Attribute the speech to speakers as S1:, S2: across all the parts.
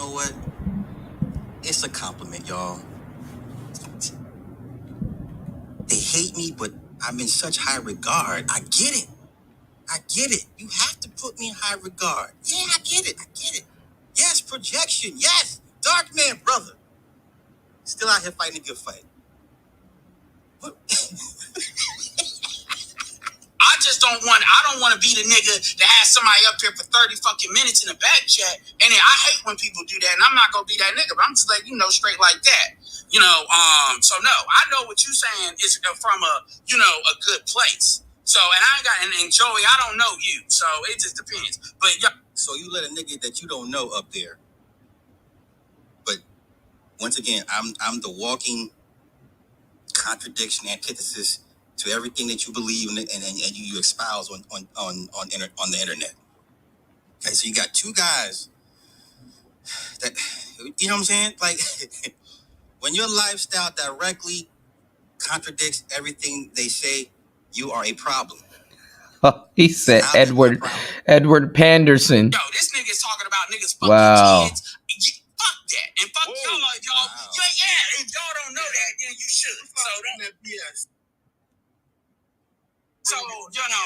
S1: know what? It's a compliment, y'all. They hate me, but I'm in such high regard. I get it. I get it. You have to put me in high regard. Yeah, I get it. I get it. Yes, projection. Yes. Dark man, brother. Still out here fighting a good fight. What? I don't want to be the nigga that has somebody up here for 30 fucking minutes in a back chat. And then I hate when people do that, and I'm not gonna be that nigga, but I'm just like, straight like that. So no, I know what you're saying is from a good place. So, and I ain't got, and Joey, I don't know you, so it just depends. But so you let a nigga that you don't know up there. But once again, I'm the walking contradiction, antithesis to everything that you believe in, and you espouse on the internet. Okay, so you got two guys that, you know what I'm saying? Like, when your lifestyle directly contradicts everything they say, you are a problem.
S2: He said Edward Panderson.
S1: Yo, this nigga's talking about niggas fucking kids. Fuck that. And fuck y'all. Wow. Yeah, if y'all don't know that, then you should. So don't. Yes. So,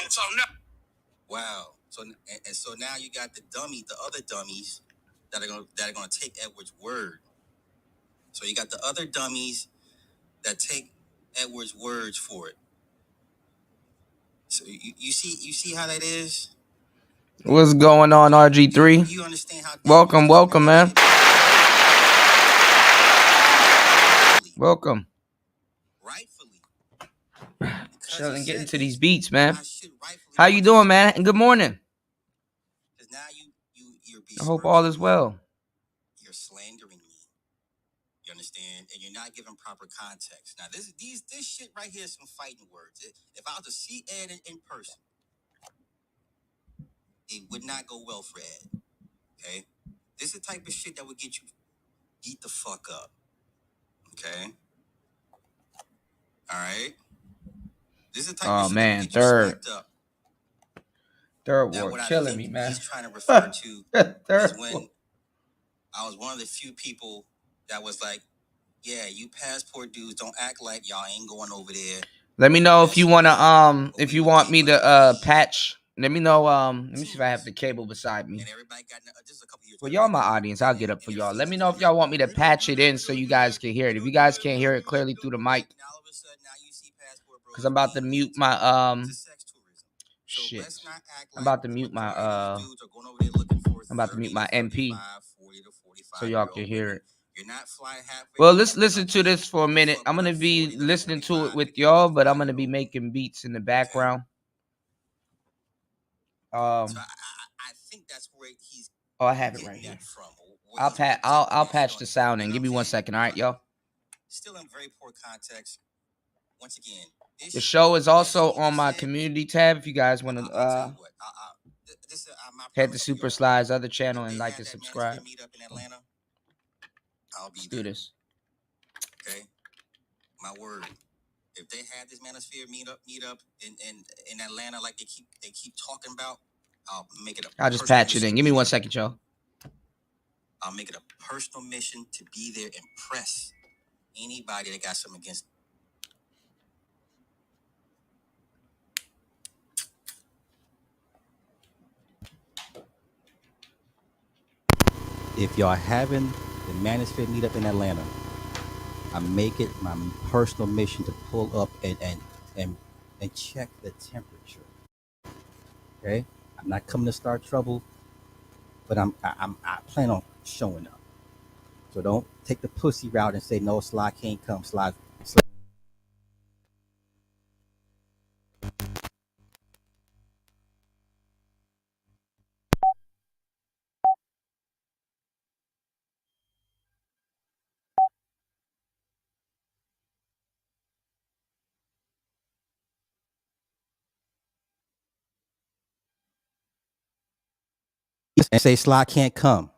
S1: so no. Wow. So now you got the other dummies that are gonna take Edward's word. So you got the other dummies that take Edward's words for it. So you see how that is?
S2: What's going on, RG3?
S1: You understand how?
S2: Welcome, man. Welcome.
S1: Rightfully.
S2: Chilling, getting to these beats, man. How you doing, man? And good morning.
S1: Now you're
S2: I hope all is well.
S1: You're slandering me. You understand? And you're not giving proper context. Now, this shit right here is some fighting words. If I was to see Ed in person, it would not go well for Ed. Okay? This is the type of shit that would get you beat the fuck up. Okay? All right? This is the type of shit that would get you smacked up.
S2: Third Ward killing me, man.
S1: He's trying to refer to is when I was one of the few people that was like, yeah, you passport dudes, don't act like y'all ain't going over there.
S2: Let me know if you wanna if you want me to patch. Let me know. Let me see if I have the cable beside me. Well, y'all my audience. I'll get up for y'all. Let me know if y'all want me to patch it in so you guys can hear it. If you guys can't hear it clearly through the mic, because I'm about to mute my shit. I'm about to mute my MP so y'all can hear it. Well, let's listen to this for a minute. I'm gonna be listening to it with y'all, but I'm gonna be making beats in the background. I think that's where he's. Oh, I have it right here. I'll patch the sound in. Give me 1 second, all right, y'all. Still in very poor context. Once again, the show is also on my community tab. If you guys want to head to Super Sly's other channel and like and subscribe. Let's do this. Okay, my word. If they had this manosphere meet up in Atlanta like they keep talking about, I'll make it I'll just patch it in. Give me 1 second, y'all. I'll make it a personal mission to be there and press anybody that got something against. If y'all having the manosphere meet up in Atlanta, I make it my personal mission to pull up and check the temperature. Okay, I'm not coming to start trouble, but I plan on showing up. So don't take the pussy route and say no, Sly can't come. Sly. And say Sly can't come.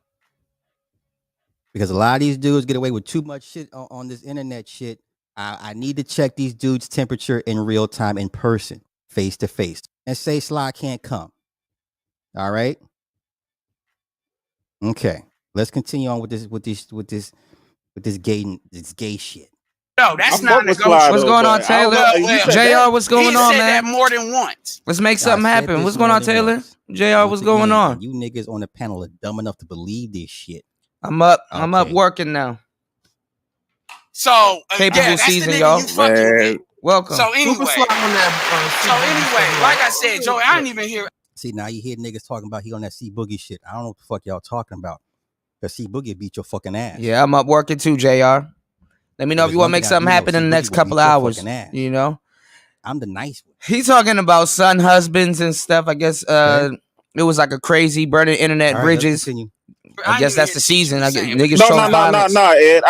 S2: Because a lot of these dudes get away with too much shit on this internet shit. I need to check these dudes' temperature in real time, in person, face to face. And say Sly can't come. All right? Okay.
S3: Let's continue on with this gay shit.
S1: No, that's
S4: I
S1: not
S4: fuck with Sly
S1: negotiable.
S2: What's
S4: though,
S2: going on,
S4: but I don't
S2: Taylor?
S4: know. You said that.
S2: JR, what's going
S1: He
S2: on,
S1: said that
S2: man?
S1: more than once.
S2: Let's make
S3: I
S2: something
S3: said
S2: happen.
S3: this
S2: What's going
S3: more
S2: on,
S3: than
S2: Taylor?
S3: once.
S2: JR,
S3: Once
S2: what's going
S3: again,
S2: on?
S3: and you niggas on the panel are dumb enough to believe this shit.
S2: I'm up. I'm up
S3: Okay.
S2: working now.
S1: So
S2: Capable
S1: yeah, that's
S2: season,
S1: the nigga
S2: y'all.
S1: you fucking
S4: Man,
S1: with.
S2: Welcome.
S1: So anyway,
S5: Super Sly on that.
S1: like I said, Joey, I didn't even hear.
S3: See, now you hear niggas talking about he on that C Boogie shit. I don't know what the fuck y'all talking about. Cause C Boogie beat your fucking ass.
S2: Yeah, I'm up working too, JR. Let me know if you want to make something happen in the next couple of hours. You know,
S3: I'm the nice one.
S2: he's talking about son husbands and stuff. I guess it was like a crazy burning internet bridges. I guess that's the season. Niggas chose violence.
S4: No, Ed.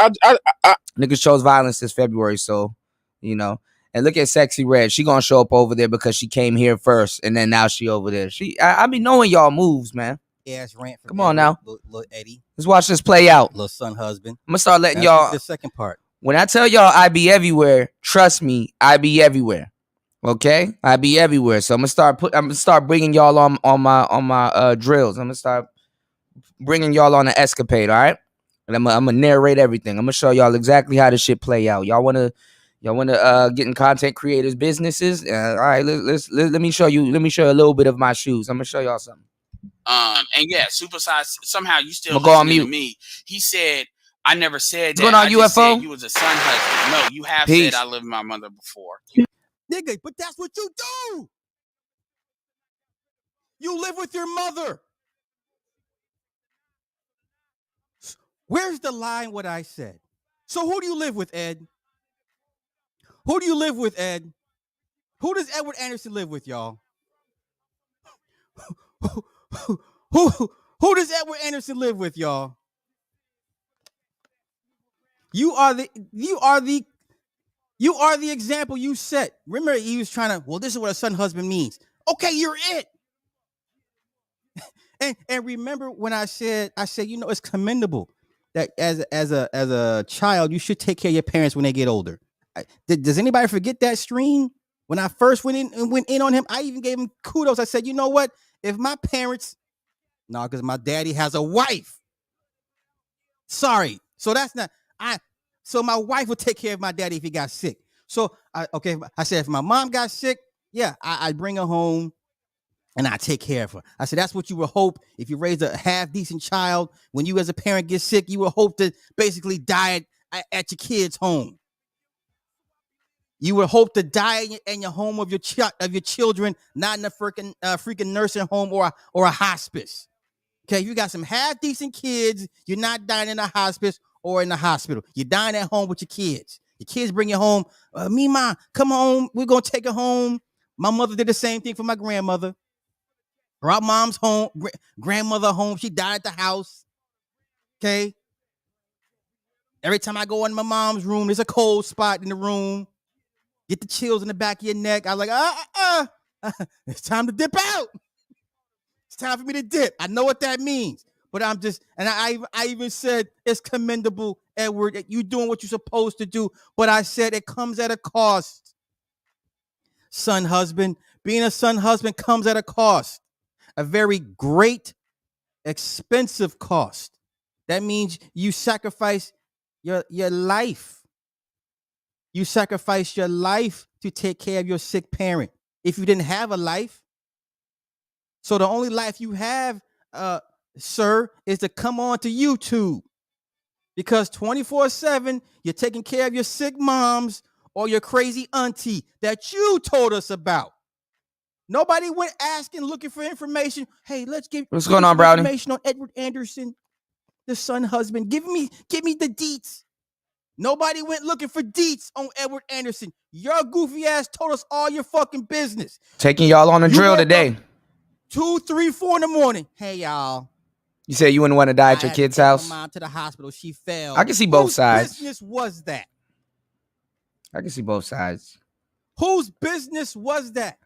S2: Niggas chose violence this February, so you know. And look at Sexy Red. She gonna show up over there because she came here first, and then now she over there. I be knowing y'all moves, man.
S3: Ass rant from
S2: Come on now,
S3: little Eddie.
S2: Let's watch this play out.
S3: Little son husband.
S2: I'm gonna start letting y'all.
S3: The second part.
S2: When I tell y'all I be everywhere, trust me, I be everywhere. Okay, I be everywhere. So I'm gonna start bringing y'all on my drills. I'm gonna start bringing y'all on an escapade. All right, and I'm gonna narrate everything. I'm gonna show y'all exactly how this shit play out. Y'all wanna get in content creators businesses? All right, let me show you. Let me show you a little bit of my shoes. I'm gonna show y'all something.
S1: And yeah, Supersize. Somehow you still
S2: go on
S1: listening
S2: mute.
S1: to me. He said, "I never said that."
S2: What's going on,
S1: I
S2: UFO?
S1: just said you was a son husband. No, you have
S2: Peace.
S1: said I lived with my mother before.
S3: Nigga, but that's what you do. You live with your mother. Where's the line what I said? So who do you live with, Ed? Who do you live with, Ed? Who does Edward Anderson live with, y'all? Who does Edward Anderson live with, y'all? You are the example you set. Remember, he was trying to, well, this is what a son husband means. Okay, you're it. And remember when I said, you know, it's commendable that as a child, you should take care of your parents when they get older. Does anybody forget that stream? When I first went in on him, I even gave him kudos. I said, you know what? If my parents, because my daddy has a wife. Sorry. So that's not, so my wife would take care of my daddy if he got sick. So I said, if my mom got sick, yeah, I'd bring her home and I take care of her. I said, that's what you would hope if you raise a half decent child. When you as a parent get sick, you would hope to basically die at your kid's home. You would hope to die in your home of your children, not in a freaking nursing home or a hospice. Okay, if you got some half decent kids, you're not dying in a hospice or in the hospital. You're dying at home with your kids. Your kids bring you home. Mima, come home. We're gonna take her home. My mother did the same thing for my grandmother. Brought mom's home, grandmother home. She died at the house. Okay. Every time I go in my mom's room, there's a cold spot in the room. Get the chills in the back of your neck. I was like, it's time to dip out. It's time for me to dip. I know what that means. But I'm just, and I even said it's commendable, Edward, you doing what you're supposed to do. But I said it comes at a cost. Son husband, being a son husband comes at a cost. A very great, expensive cost. That means you sacrifice your life. You sacrifice your life to take care of your sick parent. If you didn't have a life. So the only life you have, sir, is to come on to YouTube. Because 24/7, you're taking care of your sick moms or your crazy auntie that you told us about. Nobody went asking, looking for information. Hey, let's give
S2: what's going on, Brownie?
S3: Information on Edward Anderson, the son husband. Give me the deets. Nobody went looking for deets on Edward Anderson. Your goofy ass told us all your fucking business.
S2: Taking y'all on a drill today.
S3: 2, 3, 4 in the morning. Hey, y'all.
S2: You said you wouldn't want to die at your kid's house?
S3: My mom to the hospital. She fell.
S2: I can see both sides.
S3: Whose business was that?
S2: I can see both sides.
S3: Whose business was that?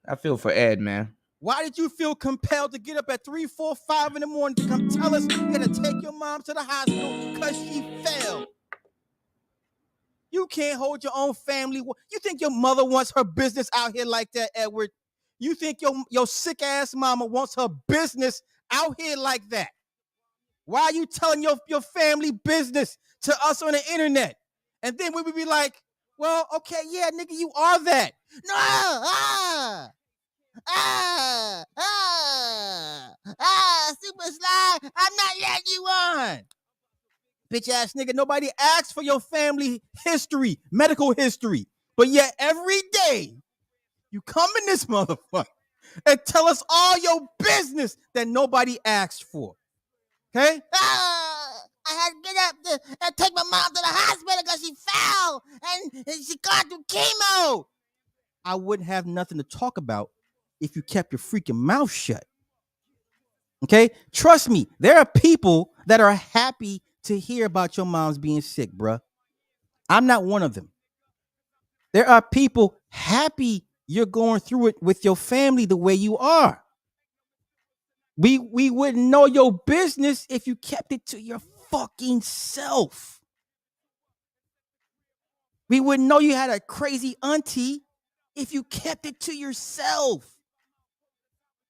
S2: I feel for Ed, man.
S3: Why did you feel compelled to get up at 3, 4, 5 in the morning to come tell us you're going to take your mom to the hospital because she fell? You can't hold your own family. You think your mother wants her business out here like that, Edward? You think your sick ass mama wants her business out here like that? Why are you telling your family business to us on the internet? And then we would be like, well, okay, yeah, nigga, you are that. No, Super Sly, I'm not letting you on. Bitch ass nigga, nobody asked for your family history, medical history. But yet every day you come in this motherfucker and tell us all your business that nobody asked for. Okay? I had to get up and take my mom to the hospital because she fell and she got through chemo. I wouldn't have nothing to talk about if you kept your freaking mouth shut. Okay? Trust me, there are people that are happy to hear about your mom's being sick, bruh. I'm not one of them. There are people happy you're going through it with your family the way you are. We wouldn't know your business if you kept it to your fucking self. We wouldn't know you had a crazy auntie if you kept it to yourself.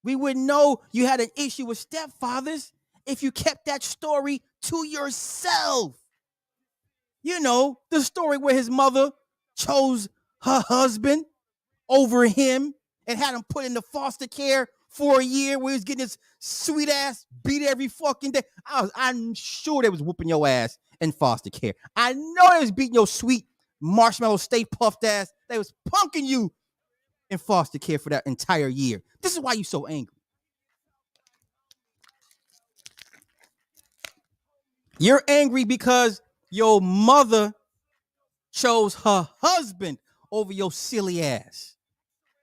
S3: We wouldn't know you had an issue with stepfathers if you kept that story to yourself. You know, the story where his mother chose her husband over him and had him put into foster care for a year where he was getting his sweet ass beat every fucking day. I'm sure they was whooping your ass in foster care. I know they was beating your sweet marshmallow Stay Puffed ass. They was punking you in foster care for that entire year. This is why you so angry. You're angry because your mother chose her husband over your silly ass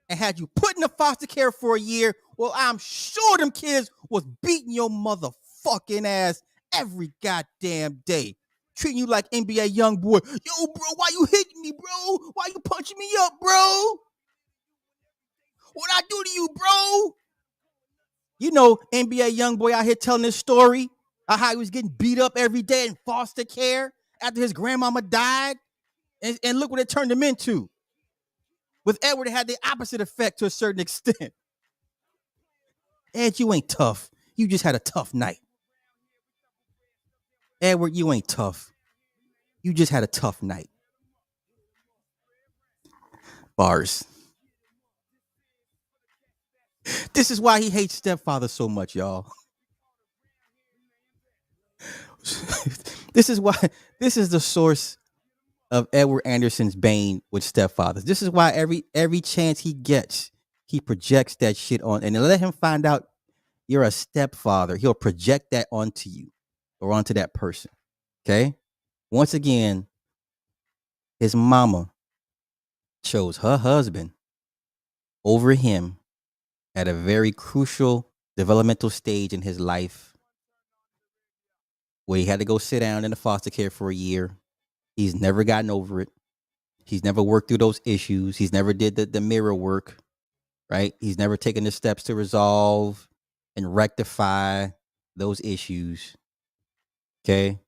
S3: and had you put in the foster care for a year. Well, I'm sure them kids was beating your motherfucking ass every goddamn day, treating you like NBA young boy. Yo, bro, why you hitting me, bro? Why you punching me up, bro? What I do to you, bro? You know, NBA young boy out here telling this story of how he was getting beat up every day in foster care after his grandmama died. And look what it turned him into. With Edward, it had the opposite effect to a certain extent. Ed, you ain't tough. You just had a tough night. Edward, you ain't tough. You just had a tough night. Bars. This is why he hates stepfather so much, y'all. This is the source of Edward Anderson's bane with stepfathers. This is why every chance he gets, he projects that shit on, and let him find out you're a stepfather. He'll project that onto you or onto that person. Okay? Once again, his mama chose her husband over him at a very crucial developmental stage in his life where he had to go sit down in the foster care for a year. He's never gotten over it. He's never worked through those issues. He's never did the mirror work, right? He's never taken the steps to resolve and rectify those issues. Okay?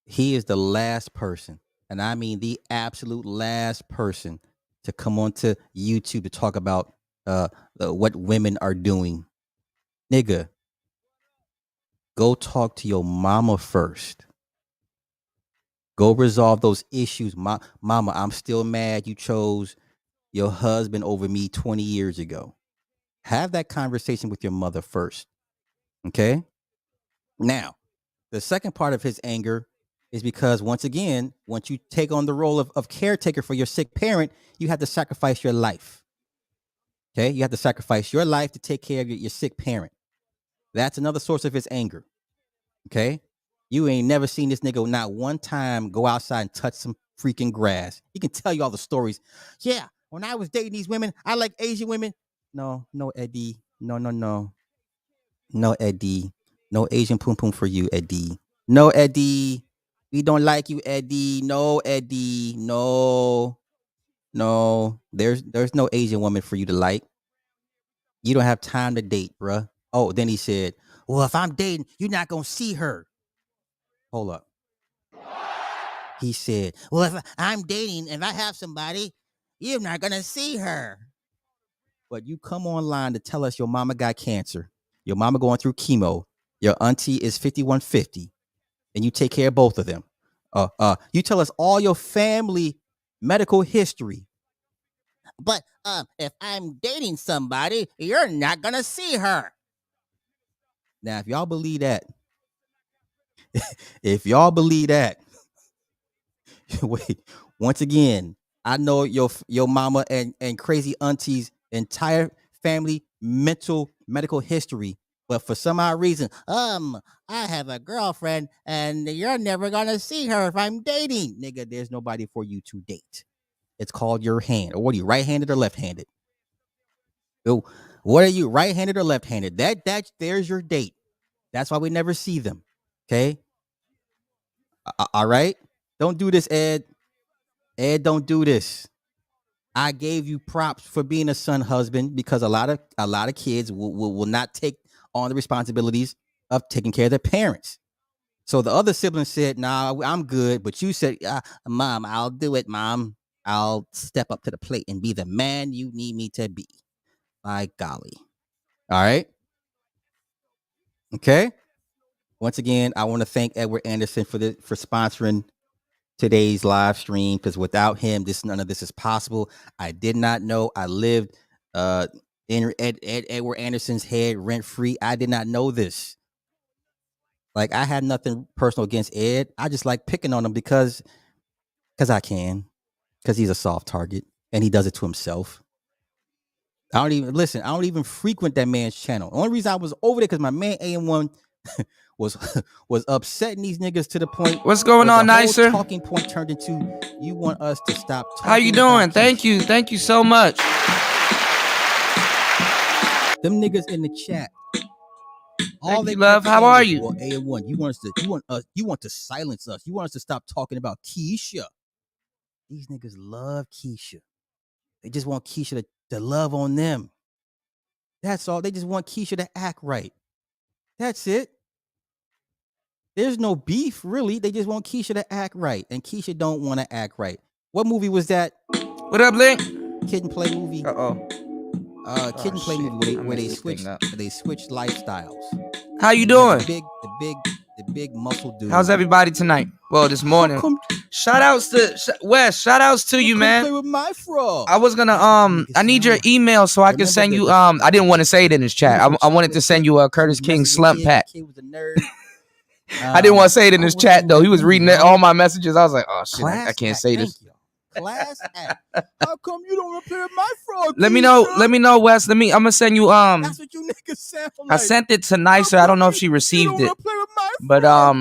S3: He is the last person, and I mean the absolute last person, to come onto YouTube to talk about what women are doing. Nigga, go talk to your mama first. Go resolve those issues. Mama, I'm still mad you chose your husband over me 20 years ago. Have that conversation with your mother first. Okay? Now, the second part of his anger is because, once again, once you take on the role of caretaker for your sick parent, you have to sacrifice your life. Okay? You have to sacrifice your life to take care of your sick parent. That's another source of his anger. Okay? You ain't never seen this nigga not one time go outside and touch some freaking grass. He can tell you all the stories. Yeah, when I was dating these women, I like Asian women. No, Eddie. No. No, Eddie. No Asian poom poom for you, Eddie. No, Eddie. We don't like you, Eddie. No, Eddie. No. There's no Asian woman for you to like. You don't have time to date, bruh. Oh, then he said, well, if I'm dating, you're not going to see her. Hold up. He said, well, if I'm dating and I have somebody, you're not going to see her. But you come online to tell us your mama got cancer. Your mama going through chemo. Your auntie is 5150, and you take care of both of them. You tell us all your family medical history. But if I'm dating somebody, you're not gonna see her. Now, if y'all believe that, wait. Once again, I know your mama and crazy auntie's entire family medical history, but for some odd reason, I have a girlfriend and you're never gonna see her if I'm dating. Nigga, there's nobody for you to date. It's called your hand. Or what are you, right-handed or left-handed? What are you, right-handed or left-handed? There's your date. That's why we never see them. Okay. All right. Don't do this, Ed. Ed, don't do this. I gave you props for being a son husband because a lot of kids will not take on the responsibilities of taking care of their parents. So the other sibling said, "Nah, I'm good," but you said, "Mom, I'll do it, Mom. I'll step up to the plate and be the man you need me to be." By golly. All right. Okay. Once again, I want to thank Edward Anderson for sponsoring today's live stream, because without him, none of this is possible. I did not know. I lived in Edward Anderson's head rent free. I did not know this. Like, I had nothing personal against Ed. I just like picking on him because I can, because he's a soft target and he does it to himself. I don't even frequent that man's channel. The only reason I was over there because my man AM1 was upsetting these niggas to the point.
S2: What's going on, Nicer?
S3: Talking point turned into, you want us to stop talking.
S2: How you doing? Thank you so much.
S3: Them niggas in the chat.
S2: Thank you, love. How are you?
S3: Well, AM1, you want to silence us. You want us to stop talking about Keisha. These niggas love Keisha. They just want Keisha to love on them. That's all. They just want Keisha to act right. That's it. There's no beef, really. They just want Keisha to act right, and Keisha don't want to act right. What movie was that?
S2: What up, Link?
S3: Kid and Play movie. Kid and Play movie where they switched lifestyles.
S2: How you doing?
S3: The big muscle dude.
S2: How's everybody tonight? Well, this morning. Shout outs to Wes. Shout outs to you, man.
S3: Play with my frog.
S2: I was gonna I need your email so I can send you I didn't want to say it in this chat. I wanted to send you a Curtis King slump pack.
S3: Kid was a nerd.
S2: I didn't want to say it in this chat though. He was reading all my messages. I was like, oh shit, I can't say this.
S3: Class act. How come you don't repair my frog?
S2: Let me know, Wes. I'm gonna send you
S3: That's what you niggas sound like.
S2: I sent it to Nicer. I don't know if she received it. But I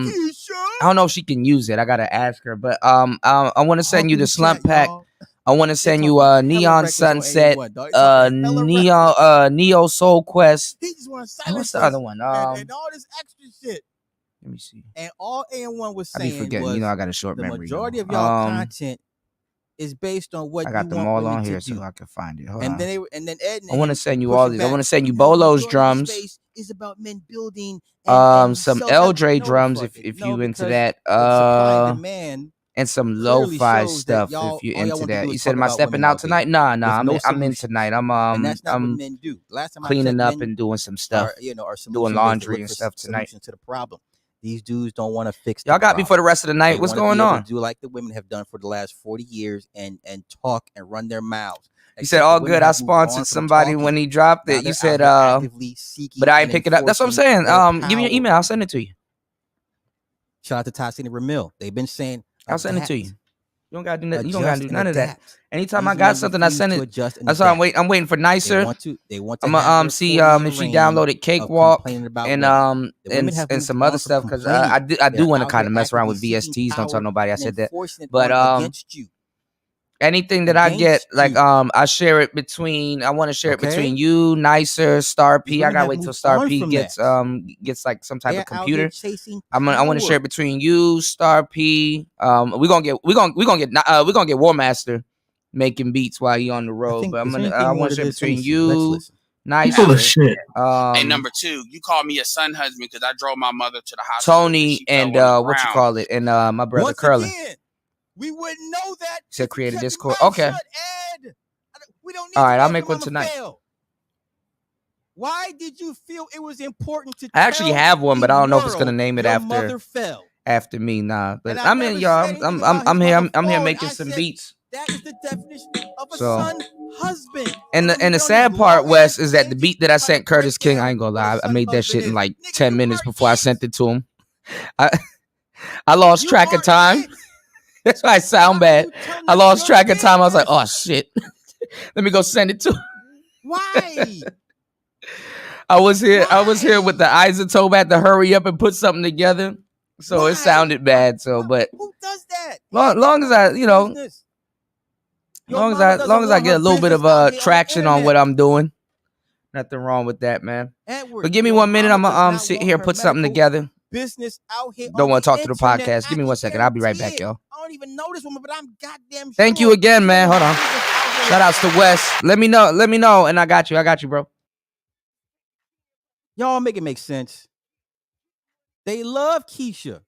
S2: don't know if she can use it. I gotta ask her. But I want to send you the slump pack. I want to send you Neon Sunset, Neo Soul Quest. What's the other one?
S3: And all this extra shit.
S2: Let me see.
S3: And all AM1 was saying,
S2: I be forgetting. I got a short memory.
S3: The majority of y'all content is based on what
S2: I got them all on here so I can find it. Hold on.
S3: Then Ed,
S2: I want to send you all these. I want to send you Bolo's drums.
S3: Is about men building
S2: some El Dre drums if you into that. And some lo-fi stuff if you're into that. You said, am I stepping out tonight? Nah. I'm in tonight. I'm cleaning up and doing some stuff.
S3: Or
S2: doing laundry and stuff tonight.
S3: To the problem. These dudes don't want to fix.
S2: Y'all got me for the rest of the night. What's going on?
S3: Do like the women have done for the last 40 years and talk and run their mouths.
S2: You said all good. I sponsored somebody when he dropped it. You said but I ain't pick it up. That's what I'm saying. Give me your email. I'll send it to you.
S3: Shout out to Tosin and Ramil. They've been saying
S2: I'll send it to you. You don't gotta do nothing. You don't gotta do none of that. Anytime I got something, I send it. That's why I'm waiting for Nicer. I'm gonna see if she downloaded Cakewalk and some other stuff, because I do want to kind of mess around with VSTs. Don't tell nobody I said that. But anything that I get, like I share it between. I want to share it between you, Nicer, Star P. I gotta wait till Star P gets like some type of computer. I want to share it between you, Star P. We're gonna get War Master making beats while he on the road. But I want to share it between you, Nicer.
S1: Full of shit. And number two, you called me a son husband because I drove my mother to the hospital.
S2: Tony and what you call it, and my brother Curlin.
S3: We wouldn't know that.
S2: You said create a Discord. Okay.
S3: We don't need
S2: all right, I'll make one tonight.
S3: Why did you feel it was important to?
S2: I actually have one, but I don't know if it's gonna name it
S3: your mother fell
S2: after me. Nah, but
S3: I
S2: mean, y'all, I'm here making some beats.
S3: That is the definition of a son husband.
S2: And the sad part, Wes, is that the beat that I sent Curtis King, I ain't gonna lie, I made that shit in like 10 minutes before I sent it to him. I lost track of time. That's why I sound bad. I lost track of time. I was like, oh shit. Let me go send it to him.
S3: Why?
S2: I was here with the isotope, had to hurry up and put something together. So it sounded bad. So, but
S3: who does that?
S2: Long as I, long as I get a little bit of traction on what I'm doing, nothing wrong with that, man.
S3: Edward,
S2: but give me 1 minute. I'm gonna sit here, put something together.
S3: Business out here.
S2: Don't want to talk to the podcast. Give me 1 second. I'll be right back, y'all.
S3: I don't even know this woman, but I'm goddamn.
S2: Thank you again, man. Hold on. Shout outs to Wes. Let me know, and I got you, bro.
S3: Y'all make it make sense. They love Keisha.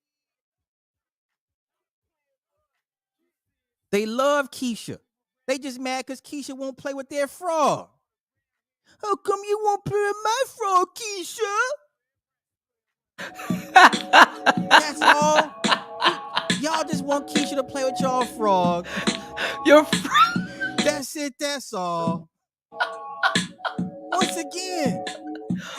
S3: They love Keisha. They just mad because Keisha won't play with their frog. How come you won't play with my frog, Keisha? That's all. Y'all just want Keisha to play with y'all frog. That's it. That's all. Once again,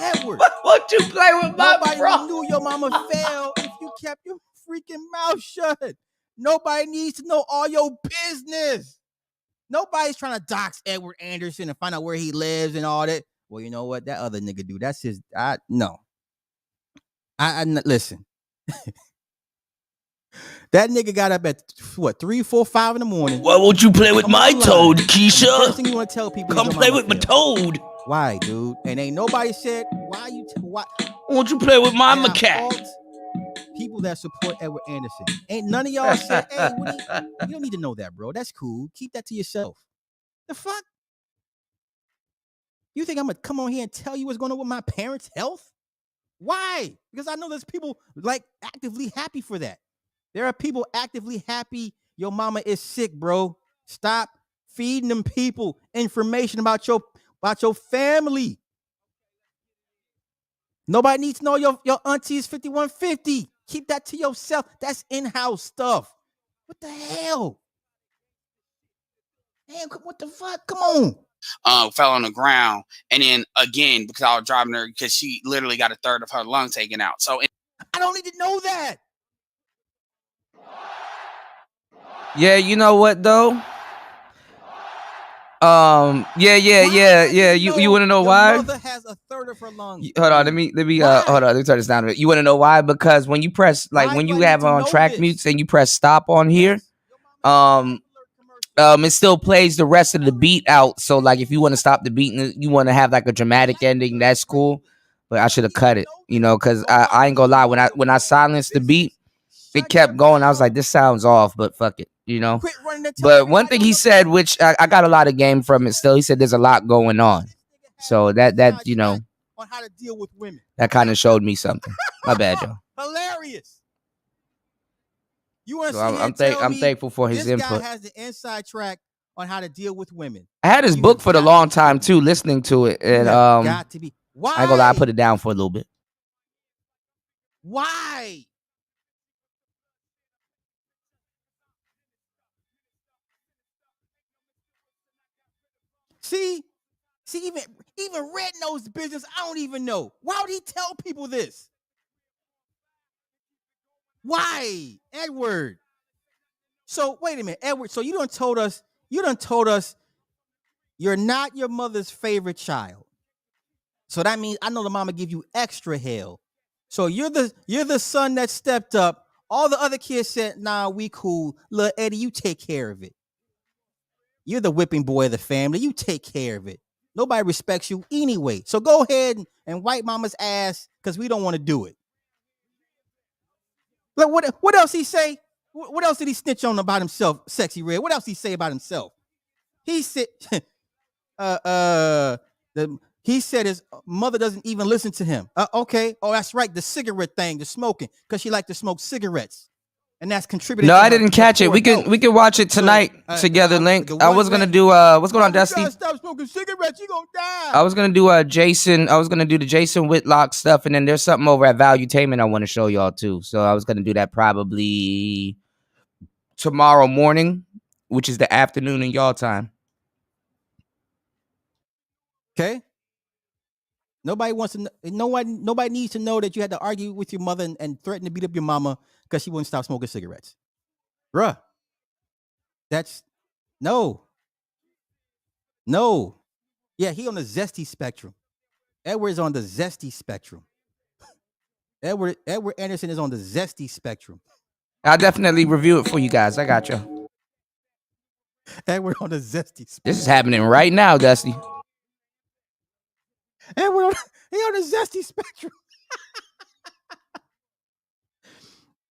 S3: Edward.
S2: Won't you play with my frog?
S3: Nobody knew your mama fell if you kept your freaking mouth shut. Nobody needs to know all your business. Nobody's trying to dox Edward Anderson and find out where he lives and all that. Well, you know what? That other nigga do. That's his. No. I listen. That nigga got up at what 3, 4, 5 in the morning.
S2: Why won't you play with my toad, Keisha?
S3: First thing you want to tell people,
S2: come play with my toad.
S3: Why, dude? And ain't nobody said why you. Why
S2: won't you play with my macaque?
S3: People that support Edward Anderson. Ain't none of y'all said, hey, you don't need to know that, bro. That's cool. Keep that to yourself. The fuck? You think I'm going to come on here and tell you what's going on with my parents' health? Why? Because I know there's people like actively happy for that. There are people actively happy your mama is sick, bro. Stop feeding them people information about your family. Nobody needs to know your auntie is 5150. Keep that to yourself. That's in-house stuff. What the hell? Man, what the fuck? Come on.
S1: Fell on the ground. And then again, because I was driving her, because she literally got a third of her lung taken out. So
S3: I don't need to know that.
S2: Yeah, you know what though? Yeah. You want to know why?
S3: Your mother has a third of her lungs.
S2: Hold on, let me hold on, let me turn this down a bit. You want to know why? Because when you press when you have on track mutes and you press stop on here, it still plays the rest of the beat out. So like if you want to stop the beat and you want to have like a dramatic ending, that's cool. But I should have cut it, because I ain't gonna lie, when I silenced the beat, it kept going. I was like, this sounds off, but fuck it, But one thing he said, which I got a lot of game from it still, he said there's a lot going on. So that
S3: on how to deal with women.
S2: That kind of showed me something. My bad, y'all.
S3: Hilarious. You want to
S2: I'm thankful for his input.
S3: This guy has the inside track on how to deal with women.
S2: I had his book for a long time too, listening to it, and
S3: got to be. Why?
S2: I ain't gonna lie, I put it down for a little bit.
S3: Why? See, even Red knows business. I don't even know. Why would he tell people this? Why, Edward? So wait a minute, Edward. So you done told us you're not your mother's favorite child. So that means I know the mama give you extra hell. So you're the son that stepped up. All the other kids said, "Nah, we cool. Little Eddie, you take care of it. You're the whipping boy of the family. You take care of it. Nobody respects you anyway. So go ahead and wipe mama's ass because we don't want to do it." Like what else he say? What else did he snitch on about himself, Sexy Red? What else did he say about himself? He said, he said his mother doesn't even listen to him. Okay. Oh, that's right. The cigarette thing, the smoking, because she liked to smoke cigarettes. and that's contributed.
S2: No, I didn't catch it. We can watch it tonight together. Link. I was gonna do what's going on, Dusty?
S3: Stop smoking cigarettes, you gonna die.
S2: I was gonna do Jason. I was gonna do the Jason Whitlock stuff, and then there's something over at Valuetainment I want to show y'all too. So I was gonna do that probably tomorrow morning, which is the afternoon in y'all time.
S3: Okay. Nobody wants to. Nobody needs to know that you had to argue with your mother and threaten to beat up your mama because she wouldn't stop smoking cigarettes, bruh. That's no. Yeah, he on the zesty spectrum. Edward is on the zesty spectrum. Edward Anderson is on the zesty spectrum.
S2: I'll definitely review it for you guys. I got you.
S3: Edward on the zesty spectrum.
S2: This is happening right now, Dusty.
S3: Edward he on the zesty spectrum.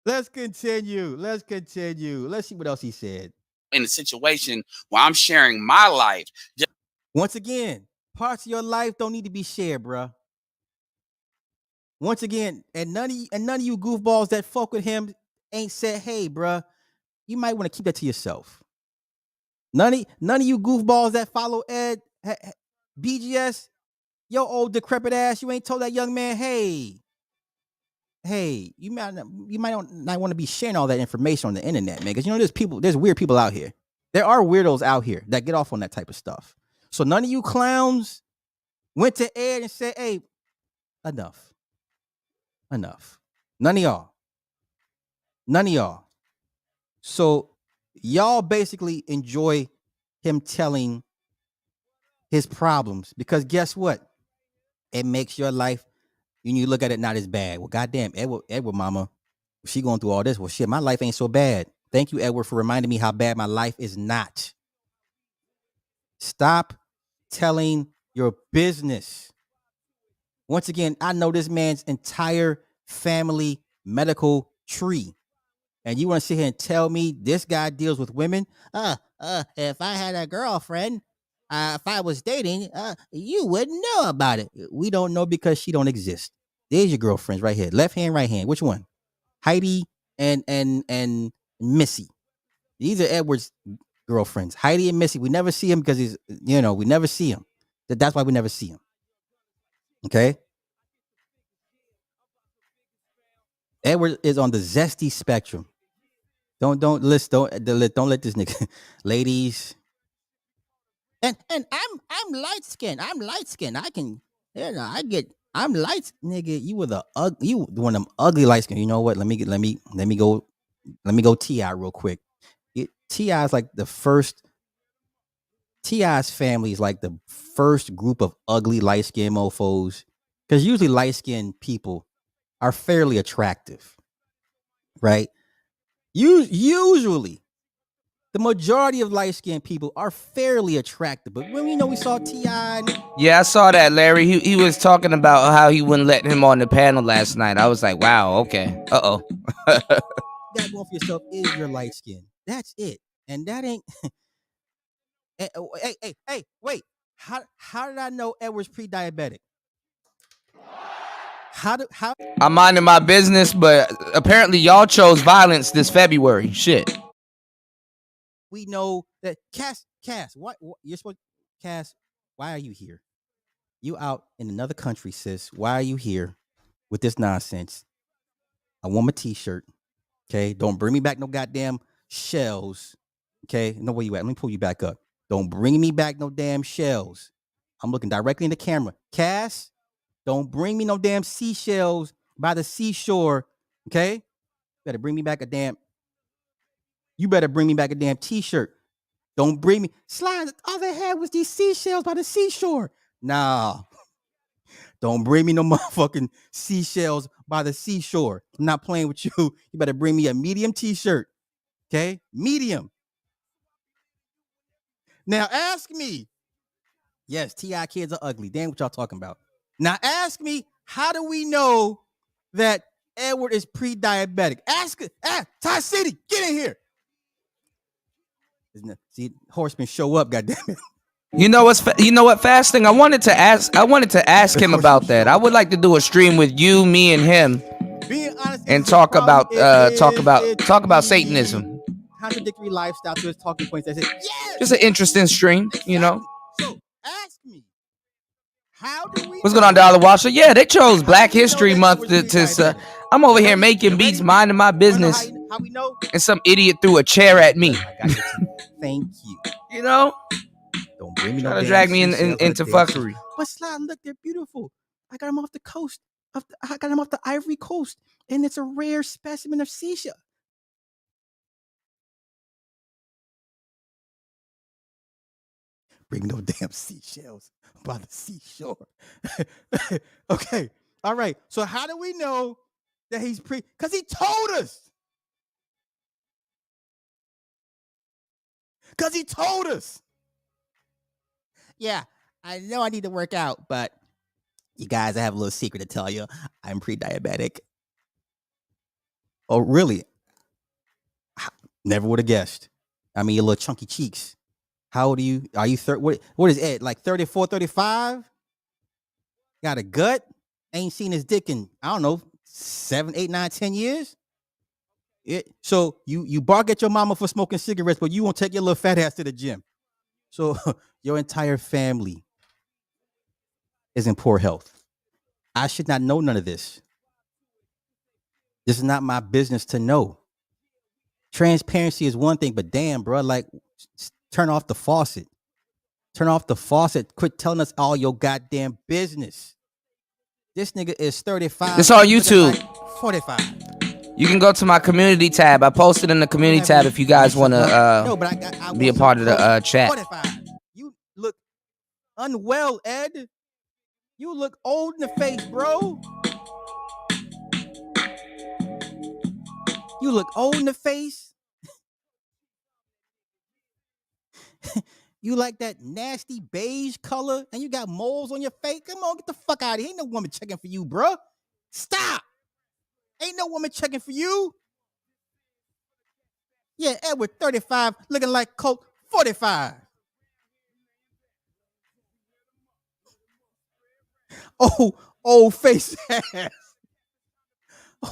S3: Let's continue. Let's see what else he said.
S1: In a situation where I'm sharing my life.
S3: Once again, parts of your life don't need to be shared, bruh. Once again, and none of you goofballs that fuck with him ain't said, hey, bruh, you might want to keep that to yourself. None of you goofballs that follow Ed, BGS, your old decrepit ass, you ain't told that young man, hey, you might not want to be sharing all that information on the internet, man, because you know there's weird people out here. There are weirdos out here that get off on that type of stuff. So none of you clowns went to Ed and said, hey, enough. None of y'all. So y'all basically enjoy him telling his problems because guess what? It makes your life, when you look at it, not as bad. Well, goddamn, Edward mama, she going through all this. Well, shit, my life ain't so bad. Thank you, Edward, for reminding me how bad my life is not. Stop telling your business. Once again, I know this man's entire family medical tree. And you want to sit here and tell me this guy deals with women? If I had a girlfriend, if I was dating, you wouldn't know about it. We don't know because she don't exist. There's your girlfriends right here. Left hand, right hand. Which one? Heidi and Missy. These are Edward's girlfriends. Heidi and Missy. We never see him because we never see him. That's why we never see him. Okay? Edward is on the zesty spectrum. Don't let this nigga, ladies. And I'm light skinned. I'm light, nigga. You were one of them ugly light skin. You know what? Let me go T.I. real quick. T.I. is like the first. T.I.'s family is like the first group of ugly light skinned mofos, because usually light skinned people are fairly attractive, right? Usually, the majority of light skinned people are fairly attractive, but when we saw T.I.
S2: Yeah, I saw that, Larry. He was talking about how he wouldn't let him on the panel last night. I was like, wow, okay.
S3: That one for yourself is your light skin. That's it. And that ain't hey, wait. How did I know Edward's pre-diabetic?
S2: I'm minding my business, but apparently y'all chose violence this February. Shit.
S3: We know that Cass, what you're supposed Cass, why are you here? You out in another country, sis. Why are you here with this nonsense? I want my t-shirt. Okay. Don't bring me back no goddamn shells. Okay. No, where you at? Let me pull you back up. Don't bring me back no damn shells. I'm looking directly in the camera. Cass, don't bring me no damn seashells by the seashore. Okay. You better bring me back a damn t-shirt. Don't bring me. Sly, all they had was these seashells by the seashore. Nah. Don't bring me no motherfucking seashells by the seashore. I'm not playing with you. You better bring me a medium t-shirt. Okay? Medium. Now ask me. Yes, T.I. kids are ugly. Damn what y'all talking about. Now ask me, how do we know that Edward is pre-diabetic? Ask it. Ty City, get in here. See, horsemen show up, goddammit.
S2: You know what, Fasting? I wanted to ask him about that. I would like to do a stream with you, me, and him,
S3: Being honest
S2: and talk about Satanism.
S3: Contradictory lifestyle to his talking points. That's it. Yes!
S2: Just an interesting stream,
S3: Exactly.
S2: you know.
S3: So ask me, how do we
S2: What's going on, Dollar Washer? Yeah, they chose Black History Month to I'm over here making beats, minding my business,
S3: how we know?
S2: and some idiot threw a chair at me.
S3: I got you. Thank you.
S2: You know?
S3: Don't bring me
S2: Trying
S3: no
S2: to drag me
S3: seashells
S2: into fuckery.
S3: But Sly, look, they're beautiful. I got them off the coast. I got them off the Ivory Coast, and it's a rare specimen of seashell. Bring no damn seashells by the seashore. Okay, all right. So how do we know that he's because he told us. Because he told us. Yeah, I know I need to work out, but you guys, I have a little secret to tell you. I'm pre-diabetic. Oh, really? Never would have guessed. I mean, your little chunky cheeks. How old are you? Are you what is Ed? Like 34, 35? Got a gut? Ain't seen his dick in, I don't know, 7, 8, 9, 10 years? So you bark at your mama for smoking cigarettes, but you won't take your little fat ass to the gym. So your entire family is in poor health. I should not know none of this. This is not my business to know. Transparency is one thing, but damn, bro, like, turn off the faucet. Turn off the faucet. Quit telling us all your goddamn business. This nigga is 35.
S2: It's on YouTube.
S3: Like 45.
S2: You can go to my community tab. I posted in the community tab if you guys want to be a part of the chat.
S3: 45. You look unwell, Ed. You look old in the face, bro. You look old in the face. You like that nasty beige color, and you got moles on your face. Come on, get the fuck out of here. Ain't no woman checking for you, bro. Stop. Ain't no woman checking for you. Yeah, Edward 35, looking like Colt 45. Oh, old face ass.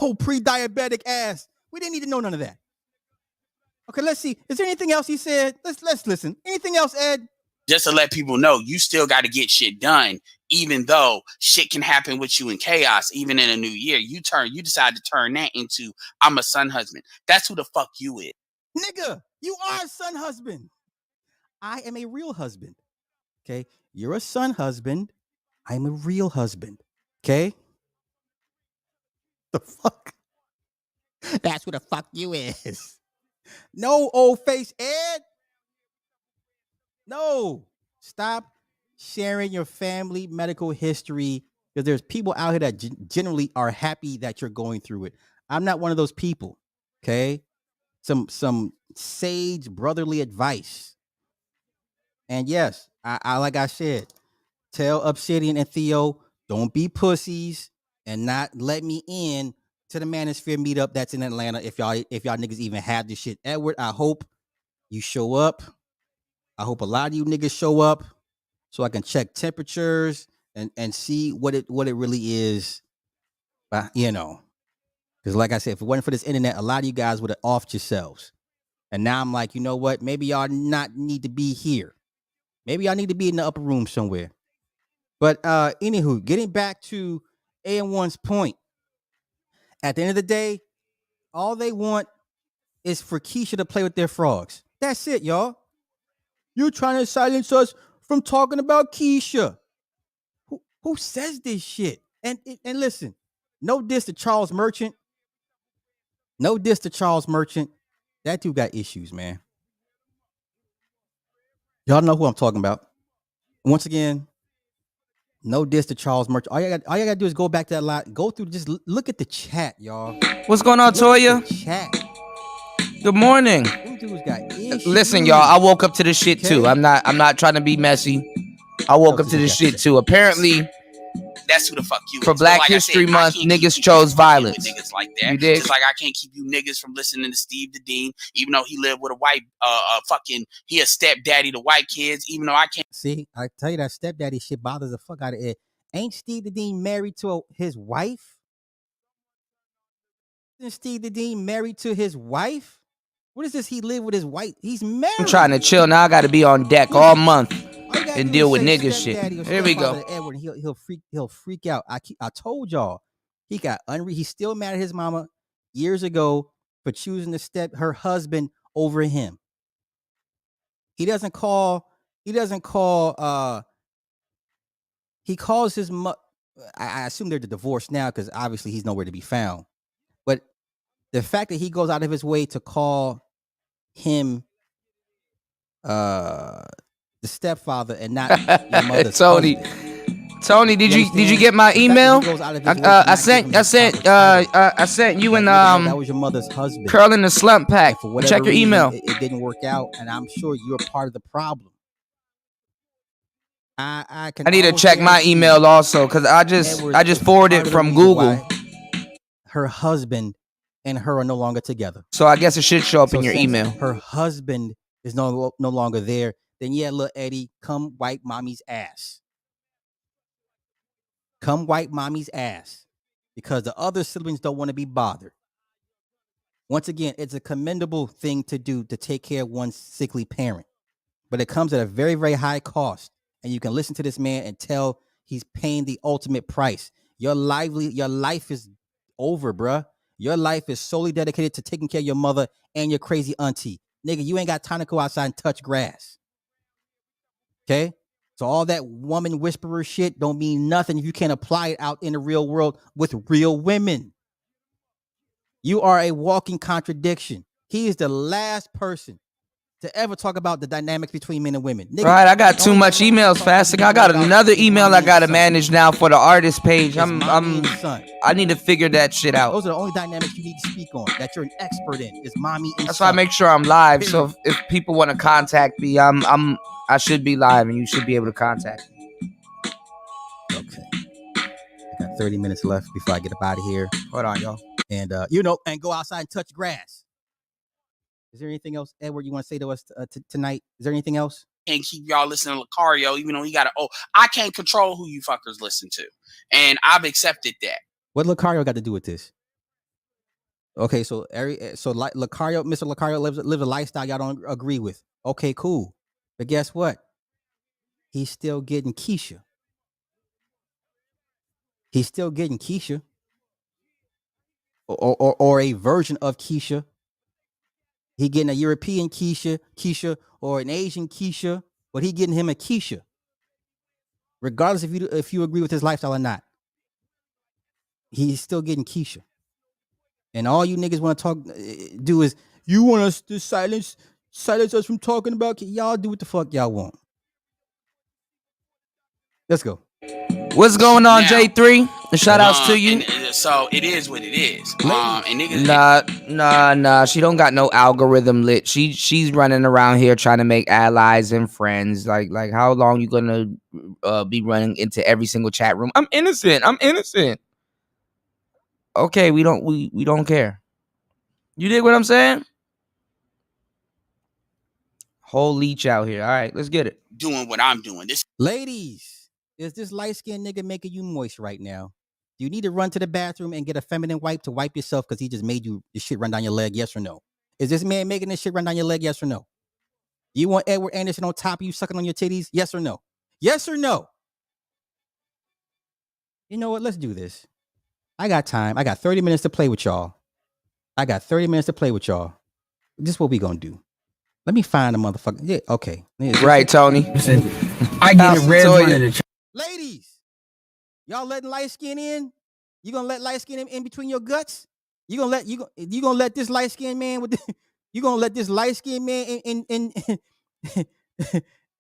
S3: Oh, pre-diabetic ass. We didn't need to know none of that. Okay, let's see. Is there anything else he said? Let's listen. Anything else, Ed?
S1: Just to let people know, you still got to get shit done, even though shit can happen with you in chaos. Even in a new year, you decide to turn that into I'm a son husband. That's who the fuck you is,
S3: nigga. You are a son husband. I am a real husband. Okay, you're a son husband. I'm a real husband. Okay. The fuck? That's who the fuck you is. No, old face Ed. No. Stop sharing your family medical history, because there's people out here that generally are happy that you're going through it. I'm not one of those people. Okay. Some sage brotherly advice. And yes, I like I said, tell Obsidian and Theo, don't be pussies and not let me in to the Manosphere meetup that's in Atlanta. If y'all niggas even have this shit. Edward, I hope you show up. I hope a lot of you niggas show up so I can check temperatures and see what it really is. But because like I said, if it wasn't for this internet, a lot of you guys would have offed yourselves. And now I'm like, you know what? Maybe y'all not need to be here. Maybe y'all need to be in the upper room somewhere. But anywho, getting back to A&1's point, at the end of the day, all they want is for Keisha to play with their frogs. That's it, y'all. You're trying to silence us from talking about Keisha. Who says this shit? And listen, no diss to Charles Merchant. No diss to Charles Merchant. That dude got issues, man. Y'all know who I'm talking about. Once again, no diss to Charles Merchant. All you gotta do is go back to that lot. Go through, just look at the chat, y'all.
S2: What's going on, Toya?
S3: Chat.
S2: Good morning.
S3: Them dudes got issues.
S2: Listen, y'all, I woke up to this shit too. I'm not trying to be messy. I woke up to this shit too. Apparently,
S1: that's who the fuck you
S2: for
S1: is.
S2: Black History Month, niggas chose violence.
S1: Niggas like that.
S2: You dig?
S1: Just like I can't keep you niggas from listening to Steve the Dean, even though he lived with a white, he a stepdaddy to white kids, even though I can't.
S3: See, I tell you that stepdaddy shit bothers the fuck out of it. Ain't Steve the Dean married to his wife? Steve the Dean married to his wife? What is this? He lived with his wife. He's married.
S2: I'm trying to chill now. I got to be on deck all month and deal with nigga shit. Here we go.
S3: Edward, he'll freak out. I told y'all, he got he's still mad at his mama years ago for choosing to step her husband over him. He calls his mother. I assume they're divorced now because obviously he's nowhere to be found. But the fact that he goes out of his way to call him the stepfather and not your mother's
S2: Tony.
S3: husband.
S2: Tony, did you get my email? I sent you and
S3: that was your mother's husband.
S2: Curl in the slump pack. Check your email.
S3: It didn't work out, and I'm sure you're part of the problem. I
S2: need to check my email also because I just forwarded from Google.
S3: Her husband and her are no longer together.
S2: So I guess it should show up in your email.
S3: Her husband is no longer there. Then yeah, little Eddie, come wipe mommy's ass. Come wipe mommy's ass because the other siblings don't want to be bothered. Once again, it's a commendable thing to do to take care of one's sickly parent, but it comes at a very, very high cost. And you can listen to this man and tell he's paying the ultimate price. Your life is over, bruh. Your life is solely dedicated to taking care of your mother and your crazy auntie. Nigga, you ain't got time to go outside and touch grass. Okay? So all that woman whisperer shit don't mean nothing if you can't apply it out in the real world with real women. You are a walking contradiction. He is the last person to ever talk about the dynamics between men and women. Nigga,
S2: right, I got too much emails fasting. I got another email I gotta manage now for the artist page. I need to figure that shit out.
S3: Those are the only dynamics you need to speak on that you're an expert in. Is mommy and
S2: That's
S3: son.
S2: why I make sure I'm live. So if people want to contact me, I should be live and you should be able to contact me.
S3: Okay. I got 30 minutes left before I get up out of here.
S2: Hold on, y'all.
S3: And and go outside and touch grass. Is there anything else, Edward, you want to say to us tonight? Is there anything else?
S1: Can't keep y'all listening to Lucario, even though he got I can't control who you fuckers listen to. And I've accepted that.
S3: What Lucario got to do with this? Okay, so Lucario, Mr. Lucario lives a lifestyle y'all don't agree with. Okay, cool. But guess what? He's still getting Keisha. He's still getting Keisha. Or a version of Keisha. He getting a European Keisha, or an Asian Keisha, but he getting him a Keisha. Regardless if you agree with his lifestyle or not. He's still getting Keisha. And all you niggas want to do is, you want us to silence us from talking about y'all do what the fuck y'all want. Let's go.
S2: What's going on, now, J3? Shout outs to you.
S1: So it is what it is. And
S2: niggas, nah. She don't got no algorithm lit. She's running around here trying to make allies and friends. Like how long you gonna be running into every single chat room? I'm innocent. Okay, we don't care. You dig what I'm saying? Whole leech out here. All right, let's get it.
S1: Doing what I'm doing.
S3: Ladies, is this light-skinned nigga making you moist right now? Do you need to run to the bathroom and get a feminine wipe to wipe yourself because he just made you the shit run down your leg? Yes or no? Is this man making this shit run down your leg? Yes or no? You want Edward Anderson on top of you sucking on your titties? Yes or no? Yes or no? You know what? Let's do this. I got time. I got 30 minutes to play with y'all. This is what we gonna do. Let me find a motherfucker. Yeah, okay.
S2: Right, Tony.
S5: I get it red.
S3: Ladies, y'all letting light skin in? You gonna let light skin in between your guts? You gonna let this light skin man with you gonna let this light skin man in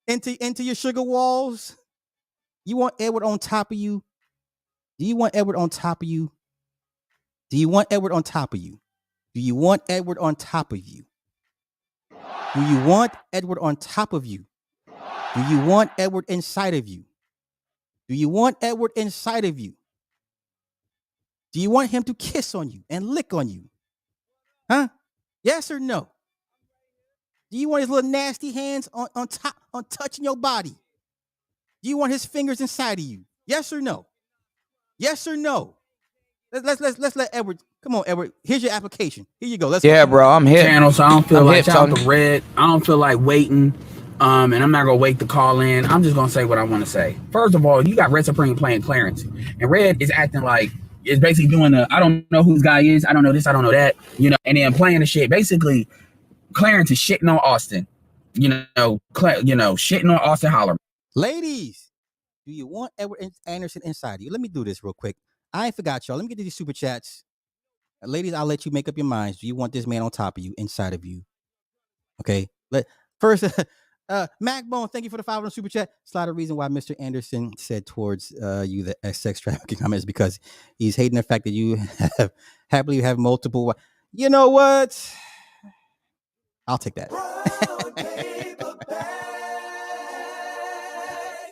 S3: into your sugar walls? You want Edward on top of you? Do you want Edward on top of you? Do you want Edward on top of you? Do you want Edward on top of you? Do you want Edward on top of you? Do you want Edward inside of you? Do you want Edward inside of you? Do you want him to kiss on you and lick on you? Huh? Yes or no? Do you want his little nasty hands on touching your body? Do you want his fingers inside of you? Yes or no? Yes or no? Let's let Edward. Come on, Edward. Here's your application. Here you go. Let's
S2: Yeah,
S3: go.
S2: bro, I'm hip.
S5: Channel, so I don't feel
S2: I'm
S5: like
S2: hip,
S5: shout out
S2: Tony.
S5: to Red. I don't feel like waiting. And I'm not gonna wait to call in. I'm just gonna say what I want to say. First of all, you got Red Supreme playing Clarence, and Red is acting like it's basically doing I don't know who this guy is. I don't know this. I don't know that. You know, and then playing the shit. Basically, Clarence is shitting on Austin. Shitting on Austin Holler.
S3: Ladies, do you want Edward Anderson inside you? Let me do this real quick. I ain't forgot y'all. Let me get to these super chats. Ladies, I'll let you make up your minds. Do you want this man on top of you, inside of you? Okay. First, Macbone, thank you for the $5 super chat. It's a lot of reason why Mr. Anderson said towards you the sex trafficking comments, because he's hating the fact that you happily have multiple. You know what? I'll take that.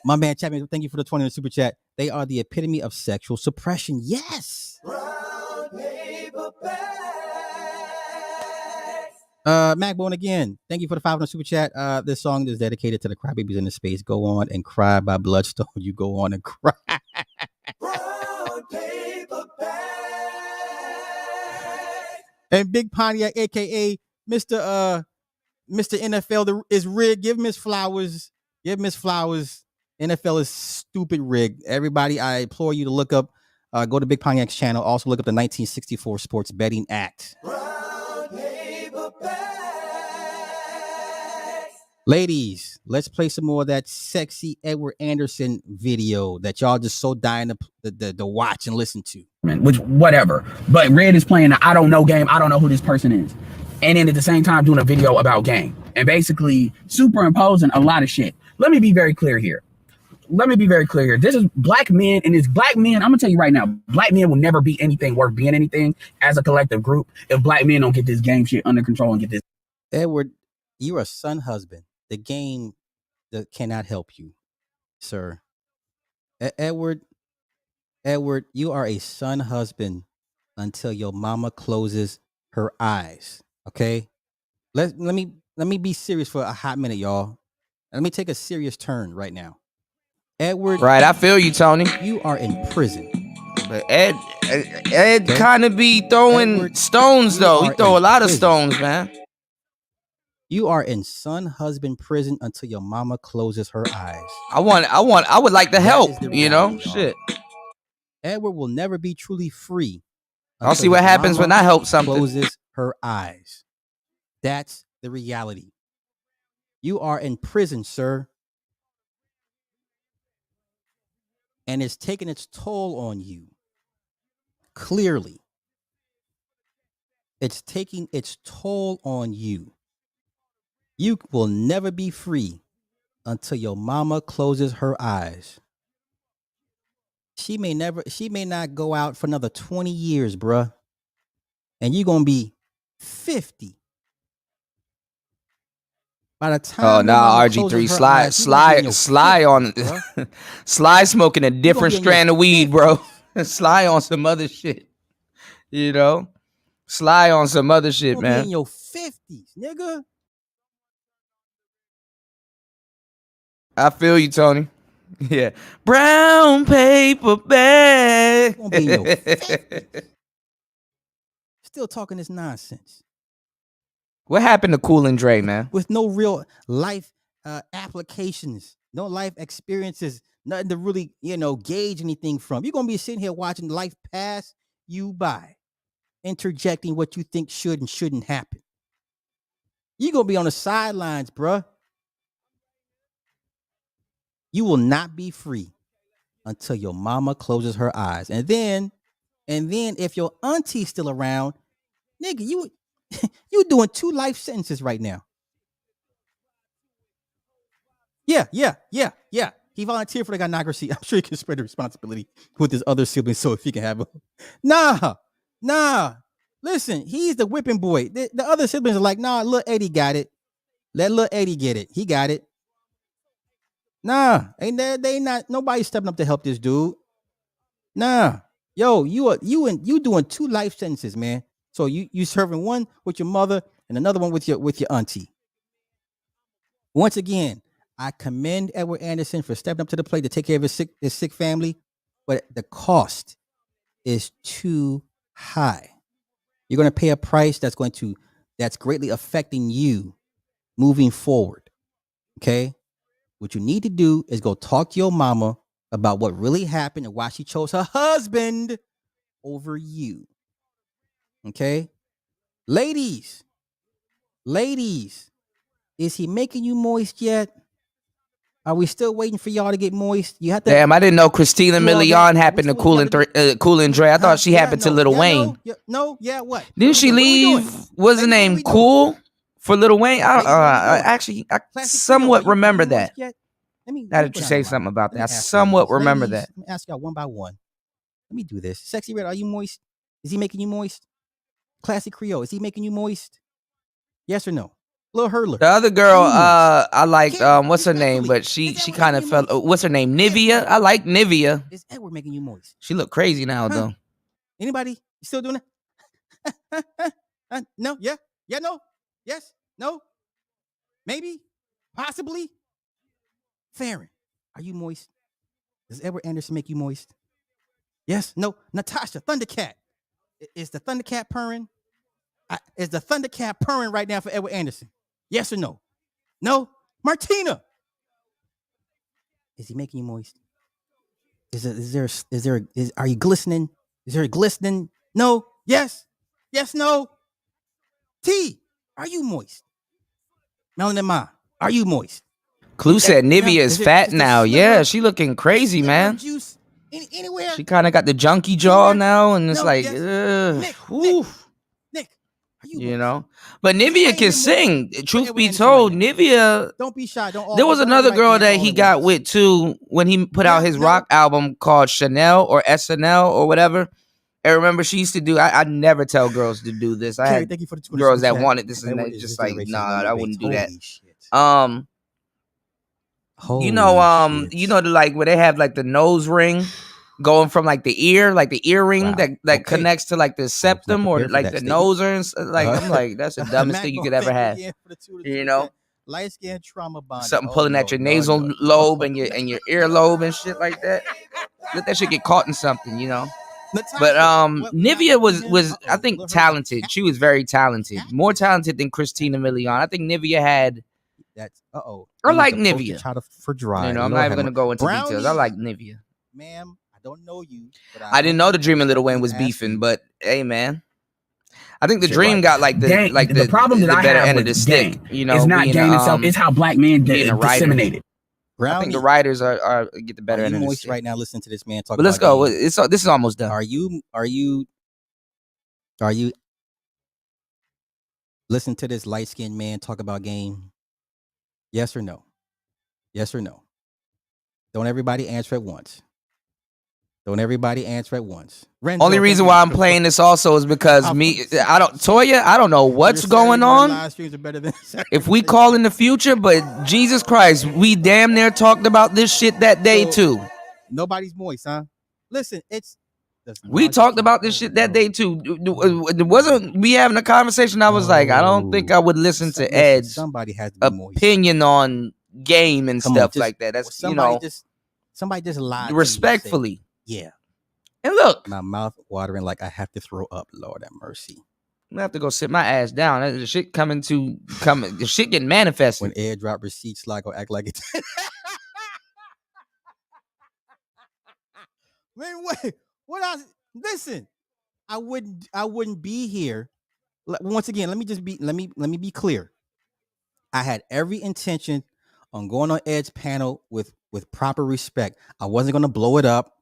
S3: My man Chapman, thank you for the 20 super chat. They are the epitome of sexual suppression. Yes. Macbone again. Thank you for the $5 super chat. This song is dedicated to the crybabies in the space. Go On and Cry by Bloodstone. You go on and cry. And Big Pontiac, aka Mr. NFL is rigged. Give Miss Flowers. Give Miss Flowers. NFL is stupid rigged. Everybody, I implore you to look up, go to Big Pontiac's channel. Also look up the 1964 Sports Betting Act. Ladies, let's play some more of that sexy Edward Anderson video that y'all just so dying to watch and listen to.
S5: Which, whatever. But Red is playing the I don't know game. I don't know who this person is. And then at the same time doing a video about game. And basically superimposing a lot of shit. Let me be very clear here. This is black men, and it's black men. I'm going to tell you right now, black men will never be anything worth being anything as a collective group if black men don't get this game shit under control and get this.
S3: Edward, you're a son husband. The game that cannot help you, sir. Edward, you are a son husband until your mama closes her eyes. Okay? Let me be serious for a hot minute, y'all. Let me take a serious turn right now. Edward,
S2: Right, I feel you, Tony.
S3: you are in prison.
S2: But Ed kind of be throwing
S3: Edward,
S2: stones though. He throw a lot of
S3: prison.
S2: stones, man.
S3: You are in son husband prison until your mama closes her eyes.
S2: I would like to help, you know? Shit.
S3: Edward will never be truly free.
S2: I'll see what happens when I help something.
S3: Closes her eyes. That's the reality. You are in prison, sir. And it's taking its toll on you. Clearly. It's taking its toll on you. You will never be free until your mama closes her eyes. She may not go out for another 20 years, bruh. And you're going to be 50. By the time
S2: RG3 Sly on Sly smoking a different strand of weed, bro. Sly on some other shit. You know? Sly on some other shit,
S3: you're
S2: man.
S3: Be in your 50s, nigga.
S2: I feel you, Tony. Yeah. Brown paper bag.
S3: You're gonna be in your 50s. Still talking this nonsense.
S2: What happened to Cool and Dre, man?
S3: With no real life applications, no life experiences, nothing to really, gauge anything from. You're going to be sitting here watching life pass you by, interjecting what you think should and shouldn't happen. You're going to be on the sidelines, bruh. You will not be free until your mama closes her eyes. And then if your auntie's still around, nigga, you doing 2 life sentences right now. Yeah. He volunteered for the gynocracy. I'm sure he can spread the responsibility with his other siblings so if he can have them. Nah. Listen, he's the whipping boy. The other siblings are like, nah, little Eddie got it. Let little Eddie get it. He got it. Nah, they not nobody stepping up to help this dude. Nah. Yo, you doing 2 life sentences, man. So you serving one with your mother and another one with your auntie. Once again, I commend Edward Anderson for stepping up to the plate to take care of his sick family, but the cost is too high. You're going to pay a price that's greatly affecting you moving forward. Okay? What you need to do is go talk to your mama about what really happened and why she chose her husband over you. Okay? Ladies, is he making you moist yet? Are we still waiting for y'all to get moist? You have to.
S2: Damn, I didn't know Christina
S3: do all
S2: Milian
S3: that.
S2: happened to
S3: Which one you gotta
S2: Cool and Dre. I thought she
S3: Yeah,
S2: happened to
S3: no,
S2: Lil
S3: yeah,
S2: Wayne.
S3: what?
S2: Didn't she
S3: What we doing?
S2: leave? What's the
S3: Ladies,
S2: name?
S3: what we doing?
S2: Cool for Lil Wayne.
S3: Ladies, what we doing?
S2: Actually, I
S3: Classic
S2: somewhat
S3: Creole, are
S2: remember
S3: you
S2: that.
S3: moist yet?
S2: Now that you say something about that, I somewhat remember that.
S3: Let me ask y'all one by one. Let me do this. Sexy Red, are you moist? Is he making you moist? Classic Creole, is he making you moist? Yes or no? Lil Hurler.
S2: The other girl,
S3: Are you moist?
S2: I liked,
S3: Karen,
S2: what's her name? But
S3: respectfully,
S2: she
S3: is
S2: kind
S3: Edward
S2: of
S3: making you
S2: fell.
S3: moist?
S2: What's her name?
S3: Yeah,
S2: Nivea. I like Nivea.
S3: Is Edward making you moist?
S2: She look crazy now
S3: Huh?
S2: though.
S3: Anybody? You still doing it? No? Yeah? Yeah? No? Yes? No? Maybe? Possibly? Farron, are you moist? Does Edward Anderson make you moist? Yes? No? Natasha, Thundercat. Is the Thundercat purring? Is the Thundercat purring right now for Edward Anderson? Yes or no? No? Martina, is he making you moist? Are you glistening? Is there a glistening? No? Yes? Yes? No? T, are you moist? Melanin Ma, are you moist?
S2: Clue said Nivea is fat
S3: is there
S2: now.
S3: sliver-
S2: Yeah, she looking crazy,
S3: sliver
S2: man.
S3: Juice anywhere?
S2: She kind of got the junkie jaw
S3: Anywhere?
S2: now, and it's
S3: No,
S2: like,
S3: yes. Nick, are you
S2: you
S3: moist?
S2: know. But
S3: Is he
S2: Nivea
S3: writing
S2: can
S3: you
S2: sing.
S3: moist?
S2: Truth
S3: Edward
S2: be
S3: Anderson
S2: told,
S3: right now.
S2: Nivea.
S3: Don't be shy.
S2: There was another girl that he got with too when he put out his rock album called Chanel or SNL or whatever. And remember, she used to do. I never tell girls to do this. I
S3: Carrie,
S2: had
S3: thank you for the
S2: girls that
S3: chat.
S2: wanted this, and
S3: Edward
S2: they
S3: is
S2: just
S3: this
S2: like,
S3: generation's
S2: nah,
S3: Norman
S2: I
S3: Bates.
S2: wouldn't do that.
S3: Holy shit.
S2: You know, the like where they have like the nose ring going from like the ear ring
S3: Wow.
S2: that
S3: Okay.
S2: connects to like the septum or
S3: prepared for
S2: like
S3: that
S2: the
S3: statement.
S2: nose or like I'm like that's the dumbest
S3: Mac
S2: thing you
S3: Bone,
S2: could ever
S3: thank
S2: have.
S3: again for the two to
S2: You
S3: two
S2: know,
S3: chat. Light skin trauma bond.
S2: something pulling at your nasal lobe and your earlobe and shit like that. Let that shit get caught in something, you know. But Nivea was I think talented. She was very talented, more talented than Christina Milian. I think Nivea had.
S3: That's
S2: I like Nivea.
S3: For dry.
S2: You know, I'm not even gonna go into details. I like Nivea.
S3: Ma'am, I don't know you, but
S2: I didn't know the Dream and Lil Wayne was beefing, but hey, man. I think the
S5: Shit,
S2: Dream
S5: right.
S2: got like the
S5: problem that I
S2: better
S5: have
S2: end of
S5: with
S2: the stick.
S5: Gang,
S2: you know,
S5: it's not
S2: being
S5: Gang itself. It's how black men disseminate it.
S2: I think the writers are get the better end of the stick
S3: right now. Listen to this man talk.
S2: But let's go. This is almost done.
S3: Are you listen to this light skinned man talk about game? Yes or no? Yes or no? Don't everybody answer at once. Only reason why I'm playing
S2: this also is because Toya, I don't know what's going on. If we call in the future, but Jesus Christ, we damn near talked about this shit that day too.
S3: Nobody's moist, huh? Listen,
S2: we talked about this shit that day too. It wasn't we having a conversation. I was like, I don't think I would listen to Ed's opinion on game and stuff like that. That's
S3: somebody just lied
S2: respectfully.
S3: Yeah.
S2: And look,
S3: my mouth watering like I have to throw up. Lord have mercy.
S2: I'm gonna have to go sit my ass down. The shit the shit getting manifested.
S3: When airdrop receipts, Sly go act like it. Wait, what else? Listen, I wouldn't be here. Once again, let me be clear. I had every intention on going on Ed's panel with proper respect. I wasn't gonna blow it up.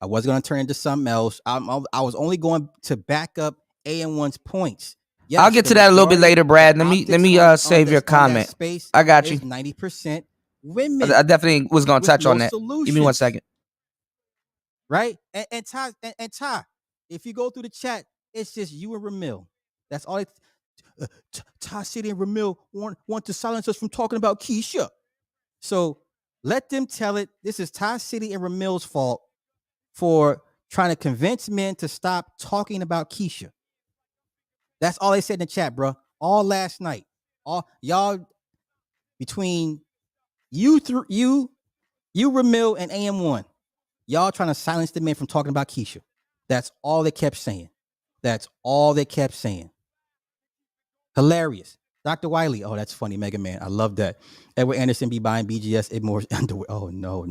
S3: I wasn't going to turn into something else. I was only going to back up AM1's points.
S2: Yes, I'll get to that a little bit later, Brad. Let me save your comment.
S3: Space
S2: I got you.
S3: 90% women.
S2: I definitely was going to touch on that. Solutions. Give me 1 second.
S3: Right? And Ty, if you go through the chat, it's just you and Ramil. That's all. Ty City and Ramil want to silence us from talking about Keisha. So let them tell it. This is Ty City and Ramil's fault for trying to convince men to stop talking about Keisha. That's all they said in the chat, bro. All last night. All y'all between you, Ramil, and AM1, y'all trying to silence the men from talking about Keisha. That's all they kept saying. That's all they kept saying. Hilarious. Dr. Wiley. Oh, that's funny. Mega Man. I love that. Edward Anderson be buying BGS more underwear. Oh, no.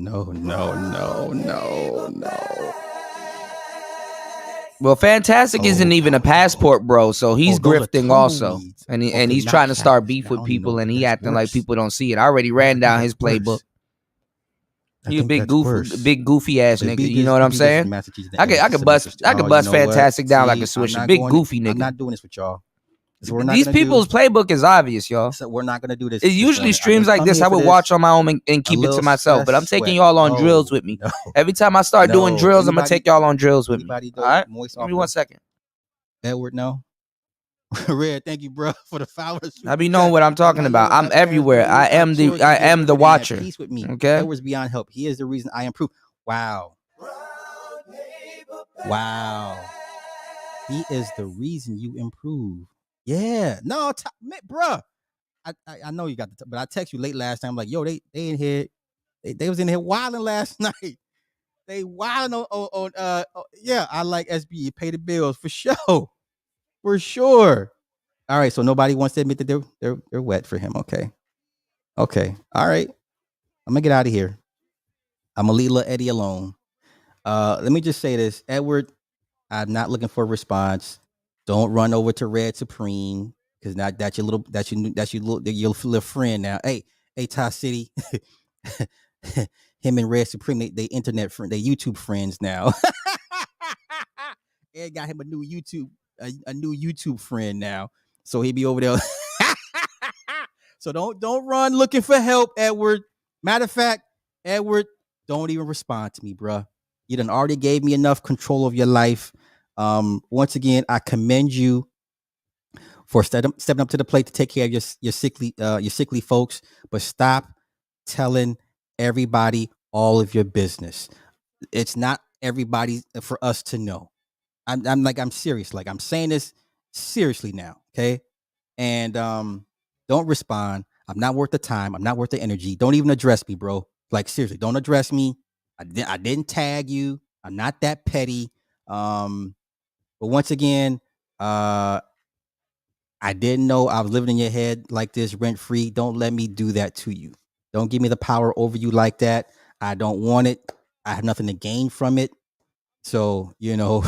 S2: Well, Fantastic isn't even a passport, bro. So he's grifting also, and he's trying to start beef with people, and he acting like people don't see it. I already ran down his playbook. You a big goofy ass nigga. You know what I'm saying? I could bust Fantastic down like a swisher. Big goofy nigga.
S3: I'm not doing this with y'all.
S2: These people's playbook is obvious, y'all.
S3: So we're not gonna do this.
S2: It usually streams like this. I would watch on my own and keep it to myself. But I'm taking y'all on drills with me. Every time I start doing drills, I'm gonna take y'all on drills with me. All right? Give me 1 second.
S3: Edward, no. Red, thank you, bro, for the followers.
S2: I be knowing what I'm talking about. I'm everywhere. I am the watcher.
S3: Peace with me.
S2: Okay.
S3: Edward's beyond help. He is the reason I improve. Wow. He is the reason you improve. Yeah. No, bruh. I know you got the but I text you late last time. Like, yo, they in here. They was in here wilding last night. They wilding on yeah, I like SB. You pay the bills for sure. For sure. All right, so nobody wants to admit that they're wet for him. Okay. All right. I'm gonna get out of here. I'm gonna leave little Eddie alone. Let me just say this, Edward. I'm not looking for a response. Don't run over to Red Supreme because now that's your little friend now. Hey, Ty City. Him and Red Supreme, they internet friend, they YouTube friends now. Ed got him a new YouTube friend now. So he be over there. So don't run looking for help, Edward. Matter of fact, Edward, don't even respond to me, bruh. You done already gave me enough control of your life. Once again, I commend you for stepping up to the plate to take care of your sickly folks, but stop telling everybody all of your business. It's not everybody for us to know. I'm serious. Like, I'm saying this seriously now, okay? And don't respond. I'm not worth the time. I'm not worth the energy. Don't even address me, bro. Like, seriously, don't address me. I didn't tag you. I'm not that petty. But once again, I didn't know I was living in your head like this, rent free. Don't let me do that to you. Don't give me the power over you like that. I don't want it. I have nothing to gain from it. So, you don't,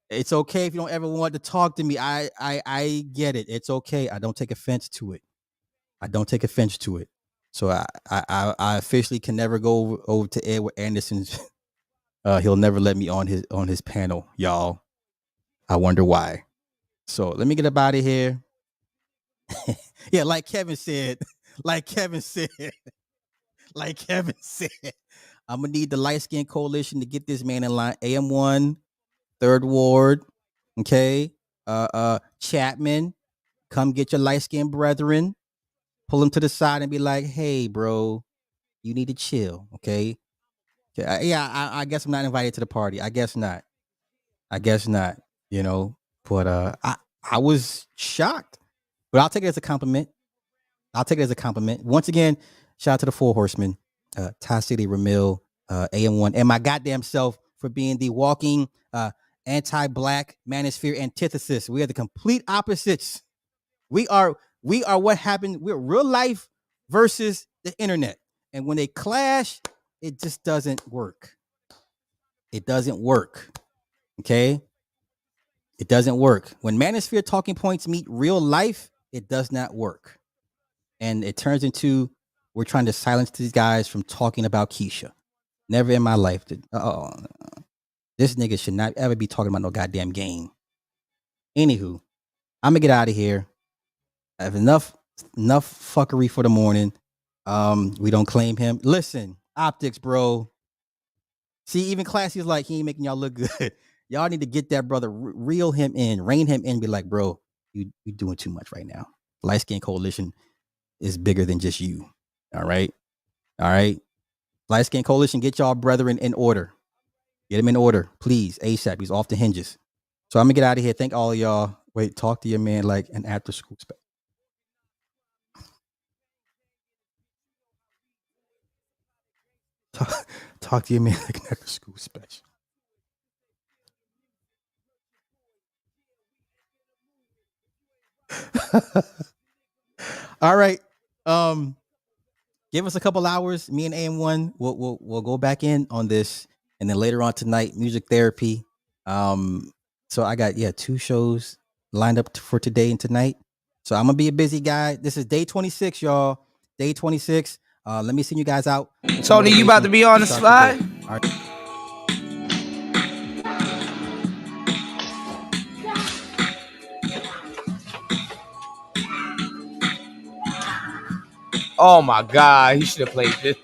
S3: it's okay if you don't ever want to talk to me. I get it. It's okay. I don't take offense to it. So I officially can never go over to Edward Anderson's. He'll never let me on his panel, y'all. I wonder why. So let me get up out of here. Yeah, like Kevin said, I'm gonna need the Light Skin Coalition to get this man in line. AM1, Third Ward, okay. Chapman, come get your light skinned brethren. Pull him to the side and be like, "Hey, bro, you need to chill, okay?" I guess I'm not invited to the party. I guess not. But I was shocked, but I'll take it as a compliment. Once again, shout out to the Four Horsemen, Ty City, Ramil, AM1, and my goddamn self for being the walking anti-black manosphere antithesis. We are the complete opposites. We are what happened. We're real life versus the internet, and when they clash, it just doesn't work. Okay. It doesn't work. When manosphere talking points meet real life, it does not work. And it turns into we're trying to silence these guys from talking about Keisha. Never in my life did. This nigga should not ever be talking about no goddamn game. Anywho, I'm gonna get out of here. I have enough fuckery for the morning. We don't claim him. Listen, optics, bro. See, even Classy is like, he ain't making y'all look good. Y'all need to get that brother, reel him in, rein him in, be like, bro, you doing too much right now. Light Skin Coalition is bigger than just you. All right. Light Skin Coalition, get y'all brethren in order. Get him in order, please. ASAP. He's off the hinges. So I'm gonna get out of here. Thank all of y'all. Wait, talk to your man like an after school special. Talk to your man like an after school special. All right. Give us a couple hours. Me and AM1 we'll go back in on this, and then later on tonight, music therapy. So I got 2 shows lined up for today and tonight. So I'm gonna be a busy guy. This is day 26, y'all. Day 26. Let me send you guys out.
S2: Tony, you about to be on the slide?
S3: All right.
S2: Oh my God, he should have played this.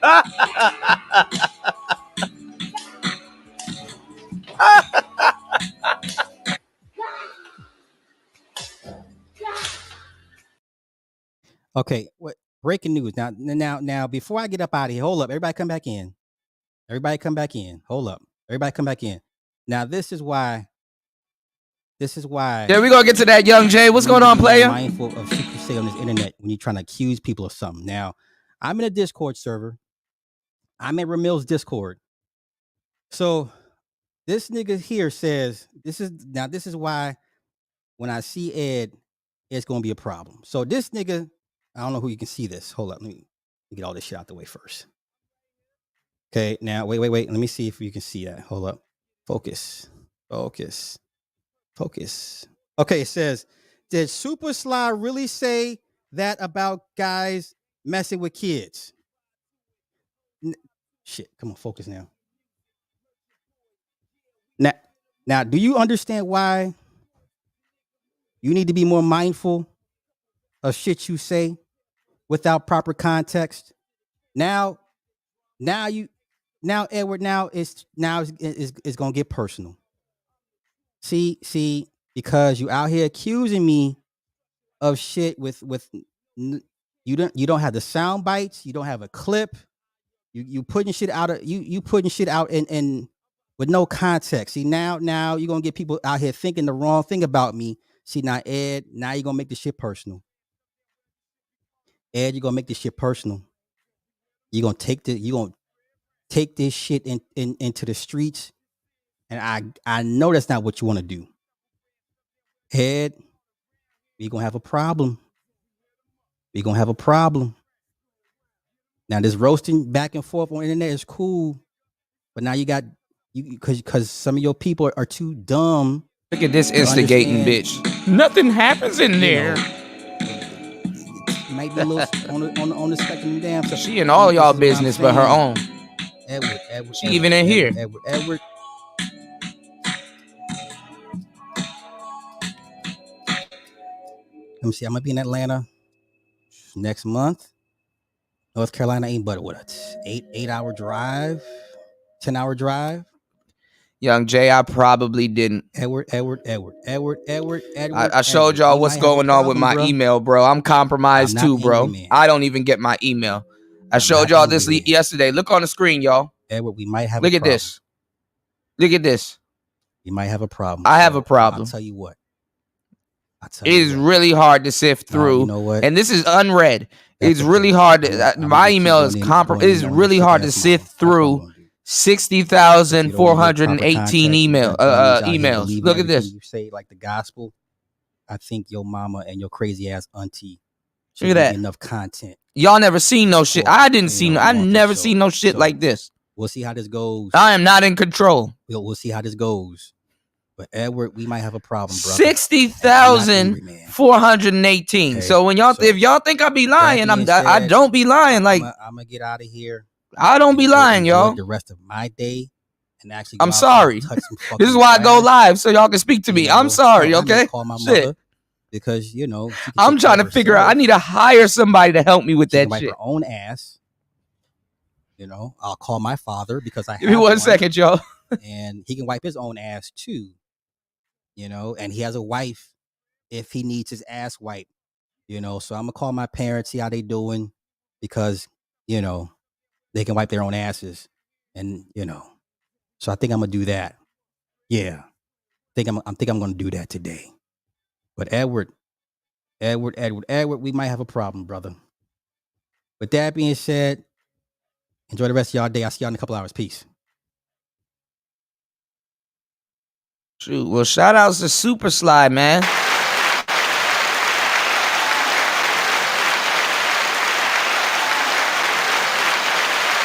S3: Okay, what breaking news now before I get up out of here, hold up. Everybody come back in. Everybody come back in. Hold up. Everybody come back in. Now this is why
S2: Yeah, we gonna get to that, Young Jay. What's going on, player?
S3: Mindful of shit you say on this internet when you're trying to accuse people of something. Now, I'm in a Discord server. I'm in Ramil's Discord. So this nigga here says this is why when I see Ed, it's gonna be a problem. So this nigga, I don't know who you can see this. Hold up, let me get all this shit out the way first. Okay, now wait. Let me see if you can see that. Hold up. Focus. Okay, it says, did Super Sly really say that about guys messing with kids? Shit, come on, focus now. Now, do you understand why you need to be more mindful of shit you say without proper context? Now Edward, it's gonna get personal. See, because you out here accusing me of shit with you don't have the sound bites, you don't have a clip, you putting shit out of you putting shit out in with no context. See, now you're gonna get people out here thinking the wrong thing about me. See, now Ed, now you're gonna make this shit personal. Ed, you're gonna make this shit personal. You're gonna take this shit into the streets, and I know that's not what you want to do. Ed, we're gonna have a problem. Now this roasting back and forth on the internet is cool, but now you got because some of your people are too dumb.
S2: Look at this instigating bitch. Nothing happens in there.
S3: Might be a little on the spectrum. Damn, so
S2: she in all y'all business but her own.
S3: Edward,
S2: she even in here.
S3: Edward. Let me see. I'm gonna be in Atlanta next month. North Carolina ain't but what 8-hour drive, 10-hour drive.
S2: Young Jay, I probably didn't.
S3: Edward.
S2: I showed y'all what's going on with my email, bro. I'm compromised too, bro. I don't even get my email. I showed y'all this yesterday. Look on the screen, y'all.
S3: Edward, we might have.
S2: Look at this. Look at this.
S3: You might have a problem.
S2: I have a problem.
S3: I'll tell you what.
S2: It is really hard to sift through.
S3: You know what?
S2: And this is unread. It's really hard. My email is it is really hard to sift through 60,418 emails. Look at this.
S3: You say like the gospel. I think your mama and your crazy ass auntie.
S2: Look at that.
S3: Enough content.
S2: Y'all never seen no shit. I never seen no shit like this.
S3: We'll see how this goes.
S2: I am not in control.
S3: We'll see how this goes. But Edward, we might have a problem, bro.
S2: 60,418. Okay. So when if y'all think I be lying, I don't be lying. Like
S3: I'm gonna get out of here.
S2: I don't be lying, y'all.
S3: The rest of my day, and actually,
S2: I'm sorry. This is why I go live so y'all can speak to me. I'm sorry, okay?
S3: Call my mother because
S2: I'm trying to figure out. I need to hire somebody to help me with that shit.
S3: Her own ass. I'll call my father because I.
S2: Give me 1 second, y'all.
S3: And he can wipe his own ass too. And he has a wife if he needs his ass wiped, so I'm gonna call my parents, see how they doing, because, they can wipe their own asses, and, so I think I'm gonna do that. Yeah. I think I'm gonna do that today. But Edward, we might have a problem, brother. With that being said, enjoy the rest of y'all day. I'll see y'all in a couple hours. Peace.
S2: Shoot. Well, shout outs to Super Sly, man.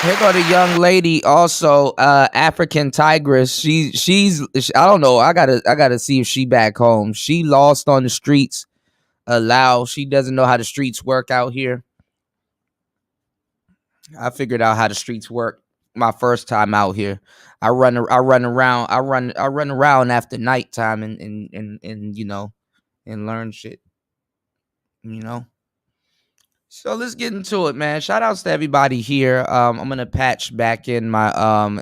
S2: Here go the young lady, also African Tigress. She's I don't know. I gotta see if she back home. She lost on the streets. Laos. She doesn't know how the streets work out here. I figured out how the streets work my first time out here. I run around after nighttime and and learn shit. You know. So let's get into it, man. Shout outs to everybody here. I'm gonna patch back in my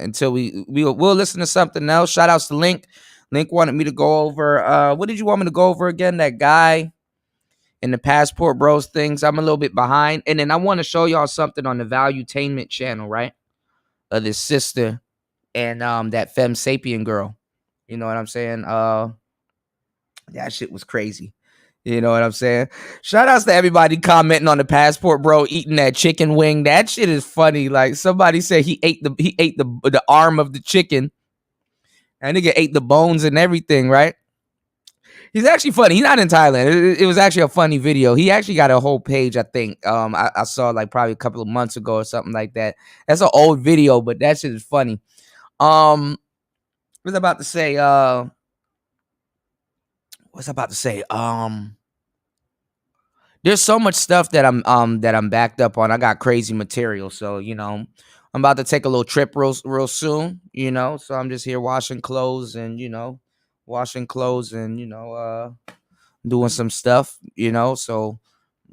S2: until we'll listen to something else. Shout outs to Link. Link wanted me to go over what did you want me to go over again? That guy in the Passport Bros things. I'm a little bit behind. And then I want to show y'all something on the Valuetainment channel, right? Of this sister and that Femme Sapien girl. You know what I'm saying? That shit was crazy. You know what I'm saying? Shout outs to everybody commenting on the Passport Bro eating that chicken wing. That shit is funny. Like somebody said he ate the arm of the chicken. That nigga ate the bones and everything, right? He's actually funny. He's not in Thailand. It was actually a funny video. He actually got a whole page, I think. I saw like probably a couple of months ago or something like that. That's an old video, but that shit is funny. What was I about to say? There's so much stuff that I'm backed up on. I got crazy material, so I'm about to take a little trip real soon. So I'm just here washing clothes and doing some stuff. So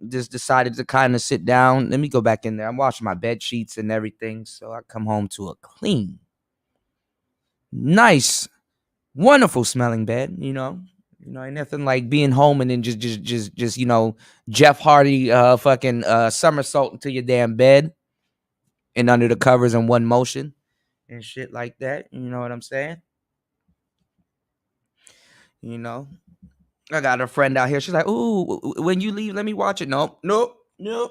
S2: just decided to kind of sit down. Let me go back in there. I'm washing my bed sheets and everything, so I come home to a clean, nice, wonderful smelling bed. Ain't nothing like being home and then just Jeff Hardy fucking somersault into your damn bed and under the covers in one motion and shit like that. You know what I'm saying? I got a friend out here. She's like, "Ooh, when you leave, let me watch it." Nope. You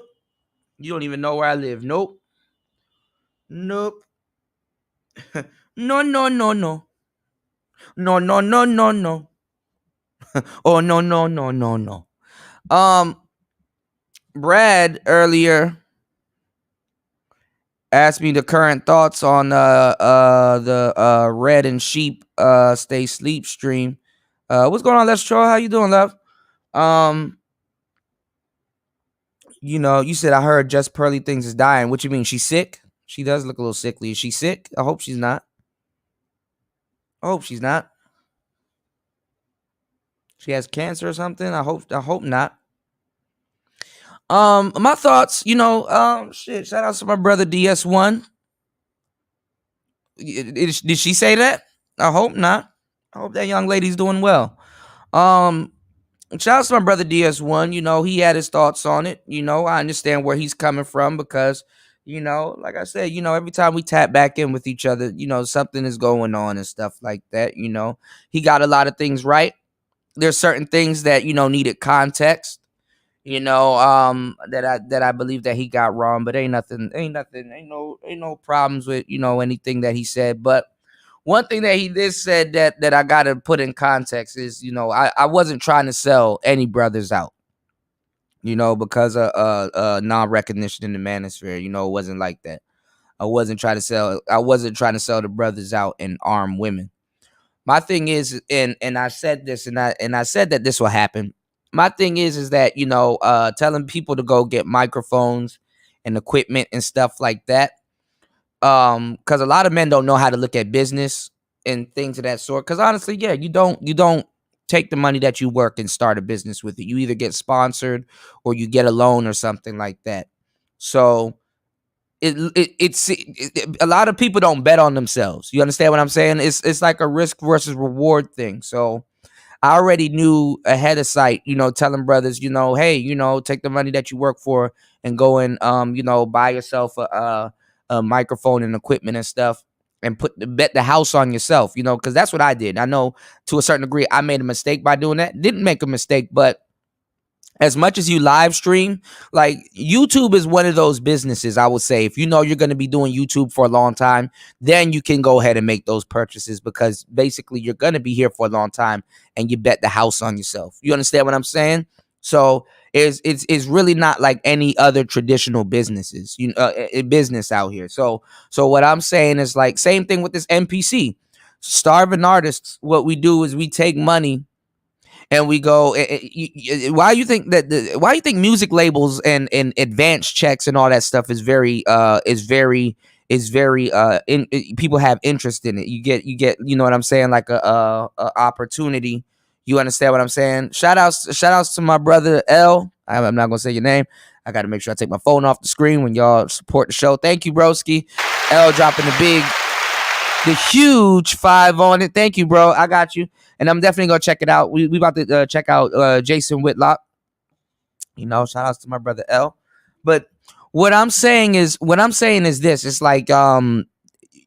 S2: don't even know where I live. Nope. No. No. No. Oh no. Brad earlier asked me the current thoughts on the Red and Sheep Stay Sleep stream. What's going on, Let's Troll? How you doing, love? You said I heard Just Pearly Things is dying. What you mean? She's sick? She does look a little sickly. Is she sick? I hope she's not. She has cancer or something. I hope not. My thoughts, shit. Shout out to my brother DS1. Did she say that? I hope not. I hope that young lady's doing well. Shout out to my brother DS1. He had his thoughts on it. I understand where he's coming from because, like I said, every time we tap back in with each other, something is going on and stuff like that. He got a lot of things right. There's certain things that, needed context, that I believe that he got wrong, but ain't no problems with, anything that he said. But one thing that he did said that I got to put in context is, I wasn't trying to sell any brothers out, because of non-recognition in the manosphere. It wasn't like that. I wasn't trying to sell the brothers out and arm women. My thing is, and I said this, and I said that this will happen. My thing is that, telling people to go get microphones and equipment and stuff like that. Because a lot of men don't know how to look at business and things of that sort. Because honestly, yeah, you don't take the money that you work and start a business with it. You either get sponsored or you get a loan or something like that. So it's a lot of people don't bet on themselves. You understand what I'm saying? It's like a risk versus reward thing. So I already knew ahead of sight, telling brothers, hey, take the money that you work for and go and buy yourself a microphone and equipment and stuff and bet the house on yourself, because that's what I did. I know to a certain degree I made a mistake by doing that. Didn't make a mistake, but as much as you live stream, like YouTube is one of those businesses, I would say, if you're going to be doing YouTube for a long time, then you can go ahead and make those purchases because basically you're going to be here for a long time and you bet the house on yourself. You understand what I'm saying? So is really not like any other traditional businesses, business out here. So what I'm saying is like same thing with this NPC, starving artists. What we do is we take money and we go. Why you think that? Why you think music labels and advance checks and all that stuff people have interest in it. You get you know what I'm saying, like a opportunity. You understand what I'm saying? Shout outs to my brother L. I'm not gonna say your name. I got to make sure I take my phone off the screen when y'all support the show. Thank you, broski. L dropping the huge 5 on it. Thank you, bro. I got you. And I'm definitely gonna check it out. We about to check out Jason Whitlock. Shout outs to my brother L. But what I'm saying is this. It's like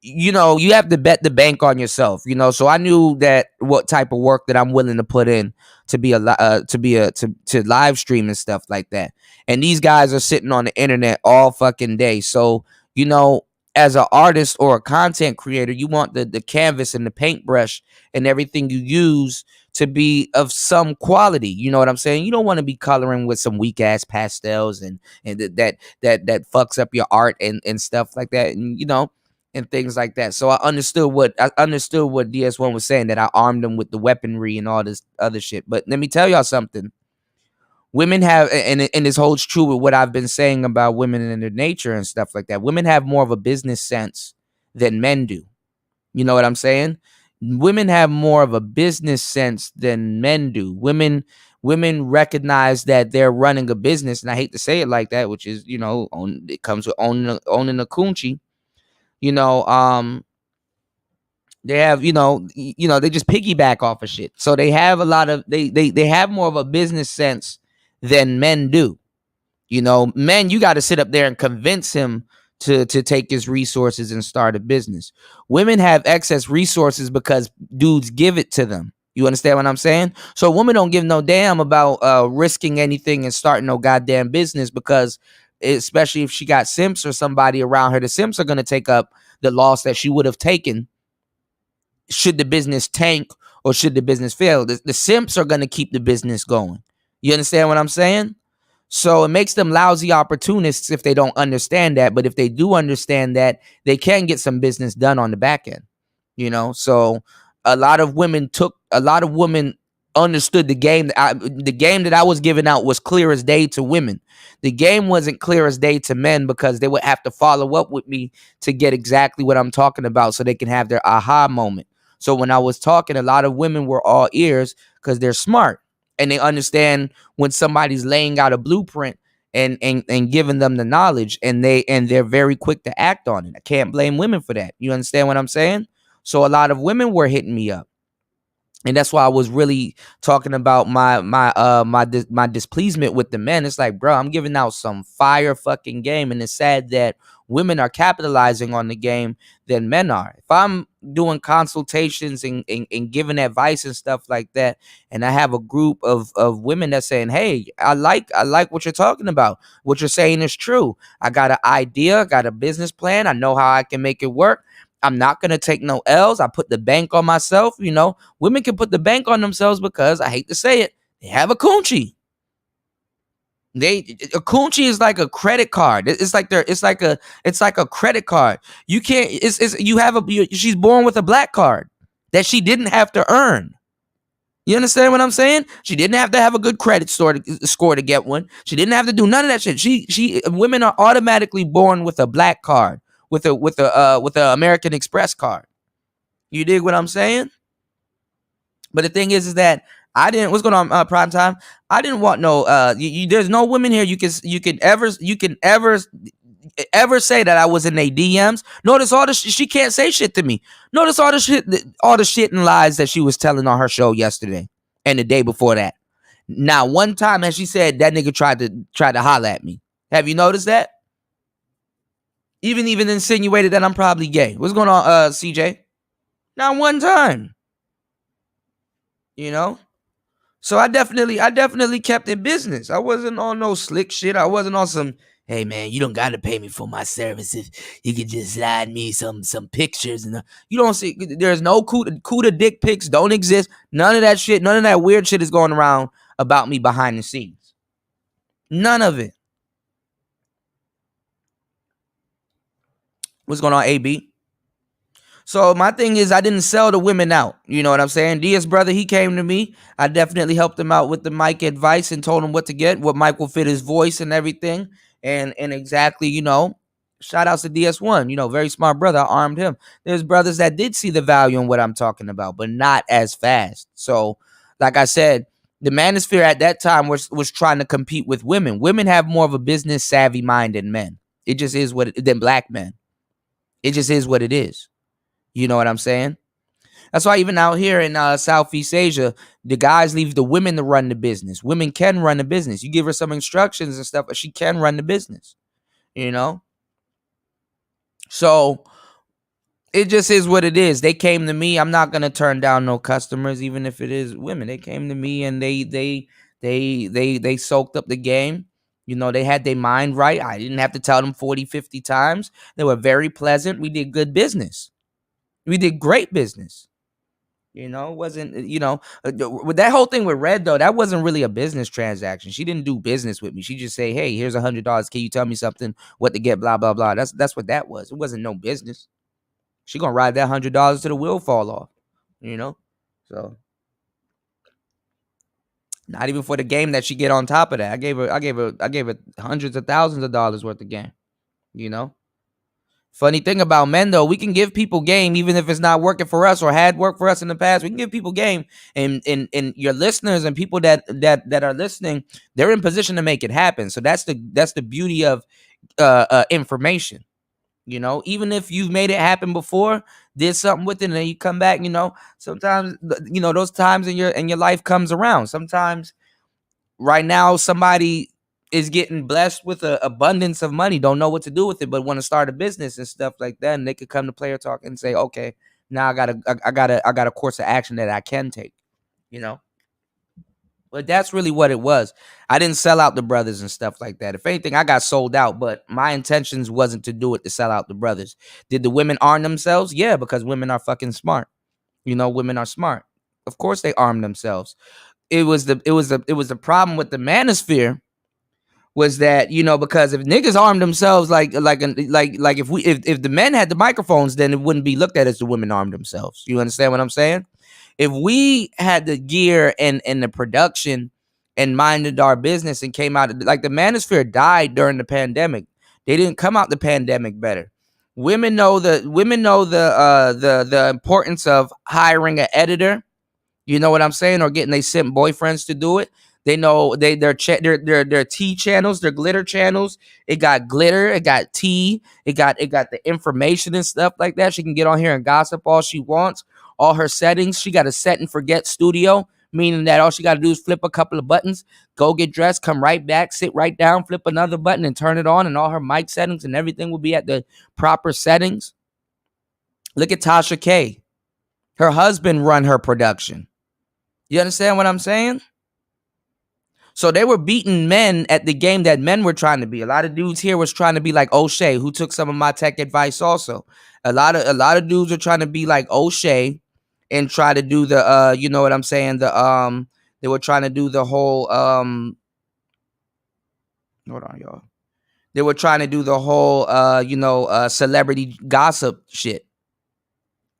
S2: you have to bet the bank on yourself. So I knew that what type of work that I'm willing to put in to be to live stream and stuff like that. And these guys are sitting on the internet all fucking day. So as an artist or a content creator, you want the canvas and the paintbrush and everything you use to be of some quality. You know what I'm saying? You don't want to be coloring with some weak ass pastels and that fucks up your art and stuff like that. And things like that. So I understood what DS1 was saying, that I armed them with the weaponry and all this other shit. But let me tell y'all something. Women have, and this holds true with what I've been saying about women and their nature and stuff like that. Women have more of a business sense than men do. You know what I'm saying? Women have more of a business sense than men do. Women recognize that they're running a business, and I hate to say it like that, which is, it comes with owning a coochie. They have, they just piggyback off of shit. So they have a lot of, they have more of a business sense than men do. Men, you got to sit up there and convince him to take his resources and start a business. Women have excess resources because dudes give it to them. You understand what I'm saying? So women don't give no damn about risking anything and starting no goddamn business, because especially if she got simps or somebody around her, the simps are going to take up the loss that she would have taken should the business tank or should the business fail. The simps are going to keep the business going. You understand what I'm saying? So it makes them lousy opportunists if they don't understand that. But if they do understand that, they can get some business done on the back end. So a lot of women understood the game. The game that I was giving out was clear as day to women. The game wasn't clear as day to men, because they would have to follow up with me to get exactly what I'm talking about, so they can have their aha moment. So when I was talking, a lot of women were all ears because they're smart and they understand when somebody's laying out a blueprint and giving them the knowledge, and they're very quick to act on it. I can't blame women for that. You understand what I'm saying? So a lot of women were hitting me up. And that's why I was really talking about my displeasement with the men. It's like, bro, I'm giving out some fire fucking game, and it's sad that women are capitalizing on the game than men are. If I'm doing consultations and giving advice and stuff like that, and I have a group of women that's saying, hey, I like what you're talking about. What you're saying is true. I got an idea, got a business plan. I know how I can make it work. I'm not going to take no L's. I put the bank on myself. Women can put the bank on themselves because, I hate to say it, they have a coochie. A coochie is like a credit card. It's like a credit card. You can't, she's born with a black card that she didn't have to earn. You understand what I'm saying? She didn't have to have a good credit score to get one. She didn't have to do none of that shit. Women are automatically born with a black card, with a American Express card. You dig what I'm saying? But the thing is that I didn't. What's going on, prime time? I didn't want no. There's no women here. You can ever say that I was in their DMs. Notice all the she can't say shit to me. Notice all the shit and lies that she was telling on her show yesterday and the day before that. Now, one time as she said that nigga tried to holler at me. Have you noticed that? Even insinuated that I'm probably gay. What's going on, CJ? Not one time. So I definitely kept it business. I wasn't on no slick shit. I wasn't on some, hey man, you don't gotta pay me for my services. You can just slide me some pictures, and you don't see. There's no CUDA dick pics don't exist. None of that shit. None of that weird shit is going around about me behind the scenes. None of it. What's going on, AB? So my thing is, I didn't sell the women out. You know what I'm saying? Dia's brother, he came to me. I definitely helped him out with the mic advice and told him what to get, what mic will fit his voice and everything. And exactly, shout outs to DS1. Very smart brother. I armed him. There's brothers that did see the value in what I'm talking about, but not as fast. So, like I said, the manosphere at that time was trying to compete with women. Women have more of a business savvy mind than men. It just is than black men. It just is what it is. You know what I'm saying? That's why even out here in Southeast Asia, the guys leave the women to run the business. Women can run the business. You give her some instructions and stuff, but she can run the business. So it just is what it is. They came to me. I'm not gonna turn down no customers, even if it is women. They came to me and they soaked up the game. They had their mind right. I didn't have to tell them 40, 50 times. They were very pleasant. We did good business. We did great business. Wasn't, with that whole thing with Red, though, that wasn't really a business transaction. She didn't do business with me. She just say, hey, here's $100. Can you tell me something, what to get, blah, blah, blah. That's what that was. It wasn't no business. She gonna ride that $100 to the wheel fall off, So not even for the game that she get on top of that. I gave her hundreds of thousands of dollars worth of game, you know. Funny thing about men, though, we can give people game even if it's not working for us or had worked for us in the past. We can give people game, and your listeners and people that are listening, they're in position to make it happen. So that's the beauty of information. Even if you've made it happen before, did something with it, and then you come back. Sometimes those times in your life comes around. Sometimes right now somebody is getting blessed with an abundance of money, don't know what to do with it, but want to start a business and stuff like that, and they could come to Player Talk and say, okay, now I got a course of action that I can take, but that's really what it was. I didn't sell out the brothers and stuff like that. If anything, I got sold out, but my intentions wasn't to do it to sell out the brothers. Did the women arm themselves? Yeah, because women are fucking smart. Women are smart. Of course they arm themselves. It was the problem with the manosphere was that, because if niggas armed themselves like if the men had the microphones, then it wouldn't be looked at as the women armed themselves. You understand what I'm saying? If we had the gear and the production and minded our business and came out, like the manosphere died during the pandemic. They didn't come out the pandemic better. Women know the importance of hiring an editor. You know what I'm saying? Or getting they simp boyfriends to do it. They know their tea channels, their glitter channels. It got glitter, it got tea, it got the information and stuff like that. She can get on here and gossip all she wants. All her settings, she got a set and forget studio, meaning that all she got to do is flip a couple of buttons, go get dressed, come right back, sit right down, flip another button, and turn it on, and all her mic settings and everything will be at the proper settings. Look at Tasha K. Her husband run her production. You understand what I'm saying? So they were beating men at the game that men were trying to be. A lot of dudes here was trying to be like O'Shea, who took some of my tech advice also. A lot of dudes are trying to be like O'Shea and try to do the you know what I'm saying? They were trying to do the whole hold on, y'all. They were trying to do the whole celebrity gossip shit.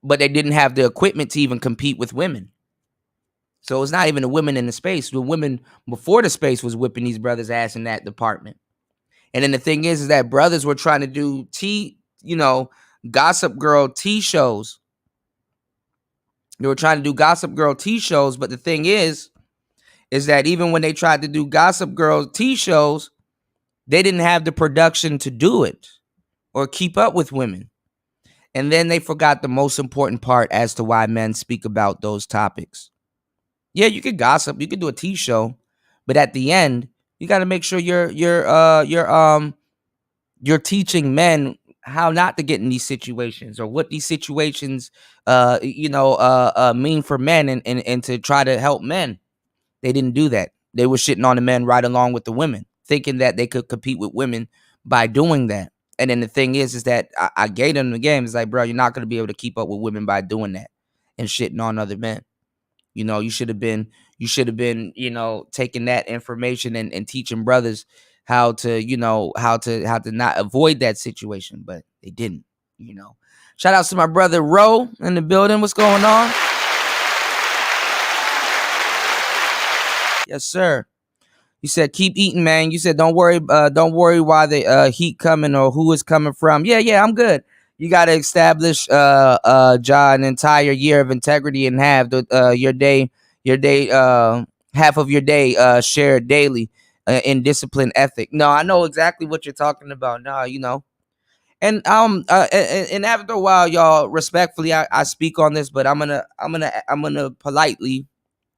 S2: But they didn't have the equipment to even compete with women. So it's not even the women in the space. The women before the space was whipping these brothers' ass in that department. And then the thing is that brothers were trying to do Gossip Girl tea shows. They were trying to do Gossip Girl tea shows, but the thing is that even when they tried to do Gossip Girl tea shows, they didn't have the production to do it or keep up with women. And then they forgot the most important part as to why men speak about those topics. Yeah, you could gossip, you could do a tea show, but at the end, you got to make sure you're teaching men how not to get in these situations or what these situations mean for men and to try to help men. They didn't do that. They were shitting on the men right along with the women, thinking that they could compete with women by doing that. And then the thing is that I gave them the game. It's like, bro, you're not going to be able to keep up with women by doing that and shitting on other men. You should have been You should have been, taking that information and teaching brothers how to, how to not avoid that situation, but they didn't. Shout out to my brother Ro in the building. What's going on? Yes, sir. You said keep eating, man. You said don't worry why the heat coming or who is coming from. Yeah, I'm good. You got to establish an entire year of integrity and have your day half of your day shared daily in discipline ethic. No, I know exactly what you're talking about. No. And after a while, y'all, respectfully, I speak on this, but I'm gonna politely,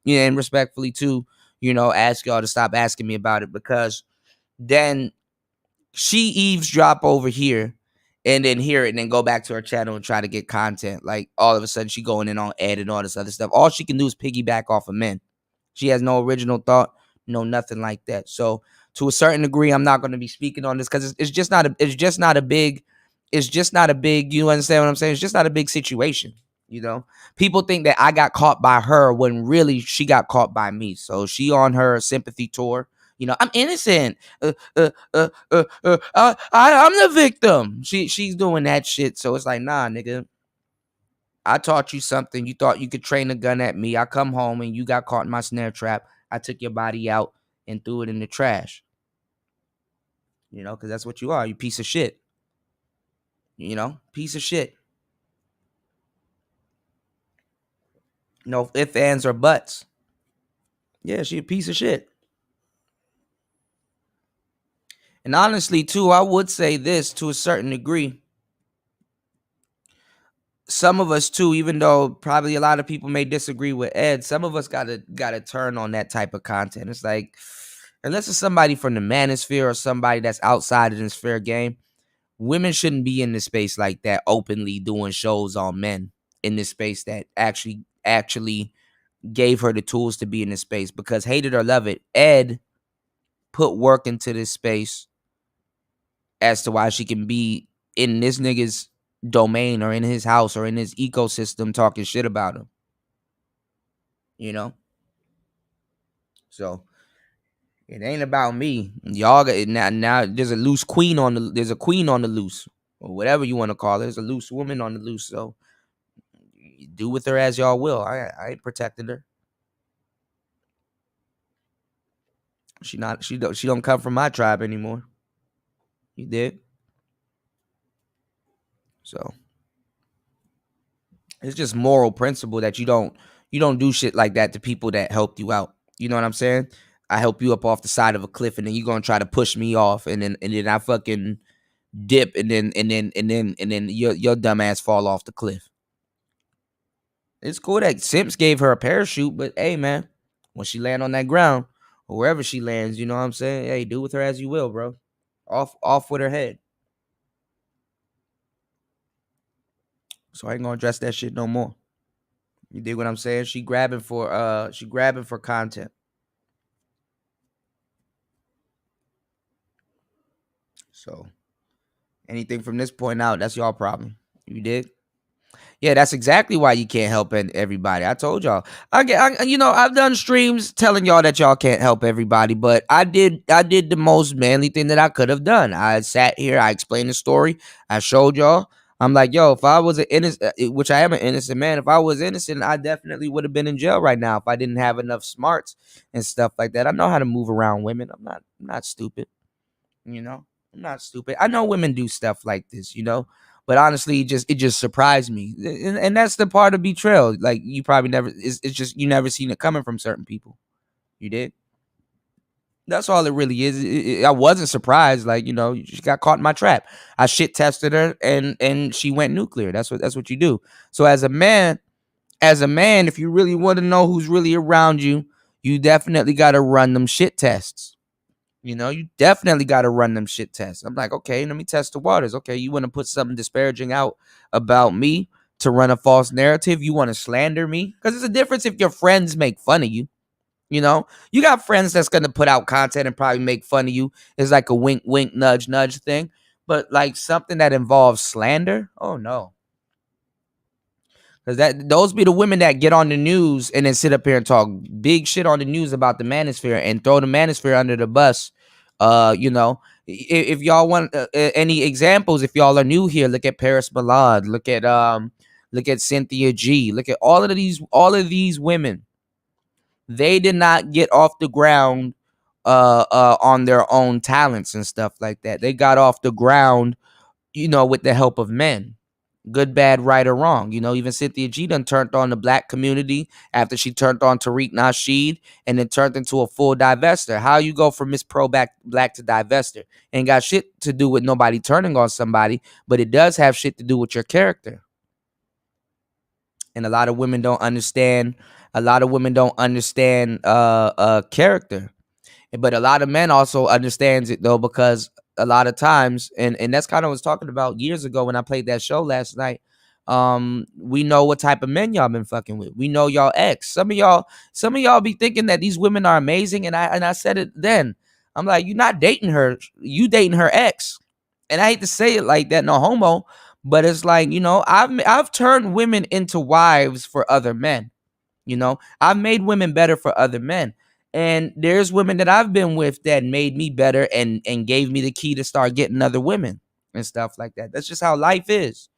S2: and respectfully too, ask y'all to stop asking me about it, because then she eavesdrop over here and then hear it and then go back to her channel and try to get content. Like all of a sudden she going in on Ed and all this other stuff. All she can do is piggyback off of men. She has no original thought, no nothing like that. So to a certain degree, I'm not going to be speaking on this because it's just not a big, you understand what I'm saying? It's just not a big situation. People think that I got caught by her when really she got caught by me. So she on her sympathy tour. I'm innocent. I'm the victim. She's doing that shit. So it's like, nah, nigga. I taught you something. You thought you could train a gun at me. I come home and you got caught in my snare trap. I took your body out and threw it in the trash. Because that's what you are. You piece of shit. Piece of shit. No ifs, ands, or buts. Yeah, she a piece of shit. And honestly, too, I would say this to a certain degree. Some of us too, even though probably a lot of people may disagree with Ed, some of us gotta turn on that type of content. It's like, unless it's somebody from the manosphere or somebody that's outside of this fair game, women shouldn't be in this space like that, openly doing shows on men in this space that actually gave her the tools to be in this space. Because hate it or love it, Ed put work into this space as to why she can be in this nigga's domain or in his house or in his ecosystem talking shit about him. So it ain't about me. Y'all got now there's a queen on the loose, or whatever you want to call it. There's a loose woman on the loose. So do with her as y'all will. I ain't protecting her. She don't come from my tribe anymore. You did. So it's just moral principle that you don't do shit like that to people that helped you out. You know what I'm saying? I help you up off the side of a cliff, and then you're gonna try to push me off, and then I fucking dip, and then your dumb ass fall off the cliff. It's cool that Simps gave her a parachute, but hey, man, when she land on that ground or wherever she lands, you know what I'm saying? Hey, do with her as you will, bro. Off with her head. So I ain't gonna address that shit no more. You dig what I'm saying? She grabbing for content. So anything from this point out, that's y'all problem. You dig? Yeah, that's exactly why you can't help everybody. I told y'all. I've done streams telling y'all that y'all can't help everybody, but I did the most manly thing that I could have done. I sat here, I explained the story, I showed y'all. I'm like, yo, if I was an innocent, which I am an innocent man, if I was innocent, I definitely would have been in jail right now if I didn't have enough smarts and stuff like that. I know how to move around women. I'm not stupid. I'm not stupid. I know women do stuff like this, but honestly, it just surprised me, and that's the part of betrayal. Like, you probably never. It's just you never seen it coming from certain people. You did. That's all it really is. I wasn't surprised. Like, she got caught in my trap. I shit tested her, and she went nuclear. That's what you do. So as a man, if you really want to know who's really around you, you definitely got to run them shit tests. You definitely got to run them shit tests. I'm like, okay, let me test the waters. Okay, you want to put something disparaging out about me to run a false narrative? You want to slander me? Because there's a difference if your friends make fun of you. You got friends that's going to put out content and probably make fun of you. It's like a wink, wink, nudge, nudge thing. But like something that involves slander, oh no. Because those be the women that get on the news and then sit up here and talk big shit on the news about the manosphere and throw the manosphere under the bus. You know, if y'all want any examples, if y'all are new here, look at Paris Ballad, look at Cynthia G, look at all of these women. They did not get off the ground on their own talents and stuff like that. They got off the ground, with the help of men. Good, bad, right, or wrong. Even Cynthia G done turned on the black community after she turned on Tariq Nasheed and then turned into a full divester. How you go from Miss Pro black to divester? Ain't got shit to do with nobody turning on somebody, but it does have shit to do with your character. And a lot of women don't understand. Character. But a lot of men also understands it though, because a lot of times, and that's kind of what I was talking about years ago when I played that show last night. We know what type of men y'all been fucking with. We know y'all ex. Some of y'all be thinking that these women are amazing, and I said it then. I'm like, you're not dating her, you dating her ex. And I hate to say it like that, no homo, but it's like, I've turned women into wives for other men. I've made women better for other men. And there's women that I've been with that made me better and gave me the key to start getting other women and stuff like that. That's just how life is.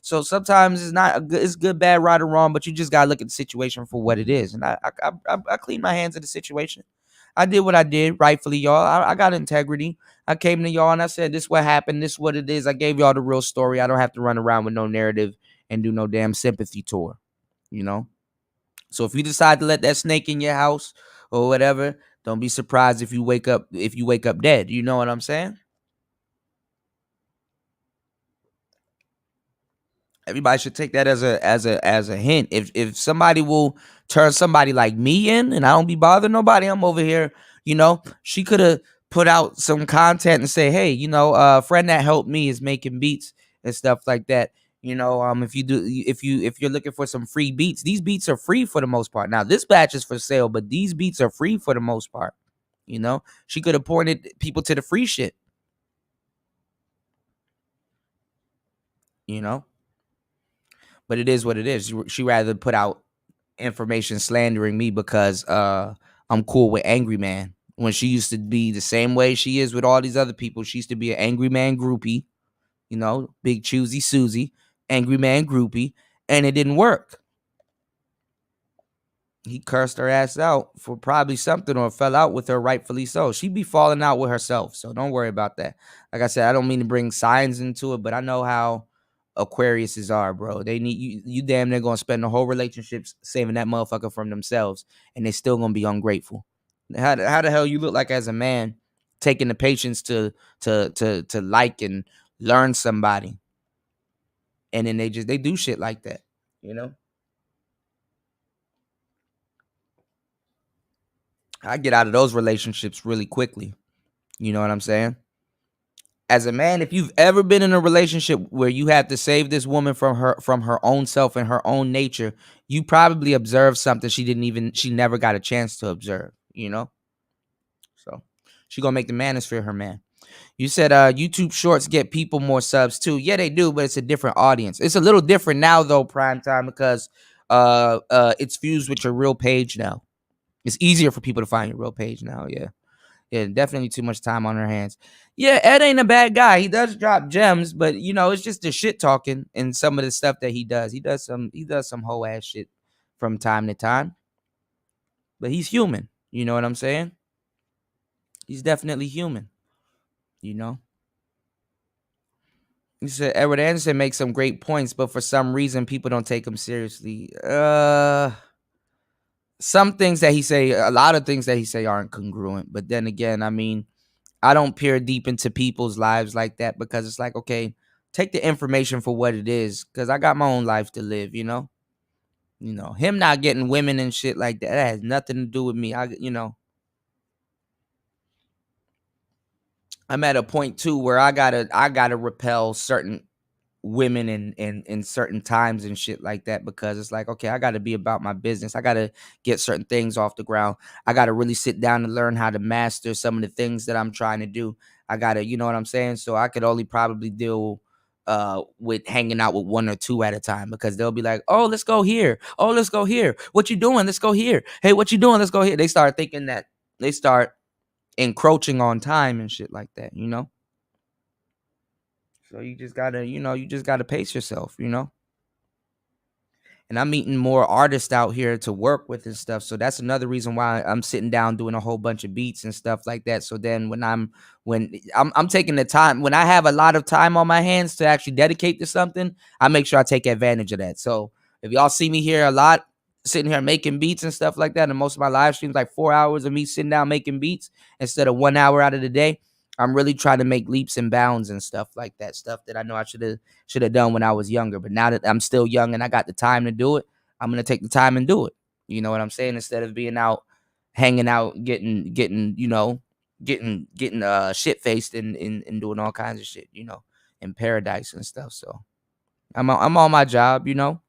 S2: So sometimes it's good, bad, right, or wrong, but you just gotta look at the situation for what it is. And I clean my hands of the situation. I did what I did, rightfully, y'all. I got integrity. I came to y'all and I said, this what happened, this what it is. I gave y'all the real story. I don't have to run around with no narrative and do no damn sympathy tour, you know? So if you decide to let that snake in your house or whatever, don't be surprised if you wake up dead. You know what I'm saying? Everybody should take that as a hint. If somebody will turn somebody like me in and I don't be bothering nobody, I'm over here, she could have put out some content and say, hey, a friend that helped me is making beats and stuff like that. If you're looking for some free beats, these beats are free for the most part. Now this batch is for sale, but these beats are free for the most part. She could have pointed people to the free shit. But it is what it is. She rather put out information slandering me because I'm cool with Angry Man. When she used to be the same way she is with all these other people. She used to be an Angry Man groupie, big choosy Susie, Angry Man groupie, and it didn't work. He cursed her ass out for probably something or fell out with her, rightfully so. She be falling out with herself, so don't worry about that. Like I said, I don't mean to bring signs into it, but I know how Aquariuses are, bro. They need you damn near gonna spend the whole relationship saving that motherfucker from themselves, and they still gonna be ungrateful. How the hell you look like as a man taking the patience to like and learn somebody, and then they do shit like that, I get out of those relationships really quickly. You know what I'm saying? As a man, if you've ever been in a relationship where you have to save this woman from her own self and her own nature, you probably observed something she never got a chance to observe, So she gonna make the manosphere her man. You said YouTube shorts get people more subs too. Yeah, they do, but it's a different audience. It's a little different now though, prime time, because it's fused with your real page now. It's easier for people to find your real page now, yeah. Yeah, definitely too much time on her hands. Yeah, Ed ain't a bad guy. He does drop gems, but it's just the shit talking and some of the stuff that he does. He does some whole ass shit from time to time. But he's human. You know what I'm saying? He's definitely human. He said Edward Anderson makes some great points, but for some reason people don't take him seriously. Some things that he say, a lot of things that he say aren't congruent. But then again, I mean, I don't peer deep into people's lives like that because it's like, okay, take the information for what it is, because I got my own life to live, him not getting women and shit like that, that has nothing to do with me. I'm at a point too where I gotta repel certain women in certain times and shit like that, because it's like, okay, I gotta be about my business. I gotta get certain things off the ground. I gotta really sit down and learn how to master some of the things that I'm trying to do. I gotta, you know what I'm saying? So I could only probably deal with hanging out with one or two at a time, because they'll be like, oh, let's go here. Oh, let's go here. What you doing? Let's go here. Hey, what you doing? Let's go here. They start thinking that they start encroaching on time and shit like that, you know? So you just gotta pace yourself, you know? And I'm meeting more artists out here to work with and stuff. So that's another reason why I'm sitting down doing a whole bunch of beats and stuff like that. So then when I'm taking the time, when I have a lot of time on my hands to actually dedicate to something, I make sure I take advantage of that. So if y'all see me here a lot, sitting here making beats and stuff like that, and most of my live streams like 4 hours of me sitting down making beats instead of 1 hour out of the day, I'm really trying to make leaps and bounds and stuff like that. Stuff that I know I should have done when I was younger. But now that I'm still young and I got the time to do it, I'm gonna take the time and do it. You know what I'm saying? Instead of being out, hanging out, getting shit faced and doing all kinds of shit, you know, in paradise and stuff. So I'm on my job, you know,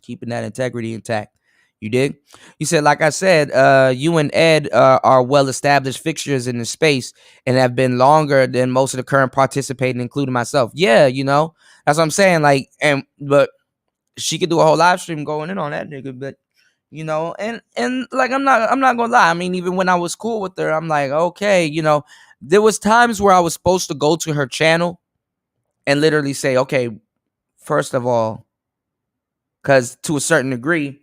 S2: keeping that integrity intact. You did? You said, like I said, you and Ed are well-established fixtures in the space and have been longer than most of the current participating, including myself. Yeah, you know, that's what I'm saying. Like, but she could do a whole live stream going in on that nigga, but you know, and like I'm not gonna lie. I mean, even when I was cool with her, I'm like, okay, you know, there was times where I was supposed to go to her channel and literally say, okay, first of all, because to a certain degree,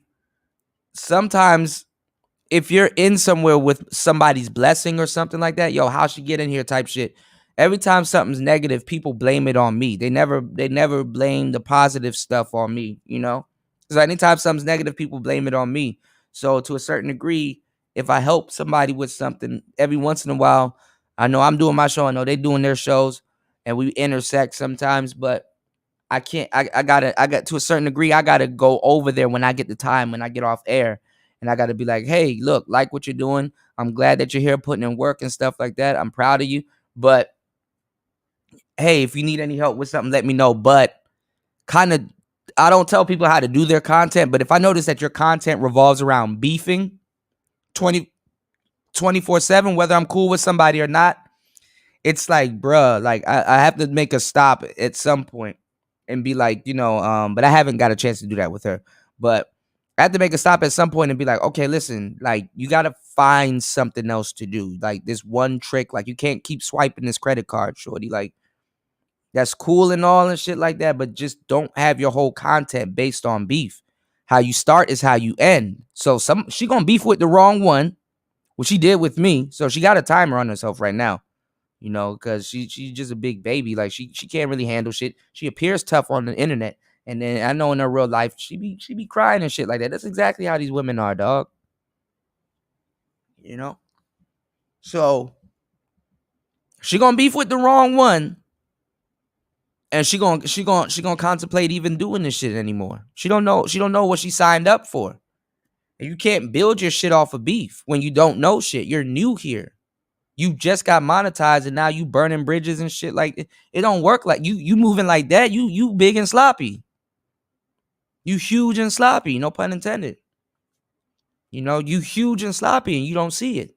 S2: sometimes if you're in somewhere with somebody's blessing or something like that, yo, how she get in here type shit. Every time something's negative, people blame it on me. They never blame the positive stuff on me, you know? Because anytime something's negative, people blame it on me. So to a certain degree, if I help somebody with something every once in a while, I know I'm doing my show, I know they doing their shows, and we intersect sometimes, but I can't. I got to a certain degree. I gotta go over there when I get the time, when I get off air, and I gotta be like, hey, look, like what you're doing. I'm glad that you're here putting in work and stuff like that. I'm proud of you. But hey, if you need any help with something, let me know. But kind of, I don't tell people how to do their content. But if I notice that your content revolves around beefing 24/7, whether I'm cool with somebody or not, it's like, bruh, like I have to make a stop at some point and be like, you know, but I haven't got a chance to do that with her. But I have to make a stop at some point and be like, okay, listen, like you gotta find something else to do. Like this one trick, like you can't keep swiping this credit card, shorty. Like that's cool and all and shit like that, but just don't have your whole content based on beef. How you start is how you end. So she gonna beef with the wrong one, which she did with me. So she got a timer on herself right now, you know, because she's just a big baby. Like she can't really handle shit. She appears tough on the internet, and then I know in her real life she be crying and shit like that. That's exactly how these women are, dog. You know, so she gonna beef with the wrong one, and she gonna contemplate even doing this shit anymore. She don't know what she signed up for. And you can't build your shit off of beef when you don't know shit. You're new here. You just got monetized and now you burning bridges and shit. Like it don't work like you moving like that. You big and sloppy. You huge and sloppy, no pun intended. You know, you huge and sloppy and you don't see it.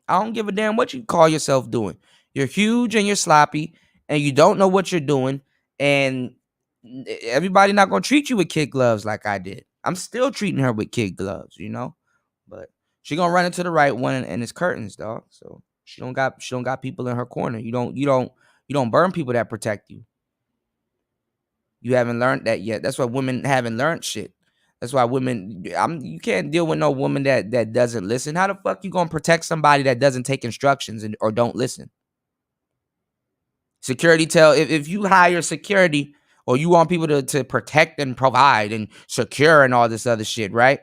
S2: I don't give a damn what you call yourself doing. You're huge and you're sloppy and you don't know what you're doing, and everybody not gonna treat you with kid gloves like I did. I'm still treating her with kid gloves, you know. But she gonna run into the right one, and it's curtains, dog. So she don't got people in her corner. You don't burn people that protect you. You haven't learned that yet. That's why women haven't learned shit. That's why you can't deal with no woman that doesn't listen. How the fuck you gonna protect somebody that doesn't take instructions or don't listen? Security if you hire security or you want people to protect and provide and secure and all this other shit, right?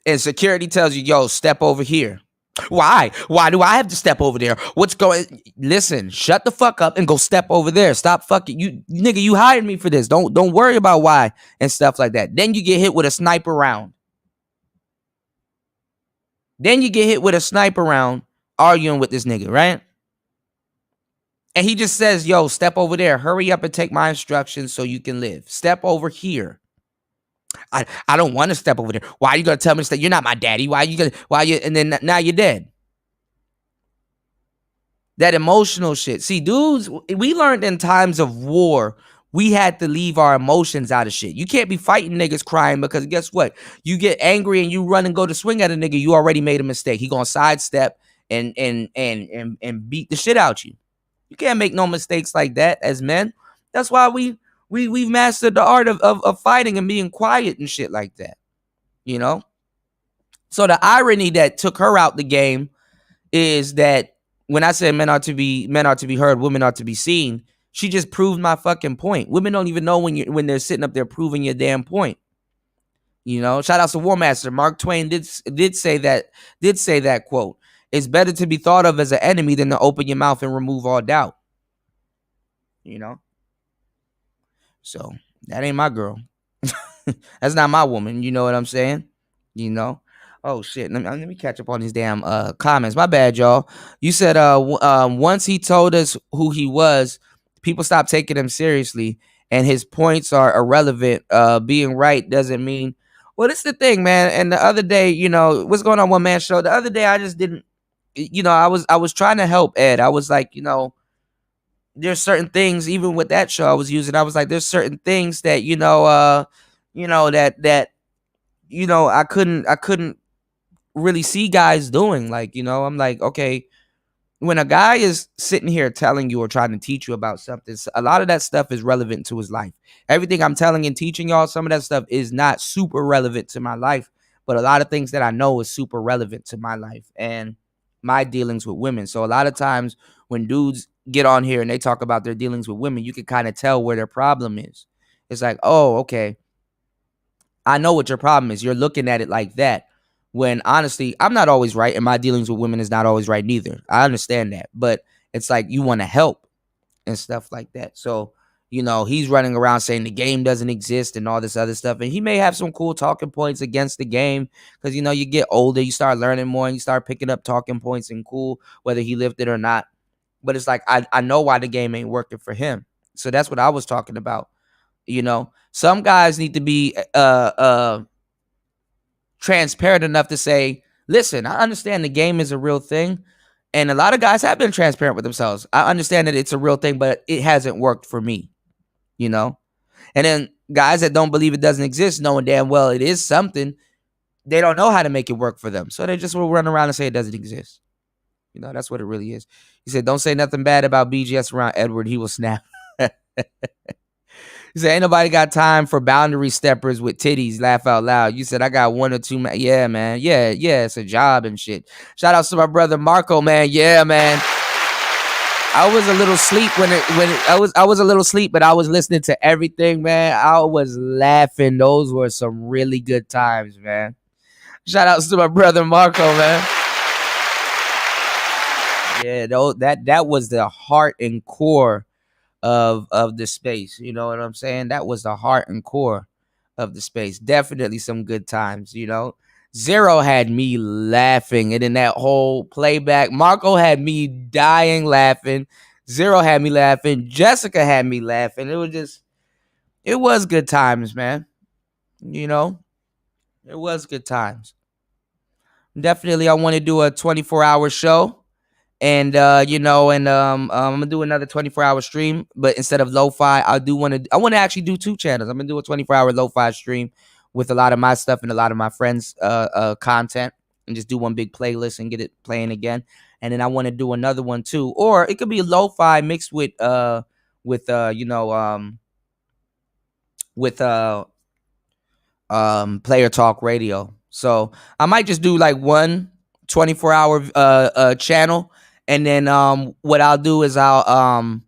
S2: And security tells you, yo, step over here. Why? Why do I have to step over there? What's going? Listen, shut the fuck up and go step over there. Stop fucking you, nigga. You hired me for this. Don't worry about why and stuff like that. Then you get hit with a sniper round. Then you get hit with a sniper round arguing with this nigga, right? And he just says, yo, step over there. Hurry up and take my instructions so you can live. Step over here. I don't want to step over there. Why are you gonna tell me to stay? You're not my daddy. And then now you're dead. That emotional shit. See, dudes, we learned in times of war, we had to leave our emotions out of shit. You can't be fighting niggas crying because guess what? You get angry and you run and go to swing at a nigga, you already made a mistake. He gonna sidestep and beat the shit out you. You can't make no mistakes like that as men. That's why we've mastered the art of fighting and being quiet and shit like that. You know? So the irony that took her out the game is that when I said men are to be heard, women are to be seen, she just proved my fucking point. Women don't even know when they're sitting up there proving your damn point. You know, shout out to War Master. Mark Twain did say that quote. It's better to be thought of as an enemy than to open your mouth and remove all doubt. You know? So that ain't my girl. That's not my woman. You know what I'm saying? You know? Oh shit. Let me catch up on these damn comments. My bad, y'all. You said once he told us who he was, people stopped taking him seriously and his points are irrelevant. Being right doesn't mean, well, this is the thing, man. And the other day, you know, what's going on, One Man Show? The other day I just didn't, you know, I was trying to help Ed. I was like, you know, there's certain things, even with that show I was using, I was like, there's certain things that, that I couldn't really see guys doing. Like, you know, I'm like, okay, when a guy is sitting here telling you or trying to teach you about something, a lot of that stuff is relevant to his life. Everything I'm telling and teaching y'all, some of that stuff is not super relevant to my life, but a lot of things that I know is super relevant to my life and my dealings with women. So a lot of times when dudes get on here and they talk about their dealings with women, you can kind of tell where their problem is. It's like, oh, okay, I know what your problem is. You're looking at it like that. When honestly, I'm not always right, and my dealings with women is not always right neither. I understand that. But it's like you want to help and stuff like that. So, you know, he's running around saying the game doesn't exist and all this other stuff. And he may have some cool talking points against the game because, you know, you get older, you start learning more, and you start picking up talking points and cool, whether he lived it or not. But it's like, I know why the game ain't working for him. So that's what I was talking about. You know, some guys need to be transparent enough to say, listen, I understand the game is a real thing. And a lot of guys have been transparent with themselves. I understand that it's a real thing, but it hasn't worked for me, you know? And then guys that don't believe it doesn't exist, knowing damn well it is something, they don't know how to make it work for them. So they just will run around and say it doesn't exist. You know, that's what it really is. He said, don't say nothing bad about BGS around Edward. He will snap. He said, ain't nobody got time for boundary steppers with titties. Laugh out loud. You said, I got one or two. Yeah, man. Yeah, it's a job and shit. Shout out to my brother Marco, man. Yeah, man. I was a little sleep I was a little sleep, but I was listening to everything, man. I was laughing. Those were some really good times, man. Shout out to my brother Marco, man. Yeah, that was the heart and core of the space. You know what I'm saying? That was the heart and core of the space. Definitely some good times, you know. Zero had me laughing, and in that whole playback, Marco had me dying laughing. Zero had me laughing. Jessica had me laughing. It was good times, man. You know, it was good times. Definitely, I want to do a 24-hour show. And I'm gonna do another 24-hour stream, but instead of lo-fi, I want to actually do two channels. I'm gonna do a 24-hour lo-fi stream with a lot of my stuff and a lot of my friends content, and just do one big playlist and get it playing again. And then I want to do another one too, or it could be lo-fi mixed with player talk radio. So I might just do like one 24-hour channel, and then what I'll do is I'll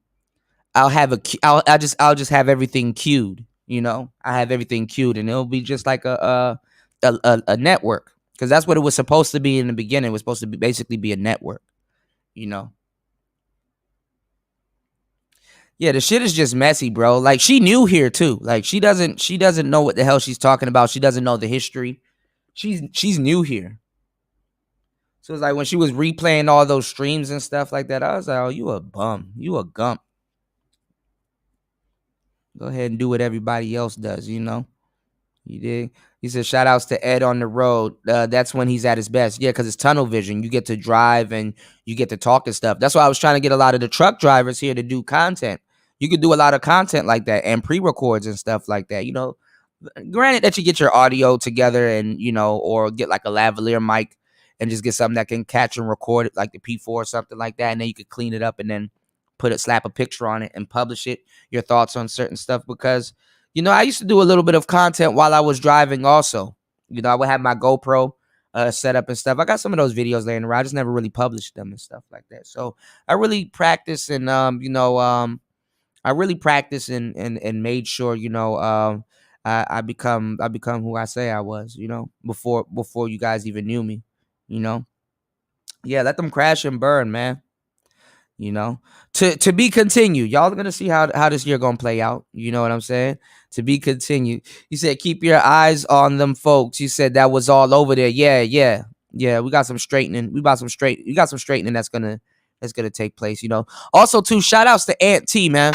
S2: have I'll just have everything queued. You know, I have everything queued, and it'll be just like a network, because that's what it was supposed to be in the beginning. It was supposed to be basically be a network. You know. Yeah, the shit is just messy, bro. Like, she new here too. Like, she doesn't know what the hell she's talking about. She doesn't know the history. She's new here. So it's like when she was replaying all those streams and stuff like that, I was like, oh, you a bum. You a gump. Go ahead and do what everybody else does, you know? You dig? He said, shout outs to Ed on the road. That's when he's at his best. Yeah, because it's tunnel vision. You get to drive and you get to talk and stuff. That's why I was trying to get a lot of the truck drivers here to do content. You could do a lot of content like that and pre-records and stuff like that. You know, granted that you get your audio together and, you know, or get like a lavalier mic and just get something that can catch and record it like the P4 or something like that. And then you could clean it up and then slap a picture on it and publish it, your thoughts on certain stuff. Because, you know, I used to do a little bit of content while I was driving also. You know, I would have my GoPro set up and stuff. I got some of those videos laying around. I just never really published them and stuff like that. So I really practice and, I really practice and made sure, you know, I become who I say I was, you know, before you guys even knew me, you know. Yeah, let them crash and burn, man. You know, to be continued. Y'all are gonna see how this year gonna play out. You know what I'm saying? To be continued. You said keep your eyes on them folks. You said that was all over there. Yeah. We got some straightening. We got some straightening that's gonna take place. You know. Also, too, shout outs to Aunt T, man.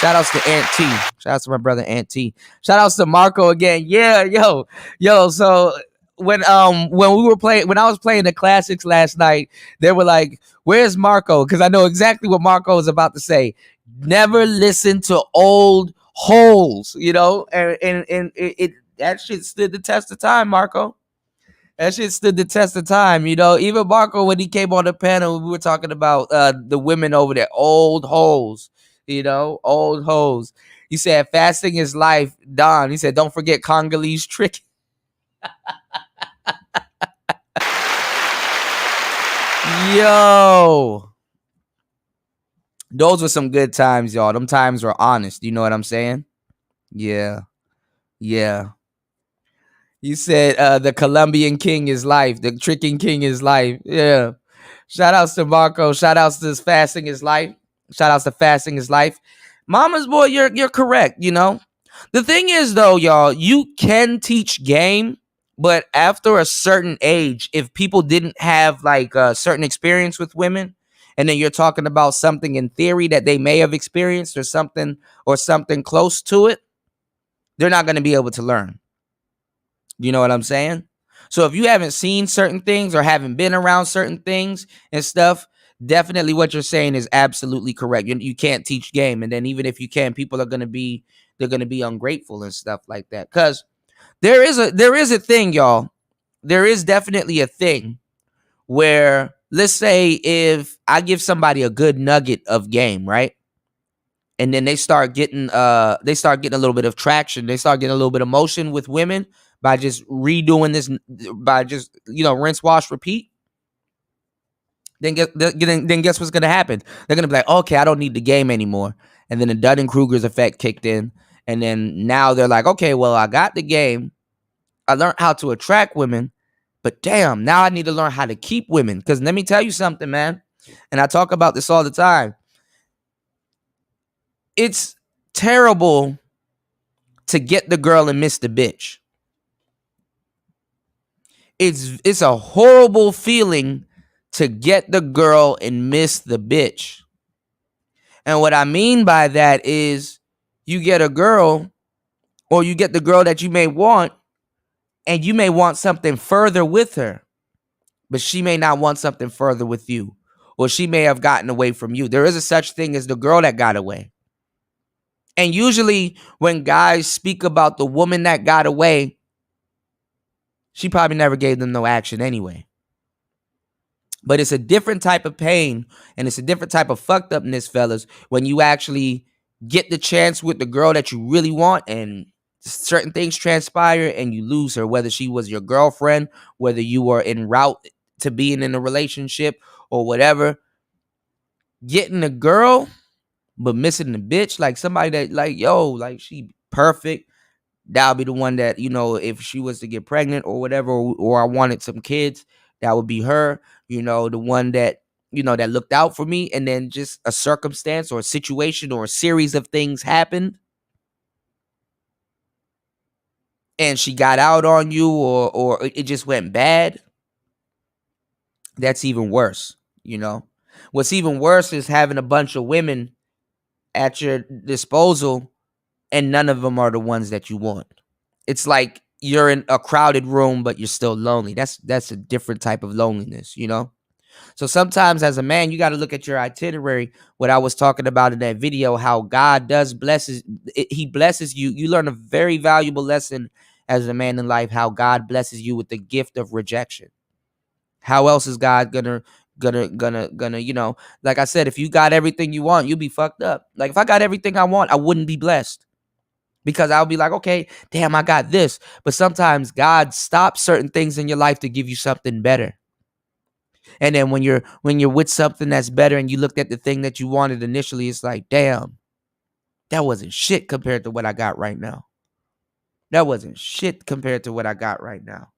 S2: Shout outs to Aunt T. Shout outs to my brother Aunt T. Shout outs to Marco again. Yeah, yo. So when I was playing the classics last night, they were like, "Where's Marco?" Because I know exactly what Marco was about to say. Never listen to old holes, you know, and it that shit stood the test of time, Marco. That shit stood the test of time, you know. Even Marco, when he came on the panel, we were talking about the women over there, old hoes, you know, old hoes. He said, fasting is life, Don. He said, don't forget Congolese trick. Yo. Those were some good times, y'all. Them times were honest. You know what I'm saying? Yeah. You said the Colombian king is life. The tricking king is life. Yeah. Shout outs to Marco. Shout outs to fasting is life. Shout outs to fasting is life. Mama's boy, you're correct, you know. The thing is though, y'all, you can teach game, but after a certain age, if people didn't have like a certain experience with women, and then you're talking about something in theory that they may have experienced or something close to it, they're not going to be able to learn. You know what I'm saying? So if you haven't seen certain things or haven't been around certain things and stuff, definitely what you're saying is absolutely correct. You can't teach game. And then even if you can, people are going to be ungrateful and stuff like that. Because there is a thing, y'all. There is definitely a thing where, let's say if I give somebody a good nugget of game, right? And then they start getting a little bit of traction. They start getting a little bit of motion with women by just redoing this, by just, you know, rinse, wash, repeat. Then guess what's gonna happen? They're gonna be like, okay, I don't need the game anymore. And then the Dunning-Kruger's effect kicked in, and then now they're like, okay, well, I got the game. I learned how to attract women, but damn, now I need to learn how to keep women. Because let me tell you something, man. And I talk about this all the time. It's terrible to get the girl and miss the bitch. It's a horrible feeling to get the girl and miss the bitch. And what I mean by that is you get a girl, or you get the girl that you may want, and you may want something further with her, but she may not want something further with you, or she may have gotten away from you. There is a such thing as the girl that got away. And usually when guys speak about the woman that got away, she probably never gave them no action anyway. But it's a different type of pain, and it's a different type of fucked upness, fellas, when you actually get the chance with the girl that you really want, and certain things transpire and you lose her, whether she was your girlfriend, whether you were en route to being in a relationship or whatever. Getting a girl but missing the bitch, like somebody that, like, yo, like, she perfect. That'll be the one that, you know, if she was to get pregnant or whatever, or I wanted some kids, that would be her. You know, the one that, you know, that looked out for me, and then just a circumstance or a situation or a series of things happened, and she got out on you, or it just went bad. That's even worse, you know. What's even worse is having a bunch of women at your disposal, and none of them are the ones that you want. It's like you're in a crowded room, but you're still lonely. That's a different type of loneliness, you know? So sometimes as a man, you got to look at your itinerary. What I was talking about in that video, how God does he blesses you. You learn a very valuable lesson as a man in life, how God blesses you with the gift of rejection. How else is God gonna, you know, like I said, if you got everything you want, you'll be fucked up. Like if I got everything I want, I wouldn't be blessed. Because I'll be like, okay, damn, I got this. But sometimes God stops certain things in your life to give you something better. And then when you're with something that's better and you looked at the thing that you wanted initially, it's like, damn, that wasn't shit compared to what I got right now. That wasn't shit compared to what I got right now.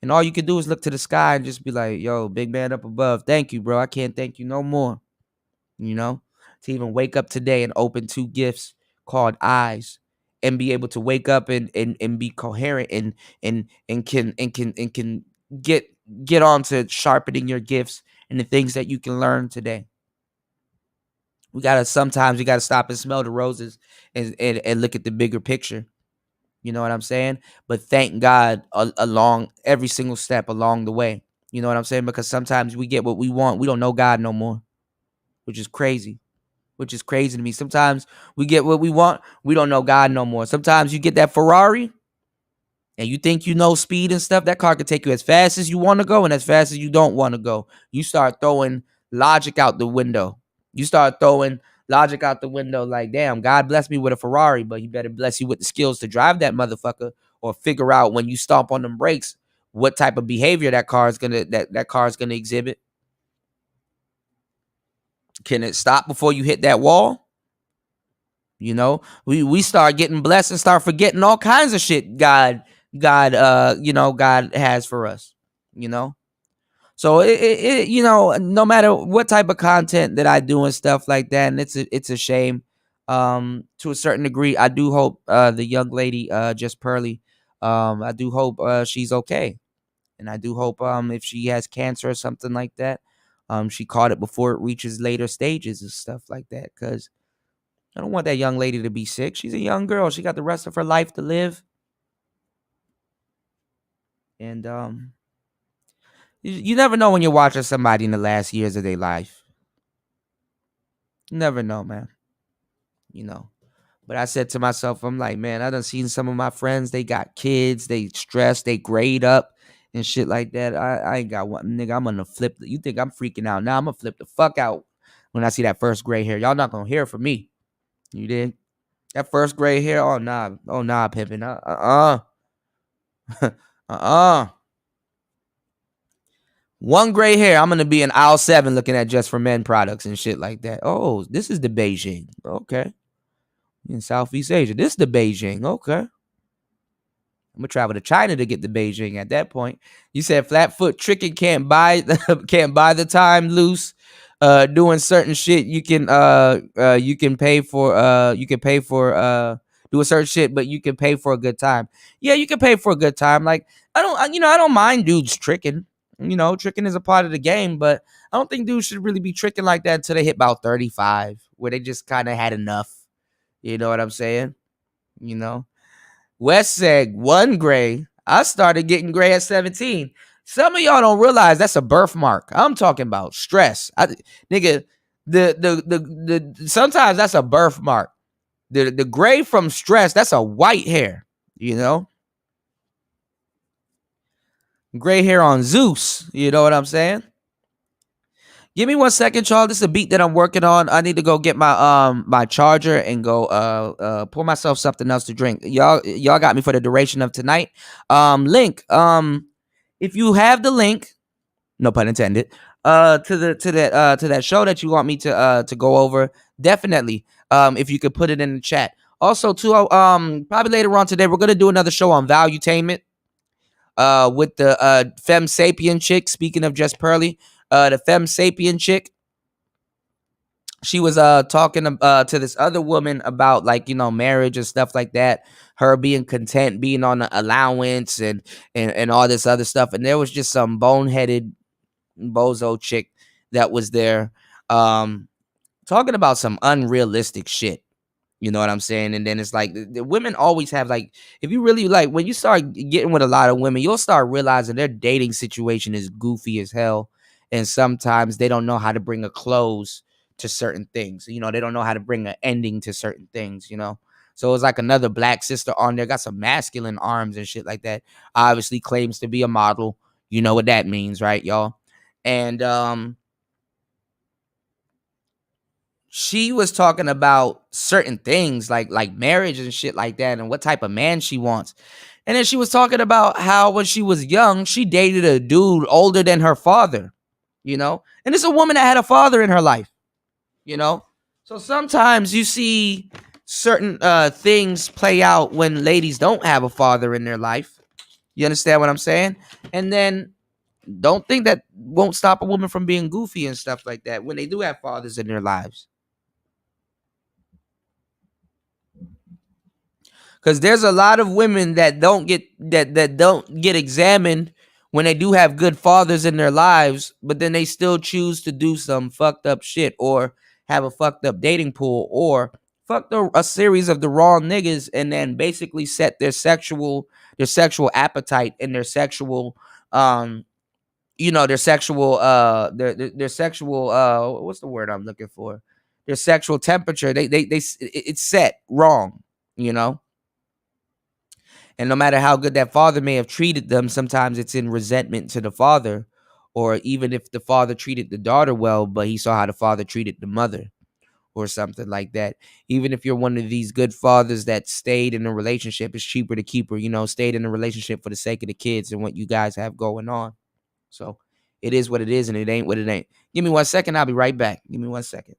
S2: And all you can do is look to the sky and just be like, yo, big man up above, thank you, bro. I can't thank you no more. You know, to even wake up today and open two gifts called eyes and be able to wake up and be coherent and can get on to sharpening your gifts and the things that you can learn today. Sometimes we gotta stop and smell the roses and look at the bigger picture. You know what I'm saying? But thank God along every single step along the way. You know what I'm saying? Because sometimes we get what we want. We don't know God no more, which is crazy. Which is crazy to me. Sometimes we get what we want. We don't know God no more. Sometimes you get that Ferrari and you think you know speed and stuff. That car can take you as fast as you want to go and as fast as you don't want to go. You start throwing logic out the window. You start throwing logic out the window like, damn, God bless me with a Ferrari, but he better bless you with the skills to drive that motherfucker or figure out when you stomp on them brakes what type of behavior that car is gonna exhibit. Can it stop before you hit that wall? You know, we start getting blessed and start forgetting all kinds of shit God has for us, you know. So you know, no matter what type of content that I do and stuff like that, and it's a shame. To a certain degree, I do hope the young lady, just Pearly, I do hope she's okay. And I do hope if she has cancer or something like that, she caught it before it reaches later stages and stuff like that. Cause I don't want that young lady to be sick. She's a young girl. She got the rest of her life to live. And you never know when you're watching somebody in the last years of their life. You never know, man. You know. But I said to myself, I'm like, man, I done seen some of my friends. They got kids. They stressed. They grade up and shit like that. I ain't got one. Nigga, I'm going to flip. You think I'm freaking out now? I'm going to flip the fuck out when I see that first gray hair. Y'all not going to hear from me. You did? That first gray hair? Oh, nah. Oh, nah, pimping. One gray hair, I'm gonna be in aisle 7 looking at Just for Men products and shit like that. Oh, this is the Beijing. Okay. In Southeast Asia. This is the Beijing. Okay. I'm gonna travel to China to get the Beijing at that point. You said Flatfoot tricking can't buy the time loose. Doing certain shit you can pay for doing certain shit, but you can pay for a good time. Yeah, you can pay for a good time. Like I don't mind dudes tricking. You know, tricking is a part of the game, but I don't think dudes should really be tricking like that until they hit about 35, where they just kind of had enough. You know what I'm saying? You know. West said one gray. I started getting gray at 17. Some of y'all don't realize that's a birthmark. I'm talking about stress. Nigga, the sometimes that's a birthmark. The gray from stress, that's a white hair, you know? Gray hair on Zeus, you know what I'm saying? Give me 1 second, Charles. This is a beat that I'm working on. I need to go get my charger and go pour myself something else to drink. Y'all got me for the duration of tonight. Link. If you have the link, no pun intended, to that show that you want me to go over, definitely. If you could put it in the chat. Also, too, probably later on today, we're gonna do another show on Valuetainment. With the Femme Sapien chick. Speaking of Just Pearly, the Femme Sapien chick, she was talking to this other woman about, like, you know, marriage and stuff like that, her being content, being on an allowance and all this other stuff. And there was just some boneheaded bozo chick that was there talking about some unrealistic shit. You know what I'm saying? And then it's like the women always have like, if you really like, when you start getting with a lot of women, you'll start realizing their dating situation is goofy as hell. And sometimes they don't know how to bring a close to certain things. You know, they don't know how to bring an ending to certain things, you know? So it's like another black sister on there, got some masculine arms and shit like that. Obviously claims to be a model. You know what that means, right, y'all? And she was talking about certain things like marriage and shit like that and what type of man she wants. And then she was talking about how when she was young, she dated a dude older than her father, you know? And it's a woman that had a father in her life, you know? So sometimes you see certain things play out when ladies don't have a father in their life. You understand what I'm saying? And then don't think that won't stop a woman from being goofy and stuff like that when they do have fathers in their lives. Because there's a lot of women that don't get that don't get examined when they do have good fathers in their lives, but then they still choose to do some fucked up shit or have a fucked up dating pool or a series of the wrong niggas and then basically set their sexual appetite and their sexual their sexual what's the word I'm looking for, their sexual temperature, it's set wrong, you know. And no matter how good that father may have treated them, sometimes it's in resentment to the father. Or even if the father treated the daughter well, but he saw how the father treated the mother or something like that. Even if you're one of these good fathers that stayed in a relationship, it's cheaper to keep her, you know, stayed in a relationship for the sake of the kids and what you guys have going on. So it is what it is and it ain't what it ain't. Give me 1 second. I'll be right back. Give me 1 second.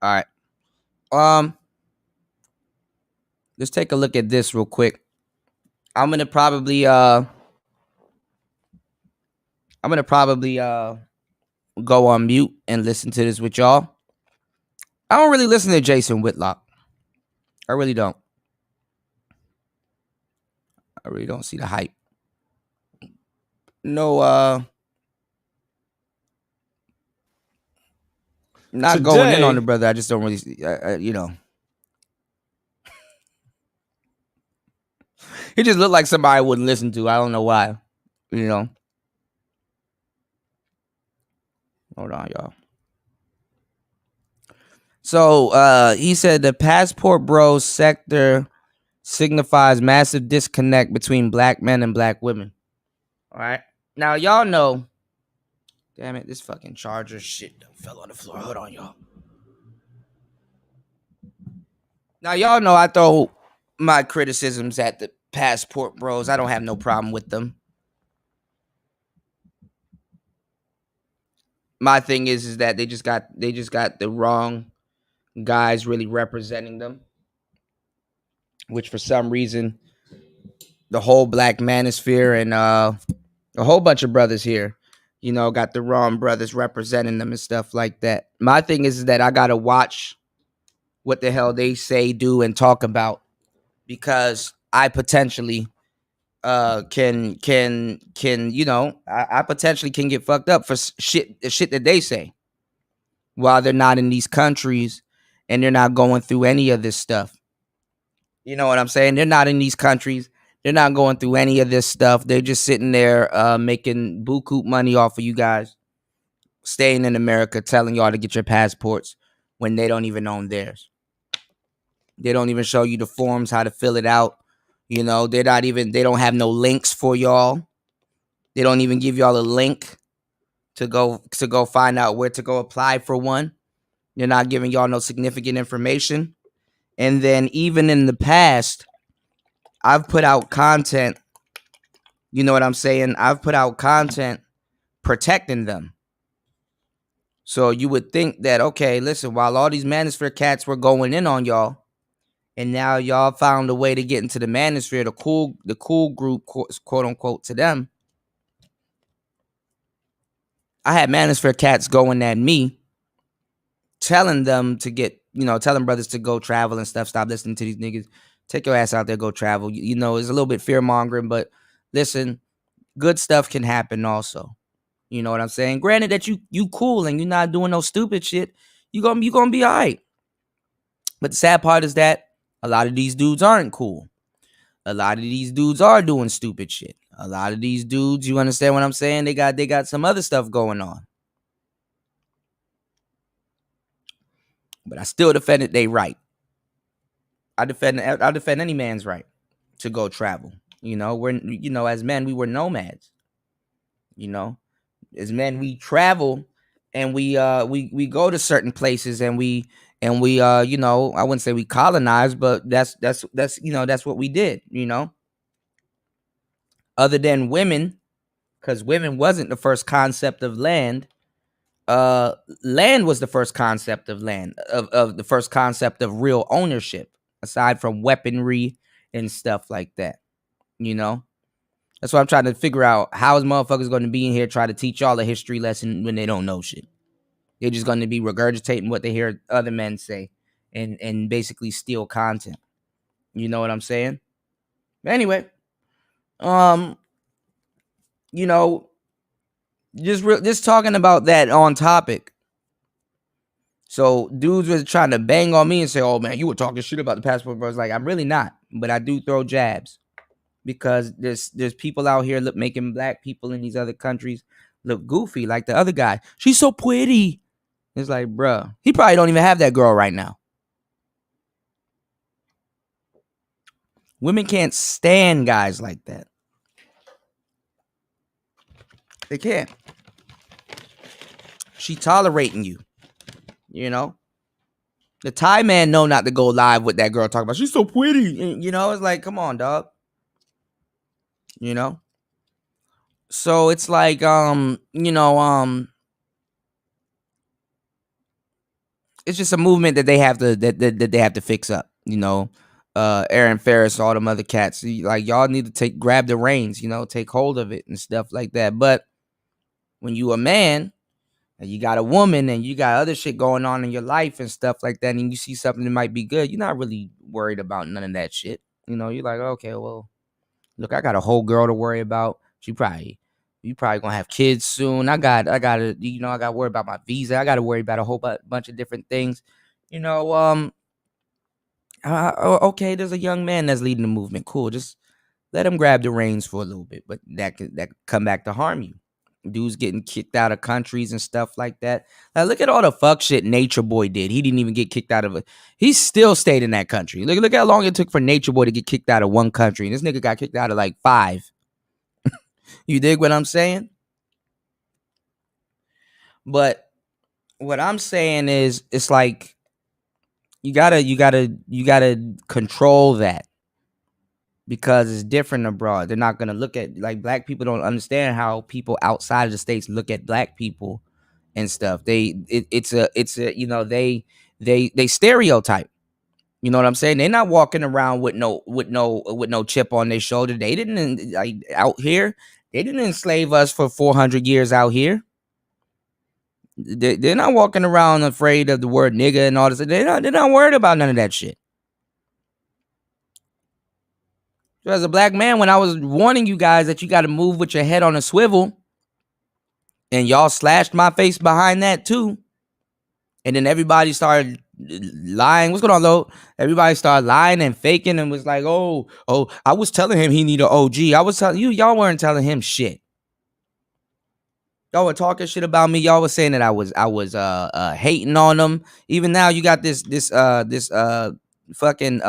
S2: All right. Um, let's take a look at this real quick. I'm gonna probably go on mute and listen to this with y'all. I don't really listen to Jason Whitlock. I really don't. I really don't see the hype. No, not going in on the brother. I just don't really, you know. He just looked like somebody I wouldn't listen to. I don't know why. You know. Hold on, y'all. So he said the passport bros sector signifies massive disconnect between black men and black women. All right. Now y'all know. Damn it, this fucking charger shit fell on the floor. Hold on, y'all. Now y'all know I throw my criticisms at the passport bros. I don't have no problem with them. My thing is that they just got the wrong guys really representing them, which for some reason the whole black manosphere and a whole bunch of brothers here, you know, got the wrong brothers representing them and stuff like that. My thing is that I gotta watch what the hell they say, do, and talk about, because I potentially can you know, I potentially can get fucked up for shit that they say while they're not in these countries and they're not going through any of this stuff. You know what I'm saying? They're not in these countries. They're not going through any of this stuff. They're just sitting there making buku money off of you guys staying in America, telling y'all to get your passports when they don't even own theirs. They don't even show you the forms, how to fill it out. You know, they don't have no links for y'all. They don't even give y'all a link to go find out where to go apply for one. They're not giving y'all no significant information. And then even in the past, I've put out content, you know what I'm saying? I've put out content protecting them. So you would think that, okay, listen, while all these manosphere cats were going in on y'all, and now y'all found a way to get into the manosphere, the cool group, quote unquote, to them. I had manosphere cats going at me, telling them to get, you know, telling brothers to go travel and stuff. Stop listening to these niggas. Take your ass out there, go travel. You know, it's a little bit fear mongering, but listen, good stuff can happen also. You know what I'm saying? Granted that you cool and you're not doing no stupid shit, you gonna be all right. But the sad part is that a lot of these dudes aren't cool. A lot of these dudes are doing stupid shit. A lot of these dudes, you understand what I'm saying? They got some other stuff going on. But I still defend it they right. I defend any man's right to go travel. You know, as men, we were nomads. You know, as men, we travel and we go to certain places and we you know, I wouldn't say we colonize, but that's you know, that's what we did, you know. Other than women, because women wasn't the first concept of land. Land was the first concept of land, of the first concept of real ownership, aside from weaponry and stuff like that. You know, that's why I'm trying to figure out how is motherfuckers going to be in here try to teach y'all a history lesson when they don't know shit. They're just going to be regurgitating what they hear other men say, and basically steal content. You know what I'm saying? But anyway, you know, just talking about that on topic. So dudes was trying to bang on me and say, "Oh man, you were talking shit about the passport bros." Like, I'm really not, but I do throw jabs because there's people out here making black people in these other countries look goofy, like the other guy. She's so pretty. It's like, bruh, he probably don't even have that girl right now. Women can't stand guys like that. They can't. She tolerating you, you know. The Thai man know not to go live with that girl talking about she's so pretty. You know, it's like, come on, dog. You know. So it's like, you know, it's just a movement that they have to that they have to fix up. You know, Aaron Ferris, all them other cats. Like y'all need to grab the reins. You know, take hold of it and stuff like that. But when you a man and you got a woman and you got other shit going on in your life and stuff like that, and you see something that might be good, you're not really worried about none of that shit. You know, you're like, okay, well, look, I got a whole girl to worry about. You probably gonna have kids soon. I got to, you know, I got to worry about my visa. I got to worry about a whole bunch of different things. You know, okay, there's a young man that's leading the movement. Cool, just let him grab the reins for a little bit, but that could come back to harm you. Dudes getting kicked out of countries and stuff like that. Like, look at all the fuck shit Nature Boy did. He didn't even get kicked out of it. He still stayed in that country. Look how long it took for Nature Boy to get kicked out of one country. And this nigga got kicked out of like 5. You dig what I'm saying? But what I'm saying is, it's like you gotta control that, because it's different abroad. They're not gonna look at, like, black people don't understand how people outside of the states look at black people and stuff. It's a you know, they stereotype. You know what I'm saying? They're not walking around with no chip on their shoulder. They didn't, like, out here. They didn't enslave us for 400 years out here. They're not walking around afraid of the word nigga and all this. They're not worried about none of that shit. So as a black man, when I was warning you guys that you got to move with your head on a swivel, and y'all slashed my face behind that too, and then everybody started lying. What's going on, though? Everybody started lying and faking and was like, oh, I was telling him he need an OG. I was telling you, y'all weren't telling him shit. Y'all were talking shit about me. Y'all was saying that I was hating on them. Even now, you got this fucking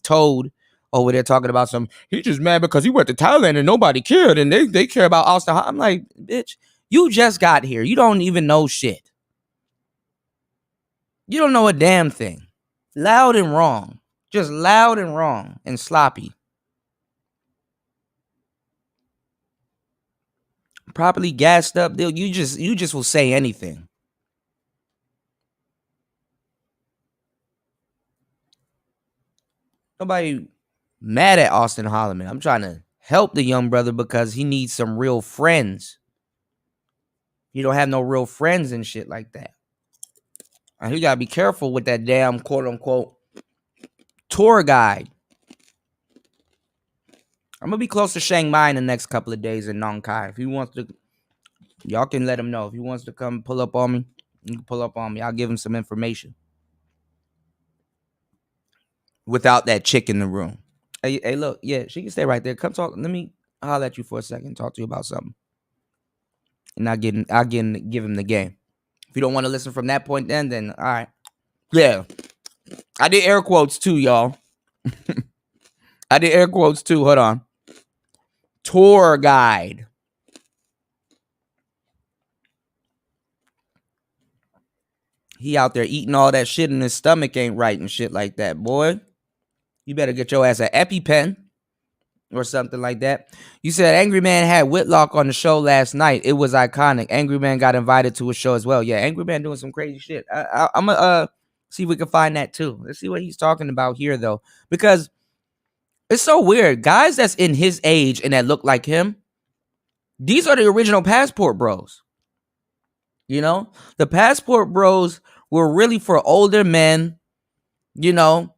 S2: toad over there talking about some. He's just mad because he went to Thailand and nobody cared, and they care about Austin. I'm like, bitch, you just got here. You don't even know shit. You don't know a damn thing. Loud and wrong. Just loud and wrong and sloppy. Properly gassed up, you just will say anything. Nobody mad at Austin Holloman. I'm trying to help the young brother because he needs some real friends. You don't have no real friends and shit like that. And you gotta be careful with that damn quote unquote tour guide. I'm gonna be close to Chiang Mai in the next couple of days in Nong Khai. If he wants to, y'all can let him know. If he wants to come pull up on me, you can pull up on me. I'll give him some information. Without that chick in the room. Hey, look, yeah, she can stay right there. Come talk. Let me holler at you for a second. Talk to you about something. And I'll give him the game. If you don't want to listen from that point, then all right. Yeah, I did air quotes too, y'all. I did air quotes too. Hold on. Tour guide. He out there eating all that shit and his stomach ain't right and shit like that, boy. You better get your ass an EpiPen or something like that. You said Angry Man had Whitlock on the show last night. It was iconic. Angry Man got invited to a show as well. Yeah, Angry Man doing some crazy shit. I'm gonna see if we can find that too. Let's see what he's talking about here, though, because it's so weird. Guys that's in his age and that look like him, these are the original Passport Bros. You know, the Passport Bros were really for older men, you know,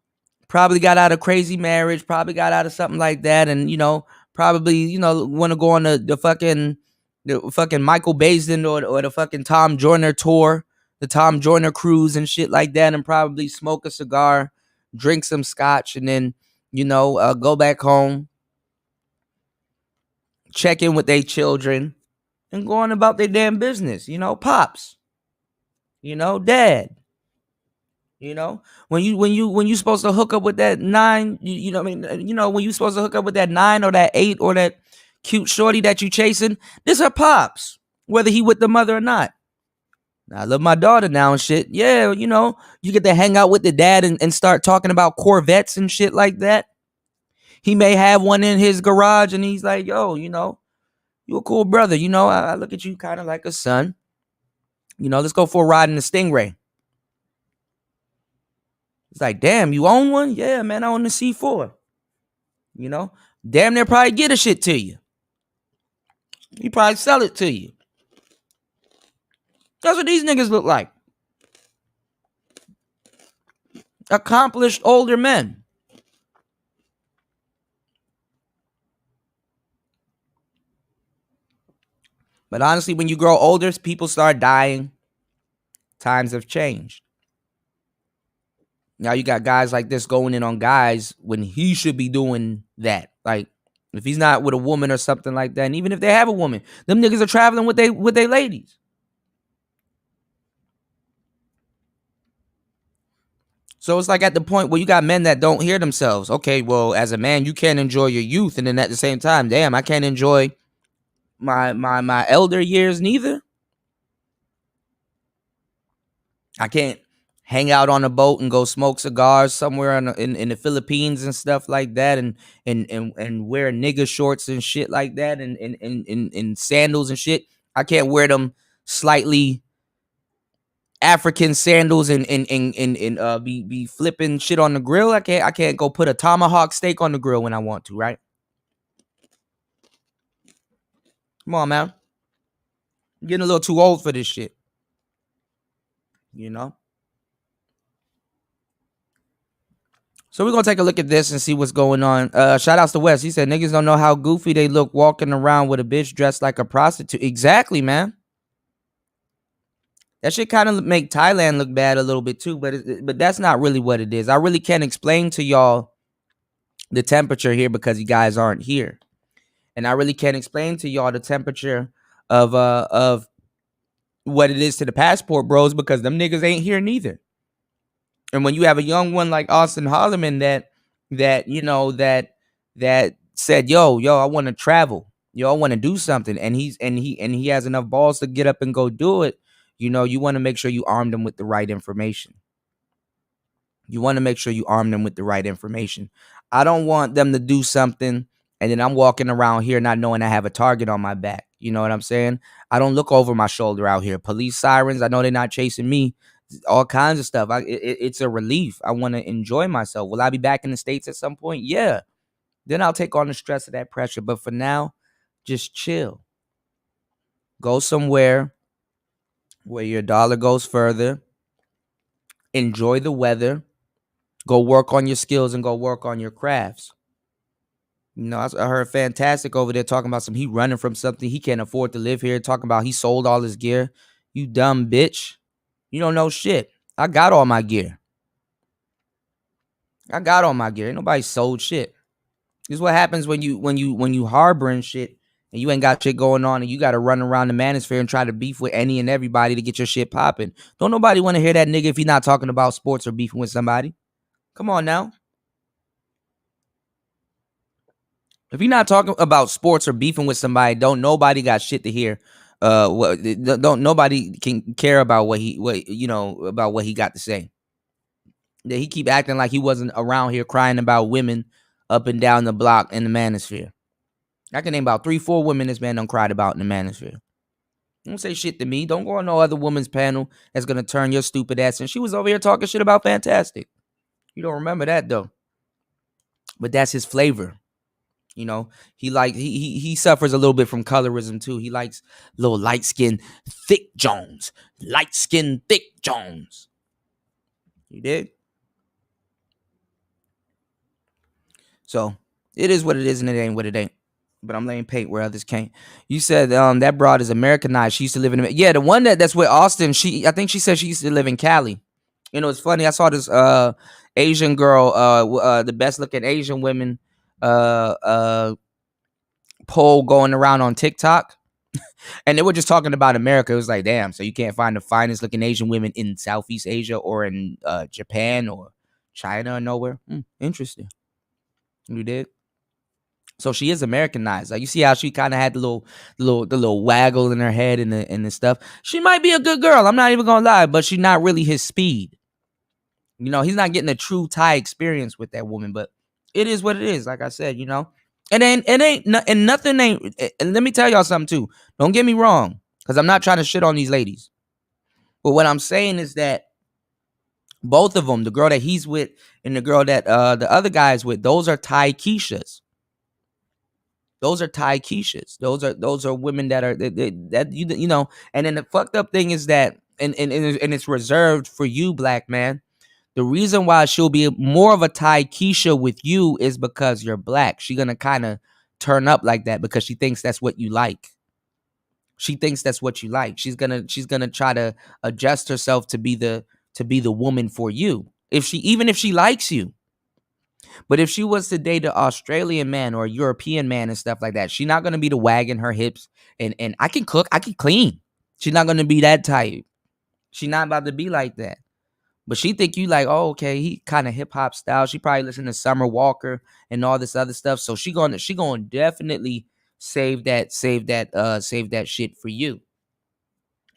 S2: probably got out of crazy marriage, probably got out of something like that, and, you know, probably, you know, want to go on the fucking Michael Basin or the fucking Tom Joyner tour, the Tom Joyner cruise and shit like that, and probably smoke a cigar, drink some scotch, and then, you know, go back home, check in with their children, and go on about their damn business. You know, pops, you know, dad. You know, when you supposed to hook up with that 9, you know what I mean? You know, when you supposed to hook up with that 9 or that 8 or that cute shorty that you chasing, this her pops, whether he with the mother or not. I love my daughter now and shit. Yeah, you know, you get to hang out with the dad and start talking about Corvettes and shit like that. He may have one in his garage and he's like, yo, you know, you a cool brother. You know, I look at you kind of like a son. You know, let's go for a ride in the Stingray. It's like, damn, you own one? Yeah, man, I own the C4. You know, damn, they'll probably get a shit to you. He probably sell it to you. That's what these niggas look like. Accomplished older men. But honestly, when you grow older, people start dying. Times have changed. Now you got guys like this going in on guys when he should be doing that. Like, if he's not with a woman or something like that, and even if they have a woman, them niggas are traveling with they ladies. So it's like at the point where you got men that don't hear themselves. Okay, well, as a man, you can't enjoy your youth, and then at the same time, damn, I can't enjoy my elder years neither. I can't hang out on a boat and go smoke cigars somewhere in the Philippines and stuff like that, and wear nigga shorts and shit like that, and sandals and shit. I can't wear them slightly African sandals and be flipping shit on the grill. I can't go put a tomahawk steak on the grill when I want to, right? Come on, man. I'm getting a little too old for this shit. You know? So we're gonna take a look at this and see what's going on. Shout outs to Wes. He said niggas don't know how goofy they look walking around with a bitch dressed like a prostitute. Exactly, man. That shit kind of make Thailand look bad a little bit too, but that's not really what it is. I really can't explain to y'all the temperature here because you guys aren't here. And I really can't explain to y'all the temperature of what it is to the passport bros because them niggas ain't here neither. And when you have a young one like Austin Holloman that said, yo, I want to travel, I want to do something, and he has enough balls to get up and go do it, you want to make sure you arm them with the right information. I don't want them to do something and then I'm walking around here not knowing I have a target on my back. You know what I'm saying? I don't look over my shoulder out here. Police sirens, I know they're not chasing me. All kinds of stuff. It's a relief. I want to enjoy myself. Will I be back in the States at some point? Yeah. Then I'll take on the stress of that pressure. But for now, just chill. Go somewhere where your dollar goes further. Enjoy the weather. Go work on your skills and go work on your crafts. I heard Fantastic over there talking about he running from something. He can't afford to live here. Talking about he sold all his gear. You dumb bitch. You don't know shit. I got all my gear. Ain't nobody sold shit. This is what happens when you harboring shit and you ain't got shit going on and you got to run around the manosphere and try to beef with any and everybody to get your shit popping. Don't nobody want to hear that nigga if he's not talking about sports or beefing with somebody. Come on now. If you're not talking about sports or beefing with somebody, don't nobody got shit to hear. Don't nobody can care about what he got to say. That he keep acting like he wasn't around here crying about women up and down the block in the manosphere. I can name about 3-4 women this man done cried about in the manosphere. Don't say shit to me. Don't go on no other woman's panel that's gonna turn your stupid ass. And she was over here talking shit about Fantastic. You don't remember that though. But that's his flavor. He suffers a little bit from colorism too. He likes little light-skinned, thick Jones. Light-skinned, thick Jones. You did? So it is what it is and it ain't what it ain't. But I'm laying paint where others can't. You said that broad is Americanized. She used to live in the one that's with Austin. I think she said she used to live in Cali. It's funny. I saw this Asian girl, the best looking Asian women poll going around on TikTok. And they were just talking about America. It was like, damn, so you can't find the finest looking Asian women in Southeast Asia or in Japan or China or nowhere. Interesting. You did? So she is Americanized. Like you see how she kind of had the little waggle in her head and the stuff. She might be a good girl. I'm not even gonna lie, but she's not really his speed. He's not getting a true Thai experience with that woman. But it is what it is. Like I said, and nothing ain't. And let me tell y'all something too. Don't get me wrong, because I'm not trying to shit on these ladies. But what I'm saying is that Both of them, the girl that he's with and the girl that the other guy's with, those are Thai Keishas. Those are Thai Keishas. Those are women that are that you know. And then the fucked up thing is that and it's reserved for you, black man. The reason why she'll be more of a Thai Keisha with you is because you're black. She's gonna kind of turn up like that because she thinks that's what you like. She thinks that's what you like. She's gonna try to adjust herself to be the woman for you. Even if she likes you. But if she was to date an Australian man or a European man and stuff like that, she's not gonna be the wagging her hips and I can cook, I can clean. She's not gonna be that type. She's not about to be like that. But she think you like, oh, okay, he kind of hip hop style. She probably listen to Summer Walker and all this other stuff. So she gonna definitely save that shit for you.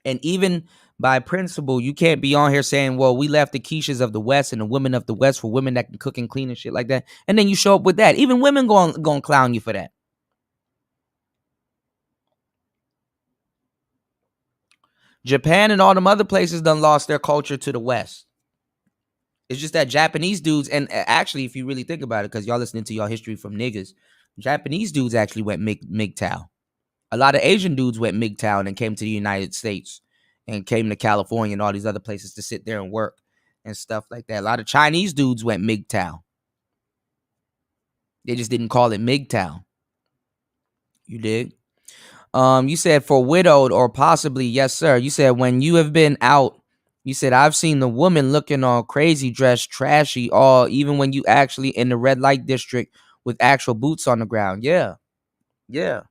S2: And even by principle, you can't be on here saying, well, we left the Keishas of the West and the women of the West for women that can cook and clean and shit like that. And then you show up with that. Even women going clown you for that. Japan and all them other places done lost their culture to the West. It's just that Japanese dudes, and actually, if you really think about it, because y'all listening to y'all history from niggas, Japanese dudes actually went MGTOW. A lot of Asian dudes went MGTOW and came to the United States and came to California and all these other places to sit there and work and stuff like that. A lot of Chinese dudes went MGTOW. They just didn't call it MGTOW. You dig? You said for widowed or possibly, yes, sir. You said when you have been out, you said I've seen the woman looking all crazy, dressed trashy, all even when you actually in the red light district with actual boots on the ground. Yeah. Yeah.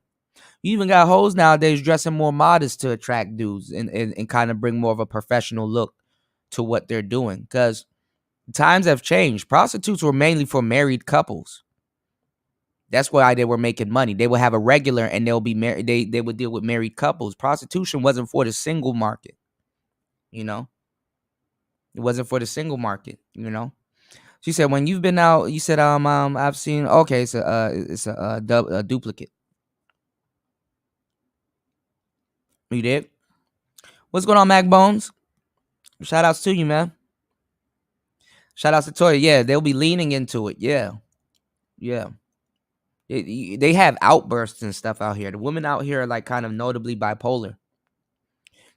S2: You even got hoes nowadays dressing more modest to attract dudes and kind of bring more of a professional look to what they're doing. Because times have changed. Prostitutes were mainly for married couples. That's why they were making money. They would have a regular and they'll be married. They would deal with married couples. Prostitution wasn't for the single market. You know, it wasn't for the single market. You know, she said when you've been out, you said I've seen. Okay, it's a duplicate. You did. What's going on, Mac Bones? Shout outs to you, man. Shout outs to Toya. Yeah, they'll be leaning into it. Yeah, yeah. They have outbursts and stuff out here. The women out here are like kind of notably bipolar.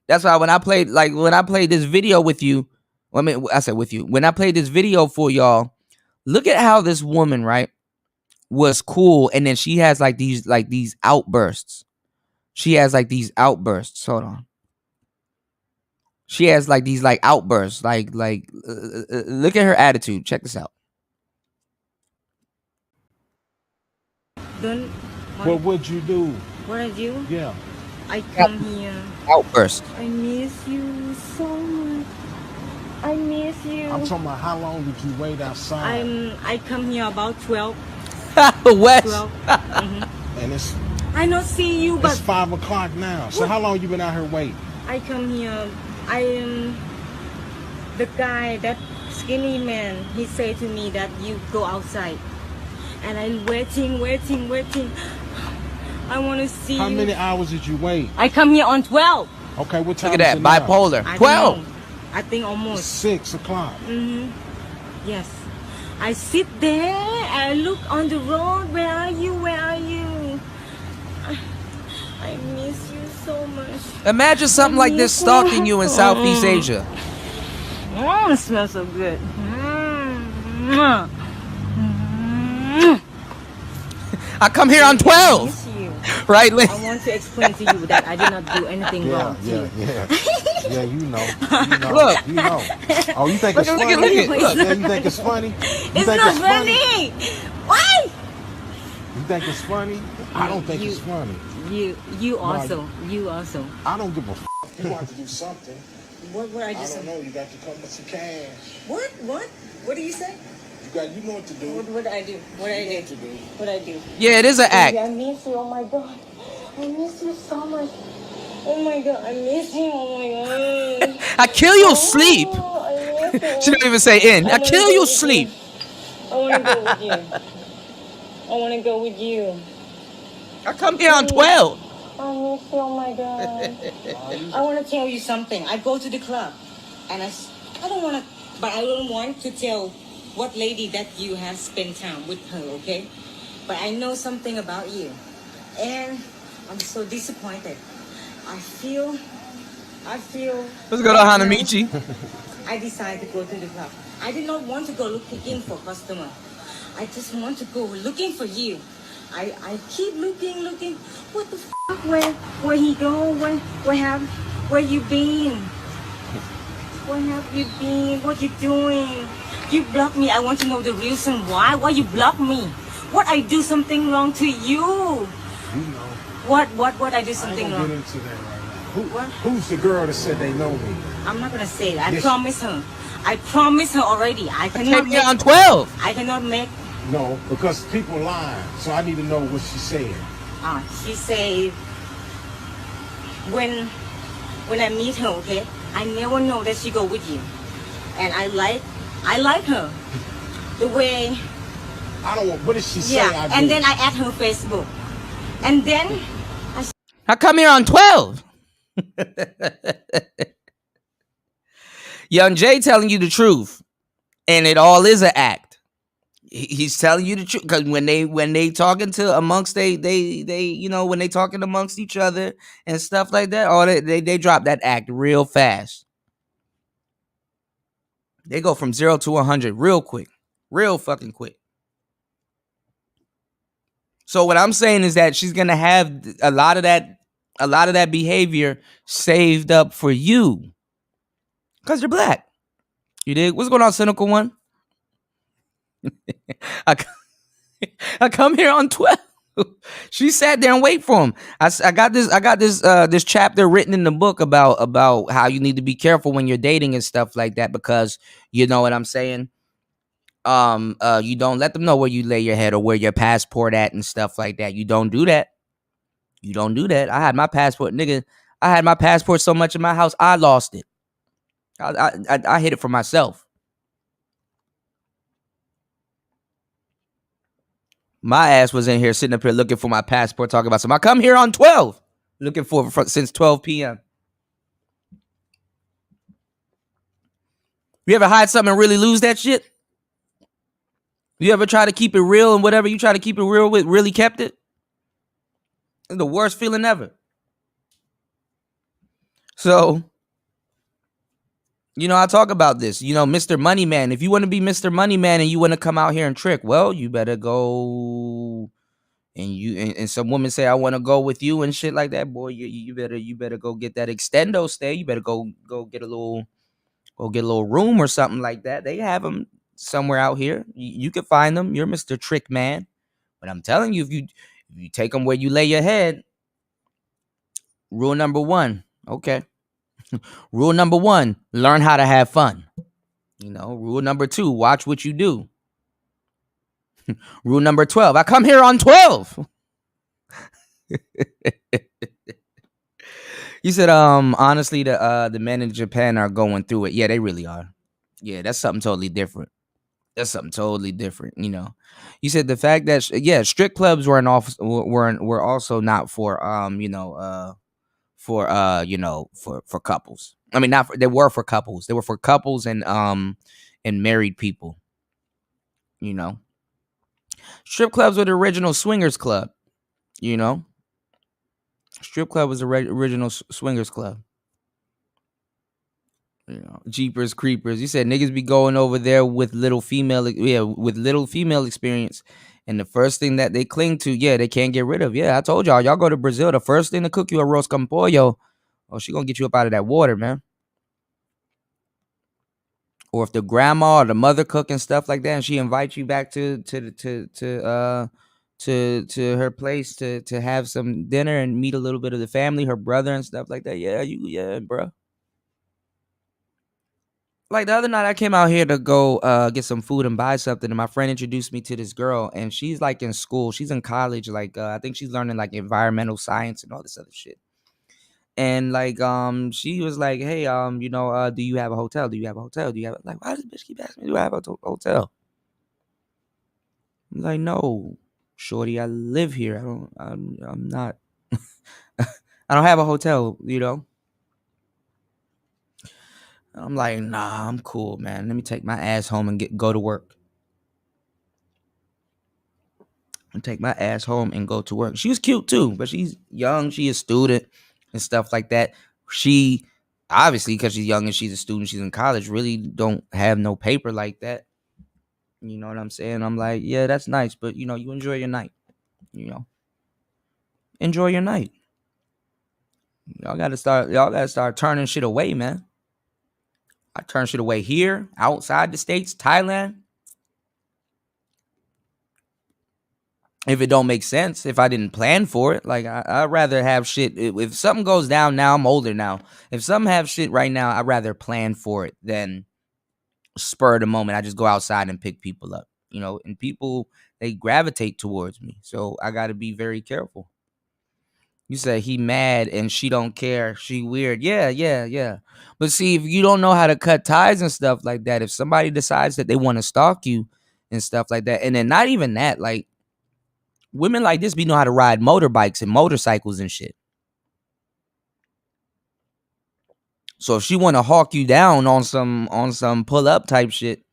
S2: That's why when I played this video with you, I said with you, when I played this video for y'all, look at how this woman, right, was cool, and then she has like these outbursts. She has like these outbursts. Hold on. She has like these like outbursts. Look at her attitude. Check this out.
S4: What would you do?
S6: What I do?
S4: Yeah.
S6: I come here.
S2: Outburst.
S6: I miss you so much. I miss you.
S4: I'm talking about how long did you wait outside?
S6: I come here about 12.
S2: West.
S6: 12.
S4: And it's
S6: I not see you, but
S4: it's 5 o'clock now. So how long you been out here waiting?
S6: I come here. I am the guy, that skinny man. He say to me that you go outside, and I'm waiting. I want to see.
S4: How many hours did you wait?
S6: I come here on 12.
S4: Okay, what time?
S2: Look at that.
S4: is it now?
S2: Bipolar.
S6: I
S2: 12.
S6: don't know. I think almost
S4: 6 o'clock.
S6: Yes. I sit there. I look on the road. Where are you? Where are you? I miss you so much.
S2: Imagine something like this stalking you in Southeast Asia.
S6: Oh, it smells so good.
S2: I come here on 12.
S6: Miss you.
S2: Right, Lynn?
S6: I want to explain to you that I did not do anything wrong.
S4: Yeah. Yeah, you know.
S2: Look.
S4: You know. Oh, you think it's
S2: Look
S4: funny?
S2: at. Look.
S4: Yeah, you think it's funny? You
S6: It's
S4: think
S6: not funny. Why?
S4: You think it's funny? I don't think it's funny.
S6: You also.
S4: I don't give a f***. You want to do something.
S6: What I
S4: I
S6: just
S4: don't know. You got to come with some cash.
S6: What? What do you say?
S4: You know what to do.
S6: What I do? What I do?
S2: Yeah, it is an act.
S6: I miss you. Oh my god. I miss you so much. Oh my god. I miss you. Oh my god.
S2: I kill you sleep.
S6: Oh, I miss you.
S2: She don't even say in. I kill you sleep.
S6: I want to go with you. I want to go with you.
S2: I come here on 12.
S6: I miss you. Oh my god. I want to tell you something. I go to the club and I don't want to But I don't want to tell what lady that you have spent time with her, okay? But I know something about you. And I'm so disappointed. I feel
S2: Let's go to
S6: right now,
S2: Hanamichi.
S6: I decided to go to the club. I did not want to go looking for customer. I just want to go looking for you. I keep looking. What the fuck? Where he go? Where you been? Where have you been? What you doing? You block me. I want to know the reason why. Why you block me? What I do something wrong to you?
S4: You know.
S6: What I do
S4: I
S6: something
S4: ain't gonna
S6: wrong?
S4: get into that right now.
S6: What?
S4: Who's the girl that said they know me?
S6: I'm not gonna say it. I
S4: Yes.
S6: promise her. I promise her already. I cannot
S2: Came here
S6: make.
S2: on 12.
S6: I cannot make.
S4: No, because people lying. So I need to know what she said.
S6: She said when I meet her, okay, I never know that she go with you, and I like her, the way.
S4: I don't want. What did she say?
S6: Yeah, and then I add her Facebook, and then
S2: I come here on 12. Young Jay telling you the truth, and it all is an act. He's telling you the truth because when they talking to amongst they you know, when they talking amongst each other and stuff like that, all they drop that act real fast. They go from 0 to 100 real quick, real fucking quick. So what I'm saying is that she's gonna have a lot of that behavior saved up for you because you're black. You dig? What's going on, Cynical One? I, I come here on 12. She sat there and wait for him. I got this chapter written in the book about how you need to be careful when you're dating and stuff like that, because you know what I'm saying. You don't let them know where you lay your head or where your passport at and stuff like that. You don't do that. You don't do that. I had my passport, nigga. I had my passport so much in my house, I lost it. I hid it for myself. My ass was in here sitting up here looking for my passport, talking about something. I come here on 12, looking for since 12 p.m. You ever hide something and really lose that shit? You ever try to keep it real and whatever you try to keep it real with really kept it? It's the worst feeling ever. So, you know, I talk about this. You know, Mr. Moneyman. If you want to be Mr. Moneyman and you want to come out here and trick, well, you better go. And some women say, I want to go with you and shit like that. Boy, you better go get that extendo stay. You better go get a little room or something like that. They have them somewhere out here. You can find them. You're Mr. Trick Man. But I'm telling you, if you take them where you lay your head, rule number 1, okay. Rule number 1, learn how to have fun. You know, rule number 2, watch what you do. Rule number 12, I come here on 12. You said, honestly, the men in Japan are going through it. Yeah, they really are. Yeah, that's something totally different. That's something totally different, you know. You said the fact that strip clubs were also not for for couples. I mean, not for, they were for couples. They were for couples and married people. You know, strip clubs were the original swingers club. You know, strip club was the original swingers club. You know, Jeepers Creepers. You said niggas be going over there with little female experience. And the first thing that they cling to, they can't get rid of. Yeah, I told y'all go to Brazil. The first thing to cook you a roast con pollo, she gonna get you up out of that water, man. Or if the grandma or the mother cook and stuff like that, and she invites you back to her place to have some dinner and meet a little bit of the family, her brother and stuff like that. Yeah, bro. Like the other night, I came out here to go get some food and buy something, and my friend introduced me to this girl, and she's like in school, she's in college, like I think she's learning like environmental science and all this other shit. And like she was like, hey, do you have a hotel? Do you have a hotel? Do you have like, why does this bitch keep asking me, do I have a hotel? I'm like, no, shorty, I live here. I'm not I don't have a hotel, you know. I'm like, nah, I'm cool, man. Let me take my ass home and go to work. And take my ass home and go to work. She was cute too, but she's young. She a student and stuff like that. She obviously, because she's young and she's a student, she's in college, really don't have no paper like that. You know what I'm saying? I'm like, yeah, that's nice, but you enjoy your night. Enjoy your night. Y'all gotta start turning shit away, man. I turn shit away here, outside the states, Thailand. If it don't make sense, if I didn't plan for it, like I'd rather have shit. If something goes down now, I'm older now. If something have shit right now, I'd rather plan for it than spur of the moment. I just go outside and pick people up, and people, they gravitate towards me. So I got to be very careful. You say he mad and she don't care. She weird. Yeah, yeah, yeah. But see, if you don't know how to cut ties and stuff like that, if somebody decides that they want to stalk you and stuff like that, and then not even that, like women like this know how to ride motorbikes and motorcycles and shit. So if she want to hawk you down on some pull up type shit,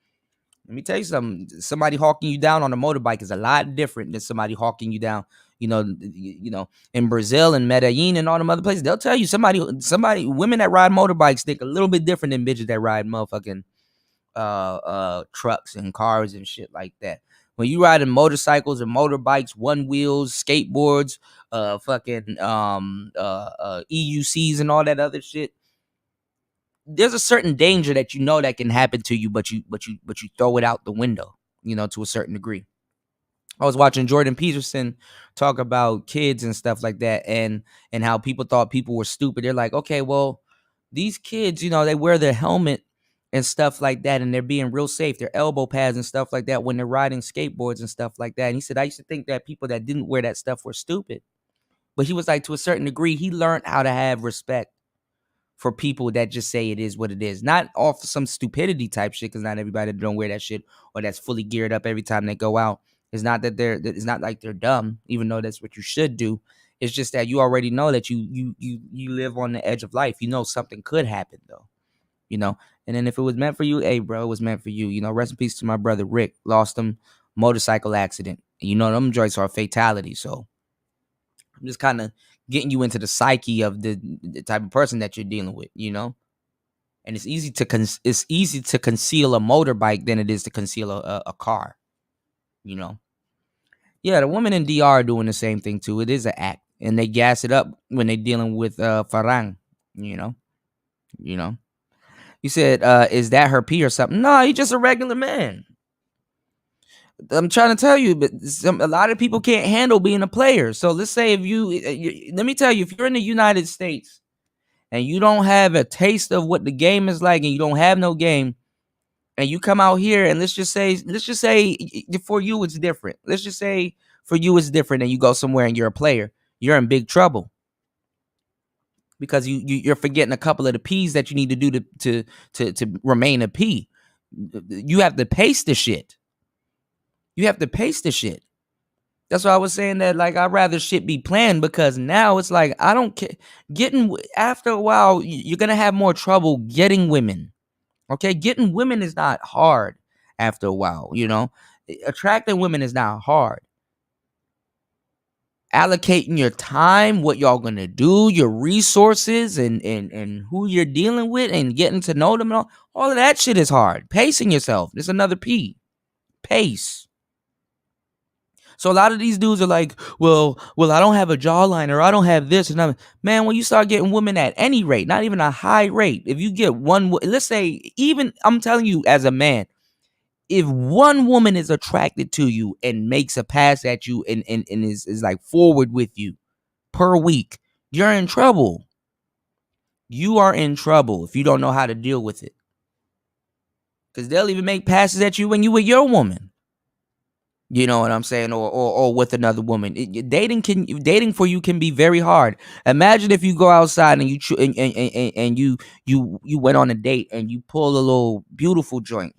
S2: let me tell you something. Somebody hawking you down on a motorbike is a lot different than somebody hawking you down. In Brazil and Medellin and all them other places, they'll tell you women that ride motorbikes think a little bit different than bitches that ride motherfucking trucks and cars and shit like that. When you riding motorcycles and motorbikes, one wheels, skateboards, fucking EUCs and all that other shit, there's a certain danger that that can happen to you, but you throw it out the window, to a certain degree. I was watching Jordan Peterson talk about kids and stuff like that, and how people thought people were stupid. They're like, okay, well, these kids, they wear their helmet and stuff like that, and they're being real safe. Their elbow pads and stuff like that when they're riding skateboards and stuff like that. And he said, I used to think that people that didn't wear that stuff were stupid. But he was like, to a certain degree, he learned how to have respect for people that just say it is what it is. Not off some stupidity type shit, because not everybody that don't wear that shit or that's fully geared up every time they go out. It's not that it's not like they're dumb, even though that's what you should do. It's just that you already know that you live on the edge of life. You know something could happen though. And then if it was meant for you, hey bro, it was meant for you. Rest in peace to my brother Rick. Lost him, motorcycle accident. Them joints are fatality. So I'm just kind of getting you into the psyche of the type of person that you're dealing with, And it's easy to conceal a motorbike than it is to conceal a car, Yeah, the women in DR are doing the same thing too. It is an act, and they gas it up when they're dealing with Farang, you know. You said, is that her P or something? No, he's just a regular man. I'm trying to tell you, but a lot of people can't handle being a player. So let's say let me tell you, if you're in the United States and you don't have a taste of what the game is like, and you don't have no game, and you come out here, and let's just say for you it's different. Let's just say for you it's different, and you go somewhere and you're a player, you're in big trouble because you're forgetting a couple of the P's that you need to do to remain a P. You have to pace the shit. That's why I was saying that, like, I'd rather shit be planned, because now it's like, I don't care. After a while, you're going to have more trouble getting women. Okay? Getting women is not hard after a while, Attracting women is not hard. Allocating your time, what y'all going to do, your resources, and who you're dealing with, and getting to know them, and all of that shit is hard. Pacing yourself. There's another P. Pace. So a lot of these dudes are like, well, I don't have a jawline, or I don't have this. And man, when you start getting women at any rate, not even a high rate, if you get one, let's say, even, I'm telling you as a man, if one woman is attracted to you and makes a pass at you and is like forward with you per week, you're in trouble. You are in trouble if you don't know how to deal with it. Because they'll even make passes at you when you with your woman. You know what I'm saying? Or with another woman. Dating for you can be very hard. Imagine if you go outside and you went on a date and you pull a little beautiful joint,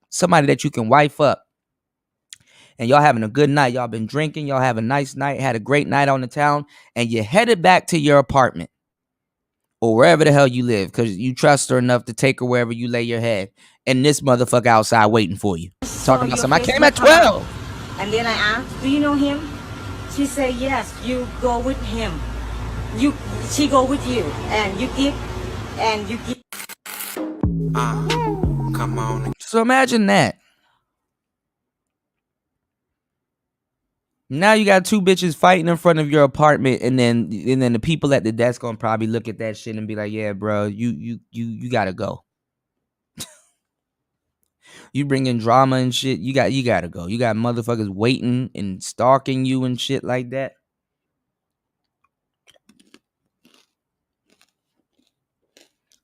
S2: somebody that you can wife up, and y'all having a good night. Y'all been drinking. Y'all have a nice night. Had a great night on the town, and you headed back to your apartment or wherever the hell you live, because you trust her enough to take her wherever you lay your head. And this motherfucker outside waiting for you. Talking about something. I came at 12.
S6: And then I asked, do you know him? She said, yes, you go with him. She go with you. And you give.
S1: Come on.
S2: So imagine that. Now you got two bitches fighting in front of your apartment, and then the people at the desk gonna probably look at that shit and be like, "Yeah, bro, you gotta go. You bring in drama and shit. You gotta go. You got motherfuckers waiting and stalking you and shit like that."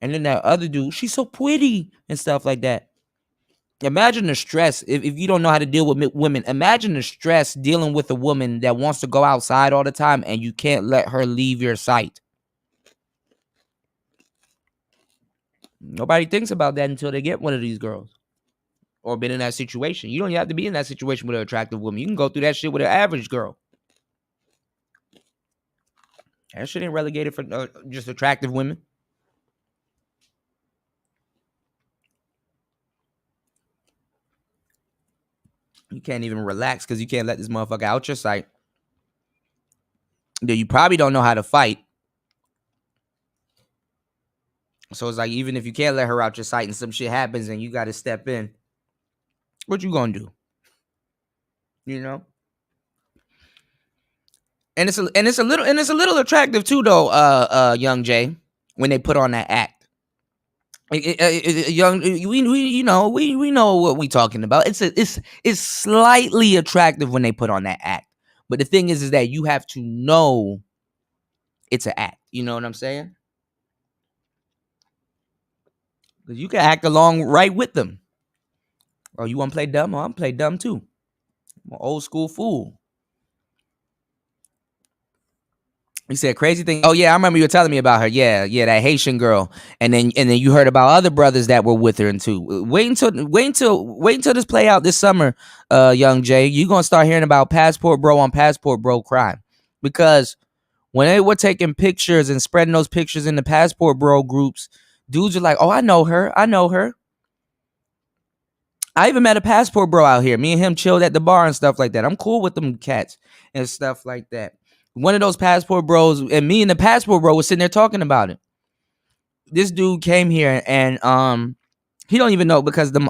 S2: And then that other dude, she's so pretty and stuff like that. Imagine the stress if you don't know how to deal with women. Imagine the stress dealing with a woman that wants to go outside all the time and you can't let her leave your sight. Nobody thinks about that until they get one of these girls or been in that situation. You don't have to be in that situation with an attractive woman. You can go through that shit with an average girl. That shit ain't relegated for just attractive women. You can't even relax because you can't let this motherfucker out your sight. You probably don't know how to fight. So it's like, even if you can't let her out your sight and some shit happens and you got to step in, what you gonna do? You know? And it's a little attractive too, though, Young Jay, when they put on that act. Young, we know what we talking about. It's slightly attractive when they put on that act, but the thing is that you have to know it's an act. You know what I'm saying? Because you can act along right with them. Oh, you want to play dumb? Oh, I'm play dumb too. I'm an old school fool. He said crazy thing. Oh yeah, I remember you were telling me about her. Yeah, that Haitian girl. And then you heard about other brothers that were with her and too. Wait until this play out this summer, Young Jay. You gonna start hearing about Passport Bro on Passport Bro crime, because when they were taking pictures and spreading those pictures in the Passport Bro groups, dudes are like, "Oh, I know her. I know her." I even met a Passport Bro out here. Me and him chilled at the bar and stuff like that. I'm cool with them cats and stuff like that. One of those Passport Bros, and me and the Passport Bro was sitting there talking about it. This dude came here and he don't even know, because them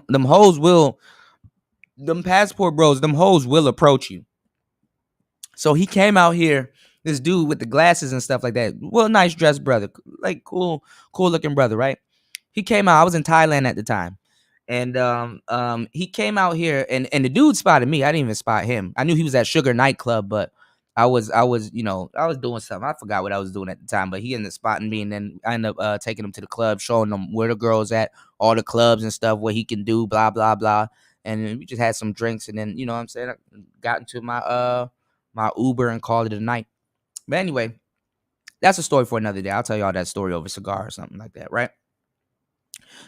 S2: Passport Bros, them hoes will approach you. So he came out here, this dude with the glasses and stuff like that. Well, nice dressed brother, like cool looking brother, right? He came out. I was in Thailand at the time. And he came out here, and the dude spotted me. I didn't even spot him. I knew he was at Sugar nightclub, but I was doing something. I forgot what I was doing at the time, but he ended up spotting me, and then I ended up taking him to the club, showing him where the girls at, all the clubs and stuff, what he can do, blah blah blah. And then we just had some drinks, and then, you know what I'm saying, I got into my Uber and called it a night. But anyway, that's a story for another day. I'll tell y'all that story over cigar or something like that, right?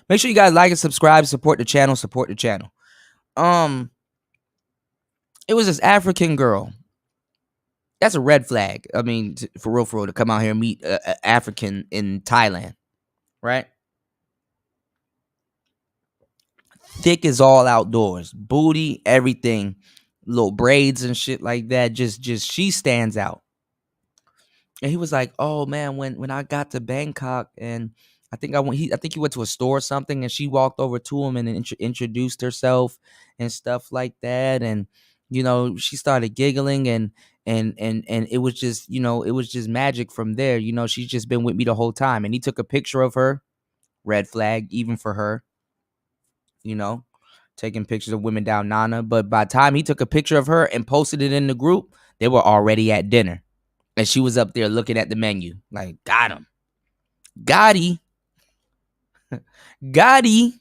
S2: Make sure you guys like and subscribe, support the channel. It was this African girl. That's a red flag. I mean, for real, to come out here and meet an African in Thailand, right? Thick as all outdoors, booty, everything, little braids and shit like that. Just she stands out. And he was like, "Oh man, when I got to Bangkok, and I think he went to a store or something, and she walked over to him and introduced herself and stuff like that, and she started giggling, and it was just, it was just magic from there. She's just been with me the whole time." And he took a picture of her. Red flag even for her. Taking pictures of women down Nana. But by the time he took a picture of her and posted it in the group, they were already at dinner. And she was up there looking at the menu like, got him. Gotti. Gotti.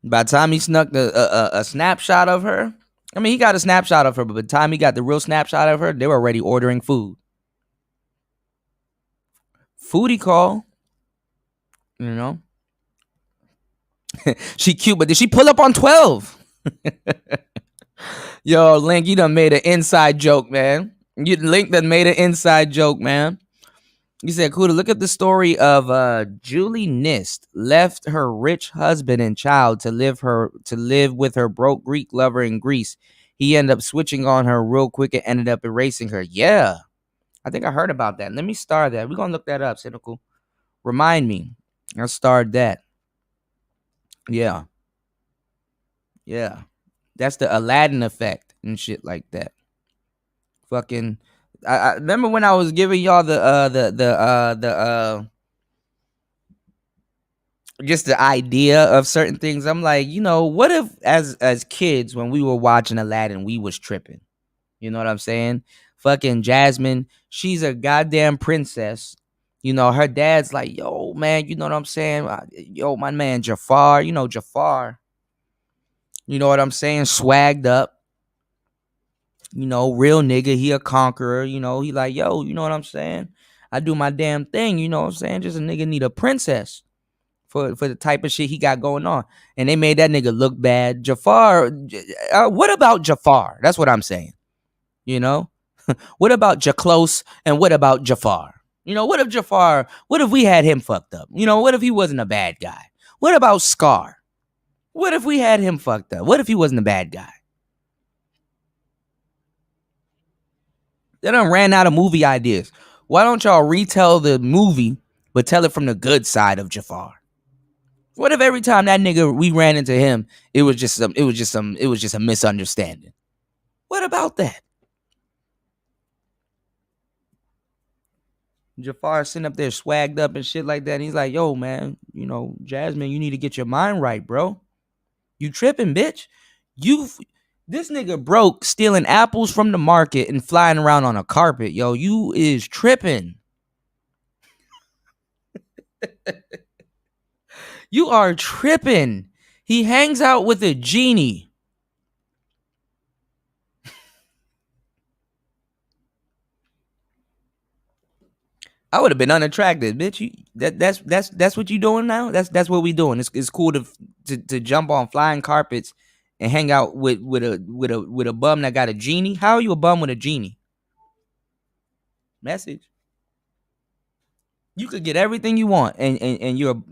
S2: By the time he snuck a snapshot of her, I mean, he got a snapshot of her, but by the time he got the real snapshot of her, they were already ordering food. Foodie call. She cute, but did she pull up on 12? Yo, Link, you done made an inside joke, man. You Link that made an inside joke, man. You said, Kuda, look at the story of Julie Nist left her rich husband and child to live with her broke Greek lover in Greece. He ended up switching on her real quick and ended up erasing her. Yeah, I think I heard about that. Let me start that. We're gonna look that up, Cynical. Remind me. I'll start that. Yeah. Yeah. That's the Aladdin effect and shit like that. Fucking I remember when I was giving y'all the just the idea of certain things. I'm like, what if as kids when we were watching Aladdin, we was tripping. You know what I'm saying? Fucking Jasmine, she's a goddamn princess. Her dad's like, yo, man, you know what I'm saying? Yo, my man Jafar, Jafar. You know what I'm saying? Swagged up. Real nigga, he a conqueror. He like, yo, you know what I'm saying? I do my damn thing, you know what I'm saying? Just a nigga need a princess for the type of shit he got going on. And they made that nigga look bad. Jafar, what about Jafar? That's what I'm saying. What about Jaclose and what about Jafar? What if we had him fucked up? What if he wasn't a bad guy? What about Scar? What if we had him fucked up? What if he wasn't a bad guy? They done ran out of movie ideas. Why don't y'all retell the movie, but tell it from the good side of Jafar? What if every time that nigga we ran into him, it was just a misunderstanding? What about that? Jafar sitting up there swagged up and shit like that. And he's like, yo, man, Jasmine, you need to get your mind right, bro. You tripping, bitch. This nigga broke stealing apples from the market and flying around on a carpet. Yo, you is tripping. You are tripping. He hangs out with a genie. I would have been unattracted, bitch. That's what you doing now. That's what we doing. It's cool to jump on flying carpets and hang out with a bum that got a genie. How are you a bum with a genie? Message. You could get everything you want, and you're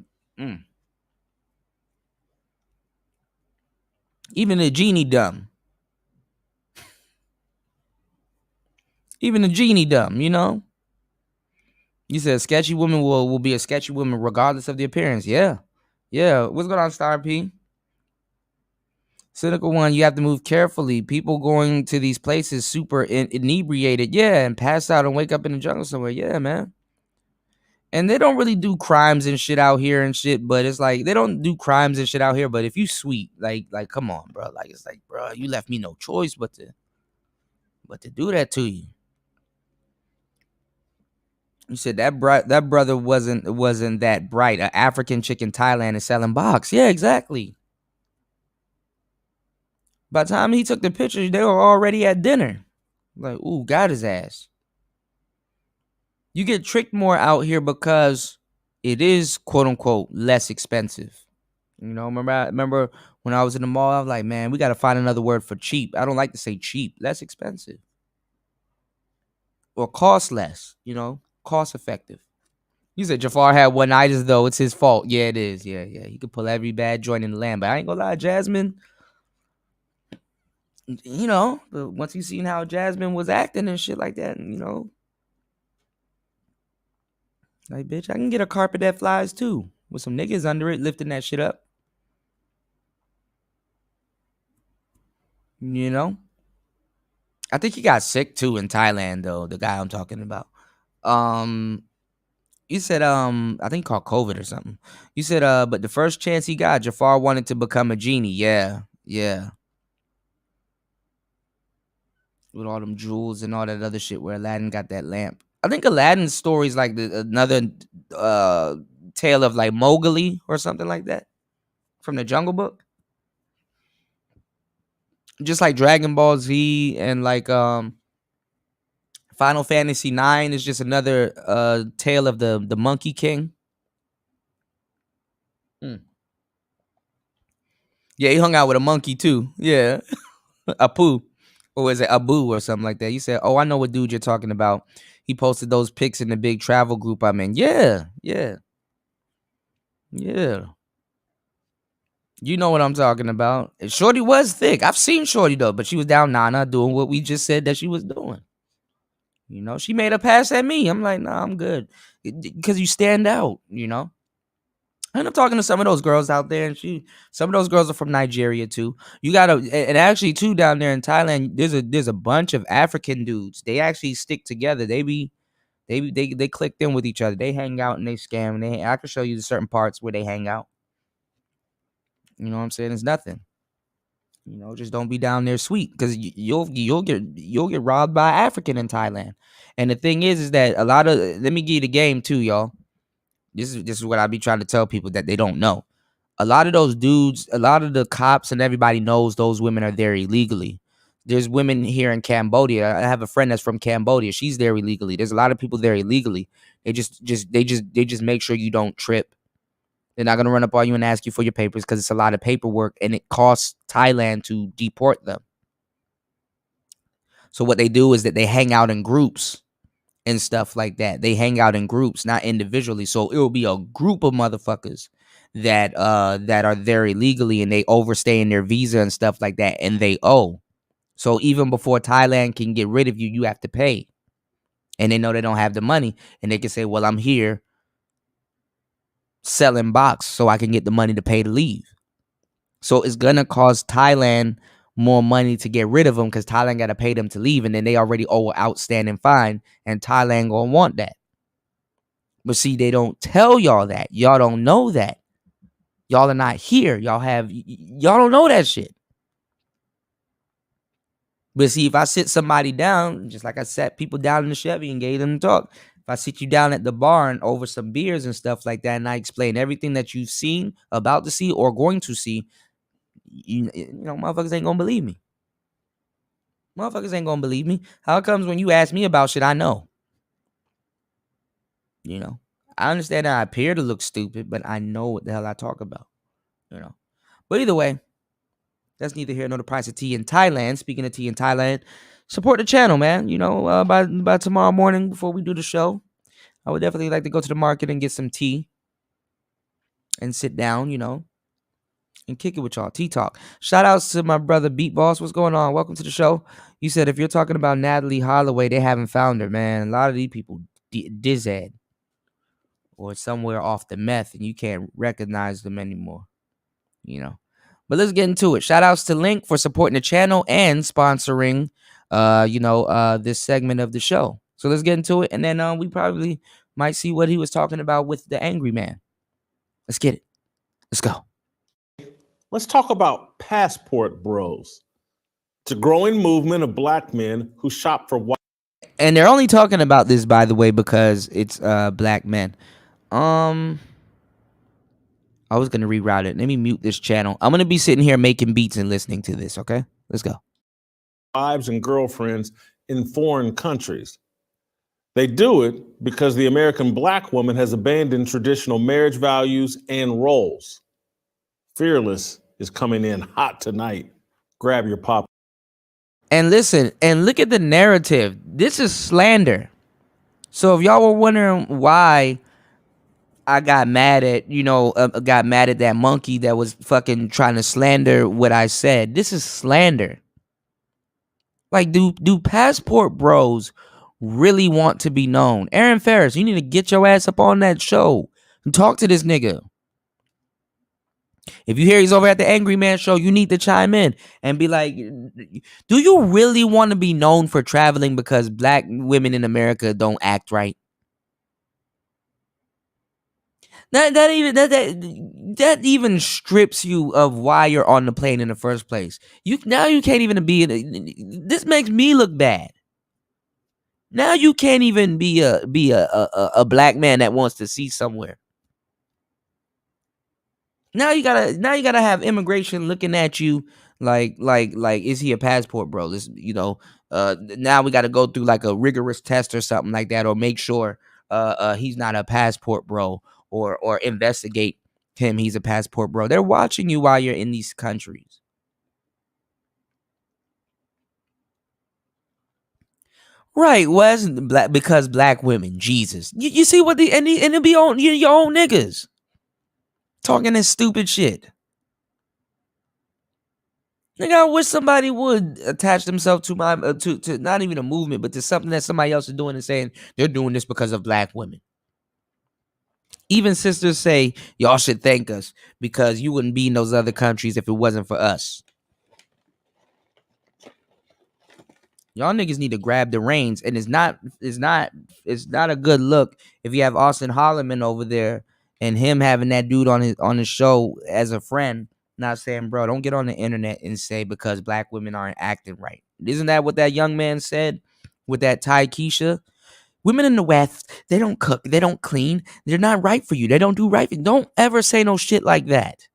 S2: even a genie dumb. Even a genie dumb. You said a sketchy woman will be a sketchy woman regardless of the appearance. Yeah. What's going on, Star P? Cynical one, you have to move carefully. People going to these places super inebriated, yeah, and pass out and wake up in the jungle somewhere, yeah, man. And they don't really do crimes and shit out here and shit, but it's like they don't do crimes and shit out here. But if you sweet, like come on, bro, like it's like, bro, you left me no choice but to do that to you. You said that brother wasn't that bright. An African chick in Thailand is selling box. Yeah, exactly. By the time he took the pictures, they were already at dinner. Like, ooh, got his ass. You get tricked more out here because it is quote unquote less expensive. Remember when I was in the mall, I was like, man, we got to find another word for cheap. I don't like to say cheap, less expensive. Or cost less, cost effective. You said Jafar had one itis though. It's his fault. Yeah, it is. Yeah. He could pull every bad joint in the land. But I ain't gonna lie, Jasmine, but once you seen how Jasmine was acting and shit like that, like, bitch, I can get a carpet that flies too, with some niggas under it lifting that shit up. I think he got sick too in Thailand though, the guy I'm talking about. You said I think he caught COVID or something. You said but the first chance he got, Jafar wanted to become a genie. Yeah. With all them jewels and all that other shit where Aladdin got that lamp. I think Aladdin's story is like another tale of like Mowgli or something like that from the Jungle Book. Just like Dragon Ball Z and like Final Fantasy 9 is just another tale of the Monkey King. Yeah, he hung out with a monkey too. Yeah. Apu. Or is it Abu or something like that? You said, "Oh, I know what dude you're talking about. He posted those pics in the big travel group I'm in." Yeah. You know what I'm talking about. Shorty was thick. I've seen Shorty though, but she was down Nana doing what we just said that she was doing. You know, she made a pass at me. I'm like, nah, I'm good. Because you stand out, you know. And I'm talking to some of those girls out there, and some of those girls are from Nigeria too. You gotta, and actually too down there in Thailand, there's a bunch of African dudes. They actually stick together. They clicked in with each other. They hang out and they scam. And I can show you the certain parts where they hang out. You know what I'm saying? It's nothing. You know, just don't be down there sweet because you'll get robbed by African in Thailand. And the thing is that a lot of let me give you the game too, y'all. This is what I be trying to tell people that they don't know. A lot of those dudes, a lot of the cops and everybody knows those women are there illegally. There's women here in Cambodia. I have a friend that's from Cambodia. She's there illegally. There's a lot of people there illegally. They just make sure you don't trip. They're not gonna run up on you and ask you for your papers because it's a lot of paperwork and it costs Thailand to deport them. So what they do is that they hang out in groups and stuff like that. They hang out in groups, not individually. So it will be a group of motherfuckers that are there illegally and they overstay in their visa and stuff like that, and they owe. So even before Thailand can get rid of you, you have to pay. And they know they don't have the money, and they can say, "Well, I'm here selling box so I can get the money to pay to leave." So it's gonna cost Thailand more money to get rid of them because Thailand got to pay them to leave, and then they already owe an outstanding fine, and Thailand gonna want that. But see, they don't tell y'all that. Y'all don't know that. Y'all are not here. Y'all don't know that shit. But see, if I sit somebody down, just like I sat people down in the Chevy and gave them a talk, if I sit you down at the bar and over some beers and stuff like that, and I explain everything that you've seen, about to see, or going to see, you know, motherfuckers ain't gonna believe me. Motherfuckers ain't gonna believe me. How it comes when you ask me about shit I know? You know, I understand that I appear to look stupid, but I know what the hell I talk about. You know, but either way, that's neither here nor the price of tea in Thailand. Speaking of tea in Thailand, support the channel, man. You know, by tomorrow morning before we do the show, I would definitely like to go to the market and get some tea and sit down, you know, and kick it with y'all. Tea talk. Shout outs to my brother Beat Boss. What's going on? Welcome to the show. You said if you're talking about Natalie Holloway, they haven't found her, man. A lot of these people dizzed or somewhere off the meth, and you can't recognize them anymore, you know. But let's get into it. Shout outs to Link for supporting the channel and sponsoring this segment of the show. So let's get into it, and then we probably might see what he was talking about with the angry man. Let's get it. Let's go.
S4: Let's talk about passport bros. It's a growing movement of black men who shop for white.
S2: And they're only talking about this, by the way, because it's black men. I was gonna reroute it. Let me mute this channel. I'm gonna be sitting here making beats and listening to this. Okay, let's go.
S4: Wives and girlfriends in foreign countries. They do it because the American black woman has abandoned traditional marriage values and roles. Fearless is coming in hot tonight. Grab your pop.
S2: And listen, and look at the narrative. This is slander. So if y'all were wondering why I got mad at, that monkey that was fucking trying to slander what I said, this is slander. Like, do passport bros really want to be known? Aaron Ferris, you need to get your ass up on that show and talk to this nigga. If you hear he's over at the Angry Man show, you need to chime in and be like, do you really want to be known for traveling because black women in America don't act right? That even strips you of why you're on the plane in the first place. You can't even be this makes me look bad. Now you can't even be a black man that wants to see somewhere. Now you gotta have immigration looking at you like is he a passport bro? This now we gotta go through like a rigorous test or something like that, or make sure he's not a passport bro, or investigate him. He's a passport bro. They're watching you while you're in these countries. Right, Wes, black because black women, Jesus. You see what and it'll be on your own niggas talking this stupid shit. Nigga, I wish somebody would attach themselves to my to not even a movement, but to something that somebody else is doing and saying they're doing this because of black women. Even sisters say y'all should thank us because you wouldn't be in those other countries if it wasn't for us. Y'all niggas need to grab the reins, and it's not a good look if you have Austin Holloman over there and him having that dude on his show as a friend, not saying, bro, don't get on the internet and say because black women aren't acting right. Isn't that what that young man said with that Ty Keisha? Women in the West, they don't cook, they don't clean, they're not right for you, they don't do right for you. Don't ever say no shit like that.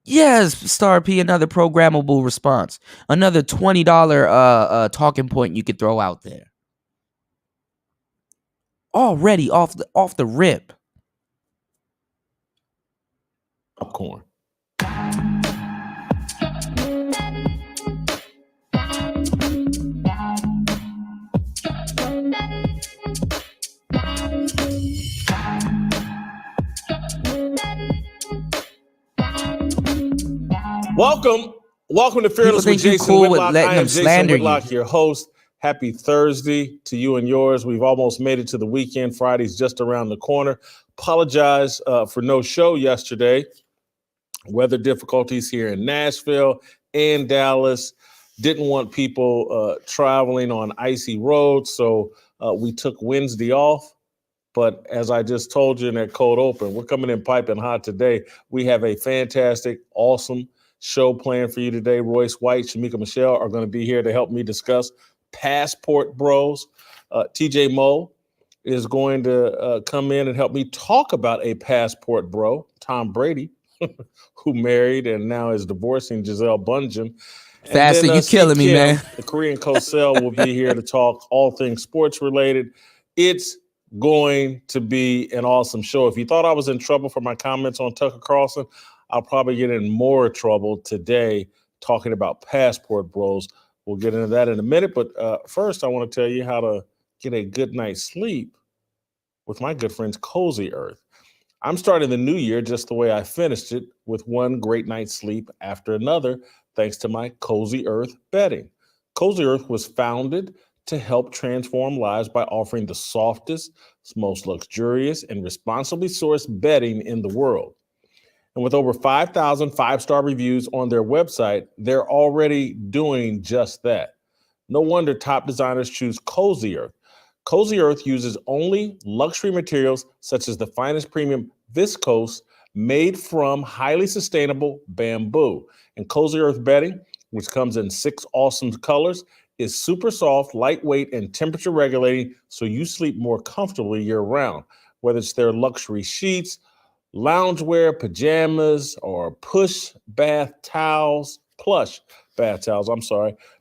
S2: Yes, Star P, another programmable response. Another $20 talking point you could throw out there. Already off the rip.
S4: Popcorn. Welcome to Fearless with Jason
S2: cool
S4: Whitlock.
S2: with letting
S4: I am
S2: them
S4: Jason
S2: slander
S4: Whitlock,
S2: you.
S4: your host. Happy Thursday to you and yours. We've almost made it to the weekend. Friday's just around the corner. Apologize for no show yesterday. Weather difficulties here in Nashville and Dallas. Didn't want people traveling on icy roads, so we took Wednesday off. But as I just told you in that cold open, we're coming in piping hot today. We have a fantastic, awesome show planned for you today. Royce White, Shamika Michelle are going to be here to help me discuss Passport Bros. TJ Moe is going to come in and help me talk about a passport bro, Tom Brady, who married and now is divorcing Giselle Bundchen.
S2: Faster, you killing me, man.
S4: The Korean Cosell will be here to talk all things sports related. It's going to be an awesome show. If you thought I was in trouble for my comments on Tucker Carlson, I'll probably get in more trouble today talking about Passport Bros. We'll get into that in a minute. But first, I want to tell you how to get a good night's sleep with my good friends Cozy Earth. I'm starting the new year just the way I finished it, with one great night's sleep after another, thanks to my Cozy Earth bedding. Cozy Earth was founded to help transform lives by offering the softest, most luxurious, and responsibly sourced bedding in the world. And with over 5,000 five-star reviews on their website, they're already doing just that. No wonder top designers choose Cozy Earth. Cozy Earth uses only luxury materials such as the finest premium viscose made from highly sustainable bamboo. And Cozy Earth bedding, which comes in 6 awesome colors, is super soft, lightweight, and temperature regulating, so you sleep more comfortably year-round. Whether it's their luxury sheets, loungewear, pajamas, or plush bath towels,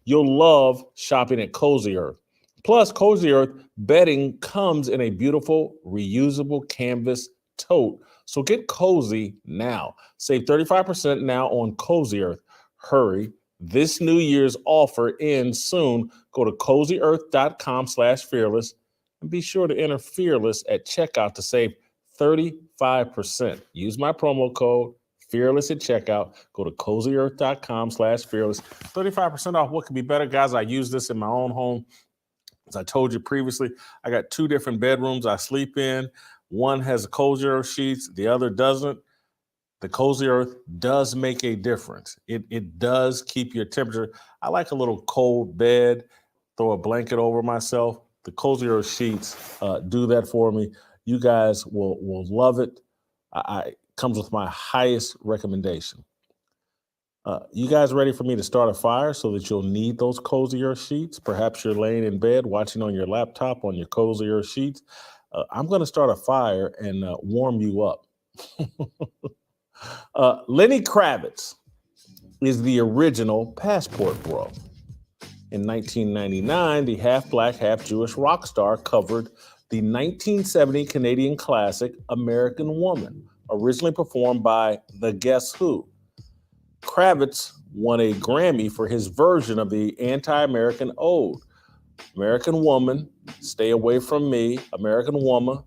S4: you'll love shopping at Cozy Earth. Plus, Cozy Earth bedding comes in a beautiful reusable canvas tote. So get cozy now. Save 35% now on Cozy Earth. Hurry. This New Year's offer ends soon. Go to cozyearth.com/fearless and be sure to enter fearless at checkout to save 35%. Use my promo code fearless at checkout. Go to cozyearth.com/fearless. 35% off. What could be better, guys? I use this in my own home. As I told you previously, I got 2 different bedrooms I sleep in. One has Cozy Earth sheets, the other doesn't. The Cozy Earth does make a difference. It does keep your temperature. I like a little cold bed, throw a blanket over myself. The Cozy Earth sheets do that for me. You guys will love it. It comes with my highest recommendation. You guys ready for me to start a fire so that you'll need those Cozy Earth sheets? Perhaps you're laying in bed watching on your laptop on your Cozy Earth sheets. I'm going to start a fire and warm you up. Lenny Kravitz is the original Passport Bro. In 1999, the half-black, half-Jewish rock star covered the 1970 Canadian classic American Woman, originally performed by the Guess Who. Kravitz won a Grammy for his version of the anti-American ode. American woman, stay away from me. American woman,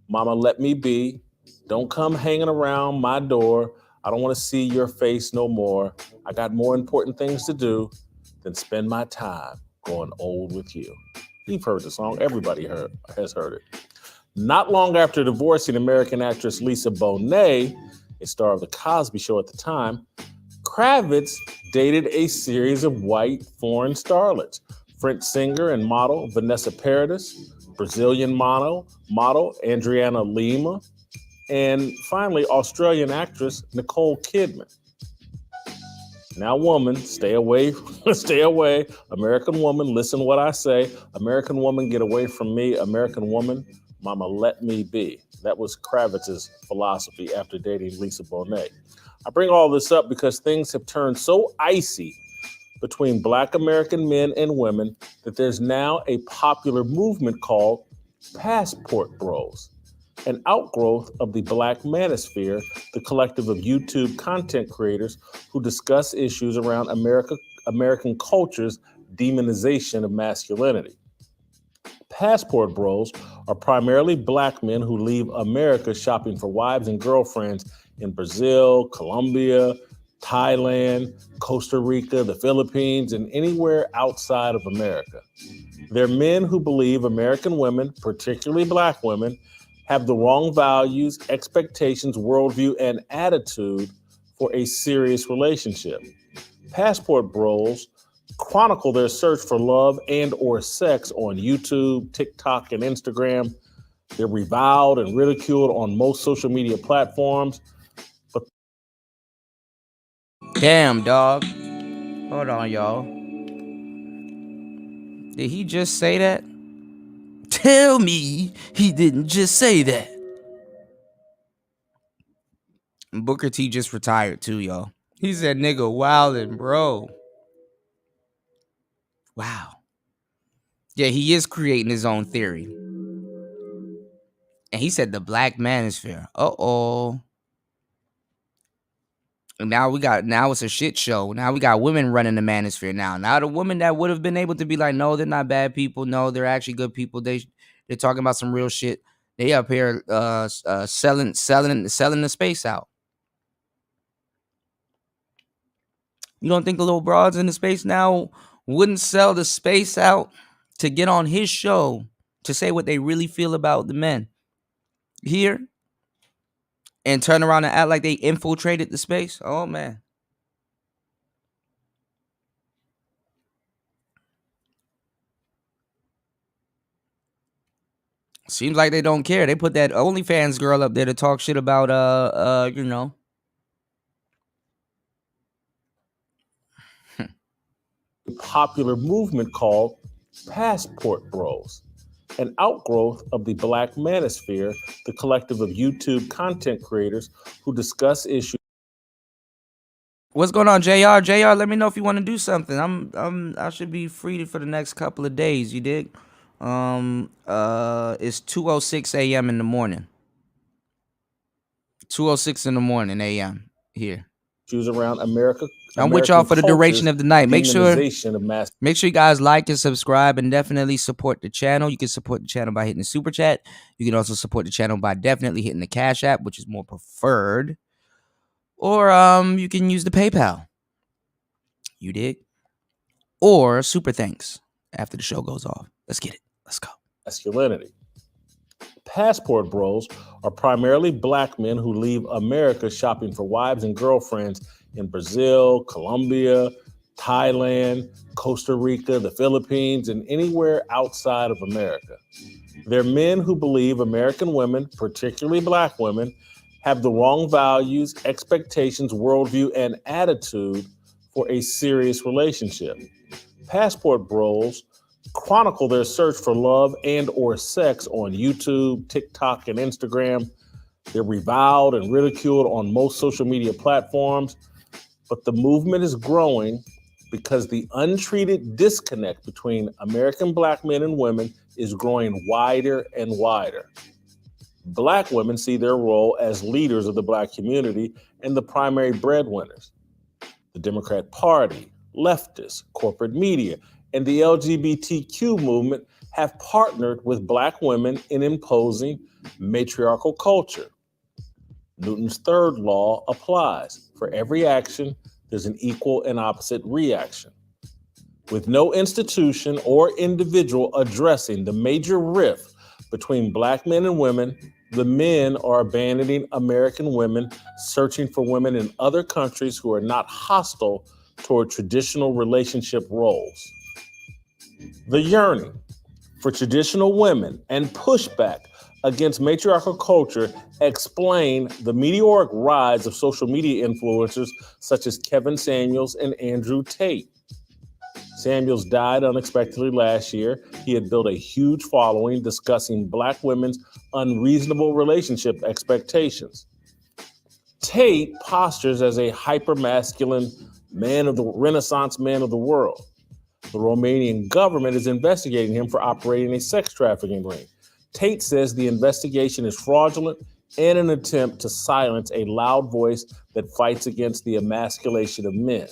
S4: mama, let me be. Don't come hanging around my door. I don't want to see your face no more. I got more important things to do than spend my time growing old with you. You've heard the song. Everybody has heard it. Not long after divorcing American actress Lisa Bonet, a star of The Cosby Show at the time, Kravitz dated a series of white foreign starlets. French singer and model Vanessa Paradis, Brazilian model Adriana Lima, and finally Australian actress Nicole Kidman. Now, woman, stay away, stay away. American woman, listen to what I say. American woman, get away from me. American woman, mama, let me be. That was Kravitz's philosophy after dating Lisa Bonet. I bring all this up because things have turned so icy between Black American men and women that there's now a popular movement called Passport Bros, an outgrowth of the Black Manosphere, the collective of YouTube content creators who discuss issues around American culture's demonization of masculinity. Passport Bros are primarily Black men who leave America shopping for wives and girlfriends in Brazil, Colombia, Thailand, Costa Rica, the Philippines, and anywhere outside of America. They're men who believe American women, particularly Black women, have the wrong values, expectations, worldview, and attitude for a serious relationship. Passport Bros chronicle their search for love and or sex on YouTube, TikTok, and Instagram. They're reviled and ridiculed on most social media platforms.
S2: Damn, dog. Hold on, y'all. Did he just say that? Tell me he didn't just say that. Booker T just retired too, y'all. He said nigga wildin', bro. Wow. Yeah, he is creating his own theory. And he said the Black Manosphere. Uh-oh. And now it's a shit show. Now we got women running the manosphere now. Now the women that would have been able to be like, no, they're not bad people. No, they're actually good people. They're talking about some real shit. They up here selling the space out. You don't think the little broads in the space now wouldn't sell the space out to get on his show to say what they really feel about the men here and turn around and act like they infiltrated the space? Oh, man. Seems like they don't care. They put that OnlyFans girl up there to talk shit about,
S4: A popular movement called Passport Bros, an outgrowth of the Black Manosphere, the collective of YouTube content creators who discuss issues.
S2: What's going on, JR? JR, let me know if you want to do something. I should be free for the next couple of days. You dig? It's 2:06 a.m. in the morning. 2:06 in the morning a.m. here.
S4: Issues around America.
S2: I'm with y'all for the duration of the night. Make sure you guys like and subscribe and definitely support the channel. You can support the channel by hitting the super chat. You can also support the channel by definitely hitting the Cash App, which is more preferred. Or you can use the PayPal. You dig? Or super thanks after the show goes off. Let's get it. Let's go.
S4: Masculinity. Passport Bros are primarily Black men who leave America shopping for wives and girlfriends in Brazil, Colombia, Thailand, Costa Rica, the Philippines, and anywhere outside of America. They're men who believe American women, particularly Black women, have the wrong values, expectations, worldview, and attitude for a serious relationship. Passport Bros chronicle their search for love and or sex on YouTube, TikTok, and Instagram. They're reviled and ridiculed on most social media platforms, but the movement is growing because the untreated disconnect between American Black men and women is growing wider and wider. Black women see their role as leaders of the Black community and the primary breadwinners. The Democrat Party, leftists, corporate media, and the LGBTQ movement have partnered with Black women in imposing matriarchal culture. Newton's third law applies. For every action, there's an equal and opposite reaction. With no institution or individual addressing the major rift between Black men and women, the men are abandoning American women, searching for women in other countries who are not hostile toward traditional relationship roles. The yearning for traditional women and pushback against matriarchal culture explain the meteoric rise of social media influencers such as Kevin Samuels and Andrew Tate. Samuels died unexpectedly last year. He had built a huge following discussing Black women's unreasonable relationship expectations. Tate postures as a hyper-masculine man of the Renaissance man of the world. The Romanian government is investigating him for operating a sex trafficking ring. Tate says the investigation is fraudulent and an attempt to silence a loud voice that fights against the emasculation of men.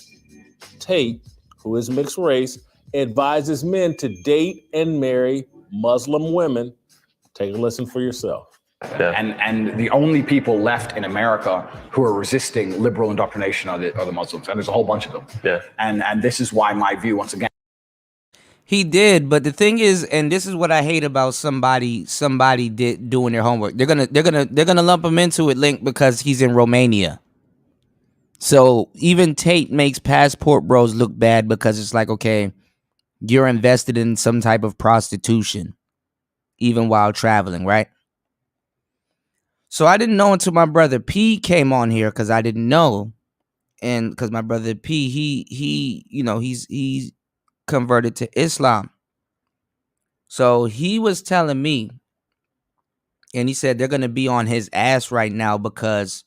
S4: Tate, who is mixed race, advises men to date and marry Muslim women. Take a listen for yourself.
S5: Yeah. And the only people left in America who are resisting liberal indoctrination are the Muslims, and there's a whole bunch of them. Yeah. And this is why my view, once again.
S2: He did, but the thing is, and this is what I hate about somebody doing their homework. They're gonna lump him into it, Link, because he's in Romania. So even Tate makes Passport Bros look bad because it's like, okay, you're invested in some type of prostitution, even while traveling, right? So I didn't know until my brother P came on here, because I didn't know, and because my brother P, he's converted to Islam. So he was telling me, and he said they're gonna be on his ass right now because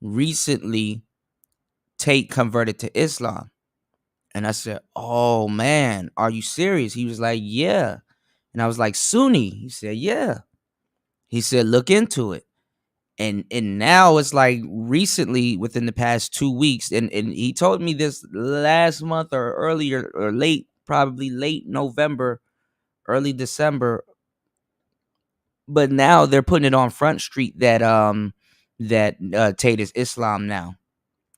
S2: recently Tate converted to Islam. And I said, oh man, are you serious? He was like, yeah. And I was like, Sunni? He said, yeah. He said, look into it. And now it's like recently, within the past 2 weeks, and he told me this last month or earlier or late, probably late November, early December. But now they're putting it on Front Street that Tate is Islam now,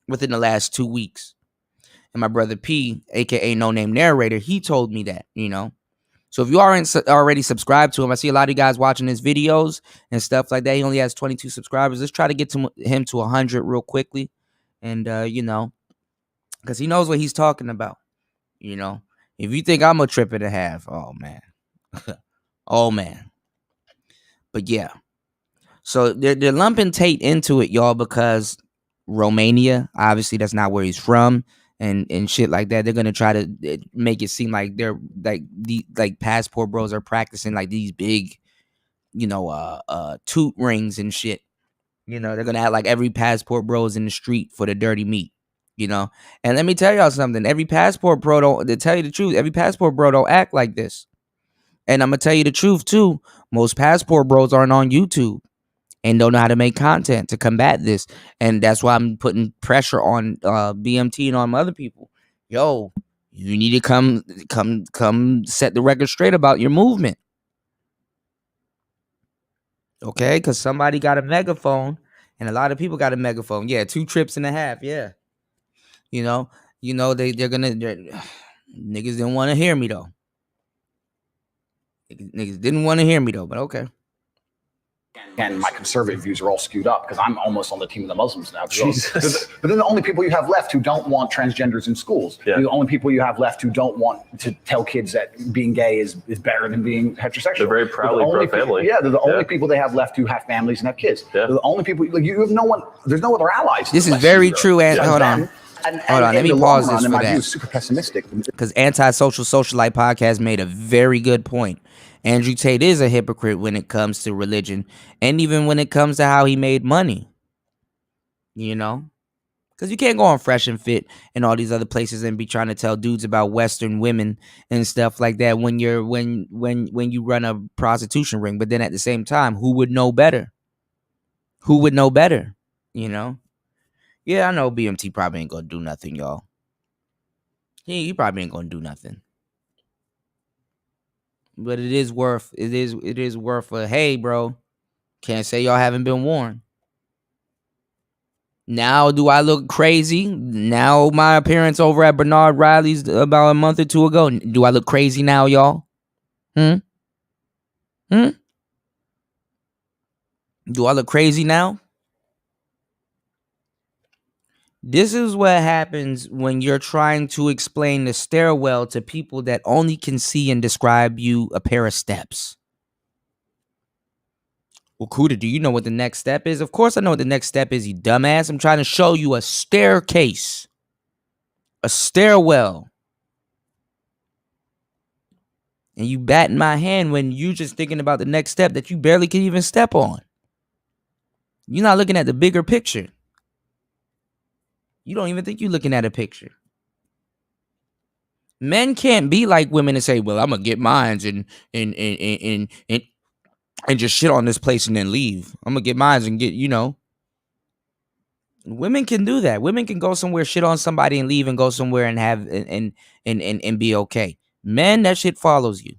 S2: within the last 2 weeks. And my brother P, aka No Name Narrator, he told me that, So if you aren't already subscribed to him, I see a lot of you guys watching his videos and stuff like that. He only has 22 subscribers. Let's try to get him to 100 real quickly. And, because he knows what he's talking about. If you think I'm a trip and a half, oh, man. Oh, man. But, yeah. So they're lumping Tate into it, y'all, because Romania, obviously, that's not where he's from. And shit like that. They're gonna try to make it seem like they're like Passport Bros are practicing like these big, toot rings and shit. They're gonna act like every Passport Bro is in the street for the dirty meat. And let me tell y'all something. Every Passport Bro don't, to tell you the truth, every Passport Bro don't act like this. And I'm gonna tell you the truth too. Most Passport Bros aren't on YouTube and don't know how to make content to combat this. And that's why I'm putting pressure on BMT and on other people. Yo, you need to come set the record straight about your movement. Okay? Because somebody got a megaphone, and a lot of people got a megaphone. Yeah, 2 trips and a half. Yeah. They're niggas didn't want to hear me though. Niggas didn't want to hear me though, but okay.
S5: And my conservative views are all skewed up because I'm almost on the team of the Muslims now. Jesus. But then the only people you have left who don't want transgenders in schools. Yeah. The only people you have left who don't want to tell kids that being gay is better than being heterosexual.
S7: They're very proudly pro-family.
S5: Yeah, they're the only people they have left who have families and have kids. Yeah. They're the only people, like, you have no one, there's no other allies.
S2: This is very true. And hold on. Hold on, let me pause this for
S5: my
S2: that.
S5: view is super pessimistic.
S2: Because Antisocial Socialite Podcast made a very good point. Andrew Tate is a hypocrite when it comes to religion, and even when it comes to how he made money. Because you can't go on Fresh and Fit and all these other places and be trying to tell dudes about Western women and stuff like that when you run a prostitution ring. But then at the same time, who would know better? Who would know better? Yeah, I know BMT probably ain't gonna do nothing, y'all. He probably ain't gonna do nothing. But it is worth a hey, bro. Can't say y'all haven't been warned. Now, do I look crazy? Now, my appearance over at Bernard Riley's about a month or two ago. Do I look crazy now, y'all? Do I look crazy now? This is what happens when you're trying to explain the stairwell to people that only can see and describe you a pair of steps. Well, Kuda, do you know what the next step is? Of course I know what the next step is, you dumbass. I'm trying to show you a staircase. A stairwell. And you batting my hand when you just thinking about the next step that you barely can even step on. You're not looking at the bigger picture. You don't even think you're looking at a picture. Men can't be like women and say, well, I'm gonna get mines and just shit on this place and then leave. I'm gonna get mines and get, Women can do that. Women can go somewhere, shit on somebody and leave and go somewhere and have and be okay. Men, that shit follows you.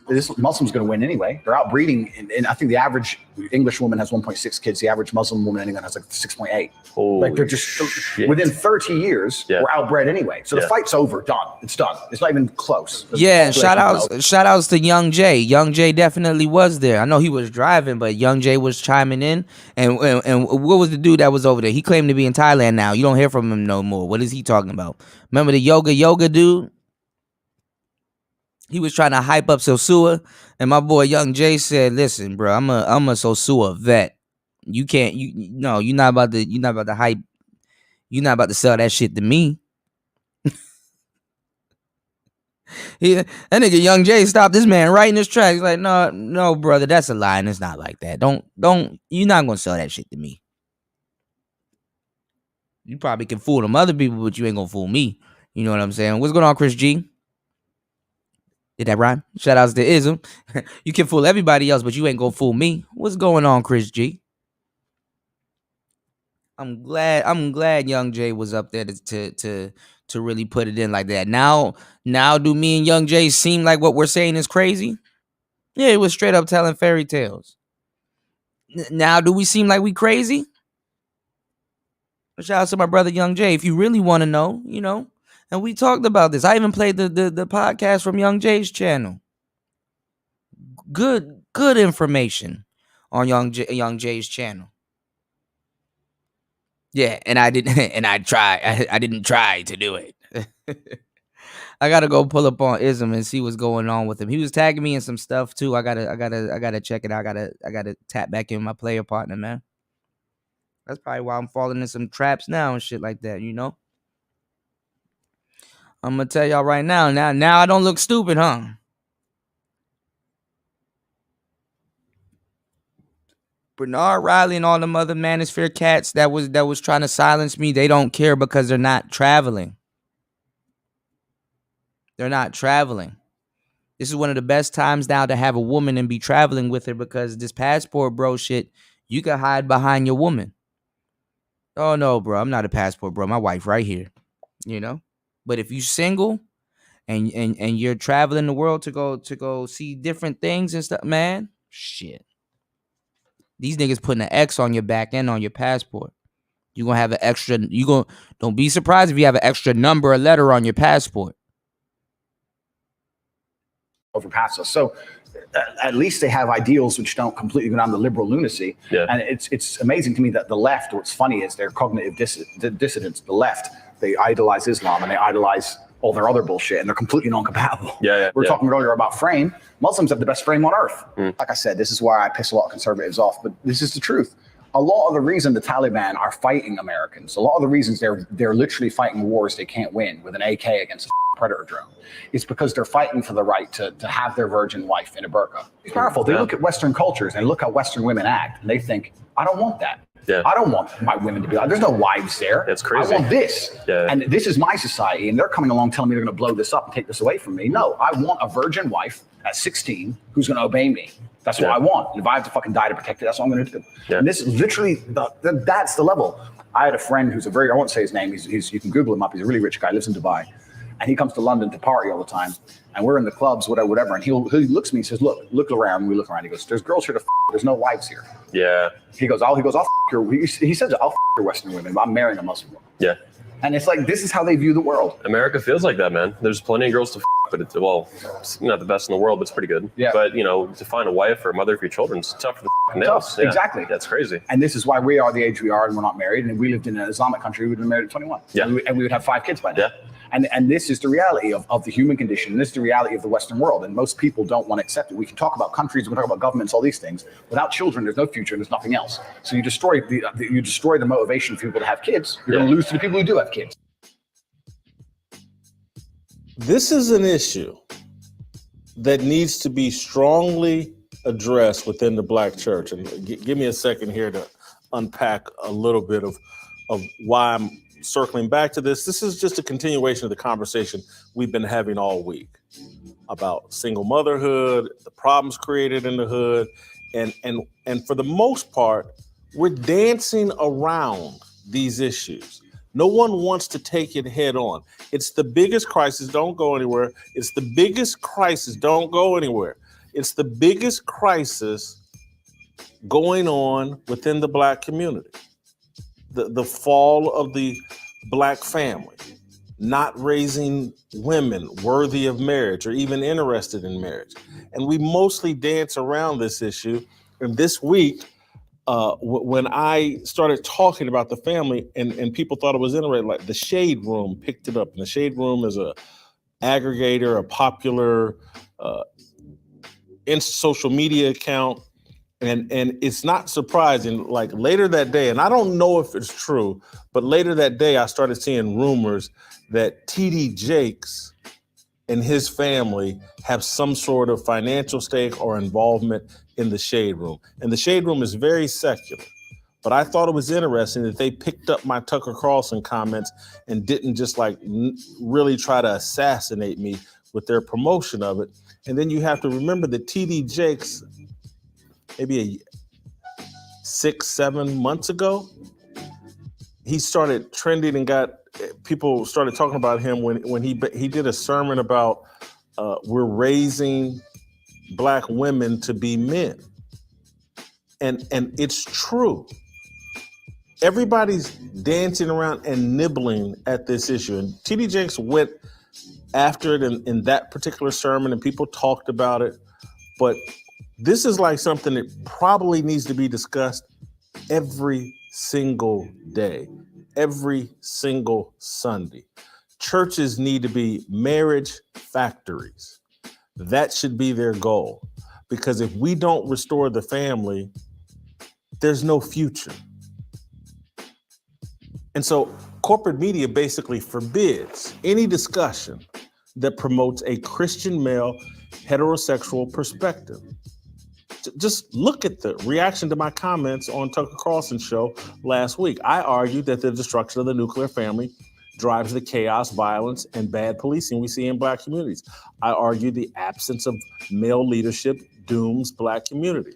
S7: This Muslim's going to win anyway. They're outbreeding, and I think the average English woman has 1.6 kids. The average Muslim woman in England has like 6.8. Like they're just within 30 years, we're outbred anyway. So the fight's over, done. It's done. It's not even close.
S2: Yeah, shout outs to Young Jay. Young Jay definitely was there. I know he was driving, but Young Jay was chiming in. And what was the dude that was over there? He claimed to be in Thailand now. You don't hear from him no more. What is he talking about? Remember the yoga dude? He was trying to hype up Sosua, and my boy Young Jay said, "Listen, bro, I'm a Sosua vet. You can't, you're not about to hype. You're not about to sell that shit to me." That nigga Young Jay stopped this man right in his tracks. He's like, no, brother, that's a lie, and it's not like that. Don't. You're not gonna sell that shit to me. You probably can fool them other people, but you ain't gonna fool me. You know what I'm saying? What's going on, Chris G? Did that rhyme? Shout outs to Ism. You can fool everybody else, but you ain't gonna fool me. What's going on, Chris G? I'm glad Young Jay was up there to really put it in like that. Now do me and Young Jay seem like what we're saying is crazy? Yeah, it was straight up telling fairy tales. Now do we seem like we crazy? Shout out to my brother Young Jay. If you really want to know, and we talked about this. I even played the podcast from Young Jay's channel. Good information on Young Jay's channel. Yeah, and I didn't I didn't try to do it. I gotta go pull up on Ism and see what's going on with him. He was tagging me in some stuff too. I gotta check it out. I gotta tap back in my player partner, man. That's probably why I'm falling in some traps now and shit like that, I'm gonna tell y'all right now. Now I don't look stupid, huh? Bernard Riley and all them other Manosphere cats that was trying to silence me, they don't care because they're not traveling. They're not traveling. This is one of the best times now to have a woman and be traveling with her because this passport bro shit, you can hide behind your woman. Oh no, bro, I'm not a passport bro. My wife right here, But if you single and you're traveling the world to go see different things and stuff, man, shit. These niggas putting an X on your back and on your passport. You're going to have an extra, don't be surprised if you have an extra number or letter on your passport.
S7: Overpass us. So at least they have ideals which don't completely go down the liberal lunacy. Yeah. And it's amazing to me that the left, what's funny is they're cognitive dissidents. The left, they idolize Islam and they idolize all their other bullshit, and they're completely non-compatible. Yeah. We were talking earlier about frame. Muslims have the best frame on earth. Like I said, this is why I piss a lot of conservatives off, but this is the truth. A lot of the reason the Taliban are fighting Americans, a lot of the reasons they're literally fighting wars they can't win with an AK against a predator drone, is because they're fighting for the right to have their virgin wife in a burqa. It's powerful. They look at Western cultures and look how Western women act, and they think, I don't want that.
S8: Yeah.
S7: I don't want my women to be like, there's no wives there.
S8: It's crazy.
S7: I want this.
S8: Yeah.
S7: And this is my society. And they're coming along telling me they're going to blow this up and take this away from me. No, I want a virgin wife at 16 who's going to obey me. That's what I want. And if I have to fucking die to protect it, that's what I'm going to do. Yeah. And this is literally, that's the level. I had a friend who's I won't say his name. He's you can Google him up. He's a really rich guy, lives in Dubai. And he comes to London to party all the time. And we're in the clubs, whatever. And he looks at me and says, look around. And we look around. He goes, there's girls here to f***. There's no wives here.
S8: Yeah.
S7: He goes, I'll f*** your, he says, I'll f*** your Western women, but I'm marrying a Muslim woman.
S8: Yeah.
S7: And it's like, this is how they view the world.
S8: America feels like that, man. There's plenty of girls to f***, but it's not the best in the world, but it's pretty good.
S7: Yeah.
S8: But, to find a wife or a mother for your children, it's tough for the f***ing nails. Yeah.
S7: Exactly.
S8: That's crazy.
S7: And this is why we are the age we are and we're not married. And if we lived in an Islamic country, we would have been married at 21.
S8: Yeah.
S7: And we would have 5 kids by now.
S8: Yeah.
S7: And this is the reality of the human condition. And this is the reality of the Western world. And most people don't want to accept it. We can talk about countries, we can talk about governments, all these things. Without children, there's no future and there's nothing else. So you destroy the motivation for people to have kids. You're going to lose to the people who do have kids.
S4: This is an issue that needs to be strongly addressed within the Black church. And give me a second here to unpack a little bit of why I'm circling back to this. This is just a continuation of the conversation we've been having all week about single motherhood, the problems created in the hood, and for the most part, we're dancing around these issues. No one wants to take it head on. It's the biggest crisis. Don't go anywhere. It's the biggest crisis. Don't go anywhere. It's the biggest crisis going on within the Black community. The fall of the Black family, not raising women worthy of marriage or even interested in marriage. And we mostly dance around this issue. And this week, when I started talking about the family and people thought it was interesting, like the Shade Room picked it up. And the Shade Room is a aggregator, a popular social media account. And it's not surprising, like later that day, and I don't know if it's true, but later that day, I started seeing rumors that TD Jakes and his family have some sort of financial stake or involvement in the Shade Room. And the Shade Room is very secular. But I thought it was interesting that they picked up my Tucker Carlson comments and didn't just really try to assassinate me with their promotion of it. And then you have to remember that TD Jakes, maybe 6-7 months ago, he started trending and people started talking about him when he did a sermon about we're raising Black women to be men. And it's true. Everybody's dancing around and nibbling at this issue. And TD Jakes went after it in that particular sermon and people talked about it. But this is like something that probably needs to be discussed every single day, every single Sunday. Churches need to be marriage factories. That should be their goal. Because if we don't restore the family, there's no future. And so corporate media basically forbids any discussion that promotes a Christian male heterosexual perspective. Just look at the reaction to my comments on Tucker Carlson's show last week. I argued that the destruction of the nuclear family drives the chaos, violence, and bad policing we see in Black communities. I argued the absence of male leadership dooms Black communities.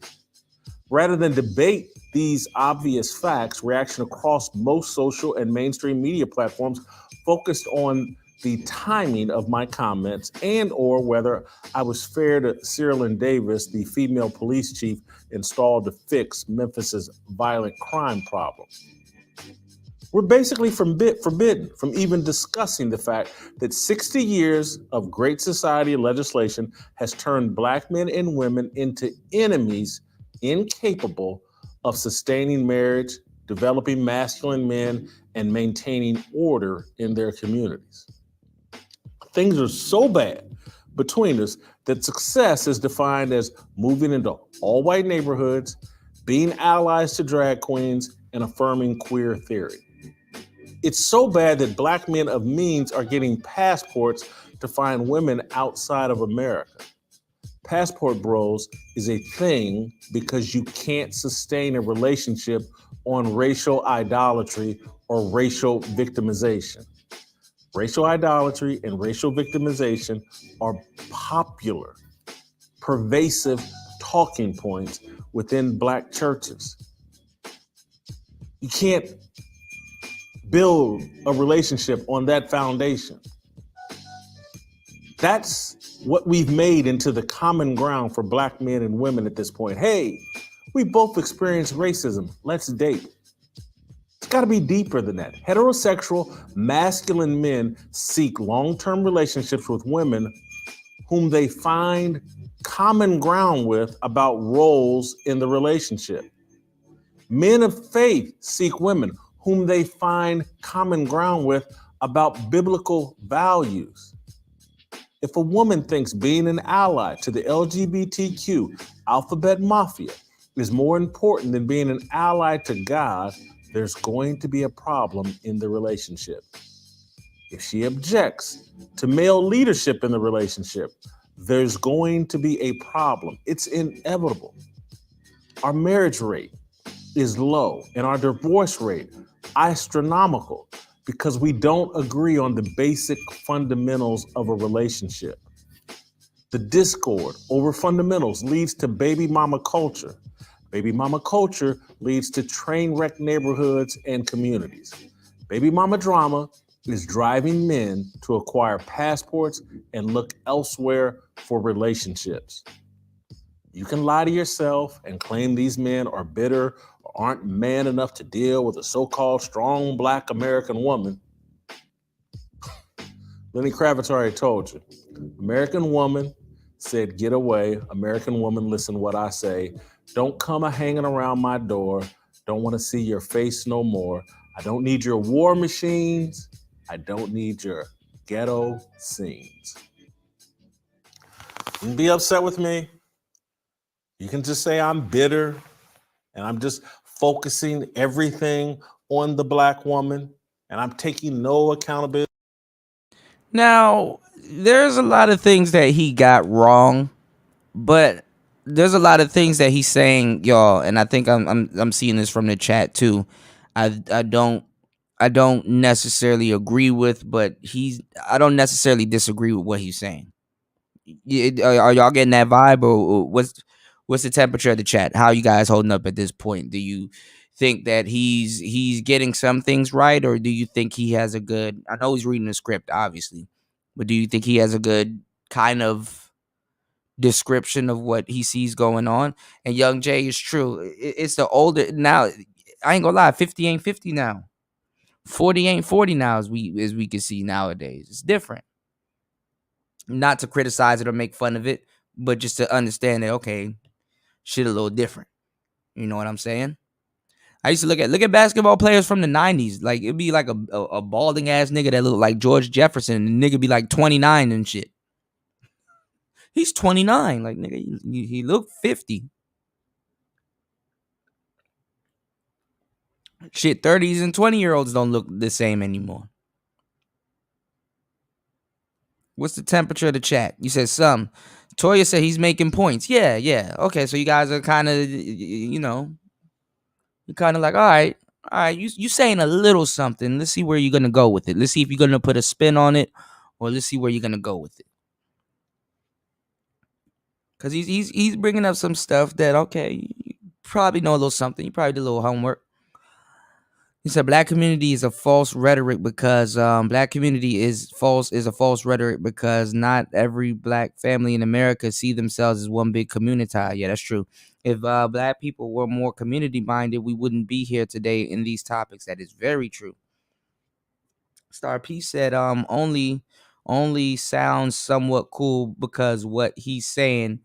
S4: Rather than debate these obvious facts, reaction across most social and mainstream media platforms focused on the timing of my comments and or whether I was fair to Cyril and Davis, the female police chief installed to fix Memphis's violent crime problem. We're basically forbidden from even discussing the fact that 60 years of great society and legislation has turned Black men and women into enemies incapable of sustaining marriage, developing masculine men, and maintaining order in their communities. Things are so bad between us that success is defined as moving into all-white neighborhoods, being allies to drag queens, and affirming queer theory. It's so bad that Black men of means are getting passports to find women outside of America. Passport bros is a thing because you can't sustain a relationship on racial idolatry or racial victimization. Racial idolatry and racial victimization are popular, pervasive talking points within Black churches. You can't build a relationship on that foundation. That's what we've made into the common ground for Black men and women at this point. Hey, we both experienced racism. Let's date. It's got to be deeper than that. Heterosexual, masculine men seek long-term relationships with women whom they find common ground with about roles in the relationship. Men of faith seek women whom they find common ground with about biblical values. If a woman thinks being an ally to the LGBTQ alphabet mafia is more important than being an ally to God, there's going to be a problem in the relationship. If she objects to male leadership in the relationship, there's going to be a problem. It's inevitable. Our marriage rate is low and our divorce rate astronomical because we don't agree on the basic fundamentals of a relationship. The discord over fundamentals leads to baby mama culture. Baby mama culture leads to train wreck neighborhoods and communities. Baby mama drama is driving men to acquire passports and look elsewhere for relationships. You can lie to yourself and claim these men are bitter or aren't man enough to deal with a so-called strong Black American woman. Lenny Kravitz already told you. American woman said, get away. American woman, listen what I say. Don't come hanging around my door. Don't want to see your face no more. I don't need your war machines. I don't need your ghetto scenes. You can be upset with me. You can just say I'm bitter and I'm just focusing everything on the Black woman and I'm taking no accountability.
S2: Now, there's a lot of things that he got wrong, but there's a lot of things that he's saying, y'all, and I think I'm seeing this from the chat too. I don't necessarily agree with, but I don't necessarily disagree with what he's saying. Are y'all getting that vibe, or what's the temperature of the chat? How are you guys holding up at this point? Do you think that he's getting some things right, or do you think he has a good? I know he's reading the script, obviously, but do you think he has a good kind of description of what he sees going on? And Young Jay is true. It's the older now. I ain't gonna lie, 50 ain't 50 now. 40 ain't 40 now, as we can see nowadays. It's different. Not to criticize it or make fun of it, but just to understand that, okay, shit a little different. You know what I'm saying? I used to look at basketball players from the 90s. Like, it'd be like a balding ass nigga that looked like George Jefferson, and the nigga be like 29 and shit. He's 29. Like, nigga, he looked 50. Shit, 30s and 20-year-olds don't look the same anymore. What's the temperature of the chat? You said some. Toya said he's making points. Yeah. Okay, so you guys are kind of, you're kind of like, all right, you saying a little something. Let's see where you're going to go with it. Let's see if you're going to put a spin on it, or let's see where you're going to go with it. Because he's bringing up some stuff that, okay, you probably know a little something. You probably did a little homework. He said black community is a false rhetoric because black community is a false rhetoric because not every black family in America see themselves as one big community. Yeah, that's true. If black people were more community minded, we wouldn't be here today in these topics. That is very true. Star P said only sounds somewhat cool because what he's saying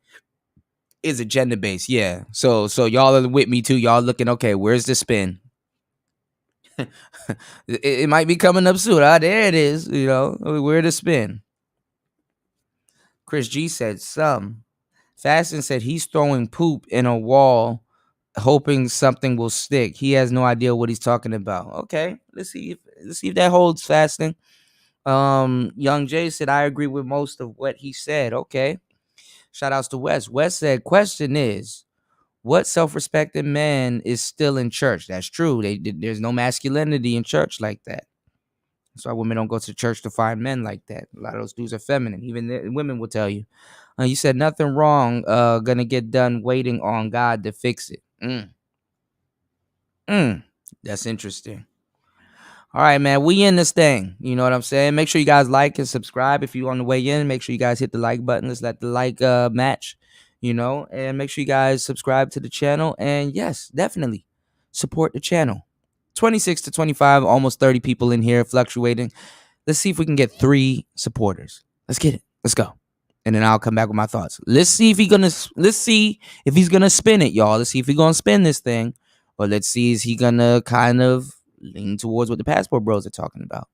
S2: is agenda based. Yeah. So y'all are with me too. Y'all looking, okay, where's the spin? it might be coming up soon. There it is. Where to spin. Chris G said some. Fasten said he's throwing poop in a wall, hoping something will stick. He has no idea what he's talking about. Okay, let's see if that holds. Fasten. Young Jay said I agree with most of what he said. Okay. Shout outs to Wes. Wes said, question is, what self-respecting man is still in church? That's true. There's no masculinity in church like that. That's why women don't go to church to find men like that. A lot of those dudes are feminine. Even women will tell you. You said nothing wrong. Gonna get done waiting on God to fix it. That's interesting. All right, man. We in this thing. You know what I'm saying? Make sure you guys like and subscribe if you're on the way in. Make sure you guys hit the like button. Let's let the like match. And make sure you guys subscribe to the channel. And yes, definitely support the channel. 26 to 25, almost 30 people in here fluctuating. Let's see if we can get 3 supporters. Let's get it. Let's go. And then I'll come back with my thoughts. Let's see if he's gonna spin it, y'all. Let's see if he's gonna spin this thing. Or let's see, is he gonna kind of lean towards what the passport bros are talking about?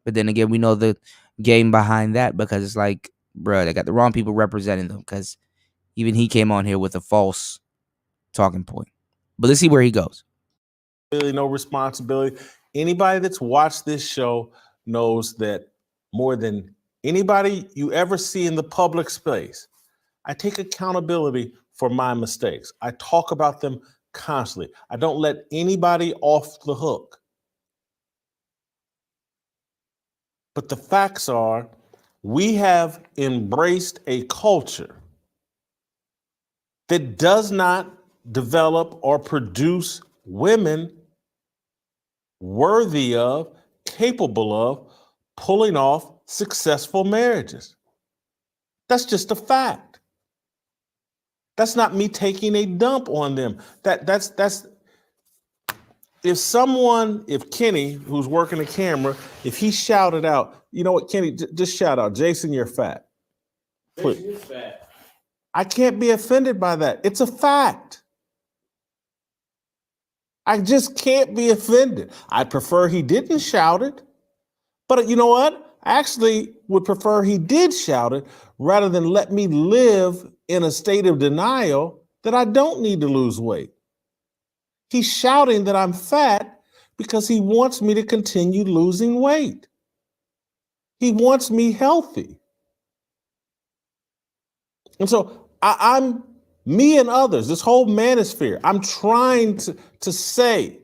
S2: But then again, we know the game behind that, because it's like, bro, they got the wrong people representing them, because even he came on here with a false talking point. But let's see where he goes.
S4: Really no responsibility. Anybody that's watched this show knows that more than anybody you ever see in the public space, I take accountability for my mistakes. I talk about them constantly. I don't let anybody off the hook. But the facts are, we have embraced a culture that does not develop or produce women worthy of, capable of pulling off successful marriages. That's just a fact. That's not me taking a dump on them. That's if Kenny, who's working the camera, if he shouted out, you know what, Kenny, just shout out, Jason, you're fat. Jason is fat. I can't be offended by that. It's a fact. I just can't be offended. I prefer he didn't shout it. But you know what? I actually would prefer he did shout it rather than let me live in a state of denial that I don't need to lose weight. He's shouting that I'm fat because he wants me to continue losing weight. He wants me healthy. And so I'm me and others, this whole manosphere, I'm trying to say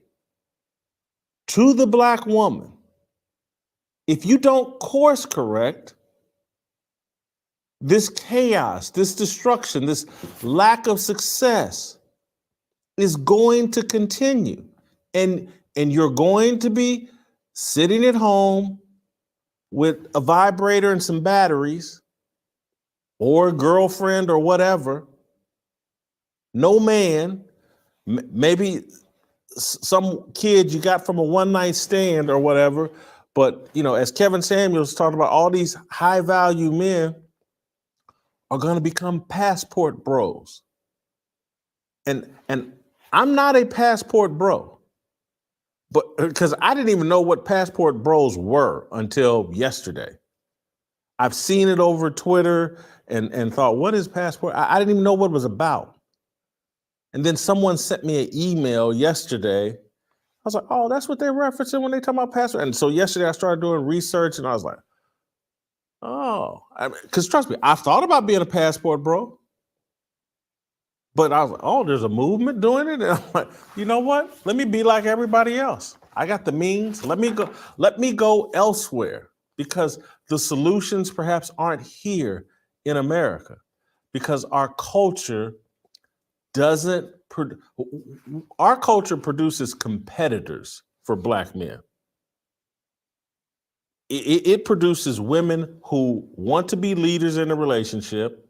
S4: to the Black woman, if you don't course correct, this chaos, this destruction, this lack of success is going to continue. And you're going to be sitting at home with a vibrator and some batteries, or a girlfriend or whatever, no man, maybe some kid you got from a one-night stand or whatever. But, you know, as Kevin Samuels talked about, all these high-value men are going to become passport bros. And I'm not a passport bro, but because I didn't even know what passport bros were until yesterday. I've seen it over Twitter and thought, what is passport? I didn't even know what it was about. And then someone sent me an email yesterday. I was like, oh, that's what they're referencing when they talk about passport. And so yesterday I started doing research and I was like, oh, because trust me, I thought about being a passport bro. But I was like, oh, there's a movement doing it. And I'm like, you know what? Let me be like everybody else. I got the means. Let me go elsewhere, because the solutions perhaps aren't here in America, because our culture produces competitors for Black men. It produces women who want to be leaders in a relationship,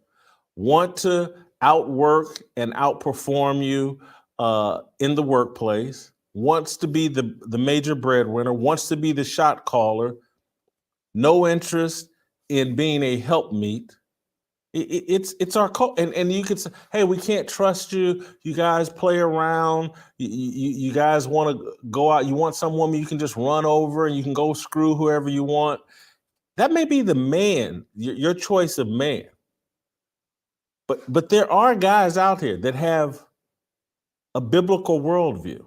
S4: want to outwork and outperform you in the workplace, wants to be the major breadwinner, wants to be the shot caller, no interest in being a helpmeet. It's our culture, and you could say, hey, we can't trust you. You guys play around. You guys want to go out. You want some woman you can just run over and you can go screw whoever you want. That may be the man, your choice of man. But there are guys out here that have a biblical worldview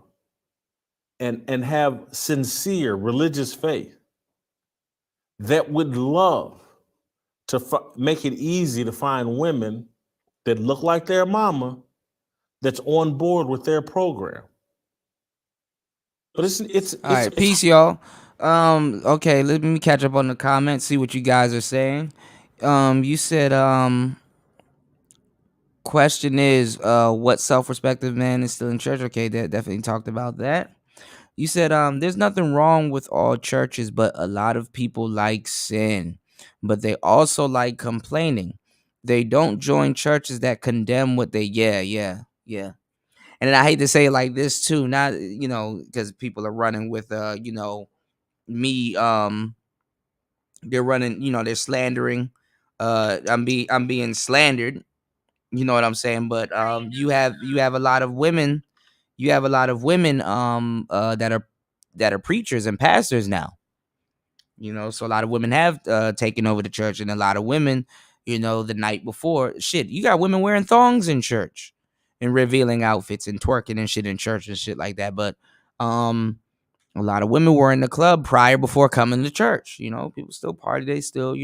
S4: and have sincere religious faith that would love to make it easy to find women that look like their mama that's on board with their program. But it's
S2: all right. Peace, y'all. Okay, let me catch up on the comments, see what you guys are saying. You said question is what self-respective man is still in church? Okay, that definitely talked about that. You said there's nothing wrong with all churches, but a lot of people like sin, but they also like complaining. They don't join churches that condemn what they yeah. And then I hate to say it like this too, not because people are running with me they're running, they're slandering. I'm being slandered, you know what I'm saying? But you have a lot of women, that are preachers and pastors now. So a lot of women have taken over the church, and a lot of women, the night before, shit, you got women wearing thongs in church and revealing outfits and twerking and shit in church and shit like that. But a lot of women were in the club before coming to church. People still party, they still,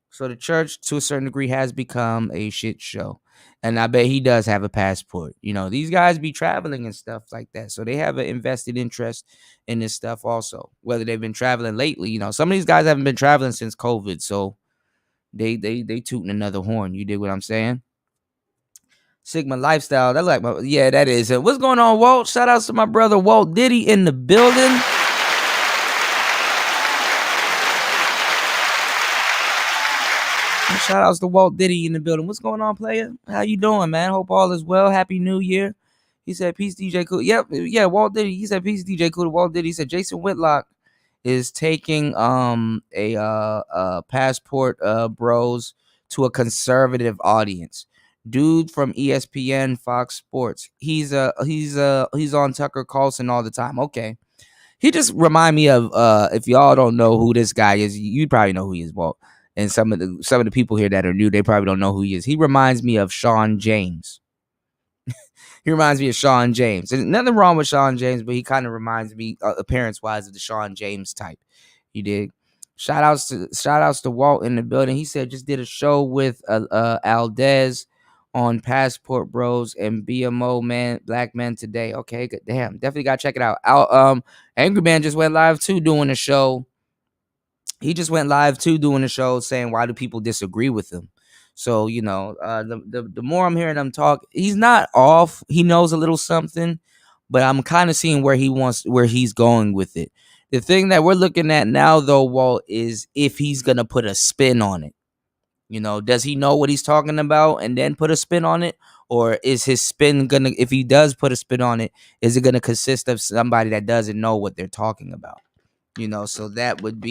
S2: So the church, to a certain degree, has become a shit show. And I bet he does have a passport. These guys be traveling and stuff like that. So they have an invested interest in this stuff also. Whether they've been traveling lately, some of these guys haven't been traveling since COVID. So they tooting another horn. You dig what I'm saying? Sigma lifestyle. That's like that is. What's going on, Walt? Shout outs to my brother Walt Diddy in the building. Shout outs to Walt Diddy in the building. What's going on, player? How you doing, man? Hope all is well. Happy New Year. He said, peace, DJ Cool. Yep, yeah, Walt Diddy. He said, peace, DJ Cool. Walt Diddy. He said, Jason Whitlock is taking a passport bros to a conservative audience. Dude from ESPN, Fox Sports. He's on Tucker Carlson all the time. Okay. He just remind me of if y'all don't know who this guy is, you probably know who he is, Walt. And some of the people here that are new, they probably don't know who he is. He reminds me of Sean James. He reminds me of Sean James. There's nothing wrong with Sean James, but he kind of reminds me, appearance-wise, of the Sean James type. You dig? Shout outs to Walt in the building. He said just did a show with Aldez on Passport Bros and BMO Black Men today. Okay, good. Damn, definitely gotta check it out. Angry Man just went live too doing a show. He just went live too doing a show saying why do people disagree with him. So the more I'm hearing him talk, he's not off. He knows a little something, but I'm kind of seeing where he's going with it. The thing that we're looking at now, though, Walt, is if he's gonna put a spin on it. Does he know what he's talking about and then put a spin on it? Or is his spin gonna, if he does put a spin on it, is it gonna consist of somebody that doesn't know what they're talking about? So that would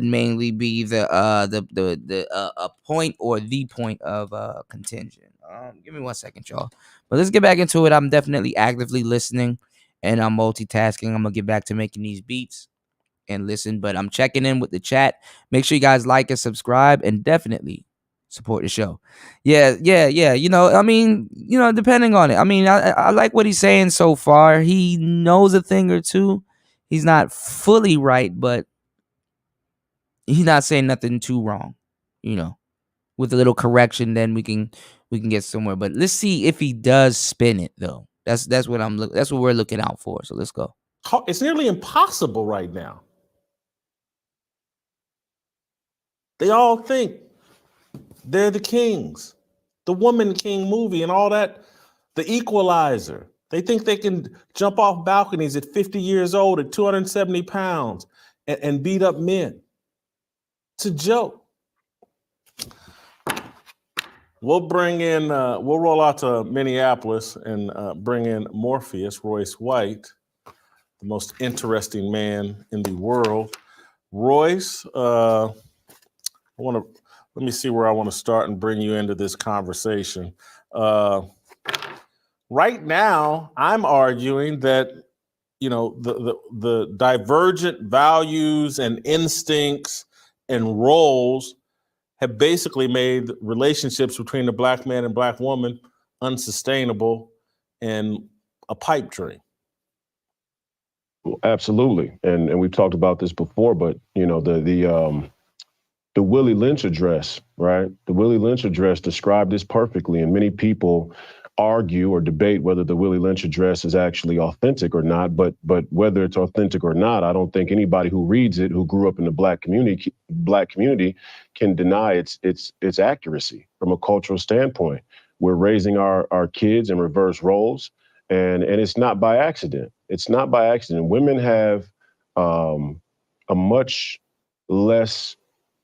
S2: mainly be the a point or the point of contention. Give me 1 second, y'all. But let's get back into it. I'm definitely actively listening and I'm multitasking. I'm gonna get back to making these beats and listen, but I'm checking in with the chat. Make sure you guys like and subscribe and definitely support the show. Yeah. Depending on it. I like what he's saying so far. He knows a thing or two. He's not fully right, but he's not saying nothing too wrong. With a little correction, then we can get somewhere. But let's see if he does spin it though. That's what that's what we're looking out for. So let's go.
S4: It's nearly impossible right now. They all think they're the kings. The Woman King movie and all that, The Equalizer. They think they can jump off balconies at 50 years old at 270 pounds and beat up men. It's a joke. We'll roll out to Minneapolis and bring in Morpheus, Royce White, the most interesting man in the world. Royce, let me see where I want to start and bring you into this conversation. Right now, I'm arguing that, the divergent values and instincts and roles have basically made relationships between the black man and black woman unsustainable and a pipe dream.
S9: Absolutely. And we've talked about this before, but the the Willie Lynch address, right? The Willie Lynch address described this perfectly, and many people argue or debate whether the Willie Lynch address is actually authentic or not. But whether it's authentic or not, I don't think anybody who reads it, who grew up in the black community, can deny its accuracy from a cultural standpoint. We're raising our kids in reverse roles, and it's not by accident. It's not by accident. Women have a much less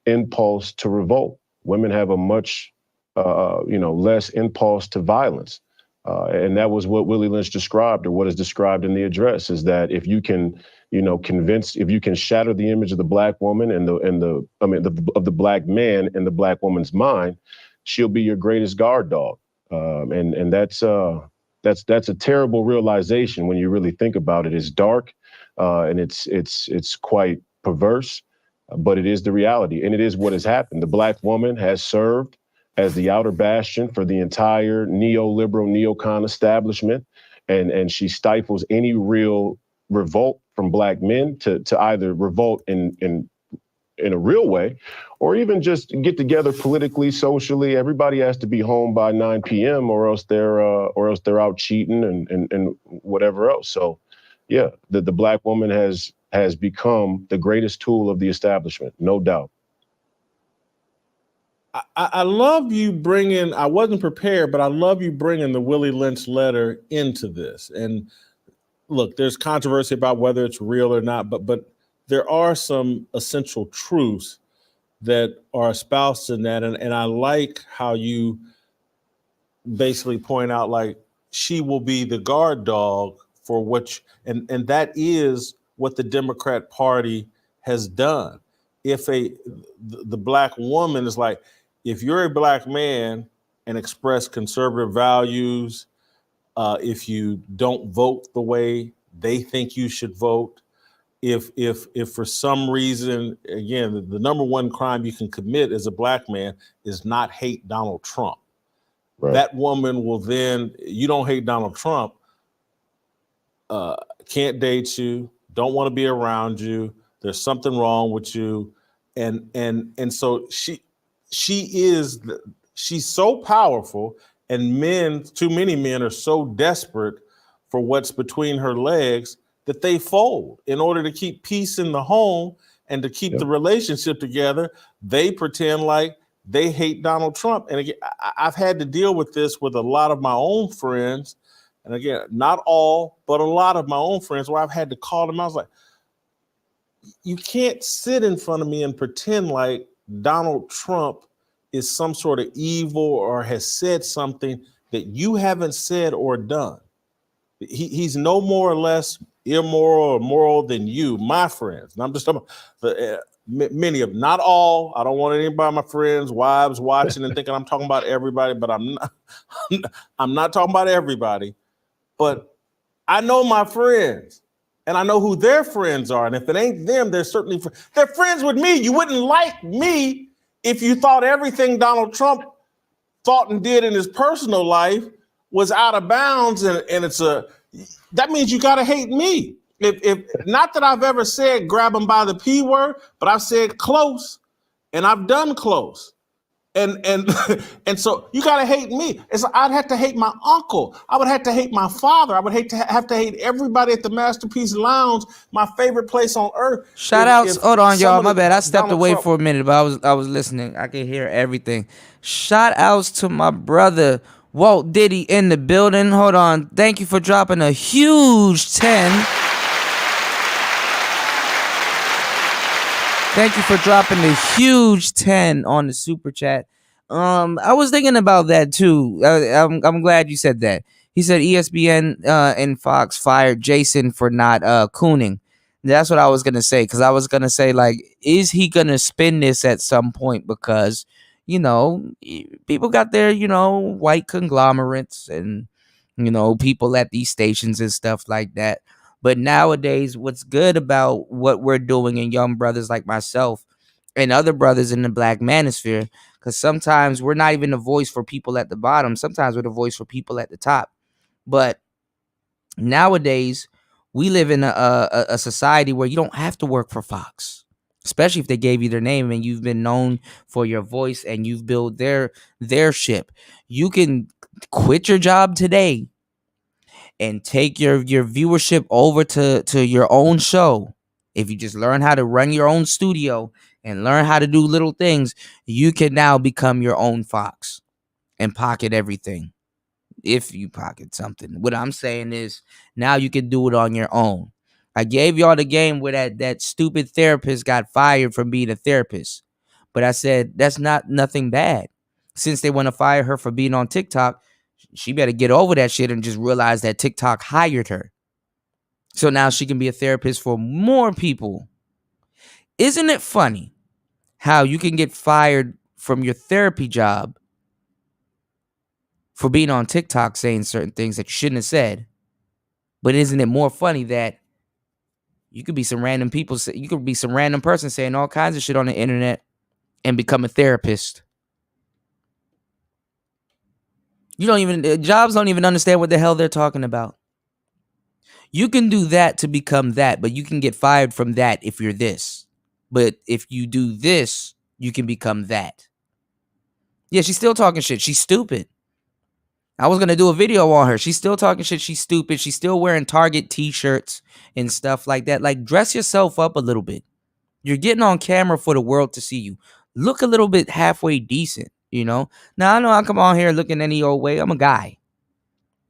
S9: impulse to revolt. Women have a much, less impulse to violence. And that was what Willie Lynch described, or what is described in the address, is that if you can, if you can shatter the image of the black woman of the black man in the black woman's mind, she'll be your greatest guard dog. And that's a terrible realization when you really think about it. It's dark, and it's quite perverse. But it is the reality, and it is what has happened. The black woman has served as the outer bastion for the entire neoliberal, neocon establishment, and she stifles any real revolt from black men to either revolt in a real way, or even just get together politically, socially. Everybody has to be home by 9 p.m. or else they're out cheating and whatever else. So, yeah, the black woman has become the greatest tool of the establishment, no doubt.
S4: I love you bringing, I wasn't prepared, but I love you bringing the Willie Lynch letter into this. And look, there's controversy about whether it's real or not, but there are some essential truths that are espoused in that. And I like how you basically point out, like, she will be the guard dog for and that is what the Democrat Party has done. If the black woman is like, if you're a black man and express conservative values, if you don't vote the way they think you should vote, if for some reason, again, the number one crime you can commit as a black man is not hate Donald Trump. Right. That woman will then, you don't hate Donald Trump, can't date you, don't want to be around you, there's something wrong with you. And so she's so powerful, and too many men are so desperate for what's between her legs that they fold in order to keep peace in the home and to keep the relationship together. They pretend like they hate Donald Trump. And again, I've had to deal with this with a lot of my own friends. And again, not all, but a lot of my own friends, where I've had to call them. I was like, you can't sit in front of me and pretend like Donald Trump is some sort of evil or has said something that you haven't said or done. He's no more or less immoral or moral than you, my friends. And I'm just talking about many of them, not all. I don't want anybody, my friends, wives watching and thinking I'm talking about everybody, but I'm not talking about everybody. But I know my friends, and I know who their friends are. And if it ain't them, they're friends with me. You wouldn't like me if you thought everything Donald Trump thought and did in his personal life was out of bounds, and that means you gotta hate me. If not that I've ever said grab him by the P word, but I've said close, and I've done close. And so you gotta hate me. I'd have to hate my uncle. I would have to hate my father. I would have to hate everybody at the Masterpiece Lounge, my favorite place on earth.
S2: Shout outs. Hold on, y'all. My bad. I stepped away for a minute, but I was listening. I could hear everything. Shout outs to my brother Walt Diddy in the building. Hold on. Thank you for dropping a huge 10. Thank you for dropping the huge 10 on the super chat. I was thinking about that too. I'm glad you said that. He said ESPN and Fox fired Jason for not cooning. That's what I was gonna say, because I was gonna say, like, is he gonna spin this at some point? Because, you know, people got their, you know, white conglomerates and, you know, people at these stations and stuff like that. But nowadays, what's good about what we're doing, and young brothers like myself and other brothers in the black manosphere, because sometimes we're not even the voice for people at the bottom. Sometimes we're the voice for people at the top. But nowadays, we live in a society where you don't have to work for Fox. especially if they gave you their name and you've been known for your voice and you've built their ship. You can quit your job today and take your viewership over to your own show. If you just learn how to run your own studio and learn how to do little things, you can now become your own Fox and pocket everything. If you pocket something. What I'm saying is now you can do it on your own. I gave y'all the game where that stupid therapist got fired from being a therapist. But I said that's nothing bad. Since they want to fire her for being on TikTok, she better get over that shit and just realize that TikTok hired her. So now she can be a therapist for more people. Isn't it funny how you can get fired from your therapy job for being on TikTok saying certain things that you shouldn't have said? But isn't it more funny that you could be some random people, you could be some random person saying all kinds of shit on the internet and become a therapist? Jobs don't even understand what the hell they're talking about. You can do that to become that, but you can get fired from that if you're this. But if you do this, you can become that. Yeah, she's still talking shit. She's stupid. I was going to do a video on her. She's still talking shit. She's stupid. She's still wearing Target t-shirts and stuff like that. Like, dress yourself up a little bit. You're getting on camera for the world to see you. Look a little bit halfway decent, you know? Now, I know I come on here looking any old way. I'm a guy,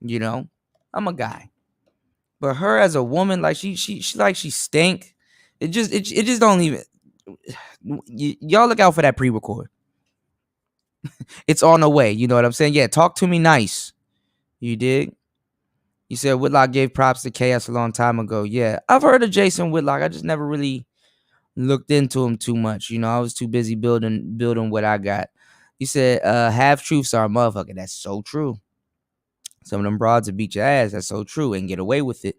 S2: you know? I'm a guy. But her as a woman, like, she like she stink. It just don't even... Y'all look out for that pre-record. It's on the way. You know what I'm saying? Yeah, talk to me nice. You dig? You said Whitlock gave props to KS a long time ago. Yeah, I've heard of Jason Whitlock. I just never really looked into him too much. You know, I was too busy building what I got. You said half truths are a motherfucker. That's so true. Some of them broads will beat your ass. That's so true and get away with it.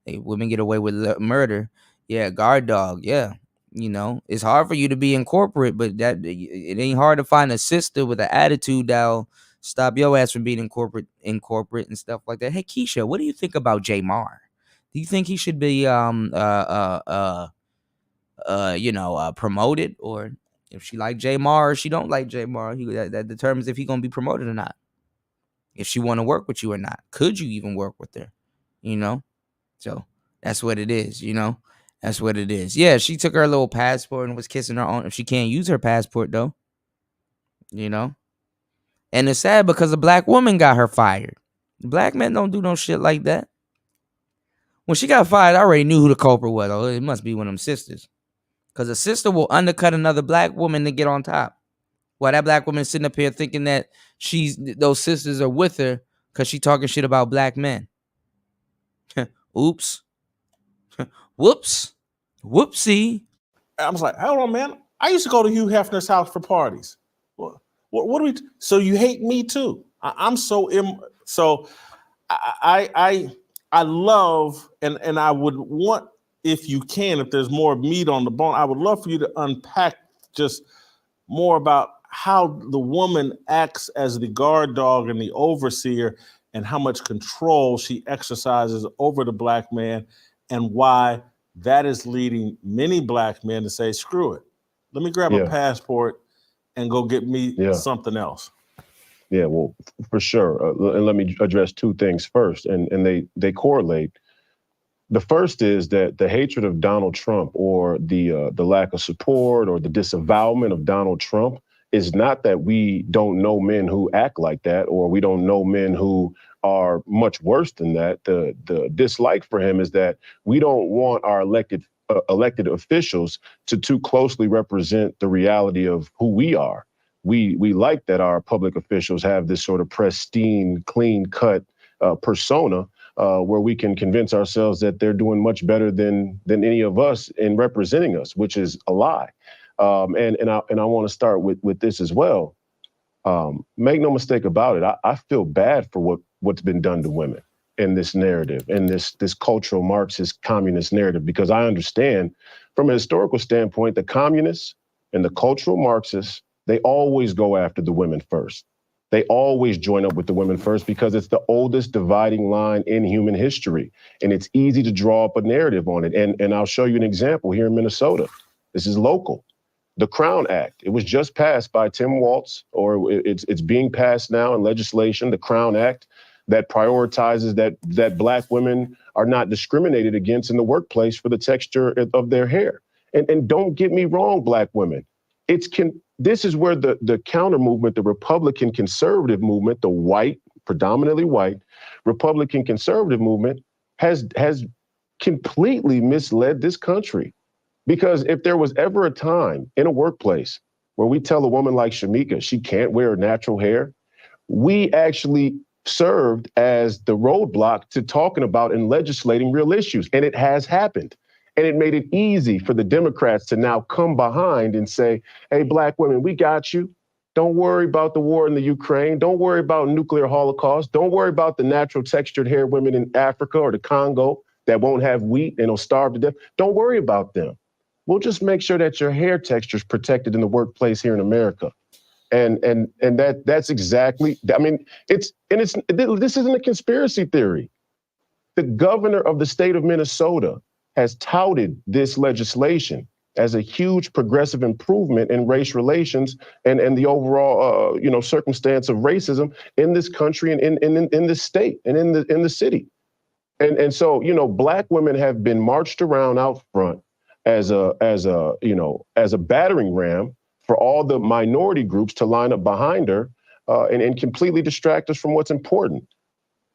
S2: Women get away with murder. Yeah, guard dog. Yeah. You know, it's hard for you to be in corporate, but that it ain't hard to find a sister with an attitude that'll stop your ass from being in corporate and stuff like that. Hey, Keisha, what do you think about J Mar? Do you think he should be promoted, or if she like J Mar or she don't like J Mar, that determines if he gonna be promoted or not. If she want to work with you or not. Could you even work with her? You know? So that's what it is, you know? That's what it is. Yeah, she took her little passport and was kissing her own. If she can't use her passport, though, you know? And it's sad because a black woman got her fired. Black men don't do no shit like that. When she got fired, I already knew who the culprit was. Oh, it must be one of them sisters. Because a sister will undercut another black woman to get on top. While that black woman is sitting up here thinking that those sisters are with her because she talking shit about black men. Oops. Whoops. Whoopsie.
S4: I was like, hold on, man. I used to go to Hugh Hefner's house for parties. What do we? So you hate me too? I'm so so. I love and I would want, if you can, if there's more meat on the bone, I would love for you to unpack just more about how the woman acts as the guard dog and the overseer, and how much control she exercises over the black man, and why that is leading many black men to say, screw it. Let me grab a passport and go get me something else.
S9: Yeah, well, for sure. And let me address two things first, and they correlate. The first is that the hatred of Donald Trump, or the lack of support or the disavowalment of Donald Trump, is not that we don't know men who act like that, or we don't know men who are much worse than that. The dislike for him is that we don't want our elected officials to too closely represent the reality of who we are. We like that our public officials have this sort of pristine, clean-cut persona where we can convince ourselves that they're doing much better than any of us in representing us, which is a lie. And I want to start with this as well. Make no mistake about it. I feel bad for what's been done to women in this narrative, in this cultural Marxist communist narrative, because I understand from a historical standpoint, the communists and the cultural Marxists, they always go after the women first. They always join up with the women first because it's the oldest dividing line in human history. And it's easy to draw up a narrative on it. And I'll show you an example here in Minnesota. This is local. The Crown Act, it was just passed by Tim Walz, or it's being passed now in legislation, the Crown Act, that prioritizes that Black women are not discriminated against in the workplace for the texture of their hair. And don't get me wrong, Black women. This is where the counter movement, the Republican conservative movement, the white, predominantly white, Republican conservative movement has completely misled this country. Because if there was ever a time in a workplace where we tell a woman like Shamika she can't wear natural hair, we actually served as the roadblock to talking about and legislating real issues. And it has happened. And it made it easy for the Democrats to now come behind and say, hey, Black women, we got you. Don't worry about the war in the Ukraine. Don't worry about nuclear holocaust. Don't worry about the natural textured hair women in Africa or the Congo that won't have wheat and will starve to death. Don't worry about them. We'll just make sure that your hair texture is protected in the workplace here in America. And that's exactly, I mean, this isn't a conspiracy theory. The governor of the state of Minnesota has touted this legislation as a huge progressive improvement in race relations and the overall circumstance of racism in this country and in this state and in the city. And so, Black women have been marched around out front as a battering ram for all the minority groups to line up behind her and completely distract us from what's important.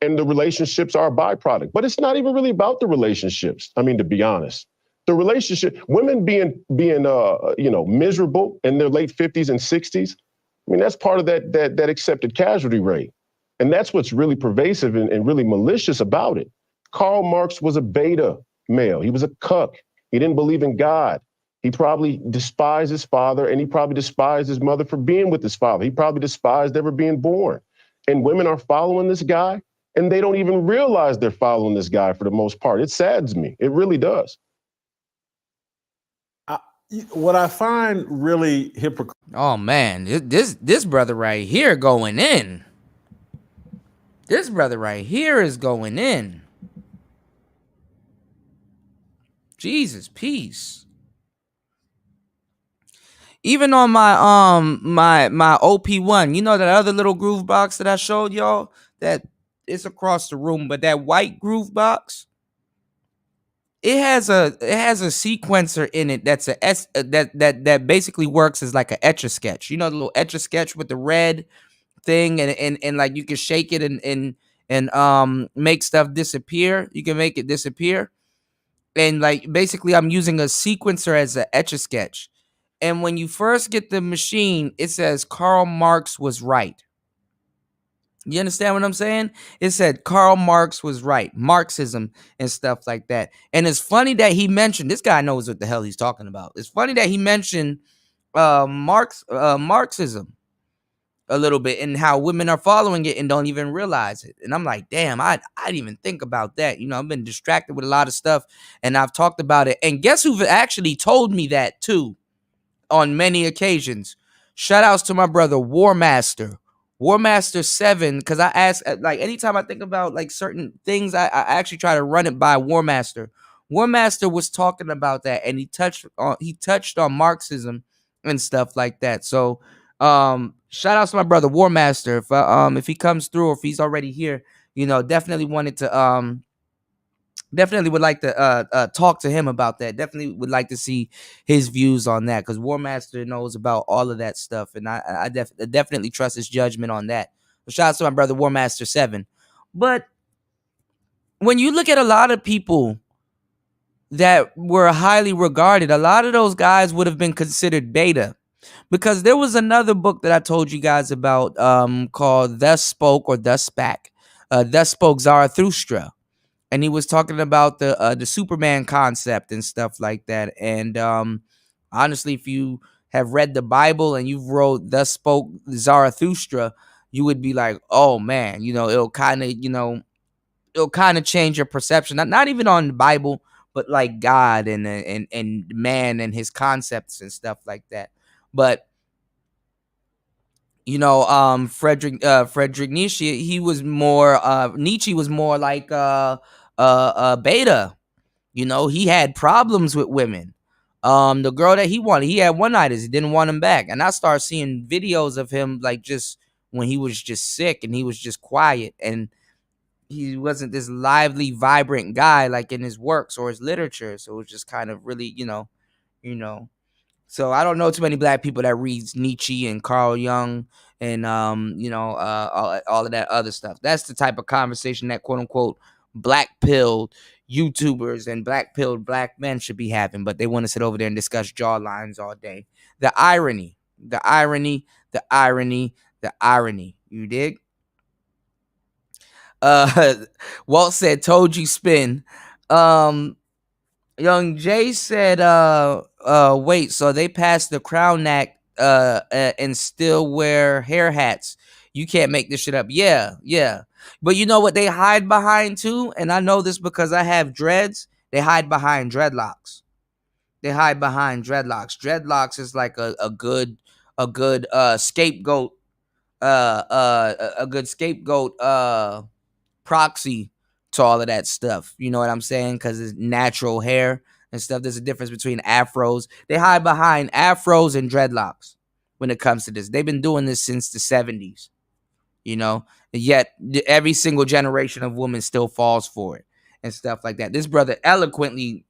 S9: And the relationships are a byproduct. But it's not even really about the relationships. I mean, to be honest, the relationship, women being miserable in their late 50s and 60s, I mean, that's part of that accepted casualty rate. And that's what's really pervasive and really malicious about it. Karl Marx was a beta male. He was a cuck. He didn't believe in God. He probably despised his father, and he probably despised his mother for being with his father. He probably despised ever being born. And women are following this guy, and they don't even realize they're following this guy for the most part. It saddens me. It really does.
S4: What I find really hypocritical.
S2: Oh man, this brother right here going in. This brother right here is going in. Jesus, peace. Even on my my OP1, that other little groove box that I showed y'all, that it's across the room, but that white groove box, it has a sequencer in it that's that basically works as like a Etch-a-Sketch. The little Etch-a-Sketch with the red thing and like you can shake it and make stuff disappear. You can make it disappear. And like basically I'm using a sequencer as an Etch-a-Sketch. And when you first get the machine, it says Karl Marx was right. You understand what I'm saying? It said Karl Marx was right, Marxism and stuff like that. And it's funny that he mentioned, this guy knows what the hell he's talking about. It's funny that he mentioned Marxism a little bit and how women are following it and don't even realize it. And I'm like, damn, I didn't even think about that. I've been distracted with a lot of stuff and I've talked about it. And guess who actually told me that too on many occasions? Shout outs to my brother, War Master 7. Cause I ask, like, anytime I think about like certain things, I actually try to run it by War Master. War Master was talking about that and he touched on Marxism and stuff like that. So, shout out to my brother War Master. If he comes through or if he's already here, definitely wanted to definitely would like to talk to him about that. Definitely would like to see his views on that because War Master knows about all of that stuff, and I definitely trust his judgment on that. So shout out to my brother War Master 7. But when you look at a lot of people that were highly regarded, a lot of those guys would have been considered beta. Because there was another book that I told you guys about called Thus Spoke or Thus Spake. Thus Spoke Zarathustra. And he was talking about the Superman concept and stuff like that. And honestly, if you have read the Bible and you've wrote Thus Spoke Zarathustra, you would be like, oh man, it'll kind of change your perception. Not even on the Bible, but like God and man and his concepts and stuff like that. But Friedrich Nietzsche, Nietzsche was more like beta. He had problems with women. The girl that he wanted, he had one-nighters. He didn't want him back. And I started seeing videos of him like just when he was just sick and he was just quiet and he wasn't this lively, vibrant guy like in his works or his literature. So it was just kind of really, you know. So I don't know too many black people that reads Nietzsche and Carl Jung and all of that other stuff. That's the type of conversation that quote unquote black pilled YouTubers and black pilled black men should be having, but they want to sit over there and discuss jawlines all day. The irony, the irony, the irony, the irony. You dig? Walt said, "Told you spin." Young Jay said, wait, so they passed the Crown Act and still wear hair hats. You can't make this shit up. Yeah. But you know what they hide behind too? And I know this because I have dreads. They hide behind dreadlocks. Dreadlocks is like a good scapegoat, a good scapegoat proxy to all of that stuff. You know what I'm saying? Because it's natural hair and stuff. There's a difference between afros. They hide behind afros and dreadlocks when it comes to this. They've been doing this since the 70s, you know, and yet every single generation of women still falls for it and stuff like that. This brother eloquently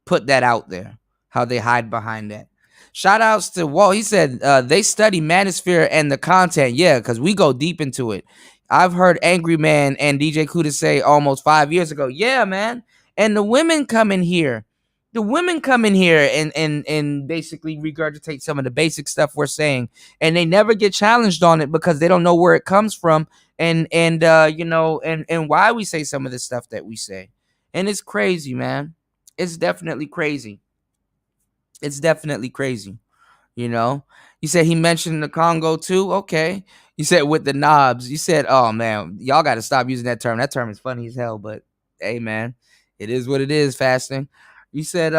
S2: put that out there, how they hide behind that. Shout outs to Walt. He said they study manosphere and the content. Yeah, because we go deep into it. I've heard Angry Man and DJ Kuda say almost 5 years ago, yeah, man. And the women come in here. And basically regurgitate some of the basic stuff we're saying. And they never get challenged on it because they don't know where it comes from and why we say some of the stuff that we say. And it's crazy, man. It's definitely crazy. You know, you said he mentioned the Congo too. Okay. You said with the knobs. You said, oh man, y'all got to stop using that term. That term is funny as hell, but hey, man, it is what it is. Fasting. You said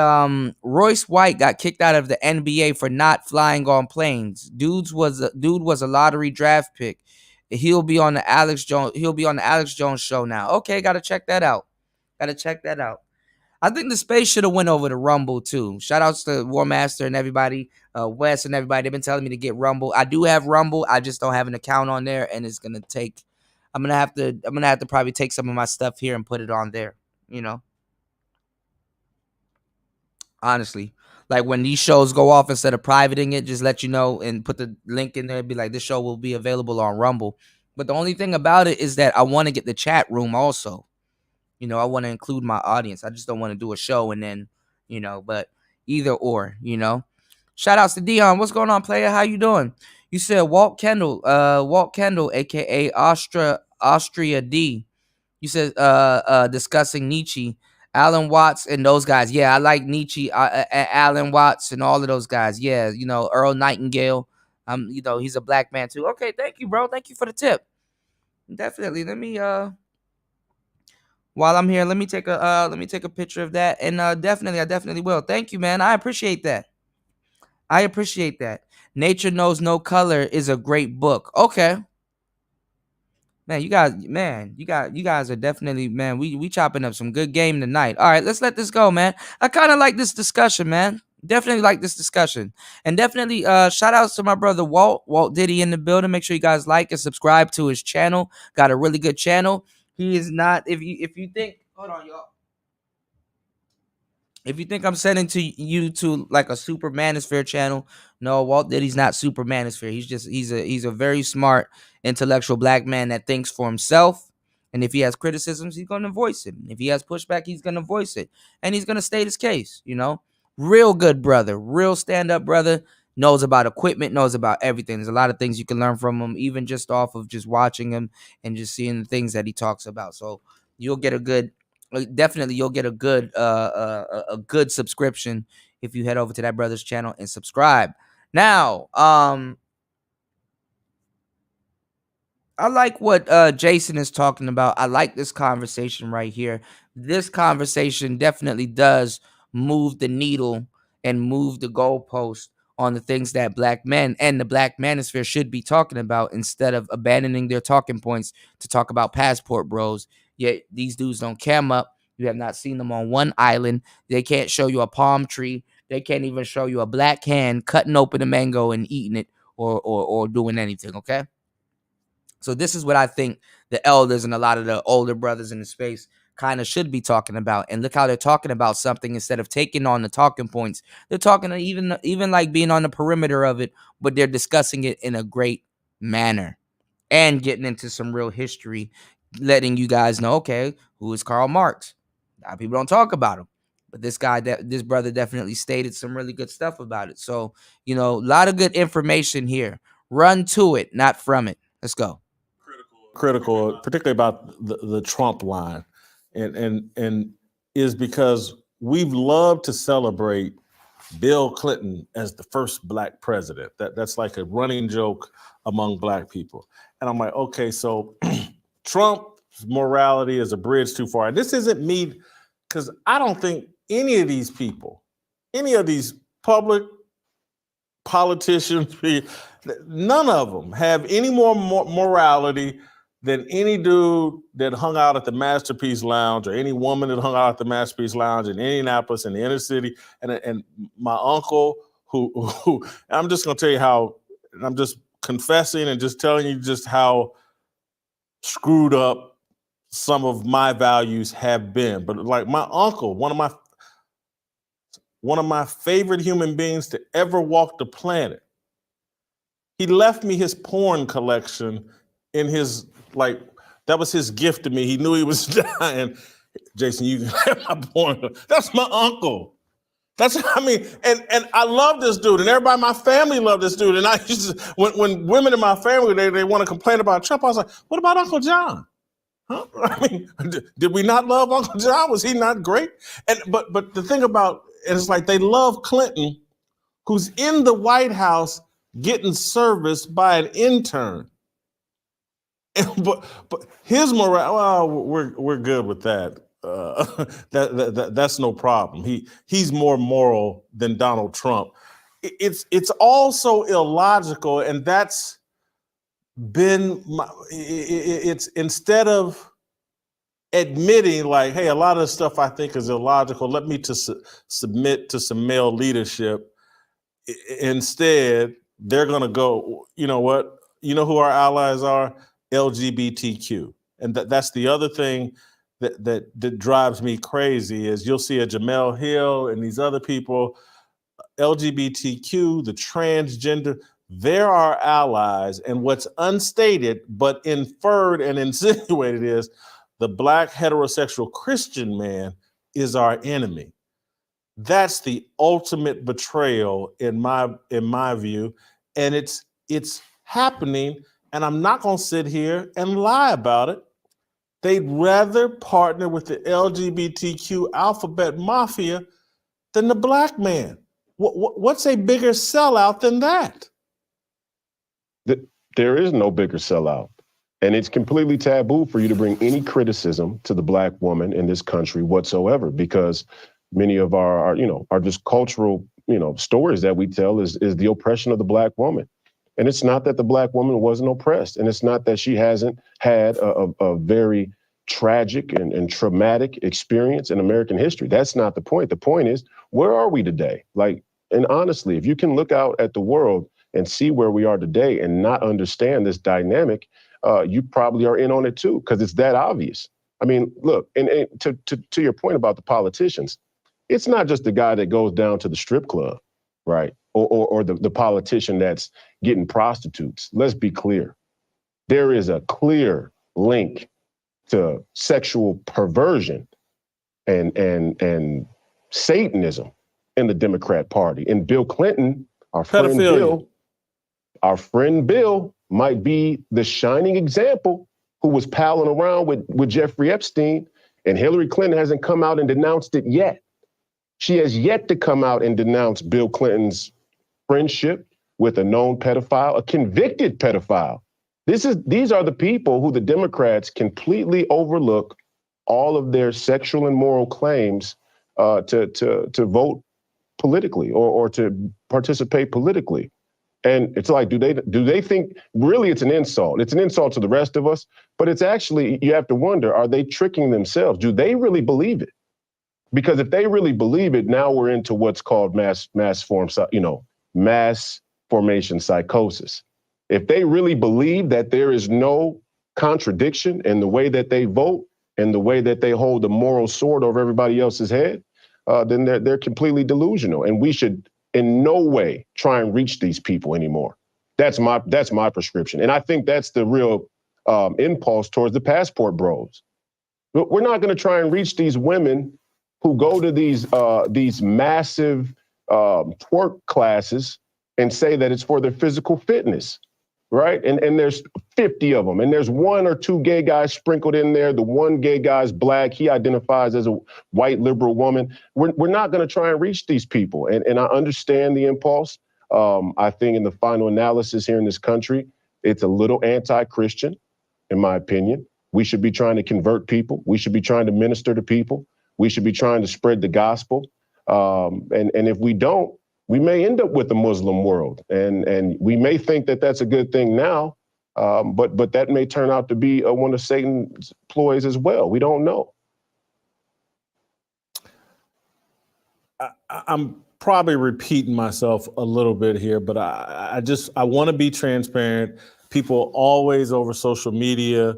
S2: Royce White got kicked out of the NBA for not flying on planes. Dude was a lottery draft pick. He'll be on the Alex Jones show now. Okay, gotta check that out. I think the space should have went over to Rumble too. Shout outs to War Master and everybody, Wes and everybody. They've been telling me to get Rumble. I do have Rumble. I just don't have an account on there, and it's gonna take. I'm gonna have to probably take some of my stuff here and put it on there. You know, honestly, like when these shows go off, instead of privating it, just let you know and put the link in there. Be like, this show will be available on Rumble. But the only thing about it is that I want to get the chat room also. You know, I want to include my audience. I just don't want to do a show and then, but either or, Shout outs to Dion. What's going on, player? How you doing? You said Walt Kendall, aka Austria D. You said discussing Nietzsche, Alan Watts, and those guys. Yeah, I like Nietzsche, Alan Watts, and all of those guys. Yeah, Earl Nightingale. He's a black man too. Okay, thank you, bro. Thank you for the tip. Definitely. Let me while I'm here, let me take a picture of that, and I definitely will. Thank you, man. I appreciate that. Nature Knows No Color is a great book. Okay, man, you guys are definitely, man. We chopping up some good game tonight. All right, let's let this go, man. I kind of like this discussion, man. Definitely like this discussion, and definitely shout outs to my brother Walt Diddy in the building. Make sure you guys like and subscribe to his channel. Got a really good channel. He is not. If you think, hold on, y'all. If you think I'm sending you to like a super manosphere channel, no, Walt Diddy's not super manosphere. He's a very smart, intellectual black man that thinks for himself. And if he has criticisms, he's gonna voice it. If he has pushback, he's gonna voice it. And he's gonna state his case, Real good brother, real stand-up brother, knows about equipment, knows about everything. There's a lot of things you can learn from him, even just off of just watching him and just seeing the things that he talks about. So you'll get a good a good subscription if you head over to that brother's channel and subscribe. Now, I like what Jason is talking about. I like this conversation right here. This conversation definitely does move the needle and move the goalpost on the things that black men and the black manosphere should be talking about, instead of abandoning their talking points to talk about passport bros. Yet these dudes don't cam up. You have not seen them on one island. They can't show you a palm tree. They can't even show you a black hand cutting open a mango and eating it or doing anything, okay? So this is what I think the elders and a lot of the older brothers in the space kind of should be talking about. And look how they're talking about something instead of taking on the talking points. They're talking even like being on the perimeter of it, but they're discussing it in a great manner and getting into some real history, letting you guys know, okay, who is Karl Marx? A lot of people don't talk about him, but this brother definitely stated some really good stuff about it. So, a lot of good information here. Run to it, not from it. Let's go.
S4: Critical, particularly about the Trump line, and is because we've loved to celebrate Bill Clinton as the first black president. That's like a running joke among black people. And I'm like, okay, so Trump's morality is a bridge too far. And this isn't me, because I don't think any of these people, any of these public politicians, none of them have any more morality than any dude that hung out at the Masterpiece Lounge or any woman that hung out at the Masterpiece Lounge in Indianapolis in the inner city. And my uncle, who I'm just going to tell you how, I'm just confessing and just telling you just how screwed up some of my values have been. But like my uncle, one of my favorite human beings to ever walk the planet, he left me his porn collection in his, that was his gift to me. He knew he was dying. Jason, you can have my porn. That's my uncle. And I love this dude, and everybody in my family loved this dude. And I used to, when women in my family, they want to complain about Trump, I was like, what about Uncle John? Huh? I mean, did we not love Uncle John? Was he not great? But the thing about it is, like, they love Clinton, who's in the White House getting serviced by an intern. But his morale, well, we're good with that. That's no problem. He's more moral than Donald Trump. It's also illogical, and that's been it's instead of admitting like, hey, a lot of the stuff I think is illogical, let me submit to some male leadership. Instead, they're gonna go, you know what? You know who our allies are? LGBTQ. And that's the other thing that drives me crazy is you'll see a Jamel Hill and these other people, LGBTQ, the transgender, they're our allies. And what's unstated but inferred and insinuated is the black heterosexual Christian man is our enemy. That's the ultimate betrayal in my view. And it's happening. And I'm not going to sit here and lie about it. They'd rather partner with the LGBTQ alphabet mafia than the black man. What's a bigger sellout than that?
S9: There is no bigger sellout. And it's completely taboo for you to bring any criticism to the black woman in this country whatsoever, because many of our just cultural, stories that we tell is the oppression of the black woman. And it's not that the black woman wasn't oppressed, and it's not that she hasn't had a very tragic and traumatic experience in American history. That's not the point. The point is, where are we today? And honestly, if you can look out at the world and see where we are today and not understand this dynamic, you probably are in on it too, because it's that obvious. I mean, look, and to your point about the politicians, it's not just the guy that goes down to the strip club, right? Or the politician that's getting prostitutes. Let's be clear. There is a clear link to sexual perversion and Satanism in the Democrat Party. And Bill Clinton, our friend Bill might be the shining example, who was palling around with Jeffrey Epstein, and Hillary Clinton hasn't come out and denounced it yet. She has yet to come out and denounce Bill Clinton's friendship with a known pedophile, a convicted pedophile. These are the people who the Democrats completely overlook all of their sexual and moral claims to vote politically or to participate politically. And it's like, do they think really it's an insult? It's an insult to the rest of us, but it's actually, you have to wonder, are they tricking themselves? Do they really believe it? Because if they really believe it, now we're into what's called mass formation psychosis. If they really believe that there is no contradiction in the way that they vote and the way that they hold the moral sword over everybody else's head, then they're completely delusional. And we should in no way try and reach these people anymore. That's my prescription. And I think that's the real impulse towards the passport bros. We're not going to try and reach these women who go to these massive twerk classes and say that it's for their physical fitness, right? And there's 50 of them, and there's 1 or 2 gay guys sprinkled in there. The one gay guy's black. He identifies as a white liberal woman. We're not going to try and reach these people. And I understand the impulse. I think in the final analysis here in this country, it's a little anti-Christian, in my opinion. We should be trying to convert people. We should be trying to minister to people. We should be trying to spread the gospel. And if we don't, we may end up with the Muslim world. And we may think that that's a good thing now, but that may turn out to be one of Satan's ploys as well. We don't know.
S4: I'm probably repeating myself a little bit here, but I want to be transparent. People always over social media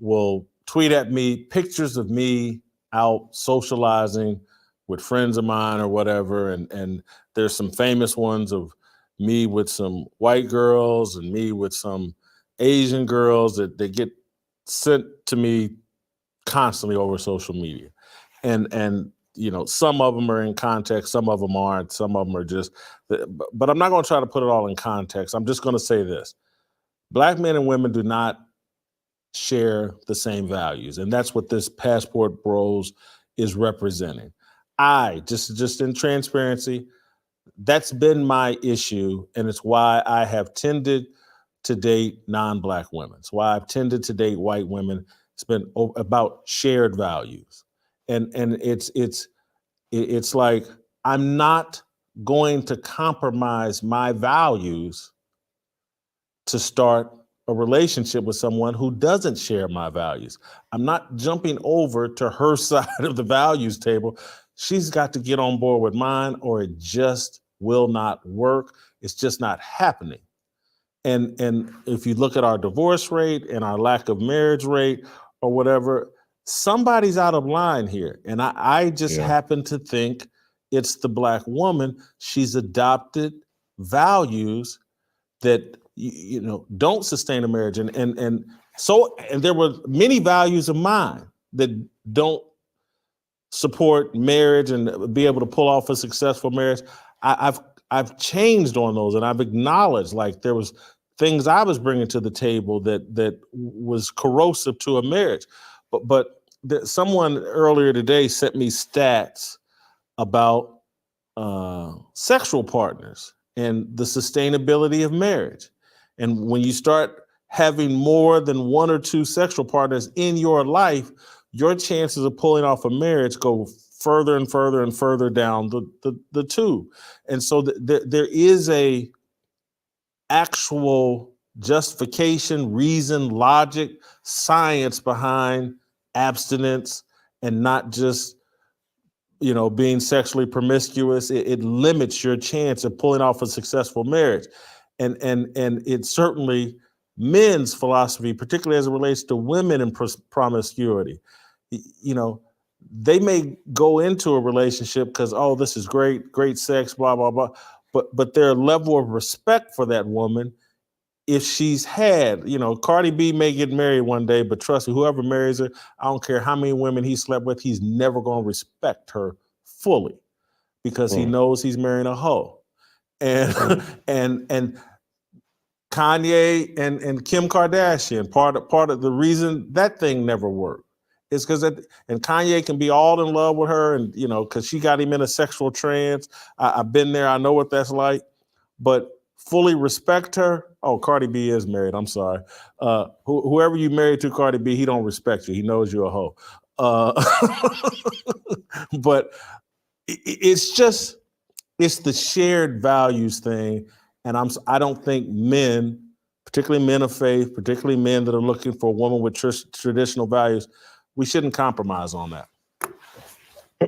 S4: will tweet at me pictures of me out socializing with friends of mine or whatever. And there's some famous ones of me with some white girls and me with some Asian girls that they get sent to me constantly over social media. And you know, some of them are in context, some of them aren't, some of them are just, but I'm not going to try to put it all in context. I'm just going to say this. Black men and women do not share the same values. And that's what this Passport Bros is representing. Just in transparency, that's been my issue. And it's why I have tended to date non-Black women. It's why I've tended to date white women. It's been about shared values. And it's like, I'm not going to compromise my values to start a relationship with someone who doesn't share my values. I'm not jumping over to her side of the values table. She's got to get on board with mine, or it just will not work. It's just not happening. And if you look at our divorce rate and our lack of marriage rate or whatever, somebody's out of line here. And I just happen to think it's the Black woman. She's adopted values that don't sustain a marriage. And there were many values of mine that don't support marriage and be able to pull off a successful marriage. I've changed on those, and I've acknowledged like there was things I was bringing to the table that was corrosive to a marriage. But someone earlier today sent me stats about sexual partners and the sustainability of marriage. And when you start having more than 1 or 2 sexual partners in your life, your chances of pulling off a marriage go further and further and further down the tube. And so there is a actual justification, reason, logic, science behind abstinence, and not just being sexually promiscuous. It limits your chance of pulling off a successful marriage. And it's certainly men's philosophy, particularly as it relates to women and promiscuity. They may go into a relationship because, oh, this is great sex, blah, blah, blah. But their level of respect for that woman, if she's had, Cardi B may get married one day, but trust me, whoever marries her, I don't care how many women he slept with, he's never going to respect her fully because he knows he's marrying a hoe. And and Kanye and Kim Kardashian, part of the reason that thing never worked is because and Kanye can be all in love with her, and because she got him in a sexual trance. I've been there, I know what that's like, but fully respect her. Oh, Cardi B is married. I'm sorry. Whoever you married to, Cardi B, he don't respect you. He knows you're a hoe. But it's the shared values thing. And I don't think men, particularly men of faith, particularly men that are looking for a woman with traditional values, we shouldn't compromise on that.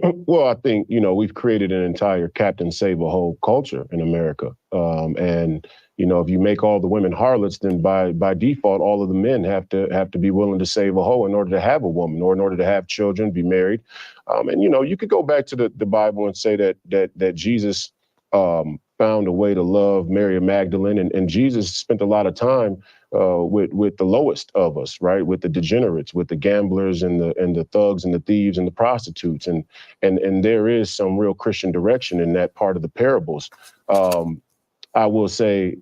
S9: Well, I think, we've created an entire Captain Save-A-Hole culture in America. And, if you make all the women harlots, then by default, all of the men have to be willing to save a hoe in order to have a woman or in order to have children, be married. And, you could go back to the Bible and say that Jesus found a way to love Mary Magdalene. And Jesus spent a lot of time with the lowest of us, right? With the degenerates, with the gamblers and the thugs and the thieves and the prostitutes. And there is some real Christian direction in that part of the parables. I will say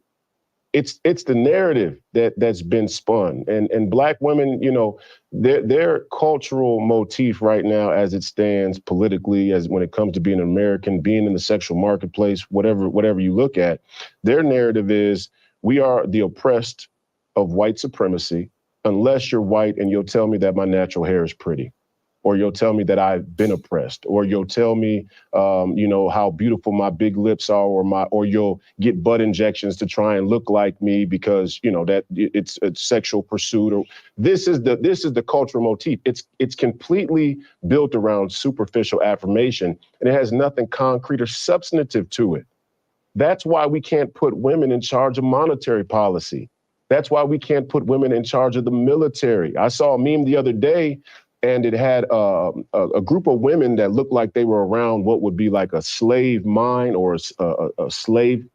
S9: it's the narrative that's been spun, and Black women, their cultural motif right now, as it stands politically, as when it comes to being an American, being in the sexual marketplace, whatever you look at, their narrative is we are the oppressed of white supremacy, unless you're white and you'll tell me that my natural hair is pretty, or you'll tell me that I've been oppressed, or you'll tell me, how beautiful my big lips are, or you'll get butt injections to try and look like me because, that it's a sexual pursuit. Or this is the cultural motif. It's completely built around superficial affirmation, and it has nothing concrete or substantive to it. That's why we can't put women in charge of monetary policy. That's why we can't put women in charge of the military. I saw a meme the other day, and it had a group of women that looked like they were around what would be like a slave mine or a slave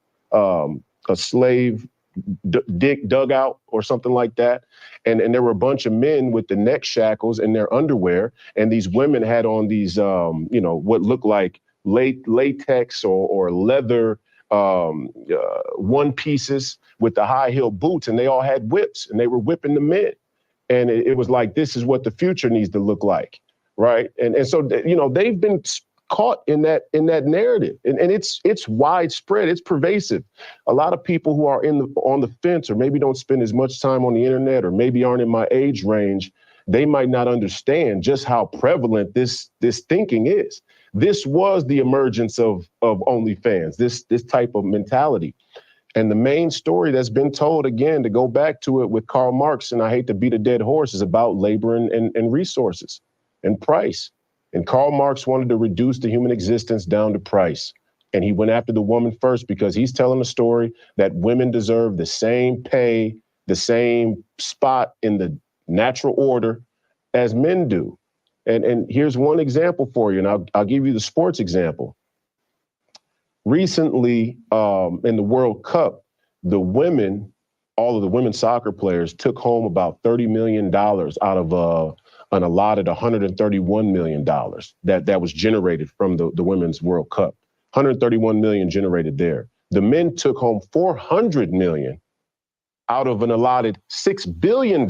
S9: dugout or something like that. And there were a bunch of men with the neck shackles and their underwear. And these women had on these, what looked like latex or leather one pieces with the high heel boots. And they all had whips and they were whipping the men. And it was like, this is what the future needs to look like, right? And so, they've been caught in that narrative, and it's widespread, it's pervasive. A lot of people who are on the fence, or maybe don't spend as much time on the internet, or maybe aren't in my age range, they might not understand just how prevalent this thinking is. This was the emergence of OnlyFans, this type of mentality. And the main story that's been told, again, to go back to it with Karl Marx, and I hate to beat a dead horse, is about labor and resources and price. And Karl Marx wanted to reduce the human existence down to price. And he went after the woman first because he's telling a story that women deserve the same pay, the same spot in the natural order as men do. And here's one example for you, and I'll give you the sports example. Recently, in the World Cup, all of the women's soccer players took home about $30 million out of an allotted $131 million that was generated from the Women's World Cup. 131 million generated there. The men took home 400 million out of an allotted $6 billion.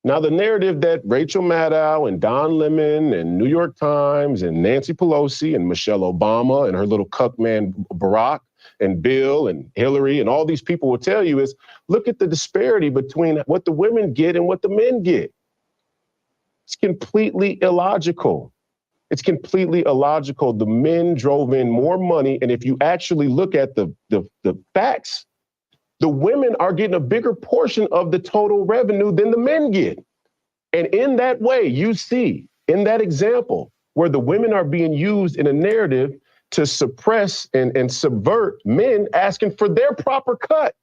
S9: Now, the narrative that Rachel Maddow and Don Lemon and New York Times and Nancy Pelosi and Michelle Obama and her little cuck man Barack and Bill and Hillary and all these people will tell you is, look at the disparity between what the women get and what the men get. It's completely illogical. It's completely illogical. The men drove in more money, and if you actually look at the facts, the women are getting a bigger portion of the total revenue than the men get. And in that way, you see, in that example, where the women are being used in a narrative to suppress and subvert men asking for their proper cut.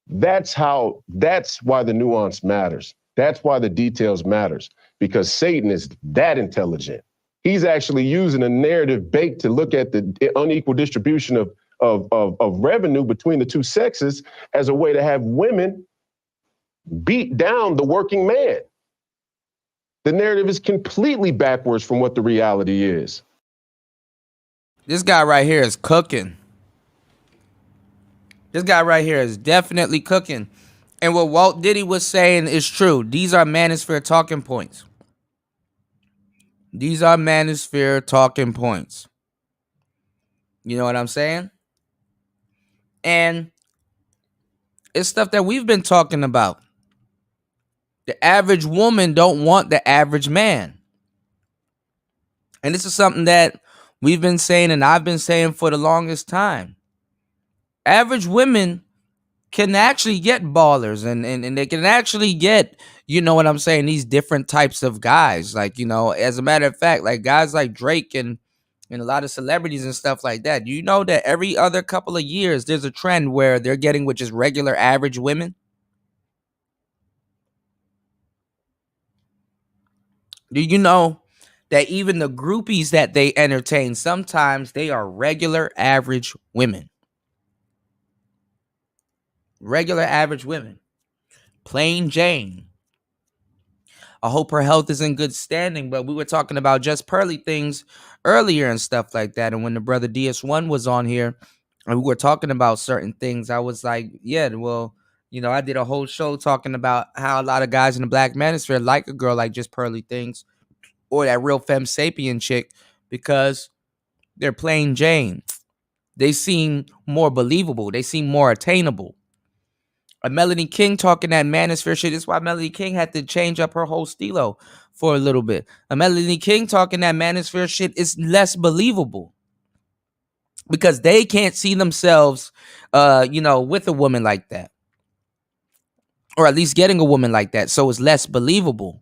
S9: That's why the nuance matters. That's why the details matters, because Satan is that intelligent. He's actually using a narrative baked to look at the unequal distribution of revenue between the two sexes as a way to have women beat down the working man. The narrative is completely backwards from what the reality is.
S2: This guy right here is cooking. This guy right here is definitely cooking. And what Walt Diddy was saying is true. These are manosphere talking points. These are manosphere talking points. You know what I'm saying? And it's stuff that we've been talking about. The average woman don't want the average man. And this is something that we've been saying and I've been saying for the longest time. Average women can actually get ballers and they can actually get, you know what I'm saying, these different types of guys. Like, you know, as a matter of fact, like guys like Drake and a lot of celebrities and stuff like that. You know that every other couple of years there's a trend where they're getting with just regular average women. Do you know that even the groupies that they entertain, sometimes they are regular average women? Regular average women. Plain Jane. I hope her health is in good standing, but we were talking about just pearly things earlier and stuff like that. And when the brother DS1 was on here and we were talking about certain things, I was like, yeah, well, you know, I did a whole show talking about how a lot of guys in the black manosphere like a girl like just pearly things or that real femme sapien chick because they're plain Jane. They seem more believable. They seem more attainable. A Melanie King talking that manosphere shit. This is why Melanie King had to change up her whole stilo for a little bit. A Melanie King talking that manosphere shit is less believable because they can't see themselves, you know, with a woman like that, or at least getting a woman like that. So it's less believable.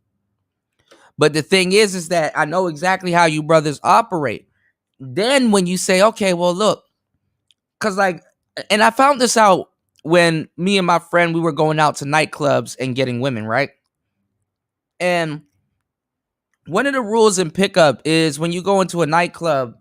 S2: But the thing is that I know exactly how you brothers operate. Then when you say, okay, well, look, because like, and I found this out when me and my friend, we were going out to nightclubs and getting women, right? And one of the rules in pickup is when you go into a nightclub,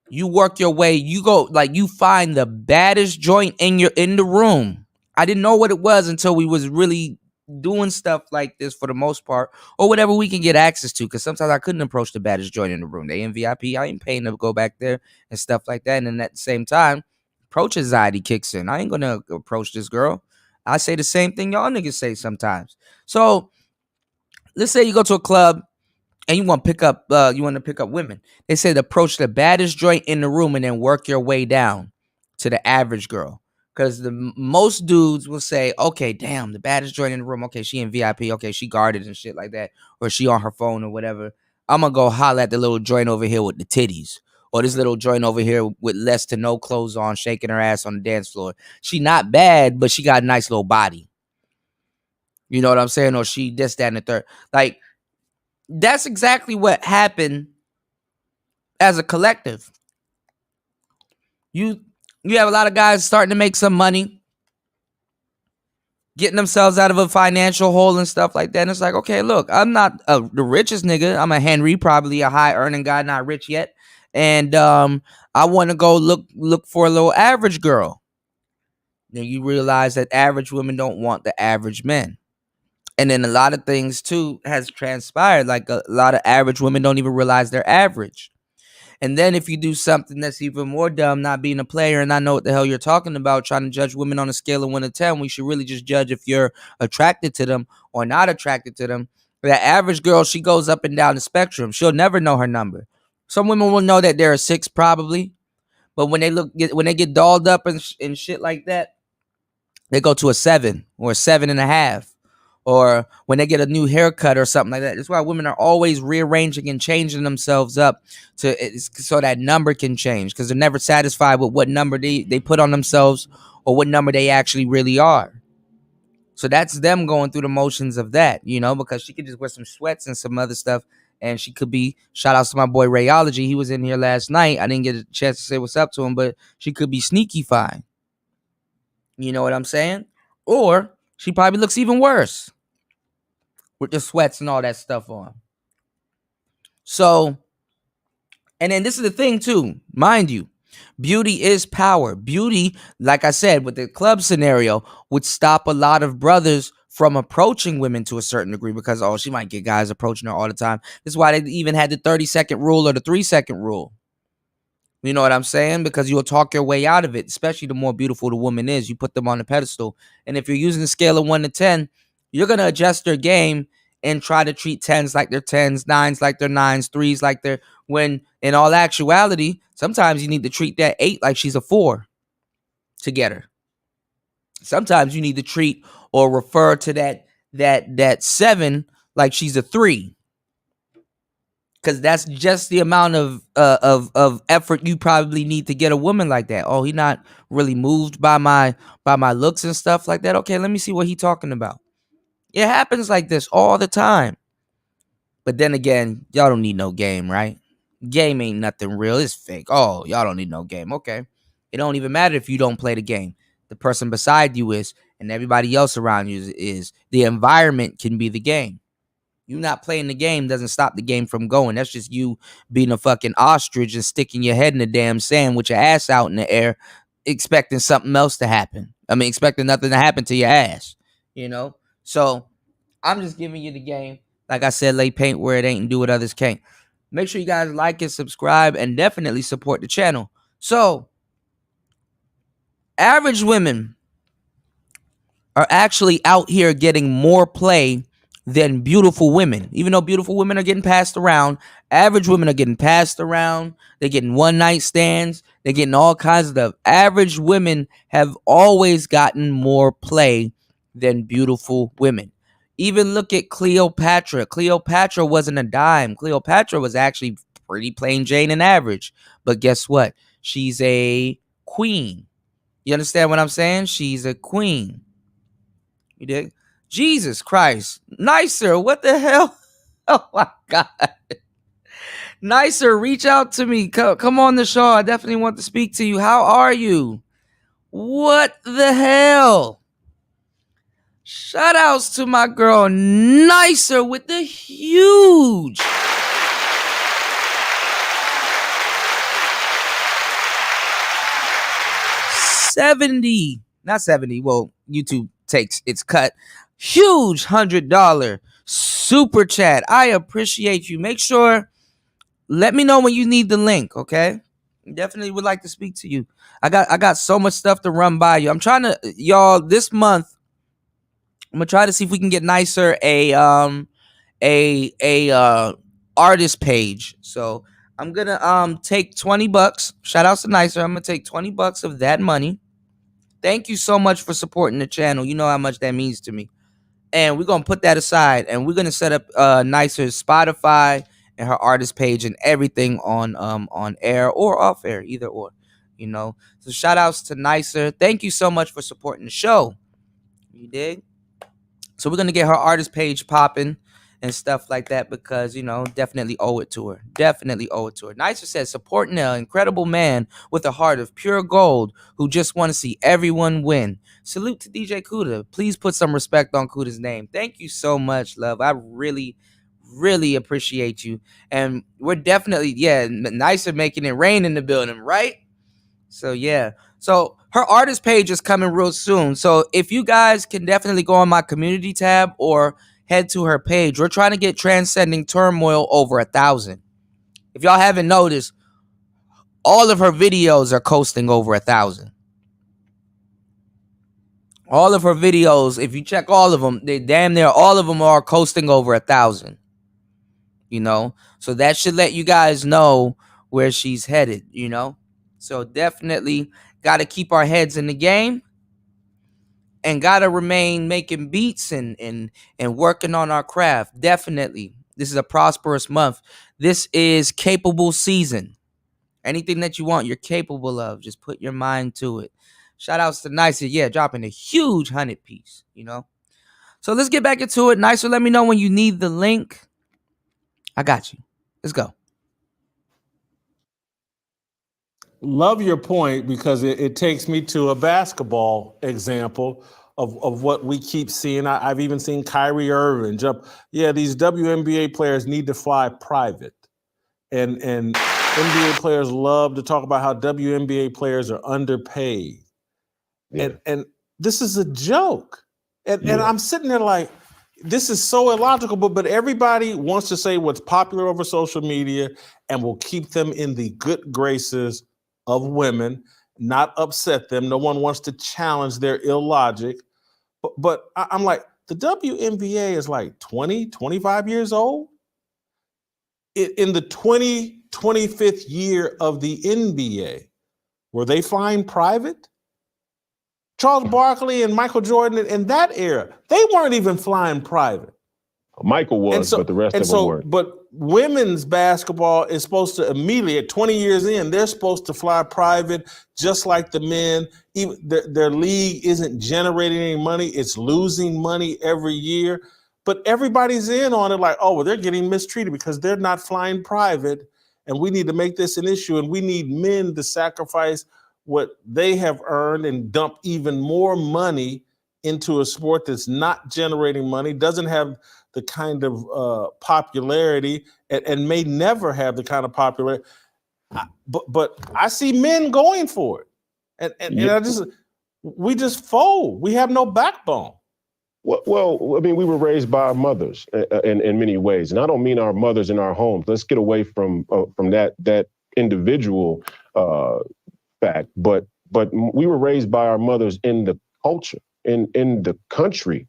S2: you work your way, you go, like, you find the baddest joint in the room. I didn't know what it was until we was really doing stuff like this for the most part, or whatever we can get access to, because sometimes I couldn't approach the baddest joint in the room. They in VIP, I ain't paying to go back there and stuff like that. And then at the same time, approach anxiety kicks in. I ain't gonna approach this girl. I say the same thing y'all niggas say sometimes. So let's say you go to a club and you want to pick up women. They said approach the baddest joint in the room and then work your way down to the average girl. Because most dudes will say, okay, damn, the baddest joint in the room. Okay, she in VIP. Okay, she guarded and shit like that. Or she on her phone or whatever. I'm going to go holler at the little joint over here with the titties. Or this little joint over here with less to no clothes on, shaking her ass on the dance floor. She not bad, but she got a nice little body. You know what I'm saying? Or she this, that, and the third. Like, that's exactly what happened as a collective. You have a lot of guys starting to make some money, getting themselves out of a financial hole and stuff like that. And it's like, okay, look, I'm not the richest nigga. I'm a Henry, probably a high earning guy, not rich yet. And I want to go look for a little average girl. Then you realize that average women don't want the average men. And then a lot of things too has transpired. Like a lot of average women don't even realize they're average. And then if you do something that's even more dumb, not being a player, and I know what the hell you're talking about, trying to judge women on a scale of 1 to 10, we should really just judge if you're attracted to them or not attracted to them. That average girl, she goes up and down the spectrum. She'll never know her number. Some women will know that they're a 6 probably, but when they get dolled up and shit like that, they go to a 7 or a 7.5. Or when they get a new haircut or something like that. That's why women are always rearranging and changing themselves up so that number can change, because they're never satisfied with what number they put on themselves or what number they actually really are. So that's them going through the motions of that, you know, because she could just wear some sweats and some other stuff, and she could be, shout out to my boy Rayology. He was in here last night. I didn't get a chance to say what's up to him, but she could be sneaky fine. You know what I'm saying? Or she probably looks even worse with the sweats and all that stuff on. So, and then this is the thing too, mind you, beauty is power. Beauty, like I said, with the club scenario, would stop a lot of brothers from approaching women to a certain degree because, oh, she might get guys approaching her all the time. This is why they even had the 30-second rule or the 3-second rule. You know what I'm saying? Because you'll talk your way out of it, especially the more beautiful the woman is. You put them on the pedestal. And if you're using a scale of 1 to 10, you're going to adjust their game and try to treat 10s like they're 10s, 9s like they're 9s, 3s like they're, when in all actuality, sometimes you need to treat that 8 like she's a 4 to get her. Sometimes you need to treat or refer to that 7 like she's a 3. Because that's just the amount of effort you probably need to get a woman like that. Oh, he not really moved by my looks and stuff like that. Okay, let me see what he talking about. It happens like this all the time. But then again, y'all don't need no game, right? Game ain't nothing real. It's fake. Oh, y'all don't need no game. Okay. It don't even matter if you don't play the game. The person beside you is, and everybody else around you is. The environment can be the game. You not playing the game doesn't stop the game from going. That's just you being a fucking ostrich and sticking your head in the damn sand with your ass out in the air, expecting something else to happen. I mean, expecting nothing to happen to your ass, you know? So I'm just giving you the game. Like I said, lay paint where it ain't and do what others can't. Make sure you guys like and subscribe and definitely support the channel. So, average women are actually out here getting more play than beautiful women. Even though beautiful women are getting passed around, average women are getting passed around. They're getting one night stands. They're getting all kinds of stuff. Average women have always gotten more play than beautiful women. Even look at Cleopatra. Cleopatra wasn't a dime. Cleopatra was actually pretty plain Jane and average. But guess what? She's a queen. You understand what I'm saying? She's a queen. You dig? Jesus Christ. Nicer. What the hell? Oh my God. Nicer, reach out to me. Come on the show. I definitely want to speak to you. How are you? What the hell? Shout outs to my girl Nicer with the huge 70. Not 70. Well, YouTube takes its cut. Huge $100 super chat. I appreciate you. Make sure, let me know when you need the link, okay? Definitely would like to speak to you. I got so much stuff to run by you. I'm trying to, y'all, this month I'm gonna try to see if we can get Nicer a artist page. So I'm gonna take $20. Shout outs to Nicer. I'm gonna take $20 of that money. Thank you so much for supporting the channel. You know how much that means to me. And we're going to put that aside. And we're going to set up Nicer's Spotify and her artist page and everything on air or off air, either or. You know. So shout outs to Nicer. Thank you so much for supporting the show. You dig? So we're going to get her artist page popping and stuff like that because, you know, definitely owe it to her. Definitely owe it to her. Nicer says, supporting an incredible man with a heart of pure gold who just want to see everyone win. Salute to DJ Kuda. Please put some respect on Kuda's name. Thank you so much, love. I really, really appreciate you. And we're definitely, Nicer making it rain in the building, right? So, yeah. So her artist page is coming real soon. So if you guys can definitely go on my community tab or head to her page. We're trying to get Transcending Turmoil over 1,000. If y'all haven't noticed, all of her videos are coasting over 1,000. All of her videos, if you check all of them, they damn near all of them are coasting over 1,000. You know, so that should let you guys know where she's headed. You know, so definitely got to keep our heads in the game. And gotta remain making beats and working on our craft. Definitely. This is a prosperous month. This is capable season. Anything that you want, you're capable of. Just put your mind to it. Shout outs to Nicer. Yeah, dropping a huge 100 piece, you know. So let's get back into it. Nicer, let me know when you need the link. I got you. Let's go.
S4: Love your point because it takes me to a basketball example of what we keep seeing. I've even seen Kyrie Irving jump. Yeah, these WNBA players need to fly private. And NBA players love to talk about how WNBA players are underpaid. Yeah. And this is a joke. And I'm sitting there like, this is so illogical, but everybody wants to say what's popular over social media and will keep them in the good graces of women, not upset them. No one wants to challenge their illogic. But I'm like, the WNBA is like 20, 25 years old. In the 25th year of the NBA, were they flying private? Charles Barkley and Michael Jordan in that era, they weren't even flying private.
S9: Michael was, but the rest of them weren't.
S4: But women's basketball is supposed to immediately, at 20 years in, they're supposed to fly private just like the men. Even their league isn't generating any money. It's losing money every year. But everybody's in on it like, oh, well, they're getting mistreated because they're not flying private. And we need to make this an issue. And we need men to sacrifice what they have earned and dump even more money into a sport that's not generating money, doesn't have the kind of popularity, and may never have the kind of popularity. But I see men going for it. And we just fold. We have no backbone.
S9: Well, I mean, we were raised by our mothers in many ways, and I don't mean our mothers in our homes. Let's get away from that individual fact, but we were raised by our mothers in the culture, in the country,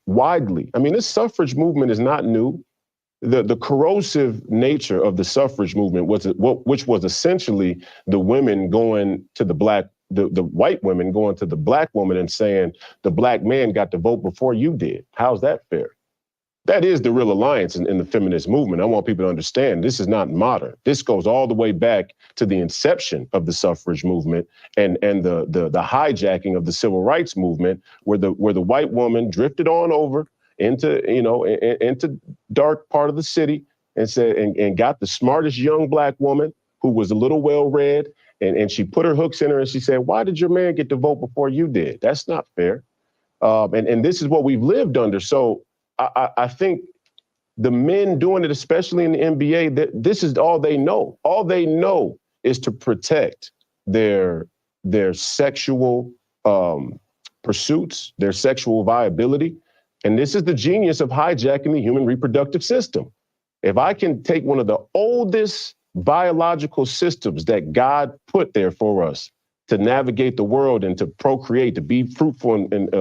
S9: widely. I mean, this suffrage movement is not new. The corrosive nature of the suffrage movement which was essentially the women going to the white women going to the black woman and saying the black man got to vote before you did. How's that fair? That is the real alliance in the feminist movement. I want people to understand this is not modern. This goes all the way back to the inception of the suffrage movement and the hijacking of the civil rights movement, where the white woman drifted on over into dark part of the city and said and got the smartest young black woman who was a little well-read, and she put her hooks in her and she said, "Why did your man get to vote before you did? That's not fair." And this is what we've lived under. So I think the men doing it, especially in the NBA, that this is all they know. All they know is to protect their sexual pursuits, their sexual viability. And this is the genius of hijacking the human reproductive system. If I can take one of the oldest biological systems that God put there for us to navigate the world and to procreate, to be fruitful and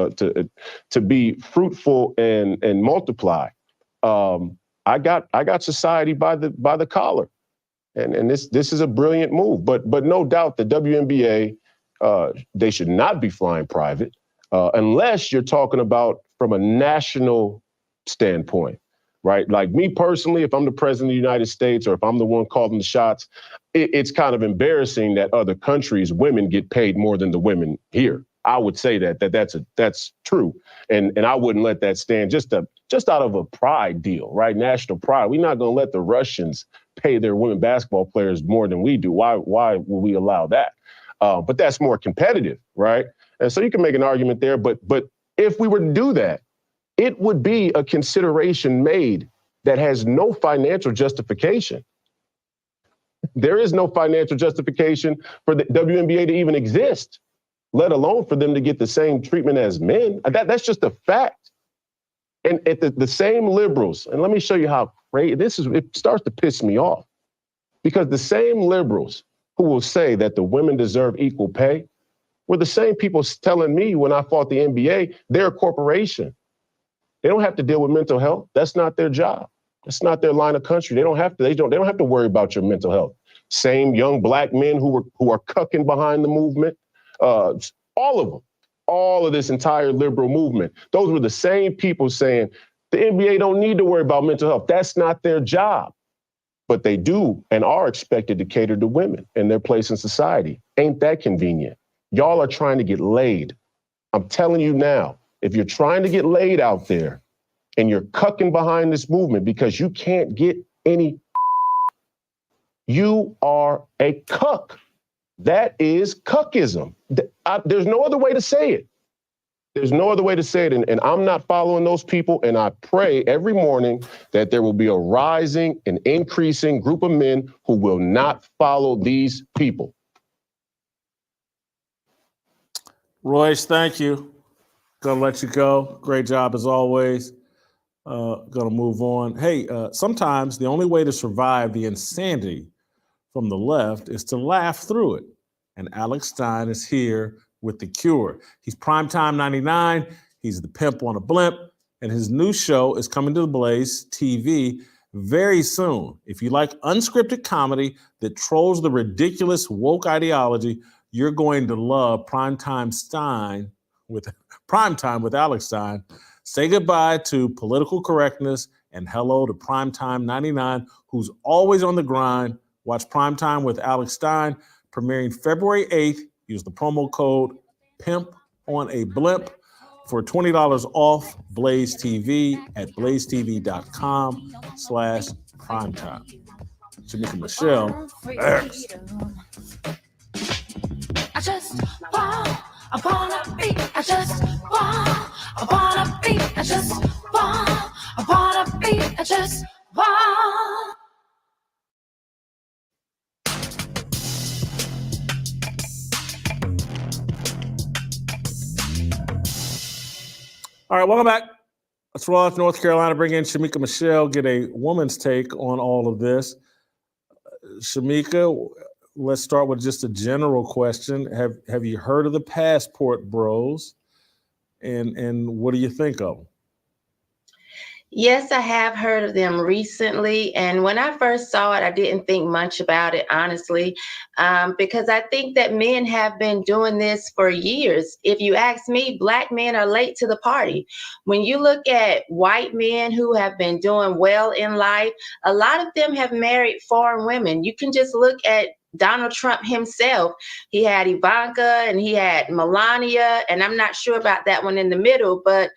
S9: to be fruitful and multiply, I got society by the collar, and this is a brilliant move. But no doubt the WNBA, they should not be flying private unless you're talking about from a national standpoint, right? Like me personally, if I'm the president of the United States or if I'm the one calling the shots, it's kind of embarrassing that other countries, women get paid more than the women here. I would say that's true. And I wouldn't let that stand just out of a pride deal, right? National pride. We're not going to let the Russians pay their women basketball players more than we do. Why will we allow that? But that's more competitive, right? And so you can make an argument there, but if we were to do that, it would be a consideration made that has no financial justification. There is no financial justification for the WNBA to even exist, let alone for them to get the same treatment as men. That's just a fact. And at the same liberals, and let me show you how crazy it starts to piss me off, because the same liberals who will say that the women deserve equal pay were the same people telling me when I fought the NBA, they're a corporation. They don't have to deal with mental health. That's not their job. That's not their line of country. They don't have to worry about your mental health. Same young black men who are cucking behind the movement, all of them, all of this entire liberal movement. Those were the same people saying the NBA don't need to worry about mental health. That's not their job. But they do and are expected to cater to women and their place in society. Ain't that convenient? Y'all are trying to get laid. I'm telling you now, if you're trying to get laid out there and you're cucking behind this movement because you can't get any, you are a cuck. That is cuckism. There's no other way to say it. There's no other way to say it. And I'm not following those people. And I pray every morning that there will be a rising and increasing group of men who will not follow these people.
S4: Royce, thank you. Gonna let you go. Great job as always. Gonna move on. Hey, sometimes the only way to survive the insanity from the left is to laugh through it. And Alex Stein is here with the cure. He's Primetime 99. He's the pimp on a blimp. And his new show is coming to the Blaze TV very soon. If you like unscripted comedy that trolls the ridiculous woke ideology, you're going to love Primetime with Alex Stein. Say goodbye to political correctness And hello to Primetime 99, who's always on the grind. Watch Primetime with Alex Stein, premiering February 8th. Use the promo code PIMP on a blimp for $20 off Blaze TV at blazetv.com/primetime. Shamika Michelle.
S10: I just want upon a beat. I just want upon a beat. I just want upon a beat. I just want.
S4: All right, welcome back. Let's roll out North Carolina, bring in Shamika Michelle, get a woman's take on all of this. Shamika, let's start with just a general question. Have you heard of the Passport Bros? And what do you think of them?
S11: Yes, I have heard of them recently. And when I first saw it, I didn't think much about it, honestly, because I think that men have been doing this for years. If you ask me, Black men are late to the party. When you look at white men who have been doing well in life, a lot of them have married foreign women. You can just look at Donald Trump himself. He had Ivanka and he had Melania, and I'm not sure about that one in the middle, but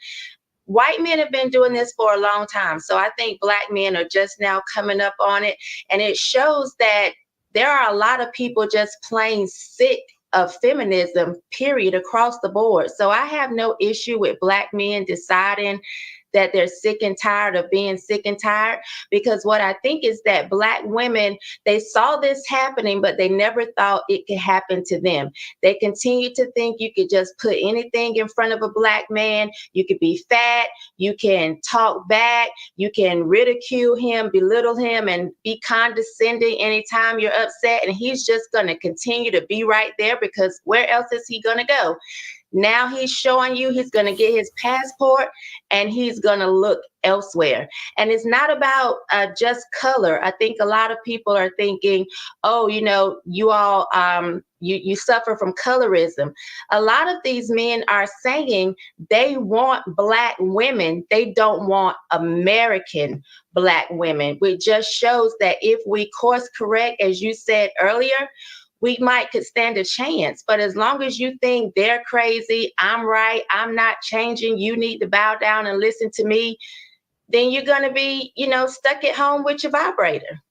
S11: white men have been doing this for a long time. So I think Black men are just now coming up on it. And it shows that there are a lot of people just plain sick of feminism, period, across the board. So I have no issue with Black men deciding that they're sick and tired of being sick and tired, because what I think is that Black women, they saw this happening, but they never thought it could happen to them. They continue to think you could just put anything in front of a Black man. You could be fat, you can talk back, you can ridicule him, belittle him, and be condescending anytime you're upset. And he's just going to continue to be right there, because where else is he going to go? Now he's showing you he's going to get his passport and he's going to look elsewhere. And it's not about just color. I think a lot of people are thinking, oh, you know, you all, you suffer from colorism. A lot of these men are saying they want Black women. They don't want American Black women, which just shows that if we course correct, as you said earlier, we might could stand a chance. But as long as you think they're crazy, I'm right, I'm not changing, you need to bow down and listen to me, then you're going to be, you know, stuck at home with your vibrator.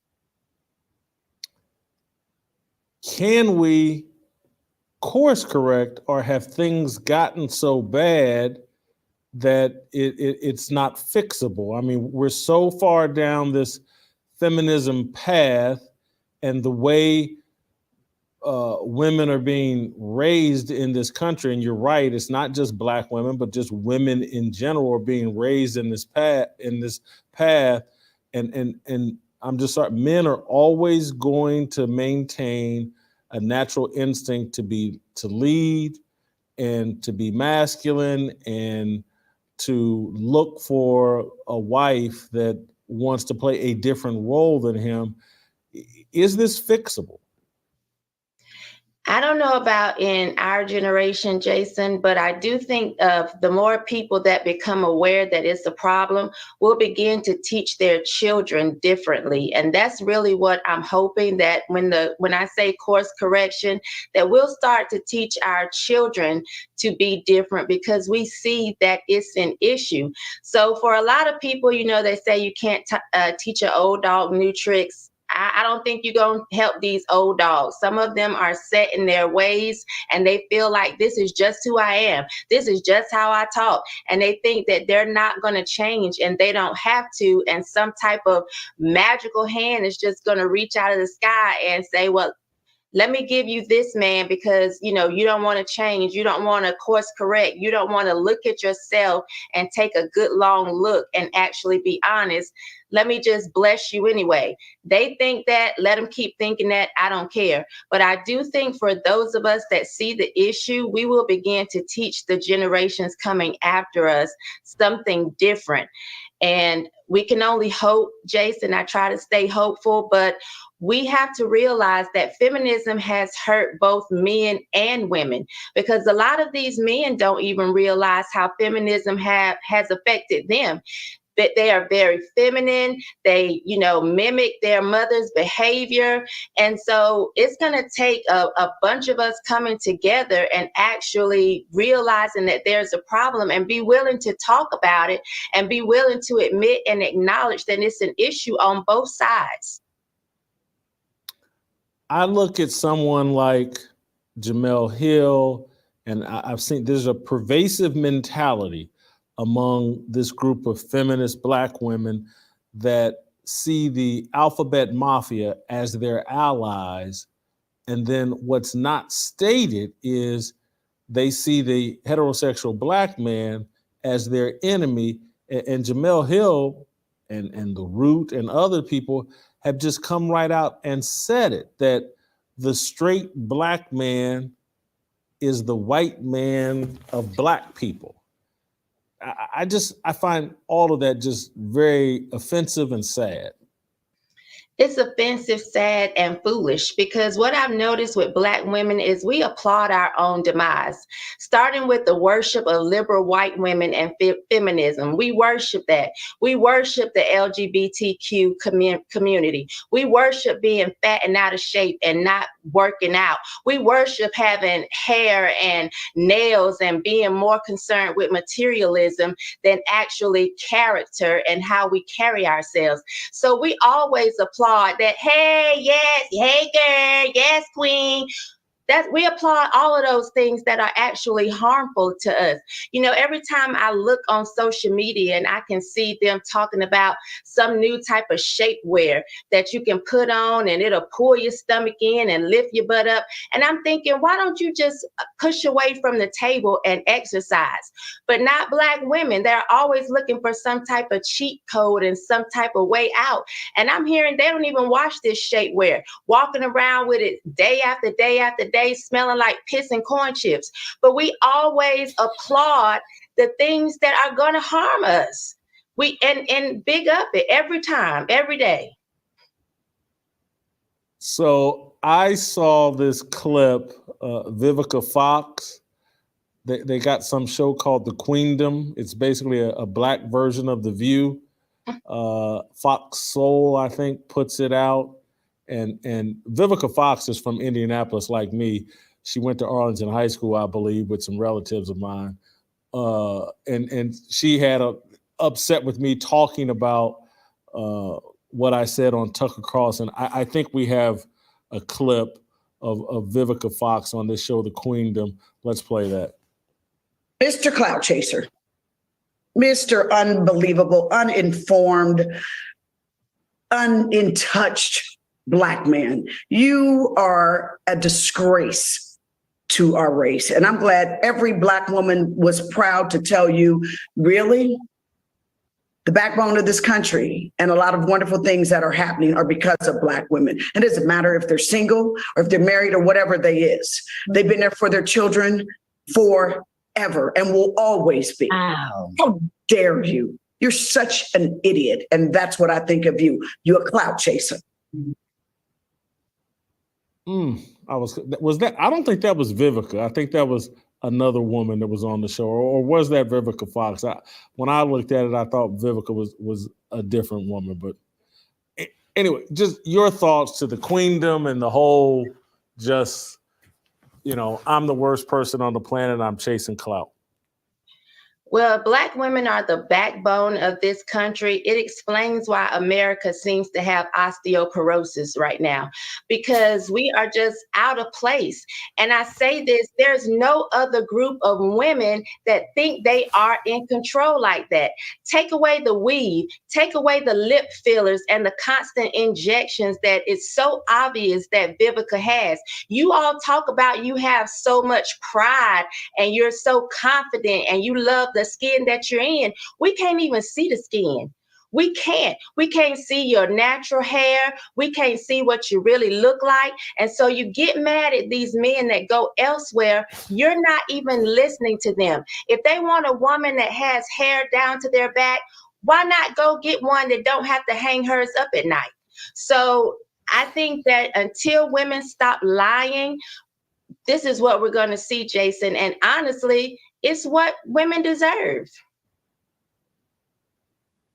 S4: Can we course correct, or have things gotten so bad that it's not fixable? I mean, we're so far down this feminism path, and the way women are being raised in this country, and you're right, it's not just Black women, but just women in general are being raised in this path. And I'm just sorry, men are always going to maintain a natural instinct to lead and to be masculine and to look for a wife that wants to play a different role than him. Is this fixable?
S11: I don't know about in our generation, Jason, but I do think of the more people that become aware that it's a problem, will begin to teach their children differently. And that's really what I'm hoping, that when I say course correction, that we'll start to teach our children to be different, because we see that it's an issue. So for a lot of people, you know, they say you can't teach an old dog new tricks. I don't think you're going to help these old dogs. Some of them are set in their ways, and they feel like this is just who I am. This is just how I talk. And they think that they're not going to change, and they don't have to. And some type of magical hand is just going to reach out of the sky and say, well, let me give you this man, because, you know, you don't want to change. You don't want to course correct. You don't want to look at yourself and take a good long look and actually be honest. Let me just bless you anyway. They think that, let them keep thinking that, I don't care. But I do think for those of us that see the issue, we will begin to teach the generations coming after us something different. And we can only hope, Jason, I try to stay hopeful, but we have to realize that feminism has hurt both men and women, because a lot of these men don't even realize how feminism has affected them. that they are very feminine. They, mimic their mother's behavior. And so it's going to take a bunch of us coming together and actually realizing that there's a problem and be willing to talk about it and be willing to admit and acknowledge that it's an issue on both sides.
S4: I look at someone like Jemele Hill, and I've seen there's a pervasive mentality among this group of feminist Black women that see the alphabet mafia as their allies. And then what's not stated is they see the heterosexual Black man as their enemy. And Jemele Hill and The Root and other people have just come right out and said it, that the straight Black man is the white man of Black people. I find all of that just very offensive and sad.
S11: It's offensive, sad, and foolish, because what I've noticed with Black women is we applaud our own demise, starting with the worship of liberal white women and feminism. We worship that. We worship the LGBTQ community. We worship being fat and out of shape and not working out. We worship having hair and nails and being more concerned with materialism than actually character and how we carry ourselves. So we always applaud that, hey, yes, hey, girl, yes, queen. That we applaud all of those things that are actually harmful to us. Every time I look on social media and I can see them talking about some new type of shapewear that you can put on and it'll pull your stomach in and lift your butt up. And I'm thinking, why don't you just push away from the table and exercise? But not Black women. They're always looking for some type of cheat code and some type of way out. And I'm hearing they don't even wash this shapewear, walking around with it day after day after day, smelling like piss and corn chips. But we always applaud the things that are going to harm us. And big up it every time, every day.
S4: So I saw this clip, Vivica Fox. They got some show called The Queendom. It's basically a Black version of The View. Fox Soul, I think, puts it out. And Vivica Fox is from Indianapolis, like me. She went to Arlington High School, I believe, with some relatives of mine. And she had upset with me talking about what I said on Tucker Carlson. I think we have a clip of Vivica Fox on this show, The Queendom. Let's play that.
S12: Mr. Clout Chaser, Mr. Unbelievable, uninformed, untouched Black man, you are a disgrace to our race. And I'm glad every Black woman was proud to tell you, really, the backbone of this country and a lot of wonderful things that are happening are because of Black women. It doesn't matter if they're single or if they're married or whatever they is. They've been there for their children forever and will always be. Wow. How dare you? You're such an idiot. And that's what I think of you. You're a clout chaser.
S4: I don't think that was Vivica. I think that was another woman that was on the show, or was that Vivica Fox? When I looked at it, I thought Vivica was a different woman. But anyway, just your thoughts to the Queendom and the whole I'm the worst person on the planet. I'm chasing clout.
S11: Well, Black women are the backbone of this country. It explains why America seems to have osteoporosis right now, because we are just out of place. And I say this, there's no other group of women that think they are in control like that. Take away the weave, take away the lip fillers and the constant injections that it's so obvious that Vivica has. You all talk about you have so much pride and you're so confident and you love the skin that you're in. We can't even see the skin. We can't see your natural hair. We can't see what you really look like. And so you get mad at these men that go elsewhere. You're not even listening to them. If they want a woman that has hair down to their back, why not go get one that don't have to hang hers up at night? So I think that until women stop lying, this is what we're going to see, Jason. And honestly, it's what women deserve.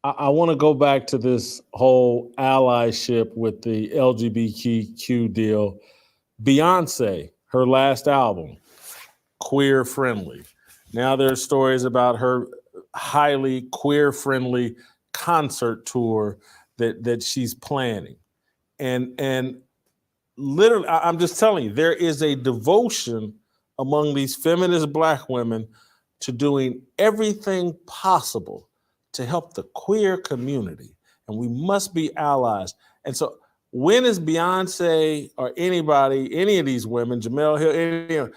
S4: I want to go back to this whole allyship with the LGBTQ deal. Beyonce, her last album, queer friendly. Now there's stories about her highly queer friendly concert tour that she's planning. And literally, I'm just telling you, there is a devotion among these feminist Black women to doing everything possible to help the queer community. And we must be allies. And so when is Beyonce or anybody, any of these women, Jamel Hill,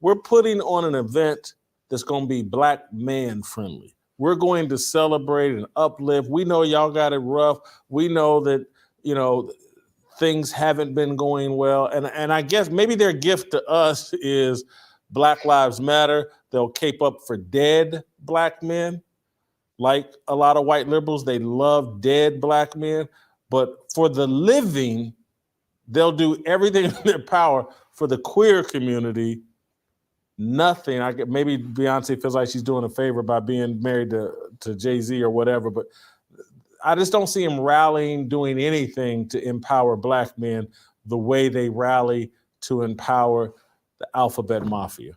S4: we're putting on an event that's going to be Black man friendly. We're going to celebrate and uplift. We know y'all got it rough. We know that, things haven't been going well. And I guess maybe their gift to us is Black Lives Matter. They'll cape up for dead Black men. Like a lot of white liberals, they love dead Black men. But for the living, they'll do everything in their power for the queer community. Nothing. Maybe Beyonce feels like she's doing a favor by being married to Jay-Z or whatever, but I just don't see him rallying, doing anything to empower Black men the way they rally to empower the alphabet mafia.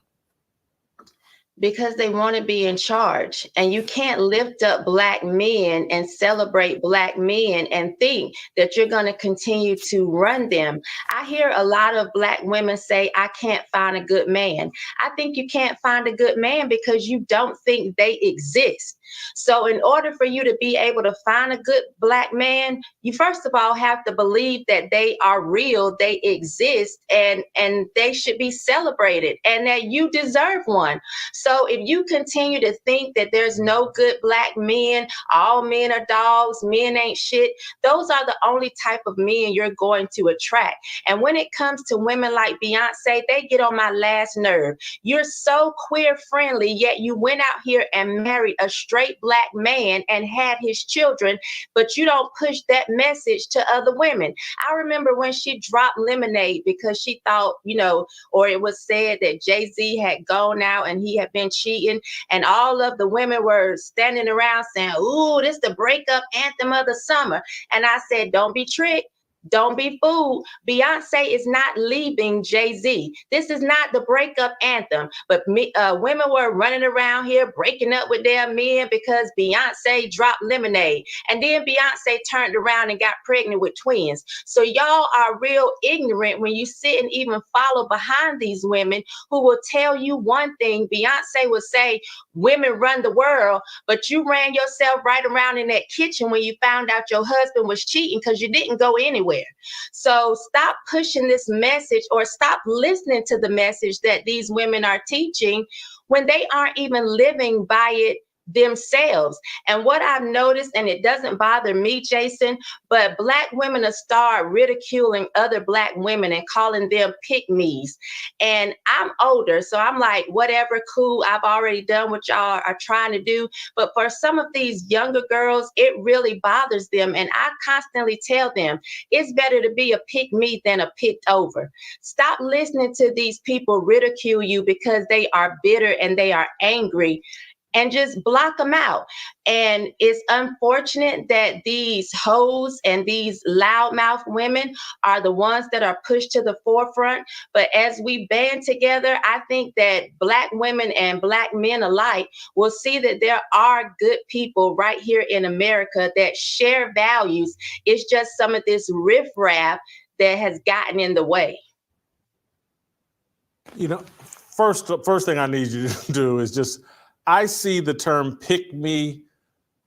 S11: Because they want to be in charge. And you can't lift up Black men and celebrate Black men and think that you're going to continue to run them. I hear a lot of Black women say, I can't find a good man. I think you can't find a good man because you don't think they exist. So in order for you to be able to find a good Black man, you first of all have to believe that they are real, they exist, and they should be celebrated, and that you deserve one. So if you continue to think that there's no good Black men, all men are dogs, men ain't shit, those are the only type of men you're going to attract. And when it comes to women like Beyonce, they get on my last nerve. You're so queer friendly, yet you went out here and married a straight Black man and had his children, but you don't push that message to other women. I remember when she dropped Lemonade because she thought, or it was said that Jay-Z had gone out and he had been cheating, and all of the women were standing around saying, ooh, this is the breakup anthem of the summer. And I said, don't be tricked. Don't be fooled. Beyonce is not leaving Jay-Z. This is not the breakup anthem. But women were running around here breaking up with their men because Beyonce dropped Lemonade. And then Beyonce turned around and got pregnant with twins. So y'all are real ignorant when you sit and even follow behind these women who will tell you one thing. Beyonce would say, women run the world, but you ran yourself right around in that kitchen when you found out your husband was cheating because you didn't go anywhere. So stop pushing this message, or stop listening to the message that these women are teaching when they aren't even living by it themselves. And what I've noticed, and it doesn't bother me, Jason, but Black women are start ridiculing other Black women and calling them pick-me's. And I'm older, so I'm like, whatever, cool, I've already done what y'all are trying to do. But for some of these younger girls, it really bothers them. And I constantly tell them, it's better to be a pick-me than a picked over. Stop listening to these people ridicule you because they are bitter and they are angry, and just block them out. And it's unfortunate that these hoes and these loudmouth women are the ones that are pushed to the forefront. But as we band together, I think that Black women and Black men alike will see that there are good people right here in America that share values. It's just some of this riffraff that has gotten in the way.
S4: First thing I need you to do is just, I see the term pick me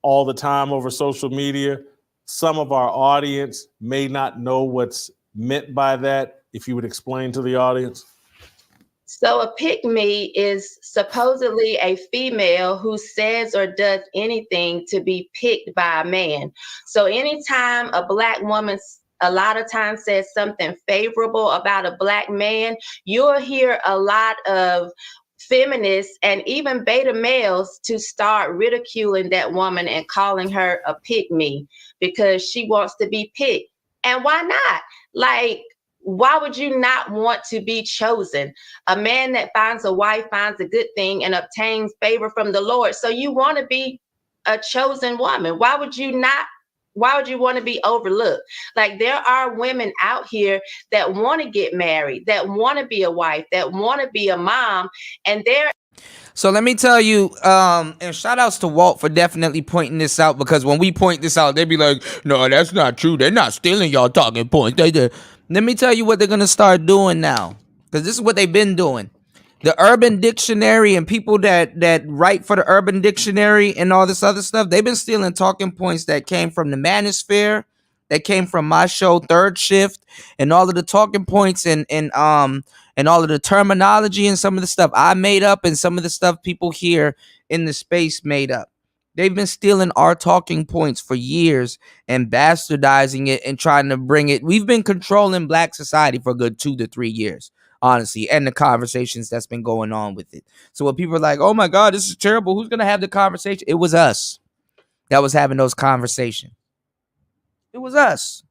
S4: all the time over social media. Some of our audience may not know what's meant by that. If you would explain to the audience.
S11: So a pick-me is supposedly a female who says or does anything to be picked by a man. So anytime a Black woman a lot of times says something favorable about a Black man, you'll hear a lot of feminists and even beta males to start ridiculing that woman and calling her a pick-me because she wants to be picked. And why not? Like, why would you not want to be chosen? A man that finds a wife finds a good thing and obtains favor from the Lord. So you want to be a chosen woman? Why would you not? Why would you want to be overlooked? Like, there are women out here that want to get married, that want to be a wife, that want to be a mom, and they're.
S2: So let me tell you, and shout outs to Walt for definitely pointing this out, because when we point this out, they be like, no, that's not true. They're not stealing y'all talking points. Let me tell you what they're going to start doing now, because this is what they've been doing. The Urban Dictionary and people that write for the Urban Dictionary and all this other stuff, they've been stealing talking points that came from the Manosphere, that came from my show Third Shift, and all of the talking points and all of the terminology and some of the stuff I made up and some of the stuff people here in the space made up. They've been stealing our talking points for years and bastardizing it and trying to bring it. We've been controlling Black society for a good 2 to 3 years. Honestly, and the conversations that's been going on with it. So when people are like, oh my God, this is terrible, who's going to have the conversation? It was us that was having those conversations. It was us.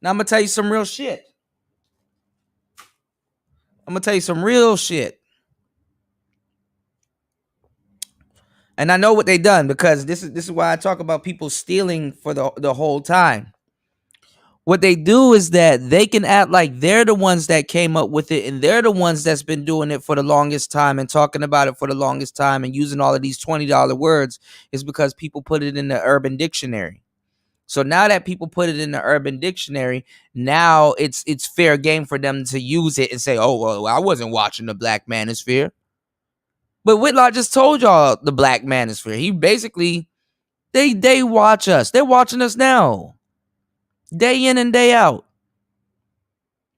S2: Now I'm going to tell you some real shit. I'm going to tell you some real shit. And I know what they done, because this is why I talk about people stealing for the whole time. What they do is that they can act like they're the ones that came up with it, and they're the ones that's been doing it for the longest time and talking about it for the longest time and using all of these $20 words is because people put it in the Urban Dictionary. So now that people put it in the Urban Dictionary, now it's fair game for them to use it and say, oh, well, I wasn't watching the Black Manosphere. But Whitlock just told y'all the Black Manosphere. He basically, they watch us. They're watching us now. Day in and day out.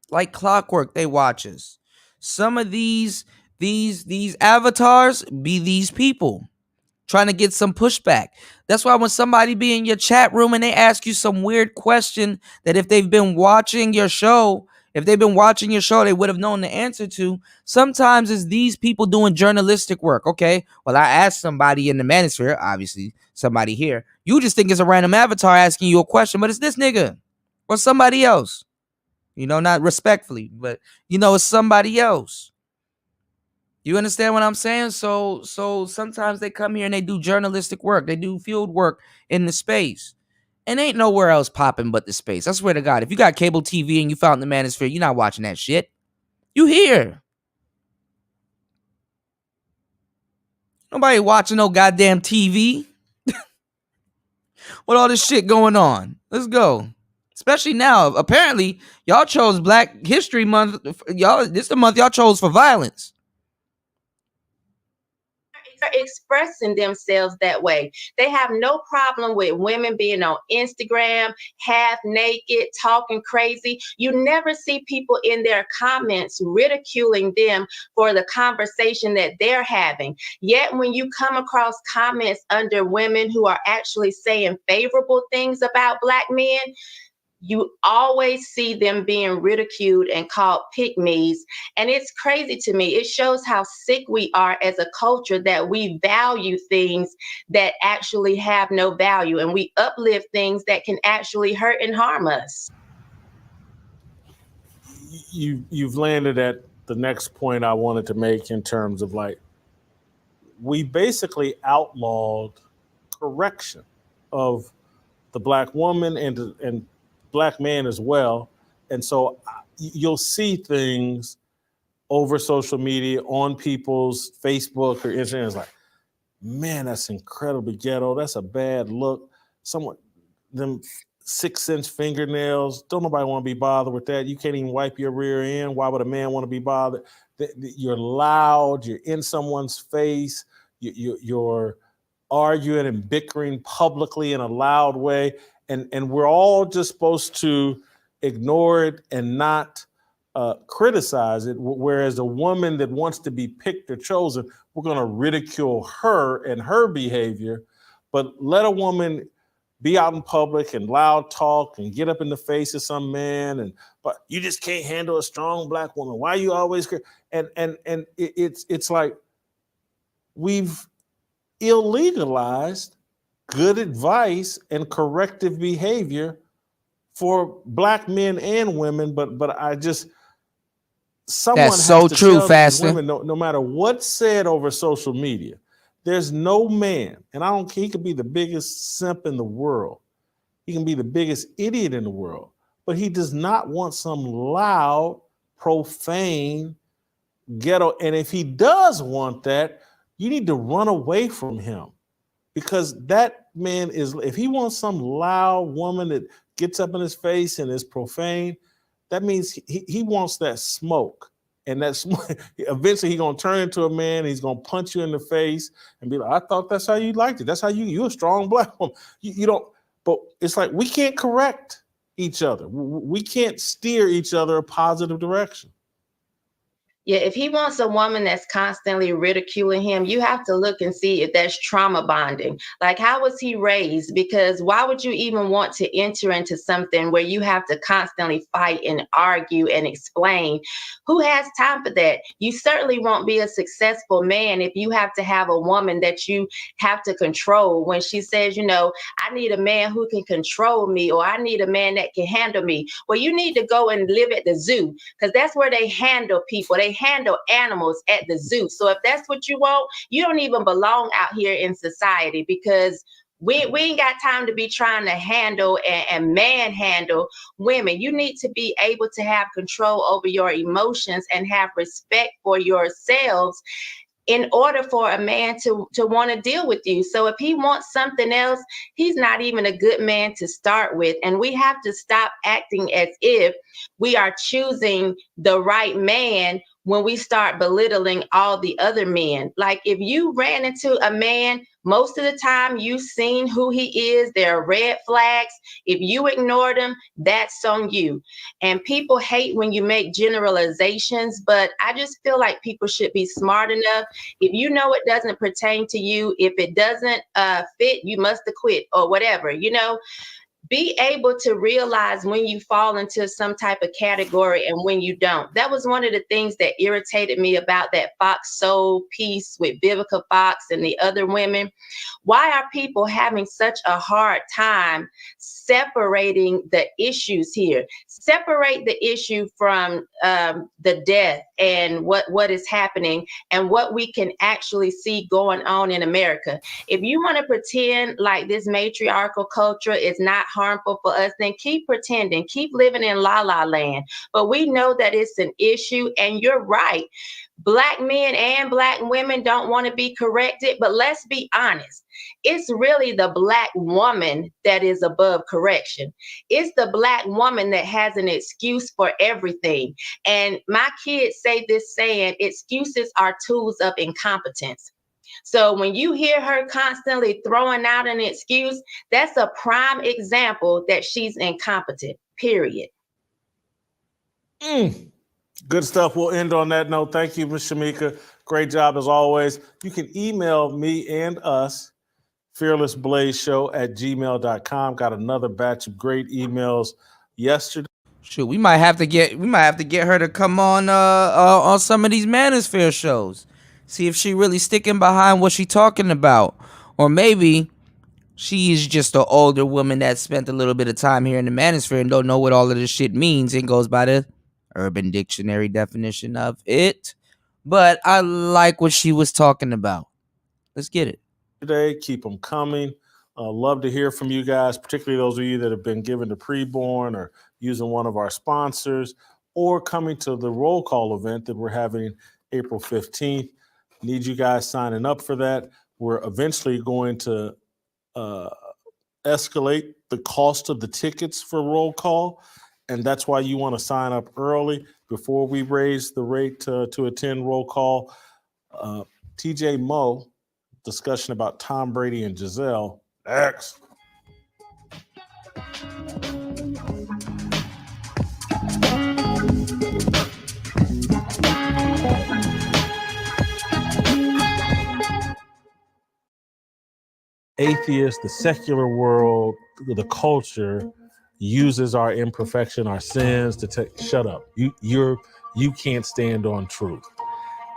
S2: Like clockwork, they watch us. Some of these avatars be these people trying to get some pushback. That's why when somebody be in your chat room and they ask you some weird question that if they've been watching your show, they would have known the answer to. Sometimes it's these people doing journalistic work. Okay, well, I asked somebody in the Manosphere, obviously somebody here. You just think it's a random avatar asking you a question, but it's this nigga or somebody else. You know, not respectfully, but you know, it's somebody else. You understand what I'm saying? So sometimes they come here and they do journalistic work. They do field work in the space. And ain't nowhere else popping but the space. I swear to God, if you got cable TV and you found the Manosphere, you're not watching that shit. You here. Nobody watching no goddamn TV. With all this shit going on. Let's go. Especially now. Apparently, y'all chose Black History Month. This is the month y'all chose for violence.
S11: Expressing themselves that way. They have no problem with women being on Instagram, half naked, talking crazy. You never see people in their comments ridiculing them for the conversation that they're having. Yet when you come across comments under women who are actually saying favorable things about Black men, you always see them being ridiculed and called pygmies. And it's crazy to me. It shows how sick we are as a culture, that we value things that actually have no value, and we uplift things that can actually hurt and harm us.
S4: You've landed at the next point I wanted to make in terms of, like, we basically outlawed correction of the Black woman and Black man as well. And so you'll see things over social media on people's Facebook or Instagram. It's like, man, that's incredibly ghetto. That's a bad look. Them 6-inch fingernails. Don't nobody want to be bothered with that. You can't even wipe your rear end. Why would a man want to be bothered? You're loud. You're in someone's face. You're arguing and bickering publicly in a loud way. And we're all just supposed to ignore it and not criticize it. Whereas a woman that wants to be picked or chosen, we're going to ridicule her and her behavior. But let a woman be out in public and loud talk and get up in the face of some man, but you just can't handle a strong Black woman. Why you always? And it's like we've illegalized good advice and corrective behavior for Black men and women, but I just someone
S2: that's so
S4: has to
S2: true,
S4: tell
S2: Faster.
S4: these women, no matter what's said over social media, There's no man, and I don't care, he could be the biggest simp in the world. He can be the biggest idiot in the world, but he does not want some loud, profane, ghetto. And if he does want that, you need to run away from him, because that man is, if he wants some loud woman that gets up in his face and is profane, that means he wants that smoke. And that smoke, eventually he's going to turn into a man. He's going to punch you in the face and be like, I thought that's how you liked it. That's how you're a strong black woman. You don't, but it's like, we can't correct each other. We can't steer each other a positive direction.
S11: Yeah, if he wants a woman that's constantly ridiculing him, you have to look and see if that's trauma bonding. Like, how was he raised? Because why would you even want to enter into something where you have to constantly fight and argue and explain? Who has time for that? You certainly won't be a successful man if you have to have a woman that you have to control when she says, you know, I need a man who can control me, or I need a man that can handle me. Well, you need to go and live at the zoo, because that's where they handle people. They handle animals at the zoo. So if that's what you want, you don't even belong out here in society, because we ain't got time to be trying to handle and manhandle women. You need to be able to have control over your emotions and have respect for yourselves in order for a man to want to deal with you. So if he wants something else, he's not even a good man to start with. And we have to stop acting as if we are choosing the right man when we start belittling all the other men. Like, if you ran into a man, most of the time you've seen who he is. There are red flags. If you ignored him, that's on you. And people hate when you make generalizations, but I just feel like people should be smart enough. If you know it doesn't pertain to you, if it doesn't fit, you must have quit or whatever, you know. Be able to realize when you fall into some type of category and when you don't. That was one of the things that irritated me about that Fox Soul piece with Vivica Fox and the other women. Why are people having such a hard time separating the issues here? Separate the issue from the death and what is happening and what we can actually see going on in America. If you want to pretend like this matriarchal culture is not harmful for us, then keep pretending, keep living in la la land. But we know that it's an issue, and you're right. Black men and Black women don't want to be corrected, but let's be honest. It's really the Black woman that is above correction. It's the Black woman that has an excuse for everything. And my kids say this saying, excuses are tools of incompetence. So when you hear her constantly throwing out an excuse, that's a prime example that she's incompetent, period.
S4: Good stuff. We'll end on that note. Thank you, Ms. Shamika. Great job as always. You can email me and us, fearlessblazeshow@gmail.com. Got another batch of great emails yesterday.
S2: Shoot, we might have to get her to come on some of these Manosphere shows. See if she really sticking behind what she talking about. Or maybe she is just an older woman that spent a little bit of time here in the Manosphere and don't know what all of this shit means and goes by the Urban Dictionary definition of it. But I like what she was talking about. Let's get it.
S4: Today, keep them coming. Love to hear from you guys, particularly those of you that have been given to preborn or using one of our sponsors or coming to the roll call event that we're having April 15th. Need you guys signing up for that. We're eventually going to escalate the cost of the tickets for roll call, and that's why you want to sign up early before we raise the rate to attend roll call. TJ Moe, discussion about Tom Brady and Giselle. Next. Atheists, the secular world, the culture uses our imperfection, our sins to shut up. You can't stand on truth.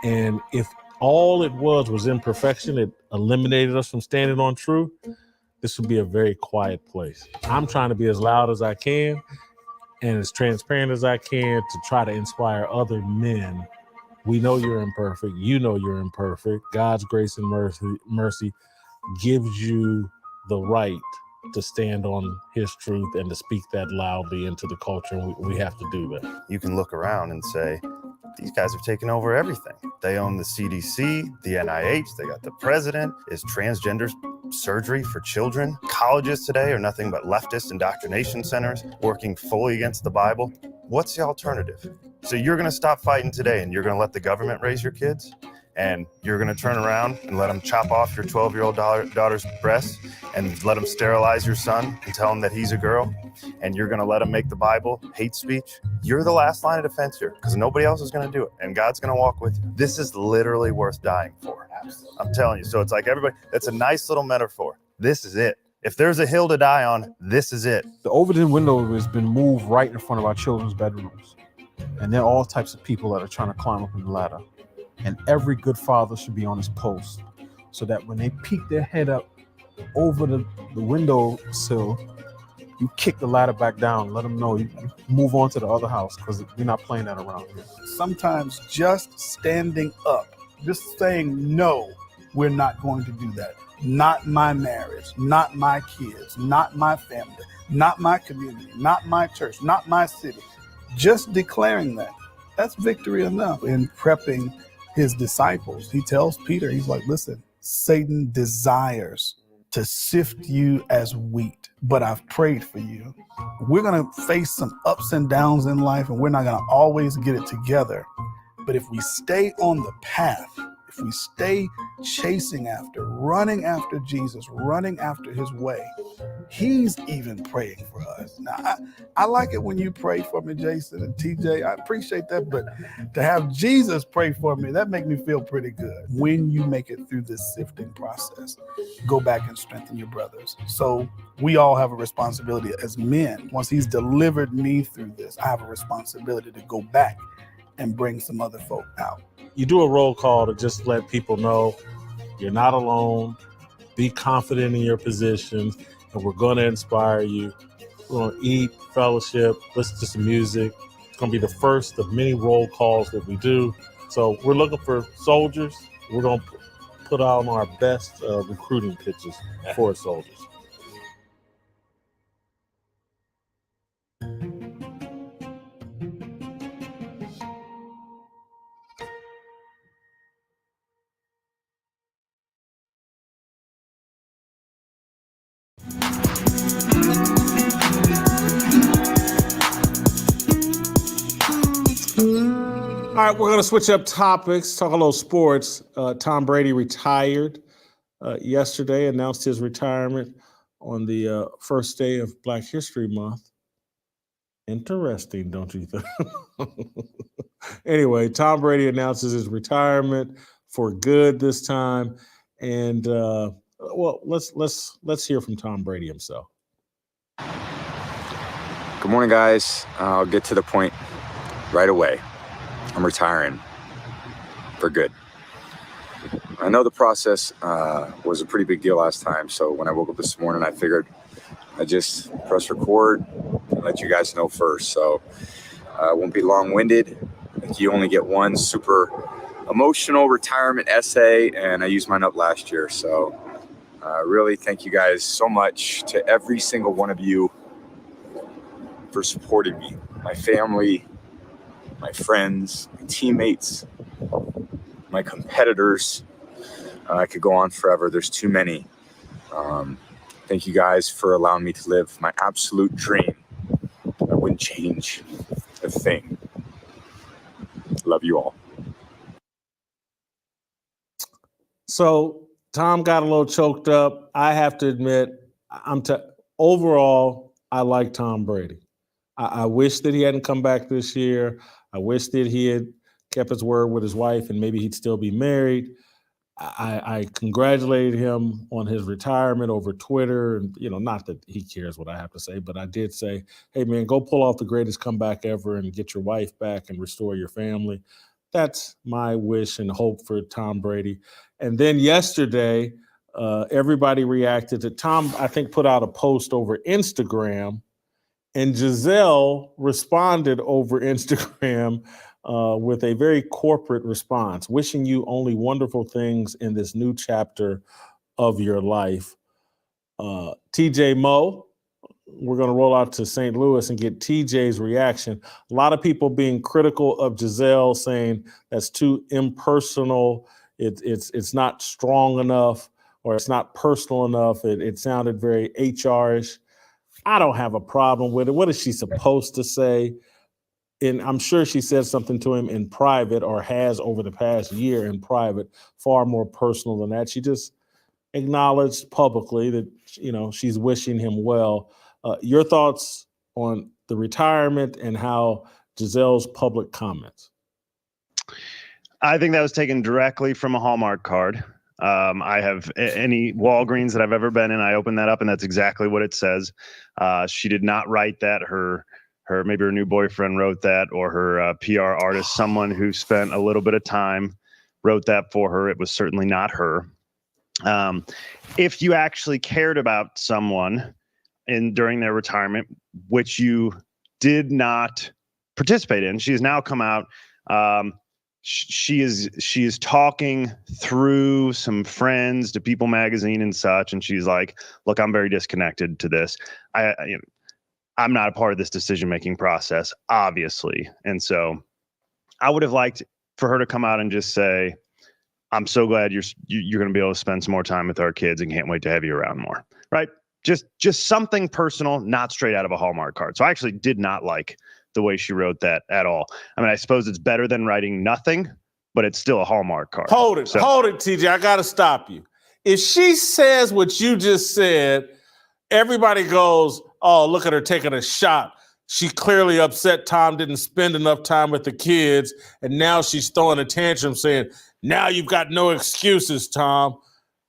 S4: And if all it was imperfection, it eliminated us from standing on truth, this would be a very quiet place. I'm trying to be as loud as I can and as transparent as I can to try to inspire other men We know you're imperfect. You know you're imperfect. God's grace and mercy gives you the right to stand on his truth and to speak that loudly into the culture. And we have to do that.
S13: You can look around and say, these guys have taken over everything. They own the CDC, the NIH, they got the president. Is transgender surgery for children? Colleges today are nothing but leftist indoctrination centers working fully against the Bible. What's the alternative? So you're gonna stop fighting today and you're gonna let the government raise your kids? And you're gonna turn around and let them chop off your 12-year-old daughter's breasts and let them sterilize your son and tell him that he's a girl? And you're gonna let them make the Bible hate speech? You're the last line of defense here because nobody else is gonna do it. And God's gonna walk with you. This is literally worth dying for. I'm telling you. So it's like everybody, that's a nice little metaphor. This is it. If there's a hill to die on, this is it.
S14: The Overton window has been moved right in front of our children's bedrooms. And there are all types of people that are trying to climb up the ladder. And every good father should be on his post so that when they peek their head up over the windowsill, you kick the ladder back down, let them know you move on to the other house because we're not playing that around here.
S15: Sometimes just standing up, just saying, no, we're not going to do that. Not my marriage, not my kids, not my family, not my community, not my church, not my city. Just declaring that, that's victory enough. In prepping his disciples, he tells Peter, he's like, listen, Satan desires to sift you as wheat, but I've prayed for you. We're going to face some ups and downs in life, and we're not going to always get it together. But if we stay on the path, if we stay chasing after, running after Jesus, running after his way, he's even praying for us. Now, I like it when you pray for me, Jason and TJ. I appreciate that, but to have Jesus pray for me, that makes me feel pretty good. When you make it through this sifting process, go back and strengthen your brothers. So we all have a responsibility as men. Once he's delivered me through this, I have a responsibility to go back and bring some other folk out.
S4: You do a roll call to just let people know you're not alone. Be confident in your positions, and we're going to inspire you. We're going to eat, fellowship, listen to some music. It's going to be the first of many roll calls that we do. So we're looking for soldiers. We're going to put out our best recruiting pitches for soldiers. All right, we're going to switch up topics, talk a little sports. Tom Brady retired yesterday, announced his retirement on the first day of Black History Month. Interesting, don't you think? Anyway, Tom Brady announces his retirement for good this time. And, well, let's hear from Tom Brady himself.
S16: Good morning, guys. I'll get to the point right away. I'm retiring for good. I know the process was a pretty big deal last time, so when I woke up this morning, I figured I'd just press record and let you guys know first. So I won't be long-winded. You only get one super emotional retirement essay, and I used mine up last year. So really thank you guys so much to every single one of you for supporting me, my family, my friends, my teammates, my competitors. I could go on forever. There's too many. Thank you guys for allowing me to live my absolute dream. I wouldn't change a thing. Love you all.
S4: So Tom got a little choked up. I have to admit, overall, I like Tom Brady. I wish that he hadn't come back this year. I wish that he had kept his word with his wife and maybe he'd still be married. I congratulated him on his retirement over Twitter. And, not that he cares what I have to say, but I did say, hey, man, go pull off the greatest comeback ever and get your wife back and restore your family. That's my wish and hope for Tom Brady. And then yesterday, everybody reacted to Tom, I think, put out a post over Instagram. And Giselle responded over Instagram with a very corporate response, wishing you only wonderful things in this new chapter of your life. TJ Moe, we're going to roll out to St. Louis and get TJ's reaction. A lot of people being critical of Giselle, saying that's too impersonal. It's not strong enough, or it's not personal enough. It sounded very HR-ish. I don't have a problem with it. What is she supposed to say? And I'm sure she said something to him in private, or has over the past year in private, far more personal than that. She just acknowledged publicly that, she's wishing him well. Your thoughts on the retirement and how Giselle's public comments?
S17: I think that was taken directly from a Hallmark card. I have any Walgreens that I've ever been in, I open that up and that's exactly what it says. She did not write that. Maybe her new boyfriend wrote that, or her PR artist, someone who spent a little bit of time wrote that for her. It was certainly not her. If you actually cared about someone during their retirement, which you did not participate in, she has now come out. She is talking through some friends to People Magazine and such, and she's like, "Look, I'm very disconnected to this. I'm not a part of this decision-making process, obviously." And so I would have liked for her to come out and just say, "I'm so glad you're going to be able to spend some more time with our kids and can't wait to have you around more." Right? Just something personal, not straight out of a Hallmark card. So I actually did not like the way she wrote that at all. I mean, I suppose it's better than writing nothing, but it's still a Hallmark card.
S4: Hold it, TJ. I got to stop you. If she says what you just said, everybody goes, "Oh, look at her taking a shot. She clearly upset Tom didn't spend enough time with the kids, and now she's throwing a tantrum saying, 'Now you've got no excuses, Tom.'"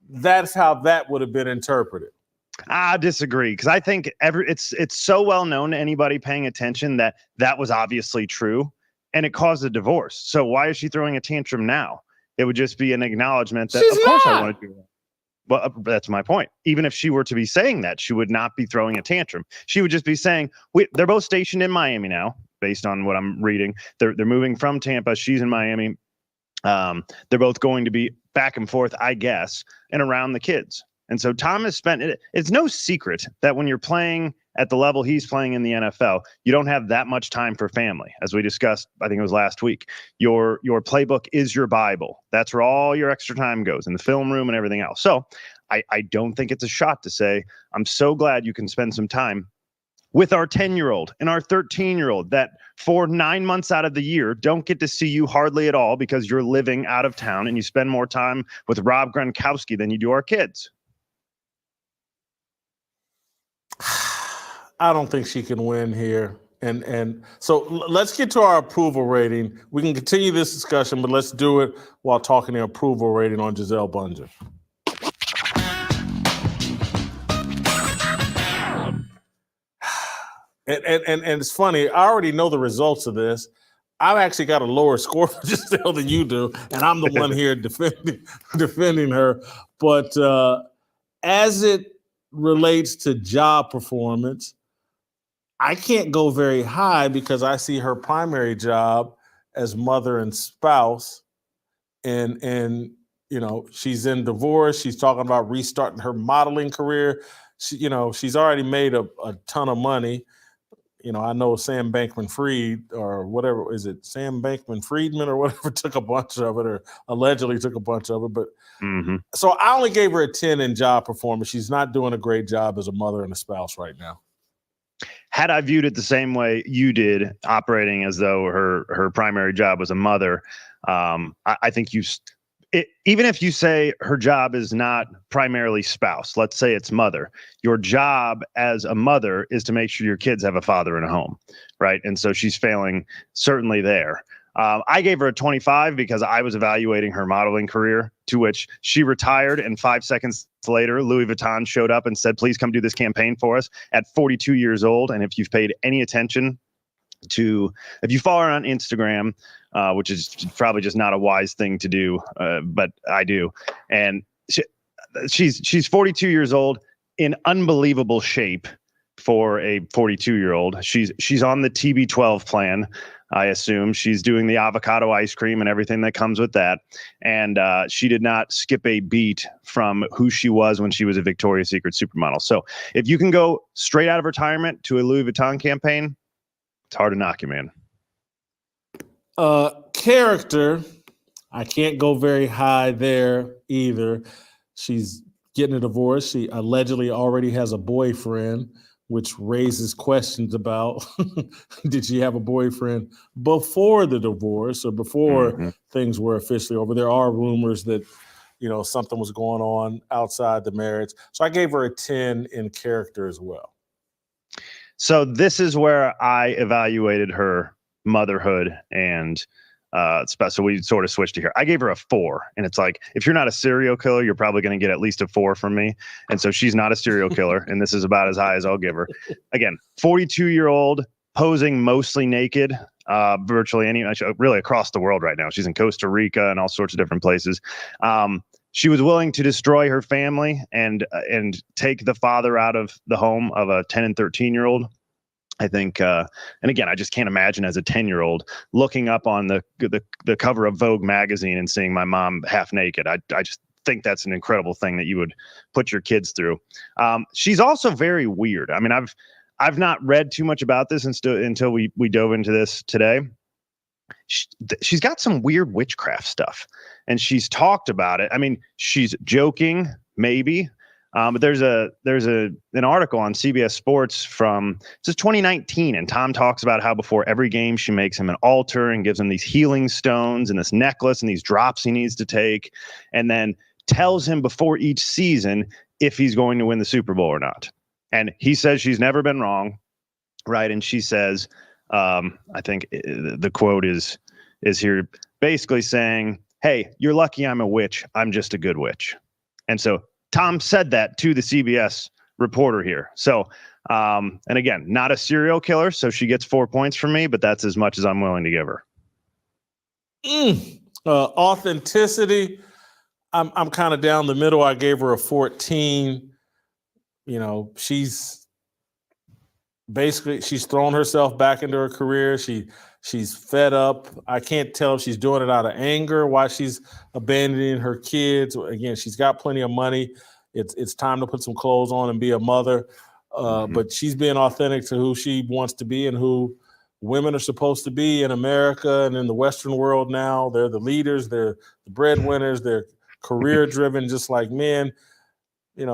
S4: That's how that would have been interpreted.
S17: I disagree, because I think it's so well known to anybody paying attention that was obviously true, and it caused a divorce. So why is she throwing a tantrum now? It would just be an acknowledgement that, of course, I want to do that. Well, that's my point. Even if she were to be saying that, she would not be throwing a tantrum. She would just be saying, they're both stationed in Miami now, based on what I'm reading. They're moving from Tampa. She's in Miami. They're both going to be back and forth, I guess, and around the kids. And so Tom has spent it. It's no secret that when you're playing at the level he's playing in the NFL, you don't have that much time for family. As we discussed, I think it was last week, your playbook is your Bible. That's where all your extra time goes, in the film room and everything else. So I don't think it's a shot to say, "I'm so glad you can spend some time with our 10-year-old and our 13-year-old that for 9 months out of the year don't get to see you hardly at all because you're living out of town and you spend more time with Rob Gronkowski than you do our kids."
S4: I don't think she can win here. And so let's get to our approval rating. We can continue this discussion, but let's do it while talking the approval rating on Gisele Bündchen. And it's funny, I already know the results of this. I've actually got a lower score for Gisele than you do, and I'm the one here defending her. But as it relates to job performance, I can't go very high because I see her primary job as mother and spouse, and she's in divorce. She's talking about restarting her modeling career. She's already made a ton of money. I know Sam Bankman-Fried, or whatever, is it Sam Bankman-Friedman or whatever, took a bunch of it, or allegedly took a bunch of it. But So I only gave her a 10 in job performance. She's not doing a great job as a mother and a spouse right now.
S17: Had I viewed it the same way you did, operating as though her primary job was a mother, I think even if you say her job is not primarily spouse, let's say it's mother, your job as a mother is to make sure your kids have a father in a home, right? And so she's failing certainly there. I gave her a 25 because I was evaluating her modeling career, to which she retired, and 5 seconds later, Louis Vuitton showed up and said, "Please come do this campaign for us," at 42 years old. And if you've paid any attention if you follow her on Instagram, which is probably just not a wise thing to do, but I do. And she's 42 years old, in unbelievable shape, for a 42-year-old. She's on the TB12 plan. I assume she's doing the avocado ice cream and everything that comes with that. And she did not skip a beat from who she was when she was a Victoria's Secret supermodel. So if you can go straight out of retirement to a Louis Vuitton campaign, it's hard to knock you, man.
S4: Character, I can't go very high there either. She's getting a divorce. She allegedly already has a boyfriend, which raises questions about did she have a boyfriend before the divorce or before things were officially over? There are rumors that, something was going on outside the marriage. So I gave her a 10 in character as well.
S17: So this is where I evaluated her motherhood and so we sort of switched to here. I gave her a 4, and it's like, if you're not a serial killer, you're probably going to get at least a 4 from me. And so she's not a serial killer, and this is about as high as I'll give her. Again, 42-year-old posing mostly naked, virtually really across the world right now. She's in Costa Rica and all sorts of different places. She was willing to destroy her family and take the father out of the home of a 10 and 13-year-old. I think, and again, I just can't imagine as a 10-year-old looking up on the cover of Vogue magazine and seeing my mom half naked. I just think that's an incredible thing that you would put your kids through. She's also very weird. I mean, I've not read too much about this until we dove into this today. She's got some weird witchcraft stuff, and she's talked about it. I mean, she's joking, maybe. But there's an article on CBS Sports from 2019, and Tom talks about how before every game she makes him an altar and gives him these healing stones and this necklace and these drops he needs to take, and then tells him before each season if he's going to win the Super Bowl or not. And he says she's never been wrong, right? And she says, I think the quote is here basically saying, "Hey, you're lucky I'm a witch. I'm just a good witch." And so Tom said that to the CBS reporter here. So, and again, not a serial killer, so she gets 4 points from me, but that's as much as I'm willing to give her.
S4: Authenticity, I'm kind of down the middle. I gave her a 14. She's thrown herself back into her career. She's fed up. I can't tell if she's doing it out of anger, why she's abandoning her kids. Again, she's got plenty of money. It's time to put some clothes on and be a mother. But she's being authentic to who she wants to be and who women are supposed to be in America and in the Western world now. They're the leaders. They're the breadwinners. They're career-driven, just like men.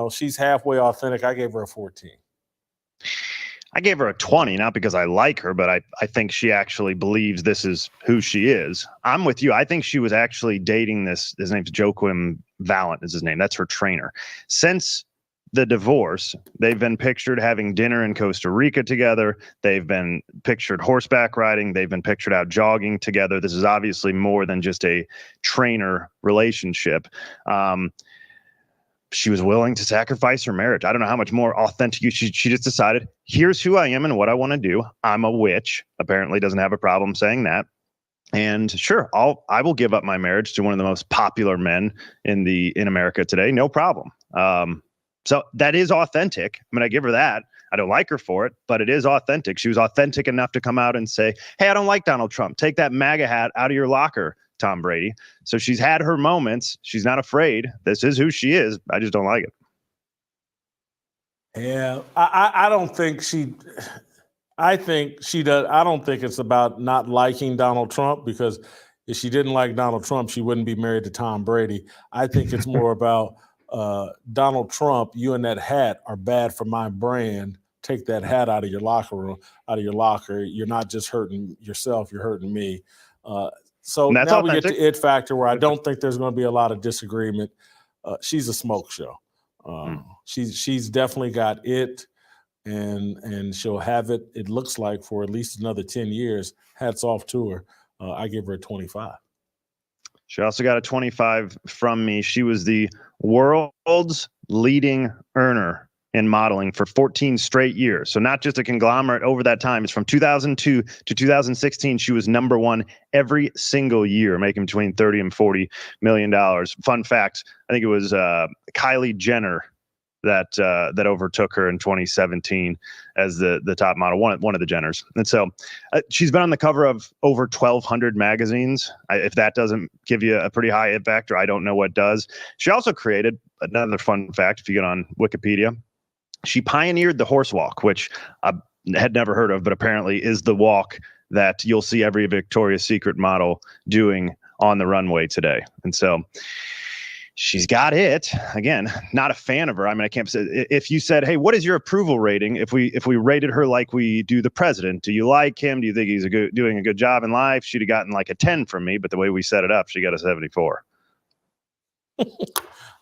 S4: She's halfway authentic. I gave her a 14.
S17: I gave her a 20, not because I like her, but I think she actually believes this is who she is. I'm with you. I think she was actually dating his name's Joaquin Valent is his name. That's her trainer. Since the divorce, they've been pictured having dinner in Costa Rica together. They've been pictured horseback riding. They've been pictured out jogging together. This is obviously more than just a trainer relationship. She was willing to sacrifice her marriage. I don't know how much more authentic she just decided, here's who I am and what I want to do. I'm a witch. Apparently doesn't have a problem saying that. And sure, I will give up my marriage to one of the most popular men in America today. No problem. So that is authentic. I mean, I give her that. I don't like her for it, but it is authentic. She was authentic enough to come out and say, "Hey, I don't like Donald Trump. Take that MAGA hat out of your locker, Tom Brady." So she's had her moments. She's not afraid. This is who she is. I just don't like it.
S4: Yeah, I don't think I think she does. I don't think it's about not liking Donald Trump, because if she didn't like Donald Trump, she wouldn't be married to Tom Brady. I think it's more about Donald Trump, you and that hat are bad for my brand. Take that hat out of your locker. You're not just hurting yourself, you're hurting me. So now we get to It Factor, where I don't think there's going to be a lot of disagreement. She's a smoke show. She's definitely got it, and she'll have it, it looks like, for at least another 10 years. Hats off to her. I give her a 25.
S17: She also got a 25 from me. She was the world's leading earner in modeling for 14 straight years. So not just a conglomerate over that time. It's from 2002 to 2016. She was number one every single year, making between $30 and $40 million. Fun fact, I think it was Kylie Jenner that overtook her in 2017 as the top model, one of the Jenners. And so she's been on the cover of over 1,200 magazines. If that doesn't give you a pretty high hit factor, I don't know what does. She also created, another fun fact, if you get on Wikipedia, she pioneered the horse walk, which I had never heard of, but apparently is the walk that you'll see every Victoria's Secret model doing on the runway today. And so she's got it. Again, not a fan of her. I mean, I can't say, if you said, hey, what is your approval rating? If we rated her like we do the president, do you like him? Do you think he's doing a good job in life? She'd have gotten like a 10 from me, but the way we set it up, she got a 74.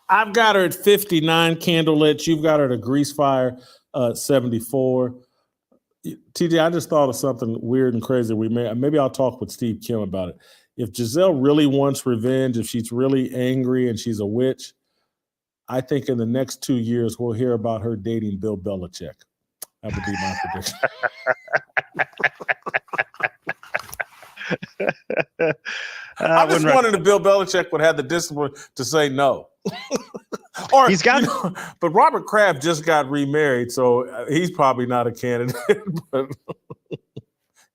S4: I've got her at 59 candlelit. You've got her at a grease fire 74. TJ, I just thought of something weird and crazy. Maybe I'll talk with Steve Kim about it. If Giselle really wants revenge, if she's really angry and she's a witch, I think in the next 2 years we'll hear about her dating Bill Belichick. That would be my prediction. I'm just wondering if Bill Belichick would have the discipline to say no. Or he's got, but Robert Kraft just got remarried, so he's probably not a candidate. But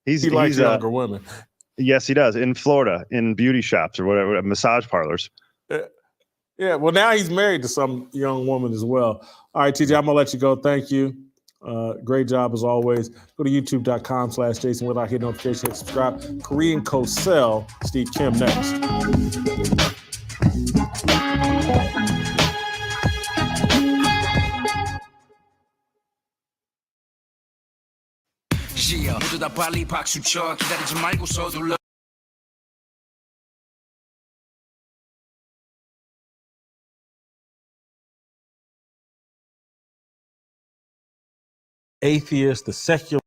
S4: he likes younger women.
S17: Yes, he does. In Florida, in beauty shops or whatever, massage parlors.
S4: Yeah, well, now he's married to some young woman as well. All right, TJ, I'm going to let you go. Thank you. Great job as always. Go to youtube.com/Jason Whitlock. Hit notification, hit subscribe. Korean Cosell, Steve Kim next.
S18: 모두 다 빨리 박수 쳐 기다리지 말고 서둘러
S4: Atheist, the secular.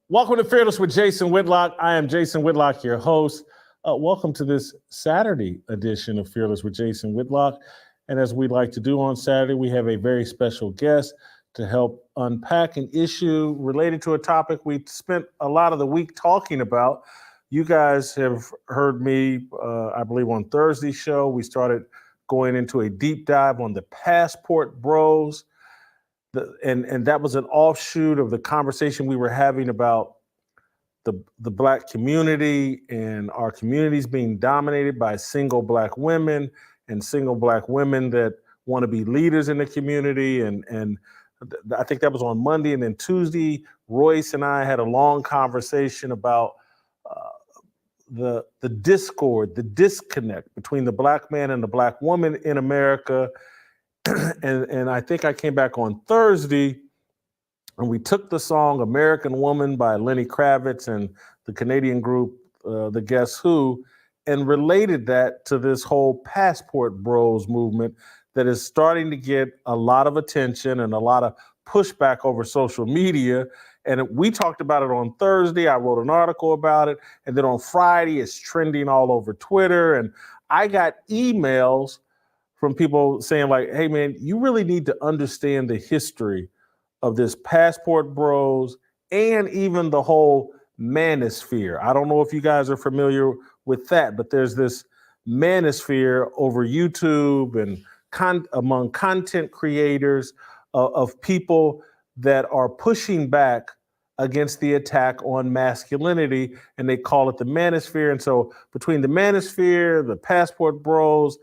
S4: Welcome to Fearless with Jason Whitlock. I am Jason Whitlock, your host. Welcome to this Saturday edition of Fearless with Jason Whitlock. And as we like to do on Saturday, we have a very special guest to help unpack an issue related to a topic we spent a lot of the week talking about. You guys have heard me, I believe on Thursday's show, we started going into a deep dive on the passport bros. And that was an offshoot of the conversation we were having about the Black community and our communities being dominated by single Black women and single Black women that want to be leaders in the community. And I think that was on Monday. And then Tuesday, Royce and I had a long conversation about the discord, the disconnect between the Black man and the Black woman in America. And I think I came back on Thursday and we took the song American Woman by Lenny Kravitz and the Canadian group, the Guess Who, and related that to this whole passport bros movement that is starting to get a lot of attention and a lot of pushback over social media. And we talked about it on Thursday. I wrote an article about it. And then on Friday, it's trending all over Twitter. And I got emails from people saying like, hey man, you really need to understand the history of this passport bros and even the whole manosphere. I don't know if you guys are familiar with that, but there's this manosphere over YouTube and among content creators of people that are pushing back against the attack on masculinity, and they call it the manosphere. And so between the manosphere, the passport bros,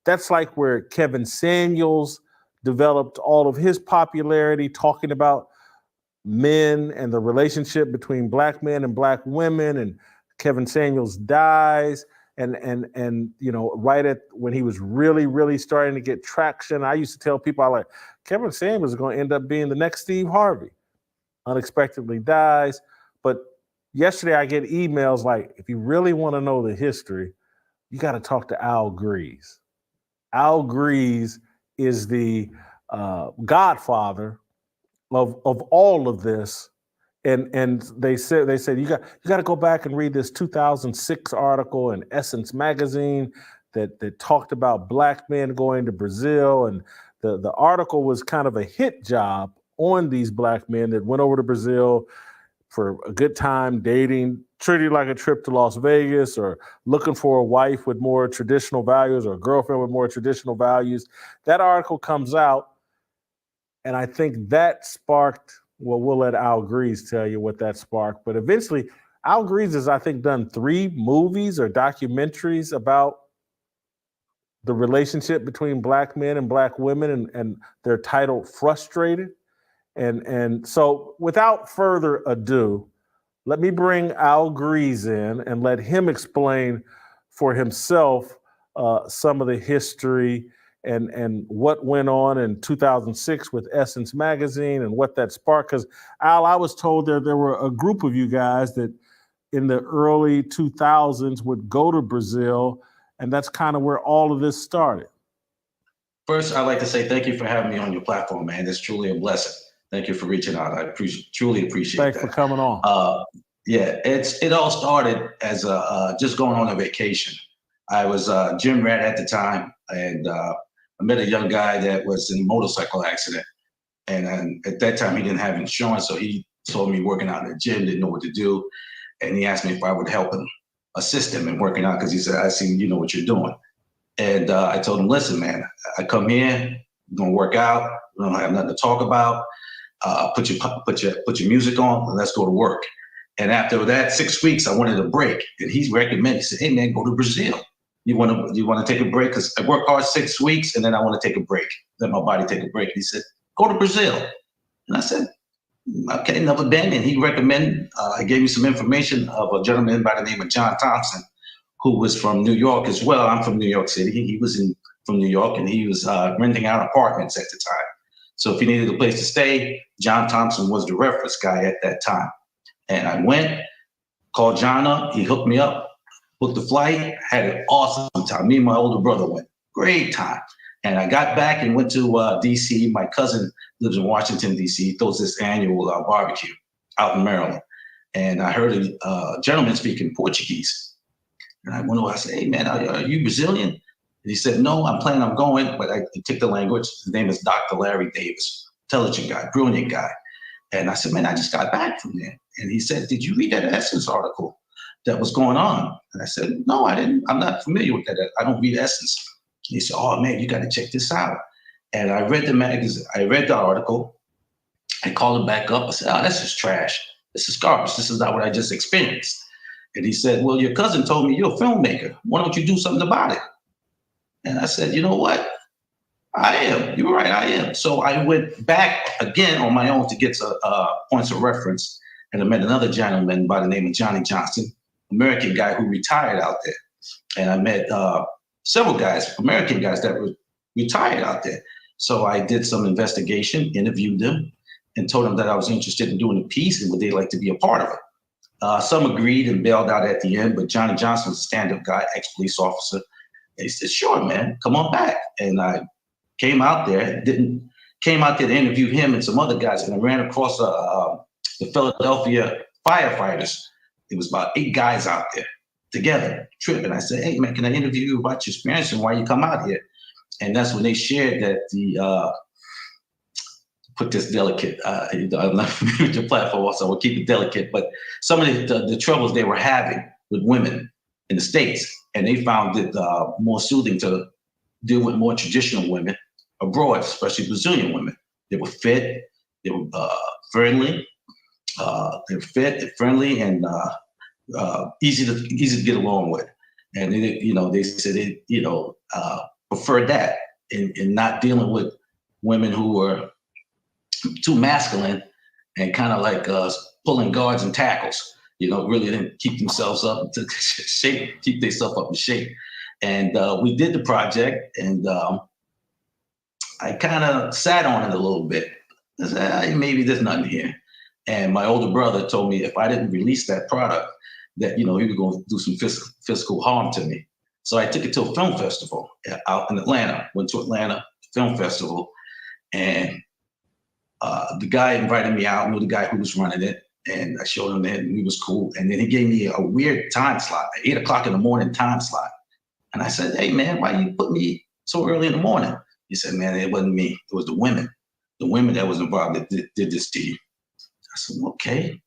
S4: that's like where Kevin Samuels developed all of his popularity, talking about men and the relationship between Black men and Black women. And Kevin Samuels dies. And you know, right at when he was really starting to get traction, I used to tell people, Kevin Samuels is going to end up being the next Steve Harvey. Unexpectedly dies. But yesterday I get emails like, if you really want to know the history, you got to talk to Al Grease. Al Grease is the godfather of all of this And they said you got to go back and read this 2006 article in Essence magazine that talked about black men going to Brazil, and the article was kind of a hit job on these black men that went over to Brazil for a good time, dating, treating it like a trip to Las Vegas, or looking for a wife with more traditional values or a girlfriend with more traditional values. That article comes out, and I think that sparked, well, we'll let Al Grease tell you what that sparked. But eventually, Al Grease has, I think, done 3 movies or documentaries about the relationship between black men and black women, and they're titled Frustrated. And so without further ado, let me bring Al Grease in and let him explain for himself some of the history and what went on in 2006 with Essence Magazine and what that sparked. Because, Al, I was told there were a group of you guys that in the early 2000s would go to Brazil, and that's kind of where all of this started.
S19: First, I'd like to say thank you for having me on your platform, man. It's truly a blessing. Thank you for reaching out. I truly appreciate that.
S4: Thanks for coming on.
S19: Yeah, it all started as just going on a vacation. I was a gym rat at the time, and I met a young guy that was in a motorcycle accident. And at that time, he didn't have insurance, so he saw me working out in the gym, didn't know what to do. And he asked me if I would help him, assist him in working out, because he said, I see you know what you're doing. And I told him, listen, man, I come here, we're gonna work out, we don't have nothing to talk about. Put your music on, and let's go to work. And after that 6 weeks, I wanted a break. And he recommended, he said, hey man, go to Brazil. You want to take a break? Because I worked hard 6 weeks, and then I want to take a break. Let my body take a break. He said, go to Brazil. And I said, okay, never been. And he recommended, I gave me some information of a gentleman by the name of John Thompson, who was from New York as well. I'm from New York City. He was from New York, and he was renting out apartments at the time. So if you needed a place to stay, John Thompson was the reference guy at that time. And I went, called John up, he hooked me up, booked the flight, had an awesome time. Me and my older brother went, great time. And I got back and went to DC. My cousin lives in Washington, DC. He throws this annual barbecue out in Maryland. And I heard a gentleman speaking Portuguese. And I went over, I said, hey man, are you Brazilian? And he said, no, I'm planning on going, but I took the language. His name is Dr. Larry Davis, intelligent guy, brilliant guy. And I said, man, I just got back from there. And he said, did you read that Essence article that was going on? And I said, no, I didn't. I'm not familiar with that. I don't read Essence. And he said, oh man, you got to check this out. And I read the magazine. I read the article. I called him back up. I said, oh, this is trash. This is garbage. This is not what I just experienced. And he said, well, your cousin told me you're a filmmaker. Why don't you do something about it? And I said, you know what? I am. You're right, I am. So I went back again on my own to get points of reference. And I met another gentleman by the name of Johnny Johnson, American guy who retired out there. And I met several guys, American guys that were retired out there. So I did some investigation, interviewed them, and told them that I was interested in doing a piece and would they like to be a part of it. Some agreed and bailed out at the end, but Johnny Johnson was a stand-up guy, ex-police officer. And he said, sure, man, come on back. And I came out there to interview him and some other guys, and I ran across the Philadelphia firefighters. It was about 8 guys out there together, tripping. I said, hey, man, can I interview you about your experience and why you come out here? And that's when they shared that put this delicate, I'm not familiar with your platform, so we'll keep it delicate, but some of the troubles they were having with women in the States, and they found it more soothing to deal with more traditional women abroad, especially Brazilian women. They were fit, they were friendly, and easy to get along with. And they said they preferred that in not dealing with women who were too masculine and kind of like pulling guards and tackles. Really didn't keep themselves up to shape, keep themselves up in shape. And we did the project, and I kind of sat on it a little bit. I said, maybe there's nothing here. And my older brother told me if I didn't release that product, that he was going to do some physical harm to me. So I took it to a film festival out in Atlanta. Went to Atlanta Film Festival, and the guy invited me out. I knew the guy who was running it, And I showed him that, and he was cool. And then he gave me a weird time slot, 8 o'clock in the morning time slot. And I said, hey, man, why you put me so early in the morning? He said, man, it wasn't me. It was the women that was involved that did this to you. I said, okay.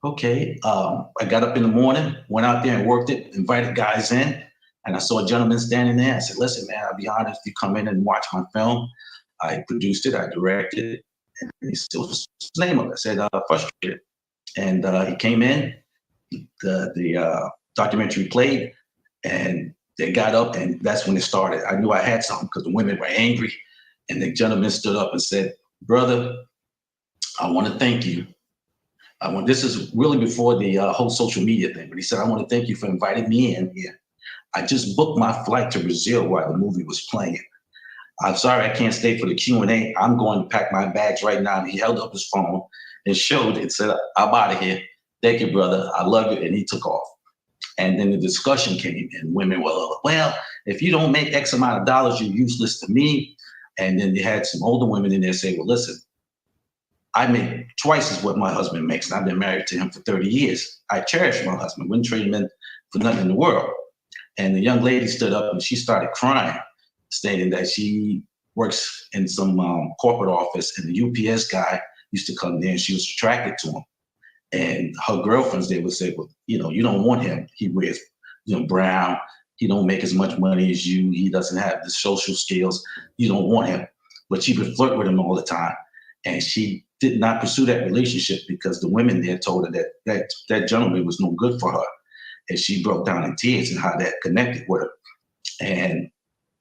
S19: I got up in the morning, went out there and worked it, invited guys in. And I saw a gentleman standing there. I said, listen, man, I'll be honest, you come in and watch my film. I produced it, I directed it. And he said, what's the name of it? I said, Frustrated. And he came in, the documentary played, and they got up, and that's when it started. I knew I had something because the women were angry, and the gentleman stood up and said, brother, I want to thank you. This is really before the whole social media thing, but he said, I want to thank you for inviting me in here. I just booked my flight to Brazil while the movie was playing. I'm sorry I can't stay for the Q&A. I'm going to pack my bags right now. And he held up his phone and showed it, said, I'm out of here. Thank you, brother. I love you. And he took off. And then the discussion came, and women were, well, if you don't make X amount of dollars, you're useless to me. And then they had some older women in there say, well, listen, I make twice as what my husband makes, and I've been married to him for 30 years. I cherish my husband, wouldn't trade him in for nothing in the world. And the young lady stood up and she started crying, stating that she works in some corporate office, and the UPS guy used to come there and she was attracted to him. And her girlfriends, they would say, well, you don't want him. He wears, brown. He don't make as much money as you. He doesn't have the social skills. You don't want him. But she would flirt with him all the time. And she did not pursue that relationship because the women there told her that gentleman was no good for her. And she broke down in tears and how that connected with her. And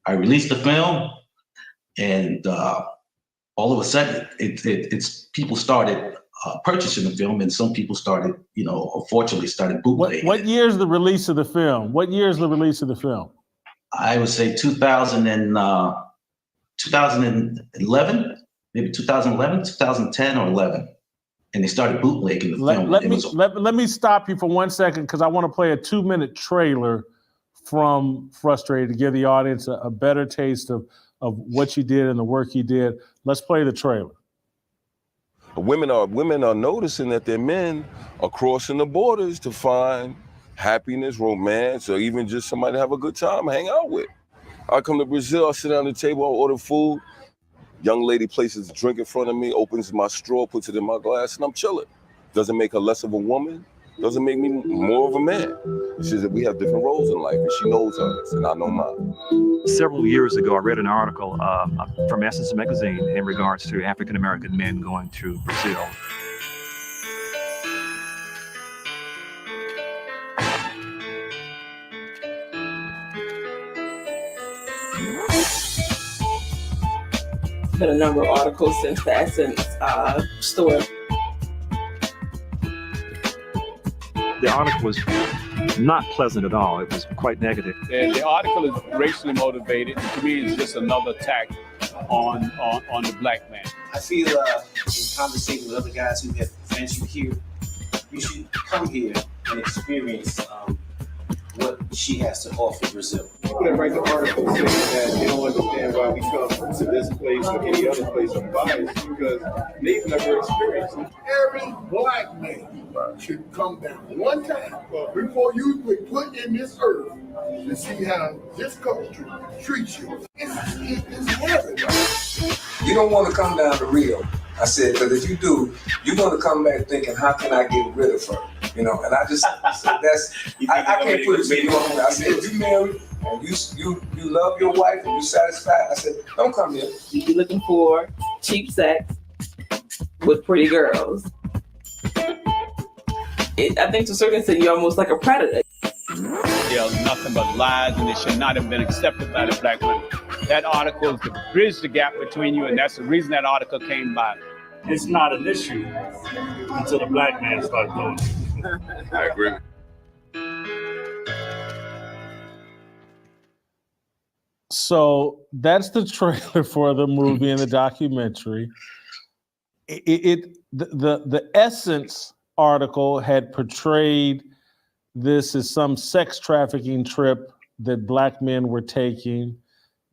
S19: I released the film, and all of a sudden, it's people started purchasing the film, and some people started, unfortunately, started bootlegging.
S4: What year is the release of the film?
S19: I would say 2011, maybe 2011, 2010 or 11. And they started bootlegging the film.
S4: Let me stop you for 1 second because I want to play a 2-minute trailer from Frustrated to give the audience a better taste of what you did and the work you did. Let's play the trailer.
S20: Women are noticing that their men are crossing the borders to find happiness, romance, or even just somebody to have a good time, hang out with. I come to Brazil, I sit down at the table, I order food. Young lady places a drink in front of me, opens my straw, puts it in my glass, and I'm chilling. Doesn't make her less of a woman, doesn't make me more of a man. It's just that we have different roles in life, and she knows hers, and I know mine.
S21: Several years ago, I read an article from Essence Magazine in regards to African-American men going to Brazil.
S22: Been a number of articles since the Essence store.
S21: The article was not pleasant at all. It was quite negative.
S23: The article is racially motivated. To me, it's just another attack on the black man.
S24: I feel in conversation with other guys who have friends here, you should come here and experience what she has to offer Brazil.
S25: People that write the article say that they don't understand why we come to this place or any other place of bias because they've never experienced it.
S26: Every black man should come down one time before you put in this earth to see how this country treats you. It's heaven.
S27: You don't want to come down to Rio. I said, but if you do, you're going to come back thinking, how can I get rid of her? And I just said, I can't put it to you. I said, if you married and you love your wife and you satisfied, I said, don't come here.
S22: You be looking for cheap sex with pretty girls. I think to a certain extent, you're almost like a predator.
S23: There's nothing but lies, and it should not have been accepted by the black women. That article is to bridge the gap between you, and that's the reason that article came by.
S28: It's not an issue until the black man starts doing it.
S20: I agree.
S4: So that's the trailer for the movie and the documentary. The Essence article had portrayed this as some sex trafficking trip that black men were taking.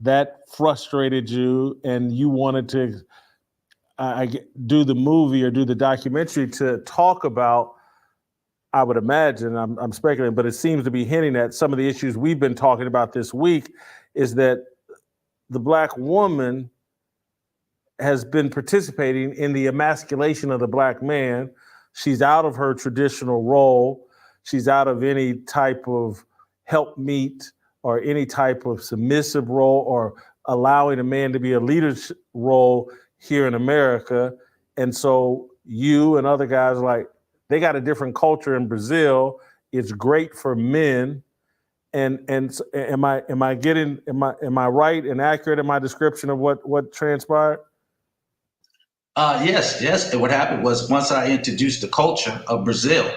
S4: That frustrated you, and you wanted to. do the movie or do the documentary to talk about, I would imagine, I'm speculating, but it seems to be hinting at some of the issues we've been talking about this week, is that the Black woman has been participating in the emasculation of the Black man. She's out of her traditional role. She's out of any type of helpmeet or any type of submissive role or allowing a man to be a leadership role here in America. And so you and other guys, like, they got a different culture in Brazil. It's great for men. And am I right and accurate in my description of what transpired?
S19: Yes. And what happened was, once I introduced the culture of Brazil,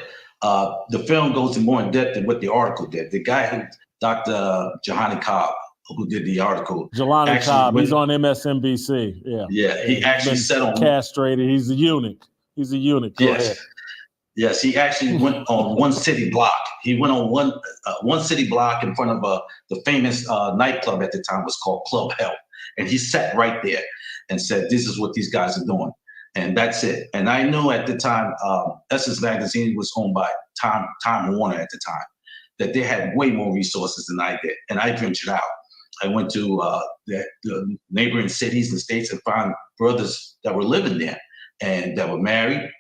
S19: the film goes more in depth than what the article did. The guy who, Dr. Johanny Cobb, who did the article,
S4: Jelani Cobb, he's on MSNBC. Yeah,
S19: he actually said on
S4: castrated. He's a eunuch. Go ahead.
S19: Yes, he actually went on one city block. He went on one city block in front of the famous nightclub at the time, was called Club Hell, and he sat right there and said, "This is what these guys are doing," and that's it. And I knew at the time, Essence Magazine was owned by Time Warner at the time, that they had way more resources than I did, and I ventured out. I went to the neighboring cities and states and found brothers that were living there and that were married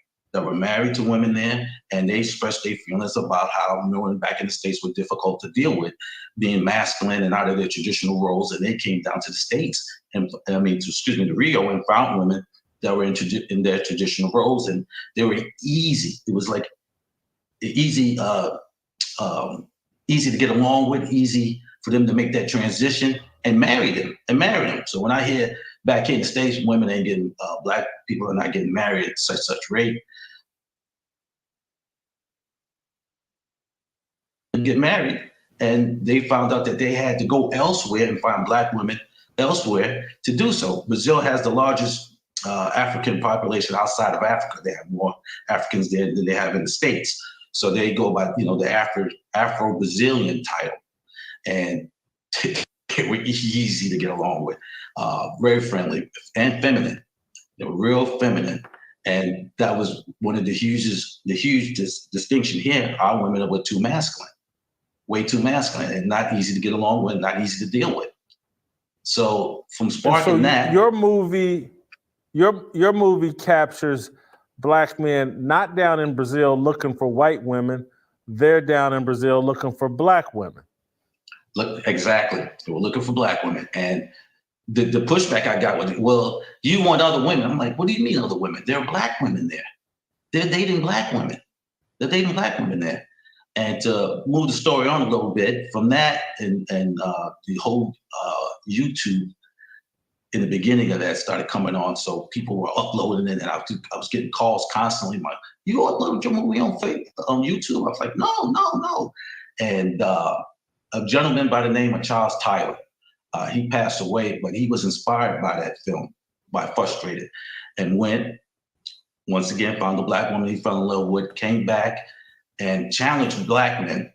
S19: to women there, and they expressed their feelings about how women back in the States were difficult to deal with, being masculine and out of their traditional roles. And they came down to the States to Rio, and found women that were in their traditional roles, and they were easy. It was like easy to get along with, easy for them to make that transition and marry them. So when I hear back here in the States, women ain't getting, Black people are not getting married at such rate, get married, and they found out that they had to go elsewhere and find Black women elsewhere to do so. Brazil has the largest African population outside of Africa. They have more Africans there than they have in the States. So they go by, the Afro-Brazilian title. And they were easy to get along with, very friendly and feminine. They were real feminine. And that was one of the huge distinction here. Our women were too masculine, way too masculine, and not easy to get along with, not easy to deal with. So from sparking that,
S4: your movie captures Black men not down in Brazil looking for white women. They're down in Brazil looking for Black women.
S19: Look, exactly. They were looking for Black women. And the pushback I got was, well, you want other women. I'm like, what do you mean other women? There are Black women there. They're dating Black women. There. And to move the story on a little bit from that, and the whole YouTube in the beginning of that started coming on. So people were uploading it, and I was getting calls constantly. Like, you uploaded your movie on YouTube? I was like, no. And a gentleman by the name of Charles Tyler, he passed away, but he was inspired by that film, by Frustrated, and went, once again, found a Black woman he fell in love with, came back and challenged Black men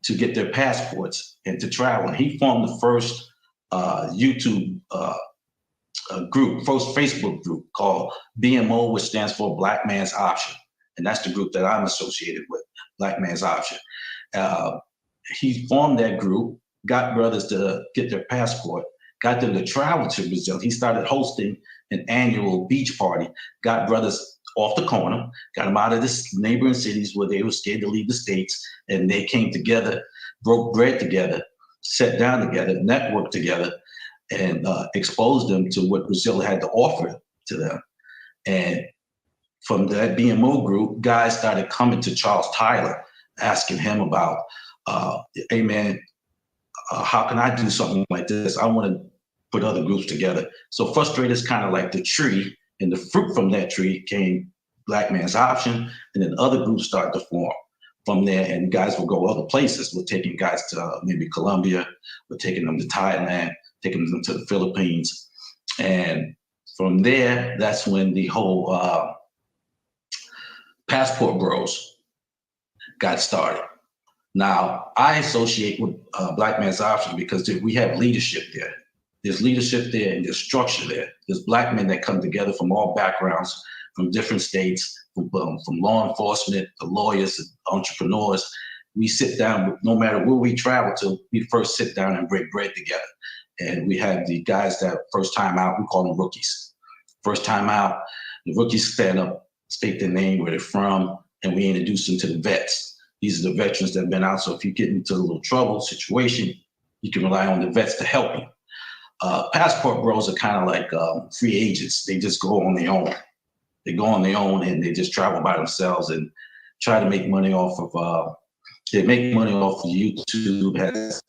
S19: to get their passports and to travel. And he formed the first YouTube group, first Facebook group called BMO, which stands for Black Man's Option. And that's the group that I'm associated with, Black Man's Option. He formed that group, got brothers to get their passport, got them to travel to Brazil. He started hosting an annual beach party, got brothers off the corner, got them out of the neighboring cities where they were scared to leave the States, and they came together, broke bread together, sat down together, networked together, and exposed them to what Brazil had to offer to them. And from that BMO group, guys started coming to Charles Tyler, asking him about, hey man, how can I do something like this? I want to put other groups together. So Frustrated is kind of like the tree, and the fruit from that tree came Black Man's Option, and then other groups started to form from there, and guys will go other places. We're taking guys to maybe Colombia, we're taking them to Thailand, taking them to the Philippines. And from there, that's when the whole Passport Bros got started. Now, I associate with Black Man's Option because we have leadership there. There's leadership there and there's structure there. There's black men that come together from all backgrounds, from different states, from law enforcement, the lawyers, the entrepreneurs. We sit down, no matter where we travel to, we first sit down and break bread together. And we have the guys that first time out, we call them rookies. First time out, the rookies stand up, state their name, where they're from, and we introduce them to the vets. These are the veterans that have been out. So if you get into a little trouble situation, you can rely on the vets to help you. Passport bros are kind of like free agents. They just go on their own. They go on their own and they just travel by themselves and try to make money off of, they make money off of YouTube, has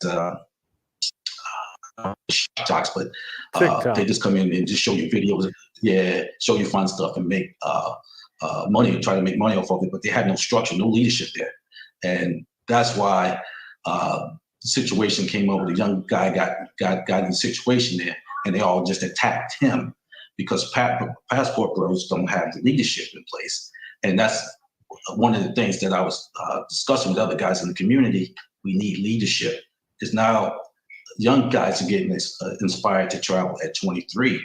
S19: TikToks, but they just come in and just show you videos, show you fun stuff and make money, try to make money off of it, but they have no structure, no leadership there. And that's why the situation came over. The young guy got in a situation there and they all just attacked him because passport bros don't have the leadership in place. And that's one of the things that I was discussing with other guys in the community. We need leadership. Because now young guys are getting inspired to travel at 23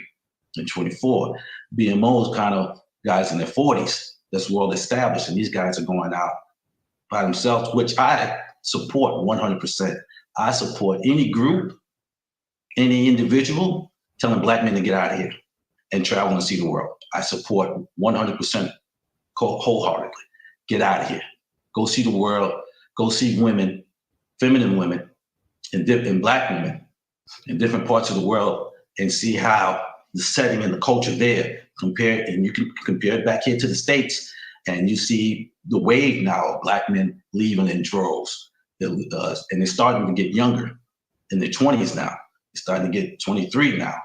S19: and 24. BMO's kind of guys in their 40s that's well established, and these guys are going out by themselves, which I support 100%. I support any group, any individual telling black men to get out of here and travel and see the world. I support 100% wholeheartedly. Get out of here. Go see the world. Go see women, feminine women, and black women in different parts of the world and see how the setting and the culture there compare, and you can compare it back here to the States, and you see the wave now of black men leaving in droves. And they're starting to get younger in their 20s now. They're starting to get 23 now.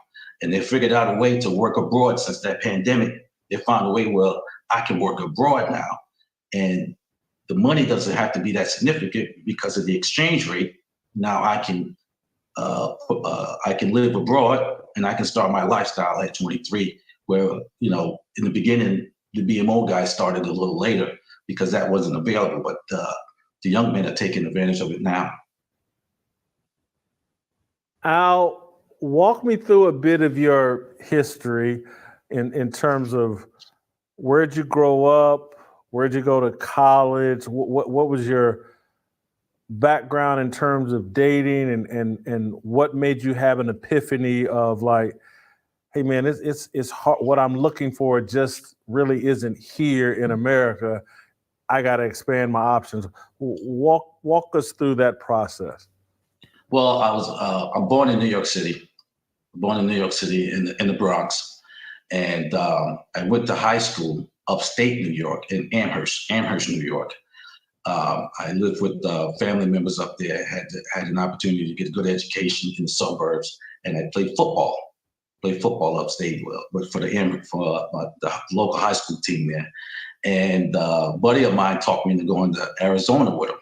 S19: And they figured out a way to work abroad since that pandemic. They found a way, well, I can work abroad now. And the money doesn't have to be that significant because of the exchange rate. Now I can live abroad and I can start my lifestyle at 23, where, you know, in the beginning, the BMO guys started a little later because that wasn't available, but the young men are taking advantage of it now.
S4: Al, walk me through a bit of your history in terms of where'd you grow up? Where'd you go to college? What was your background in terms of dating and what made you have an epiphany of like, hey man, it's hard. What I'm looking for just really isn't here in America. I got to expand my options. Walk us through that process.
S19: Well, I'm born in New York City. Born in New York City in the Bronx, and I went to high school upstate New York in Amherst, New York. I lived with family members up there. Had an opportunity to get a good education in the suburbs, and I played football. Upstate, but for the local high school team there. And a buddy of mine talked me into going to Arizona with him.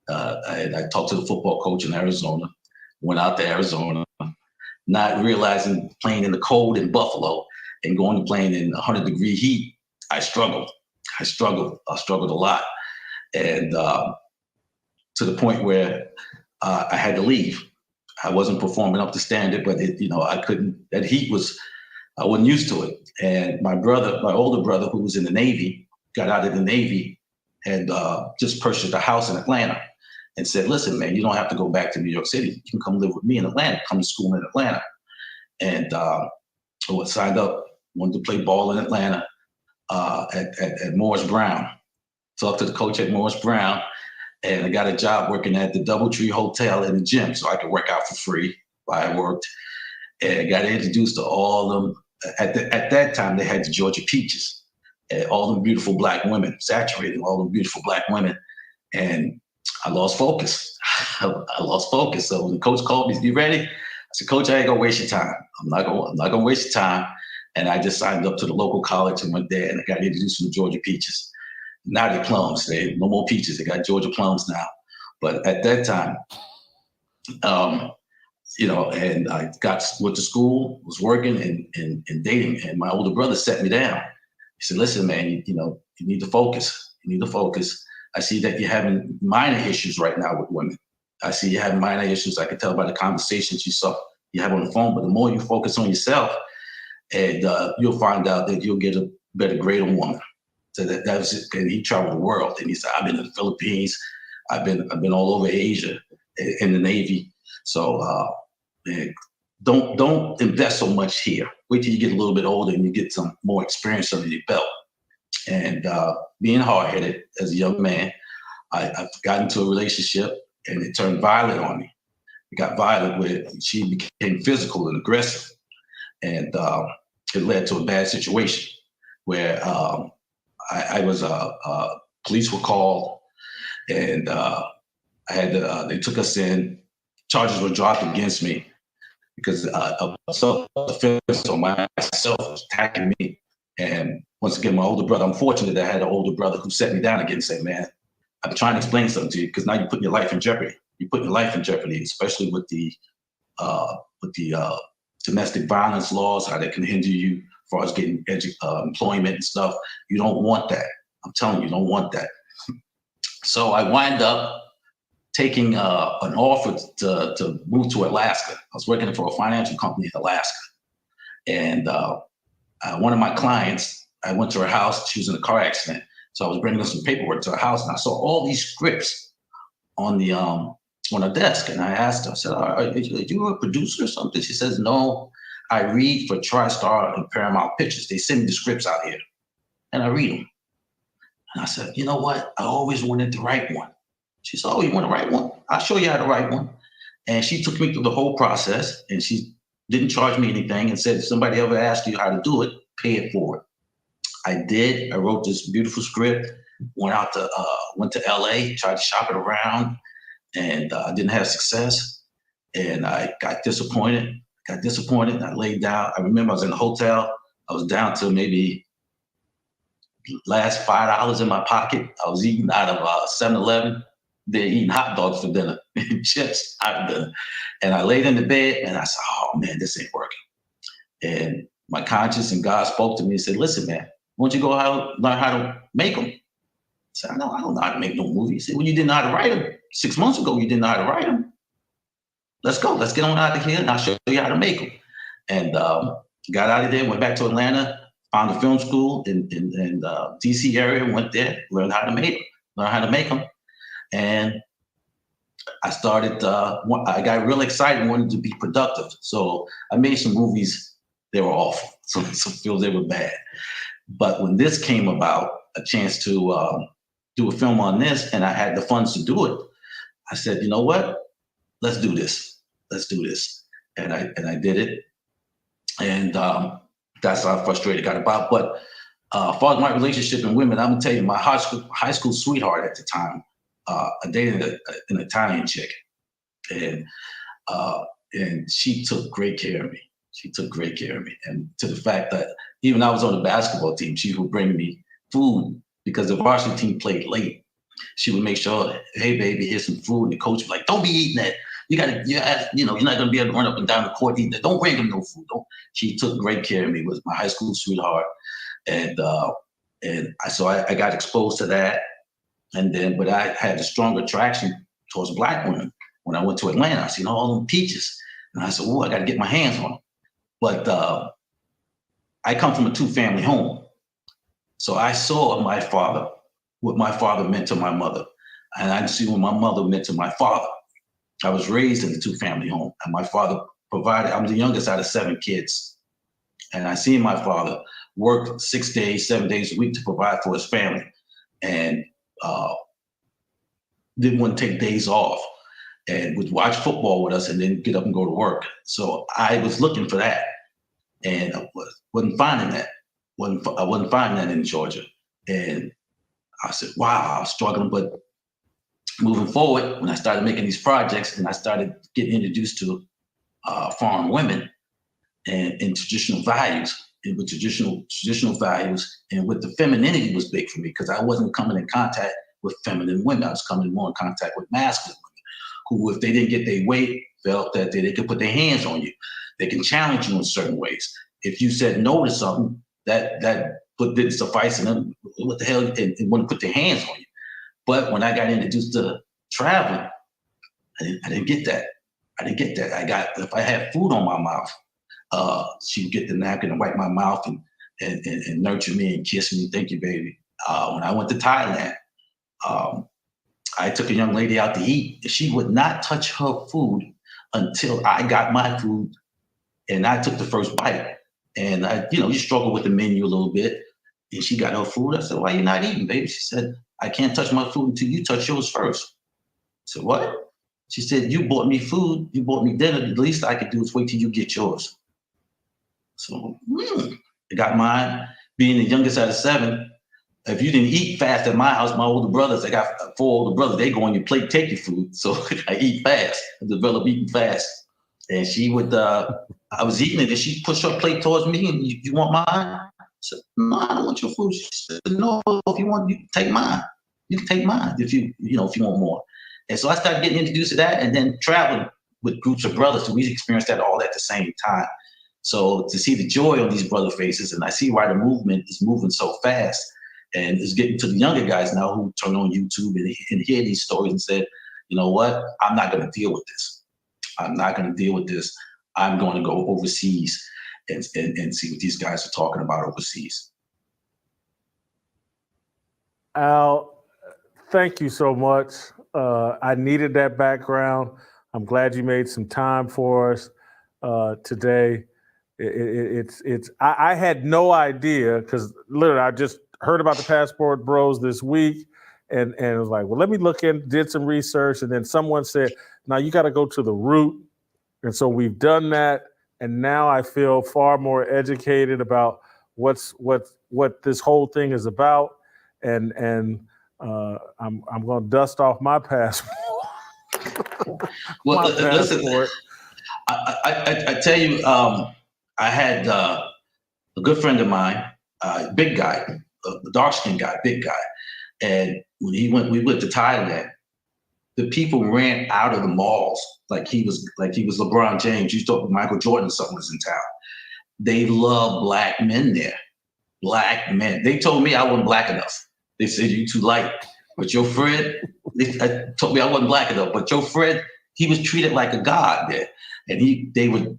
S19: And I talked to the football coach in Arizona. Went out to Arizona, not realizing playing in the cold in Buffalo and going to playing in 100-degree heat. I struggled a lot. And to the point where I had to leave. I wasn't performing up to standard, but I couldn't, that heat I wasn't used to it. And my older brother, who was in the Navy, got out of the Navy and just purchased a house in Atlanta and said, listen, man, you don't have to go back to New York City. You can come live with me in Atlanta, come to school in Atlanta. And I signed up, wanted to play ball in Atlanta at Morris Brown. Talked to the coach at Morris Brown, and I got a job working at the Doubletree Hotel in the gym so I could work out for free while I worked. And I got introduced to all of them. At that time, they had the Georgia Peaches, and all them beautiful black women, saturating all them beautiful black women. And I lost focus. So when the coach called me, "You ready?" I said, "Coach, I ain't gonna waste your time. I'm not gonna waste your time." And I just signed up to the local college and went there, and I got introduced to the Georgia Peaches. Now they're plums. They no more peaches. They got Georgia plums now. But at that time, and I went to school, was working and dating, and my older brother set me down. He said, "Listen, man, you need to focus. You need to focus. I see that you're having minor issues right now with women. I see you having minor issues. I can tell by the conversations you have on the phone, but the more you focus on yourself, and you'll find out that you'll get a better grade on woman. So that was it. And he traveled the world, and he said, "I've been in the Philippines, I've been all over Asia in the Navy." So don't invest so much here. Wait till you get a little bit older and you get some more experience under your belt. And being hard-headed as a young man, I got into a relationship and it turned violent on me. It got violent where she became physical and aggressive, and it led to a bad situation where I was police were called, and I had to, they took us in. Charges were dropped against me because of self-defense on myself was attacking me. And once again, my older brother, I'm fortunate that I had an older brother who set me down again and said, "Man, I'm trying to explain something to you because now you're putting your life in jeopardy. You're putting your life in jeopardy, especially with the domestic violence laws, how they can hinder you as far as getting employment and stuff. You don't want that. I'm telling you, you don't want that." So I wind up taking an offer to move to Alaska. I was working for a financial company in Alaska. And one of my clients, I went to her house. She was in a car accident. So I was bringing her some paperwork to her house, and I saw all these scripts on her desk. And I asked her, I said, "Are you a producer or something?" She says, "No, I read for TriStar and Paramount Pictures. They send me the scripts out here, and I read them." And I said, "You know what? I always wanted to write one." She said, "Oh, you want to write one? I'll show you how to write one." And she took me through the whole process, and she didn't charge me anything and said, "If somebody ever asks you how to do it, pay it forward." I did. I wrote this beautiful script, went to LA, tried to shop it around, and I didn't have success. And I got disappointed. And I laid down. I remember I was in a hotel. I was down to maybe last $5 in my pocket. I was eating out of 7-Eleven. They're eating hot dogs for dinner, chips after dinner. And I laid in the bed and I said, "Oh man, this ain't working." And my conscience and God spoke to me and said, "Listen, man, why don't you go learn how to make them?" I said, I don't know how to make no movie." He said, "Well, you didn't know how to write them. 6 months ago, you didn't know how to write them. Let's go. Let's get on out of here and I'll show you how to make them." And got out of there, went back to Atlanta, found a film school in DC area, went there, learned how to make them. And I started, I got real excited, wanted to be productive. So I made some movies. They were awful. Some films, they were bad. But when this came about, a chance to do a film on this, and I had the funds to do it, I said, "You know what? Let's do this. Let's do this." And I did it. And that's how frustrated I got about. But as far as my relationship and women, I'm gonna tell you, my high school sweetheart at the time, I dated an Italian chick, and she took great care of me. And to the fact that even I was on the basketball team, she would bring me food because the varsity team played late. She would make sure, "Hey, baby, here's some food." And the coach would be like, "Don't be eating that. You're not gonna be able to run up and down the court eating that. Don't bring him no food." She took great care of me. Was my high school sweetheart, and so I got exposed to that. But I had a strong attraction towards Black women. When I went to Atlanta, I seen all them peaches. And I said, "Oh, I got to get my hands on them." But I come from a 2-family home. So I saw what my father meant to my mother. And I see what my mother meant to my father. I was raised in a 2-family home. And my father provided, I'm the youngest out of 7 kids. And I seen my father work 6 days, 7 days a week to provide for his family. And didn't want to take days off, and would watch football with us and then get up and go to work. So I was looking for that, and I wasn't finding that. I wasn't finding that in Georgia. And I said, wow, I was struggling. But moving forward, when I started making these projects and I started getting introduced to foreign women and traditional values, and with traditional values, and with the femininity was big for me because I wasn't coming in contact with feminine women. I was coming more in contact with masculine women who, if they didn't get their way, felt that they could put their hands on you. They can challenge you in certain ways. If you said no to something, that didn't suffice, and then what the hell, and wouldn't put their hands on you. But when I got introduced to traveling, I didn't get that. I didn't get that. If I had food on my mouth, she would get the napkin and wipe my mouth and nurture me and kiss me. Thank you, baby. When I went to Thailand, I took a young lady out to eat. She would not touch her food until I got my food and I took the first bite. And you struggle with the menu a little bit. And she got her food. I said, why are you not eating, baby? She said, I can't touch my food until you touch yours first. I said, what? She said, you bought me food, you bought me dinner. The least I could do is wait till you get yours. So I got mine. Being the youngest out of 7, if you didn't eat fast at my house, my older brothers, I got 4 older brothers, they go on your plate, take your food. So I eat fast. I developed eating fast. And she would, I was eating it and she pushed her plate towards me and you want mine? I said, no, I don't want your food. She said, no, if you want, you can take mine. You can take mine if you want more. And so I started getting introduced to that and then traveling with groups of brothers. So we experienced that all at the same time. So to see the joy on these brother faces, and I see why the movement is moving so fast and is getting to the younger guys now who turn on YouTube and hear these stories and said, you know what, I'm not going to deal with this. I'm not going to deal with this. I'm going to go overseas and see what these guys are talking about overseas.
S4: Al, thank you so much. I needed that background. I'm glad you made some time for us today. I had no idea because literally I just heard about the Passport Bros this week and it was like, well, let me look in, did some research, and then someone said, now you got to go to the root. And so we've done that, and now I feel far more educated about what this whole thing is about, and I'm going to dust off my passport.
S19: Well, listen, I tell you, I had a good friend of mine, big guy, a dark-skinned guy, big guy, and when we went to Thailand, the people ran out of the malls like he was LeBron James. You thought Michael Jordan or something was in town. They love black men there. Black men. They told me I wasn't black enough. They said, you too light. But your friend, they told me I wasn't black enough. But your friend, he was treated like a god there. And they would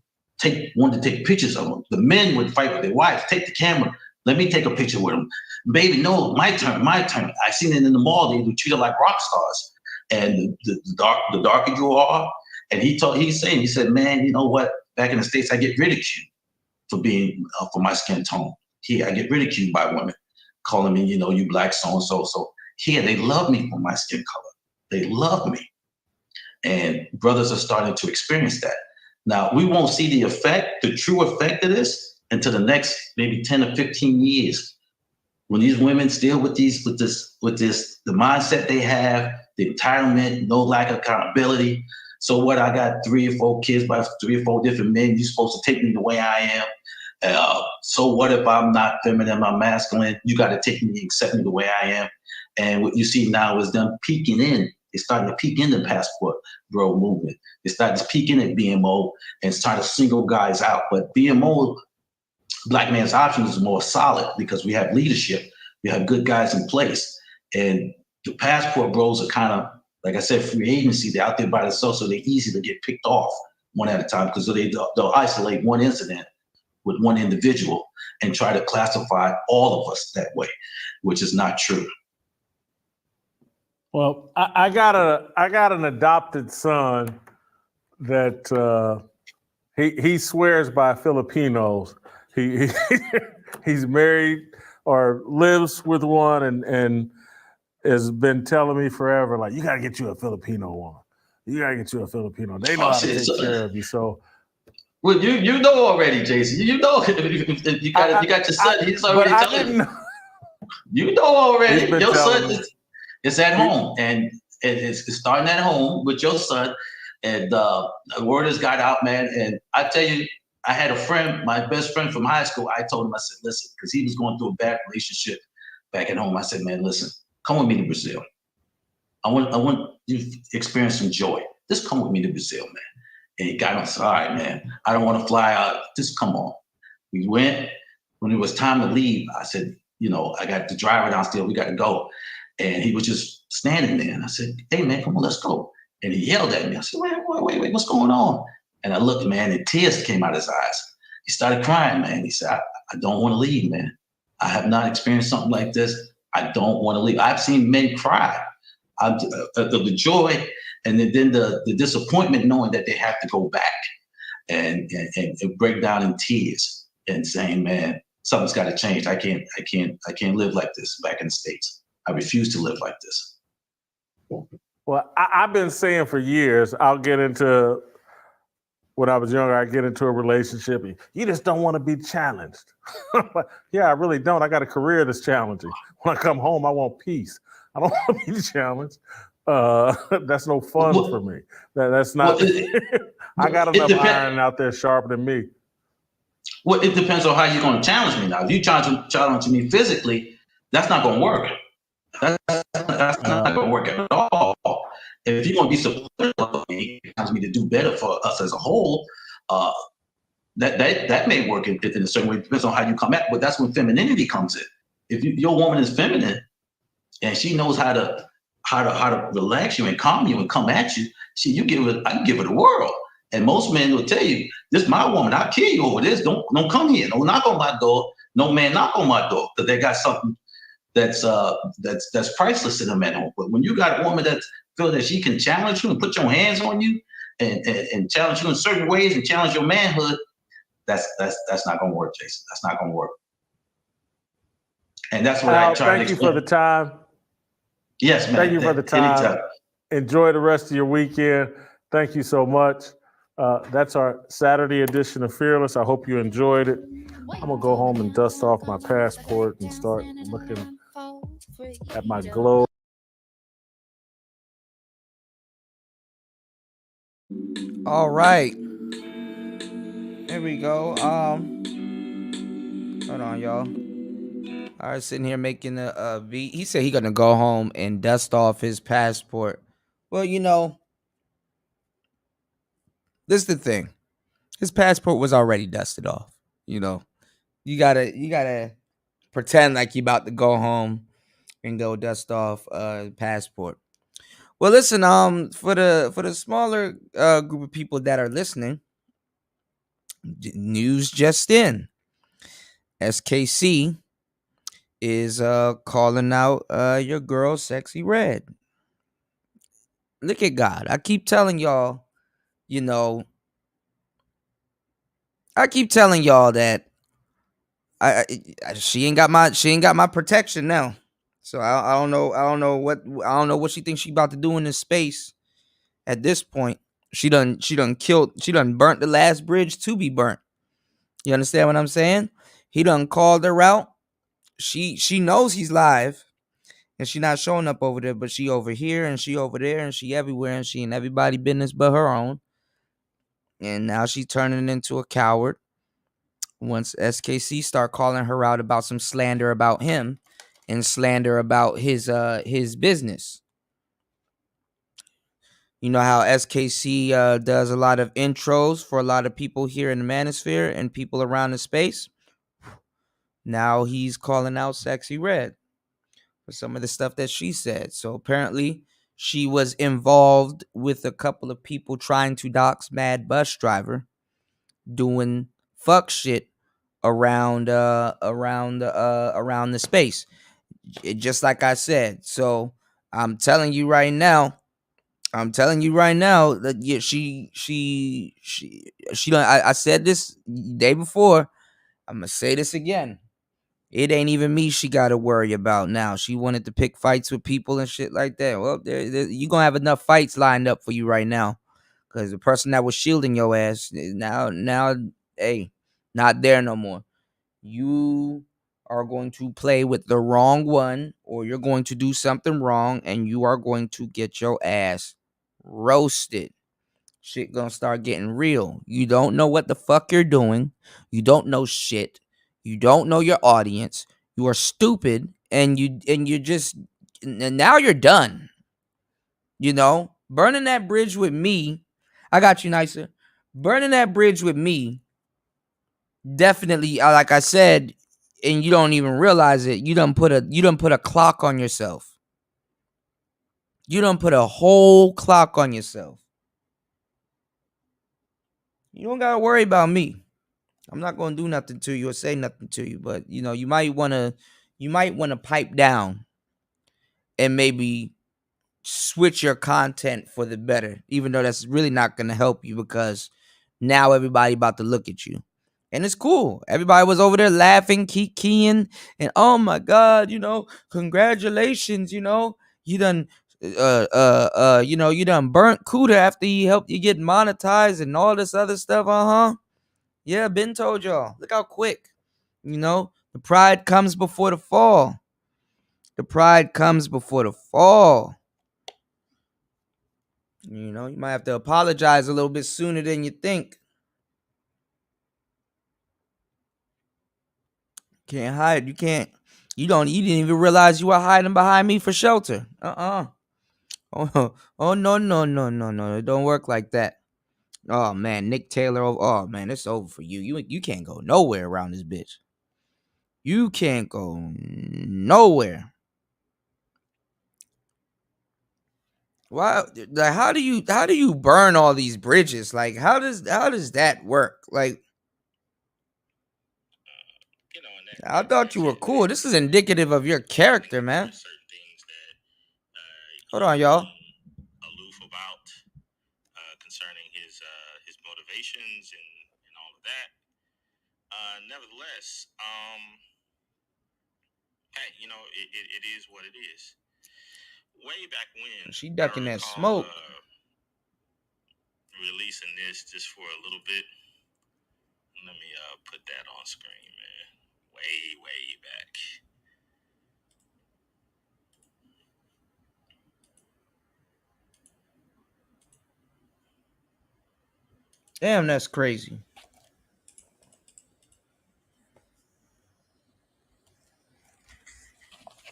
S19: wanted to take pictures of him. The men would fight with their wives. Take the camera. Let me take a picture with him. Baby, no, my turn. I seen it in the mall. They were treated like rock stars. And the darker you are, and he said, man, you know what? Back in the States, I get ridiculed for my skin tone. Here, I get ridiculed by women, calling me, you black so-and-so. So here, they love me for my skin color. They love me. And brothers are starting to experience that. Now, we won't see the true effect of this until the next maybe 10 or 15 years. When these women still with the mindset they have, the entitlement, no lack of accountability. So what? I got 3 or 4 kids by 3 or 4 different men. You're supposed to take me the way I am. So what if I'm not feminine, I'm masculine? You got to take me and accept me the way I am. And what you see now is them peeking in. They're starting to peek in the Passport Bro movement. They started to peek in at BMO and start to single guys out. But BMO, Black Man's Option, is more solid because we have leadership. We have good guys in place. And the Passport Bros are kind of, like I said, free agency. They're out there by themselves, so they're easy to get picked off one at a time because they'll isolate one incident with one individual and try to classify all of us that way, which is not true.
S4: Well, I got an adopted son that he swears by Filipinos. He's married or lives with one and has been telling me forever, like, you got to get you a Filipino woman. You got to get you a Filipino. They know how to take care of you. So,
S19: well, you know already, Jason. You know, if you got your son. He's already telling you. You know already. Your son is at home, and it's starting at home with your son. And the word has got out, man. And I tell you, I had a friend, my best friend from high school. I told him, I said, listen, because he was going through a bad relationship back at home. I said, man, listen, come with me to Brazil. I want you to experience some joy. Just come with me to Brazil, man. And he got on, all right, man, I don't want to fly out. Just come on. We went. When it was time to leave, I said, I got the driver downstairs. We got to go. And he was just standing there. And I said, hey, man, come on, let's go. And he yelled at me. I said, wait, what's going on? And I looked, man, and tears came out of his eyes. He started crying, man. He said, I don't want to leave, man. I have not experienced something like this. I don't want to leave. I've seen men cry. The joy and then the disappointment knowing that they have to go back and break down in tears and saying, man, something's got to change. I can't live like this back in the States. I refuse to live like this.
S4: Well, I've been saying for years, when I was younger, I get into a relationship. You just don't want to be challenged. Yeah, I really don't. I got a career that's challenging. When I come home, I want peace. I don't want to be challenged. That's no fun for me. That's not. I got enough iron out there sharper than me.
S19: Well, it depends on how you're going to challenge me now. If you challenge me physically, that's not going to work. That's not going to work at all. If you're going to be supportive of me, challenge me to do better for us as a whole, that may work in a certain way. It depends on how you come at it, but that's when femininity comes in. If your woman is feminine and she knows how to relax you and calm you and come at you, I can give her the world. And most men will tell you, this is my woman, I'll kill you over this. Don't come here. Don't knock on my door. No man knock on my door, because they got something that's priceless in a man home. But when you got a woman that feels that she can challenge you and put your hands on you and challenge you in certain ways and challenge your manhood, that's not gonna work, Jason. That's not gonna work. And that's what I try to explain.
S4: Thank you for the time.
S19: Yes, man.
S4: Thank you for the time.
S19: Anytime.
S4: Enjoy the rest of your weekend. Thank you so much. That's our Saturday edition of Fearless. I hope you enjoyed it. I'm going to go home and dust off my passport and start looking at my globe.
S2: All right. Here we go. Hold on, y'all. All right, sitting here making a beat. He said he's going to go home and dust off his passport. Well, this is the thing. His passport was already dusted off. You gotta pretend like you about to go home and go dust off passport. Well, listen, for the smaller group of people that are listening, news just in. SKC is calling out your girl Sexy Red. Look at God. I keep telling y'all, that she ain't got my protection now. So I don't know what she thinks she about to do in this space. At this point, she done burnt the last bridge to be burnt. You understand what I'm saying? He done called her out. She knows he's live, and she not showing up over there, but she over here and she over there and she everywhere, and she in everybody business but her own. And now she's turning into a coward. Once SKC start calling her out about some slander about him and slander about his business. You know how SKC does a lot of intros for a lot of people here in the manosphere and people around the space. Now he's calling out Sexy Red for some of the stuff that she said. So apparently she was involved with a couple of people trying to dox Mad Bus Driver, doing fuck shit around the space. Just like I said. So I'm telling you right now that she don't. I said this day before. I'm gonna say this again. It ain't even me she got to worry about now. She wanted to pick fights with people and shit like that. Well, you gonna have enough fights lined up for you right now, because the person that was shielding your ass now, hey, not there no more. You are going to play with the wrong one, or you're going to do something wrong, and you are going to get your ass roasted. Shit gonna start getting real. You don't know what the fuck you're doing. You don't know shit. You don't know your audience. You are stupid, and you're just, and now you're done. Burning that bridge with me. I got you, Nicer. Burning that bridge with me. Definitely, like I said, and you don't even realize it. You done put a clock on yourself. You done put a whole clock on yourself. You don't gotta worry about me. I'm not gonna do nothing to you or say nothing to you, but you might wanna pipe down and maybe switch your content for the better, even though that's really not gonna help you because now everybody about to look at you. And it's cool. Everybody was over there laughing, keying, and oh my God, congratulations, you done you done burnt Cooter after he helped you get monetized and all this other stuff, Yeah, Ben told y'all. Look how quick. The pride comes before the fall. The pride comes before the fall. You might have to apologize a little bit sooner than you think. Can't hide. You can't. You didn't even realize you were hiding behind me for shelter. Oh no, no, no, no, no. It don't work like that. Oh man, Nick Taylor. Oh man, it's over for you. You can't go nowhere around this bitch. You can't go nowhere. Why? Like, how do you burn all these bridges? Like, how does that work? Like, I thought you were cool. This is indicative of your character, man. Hold on, y'all.
S1: Aloof about concerning his motivations and all of that. Nevertheless, hey, it is what it is. Way back when
S2: She ducking that smoke.
S1: Releasing this just for a little bit. Let me put that on screen, man. Way back.
S2: Damn, that's crazy.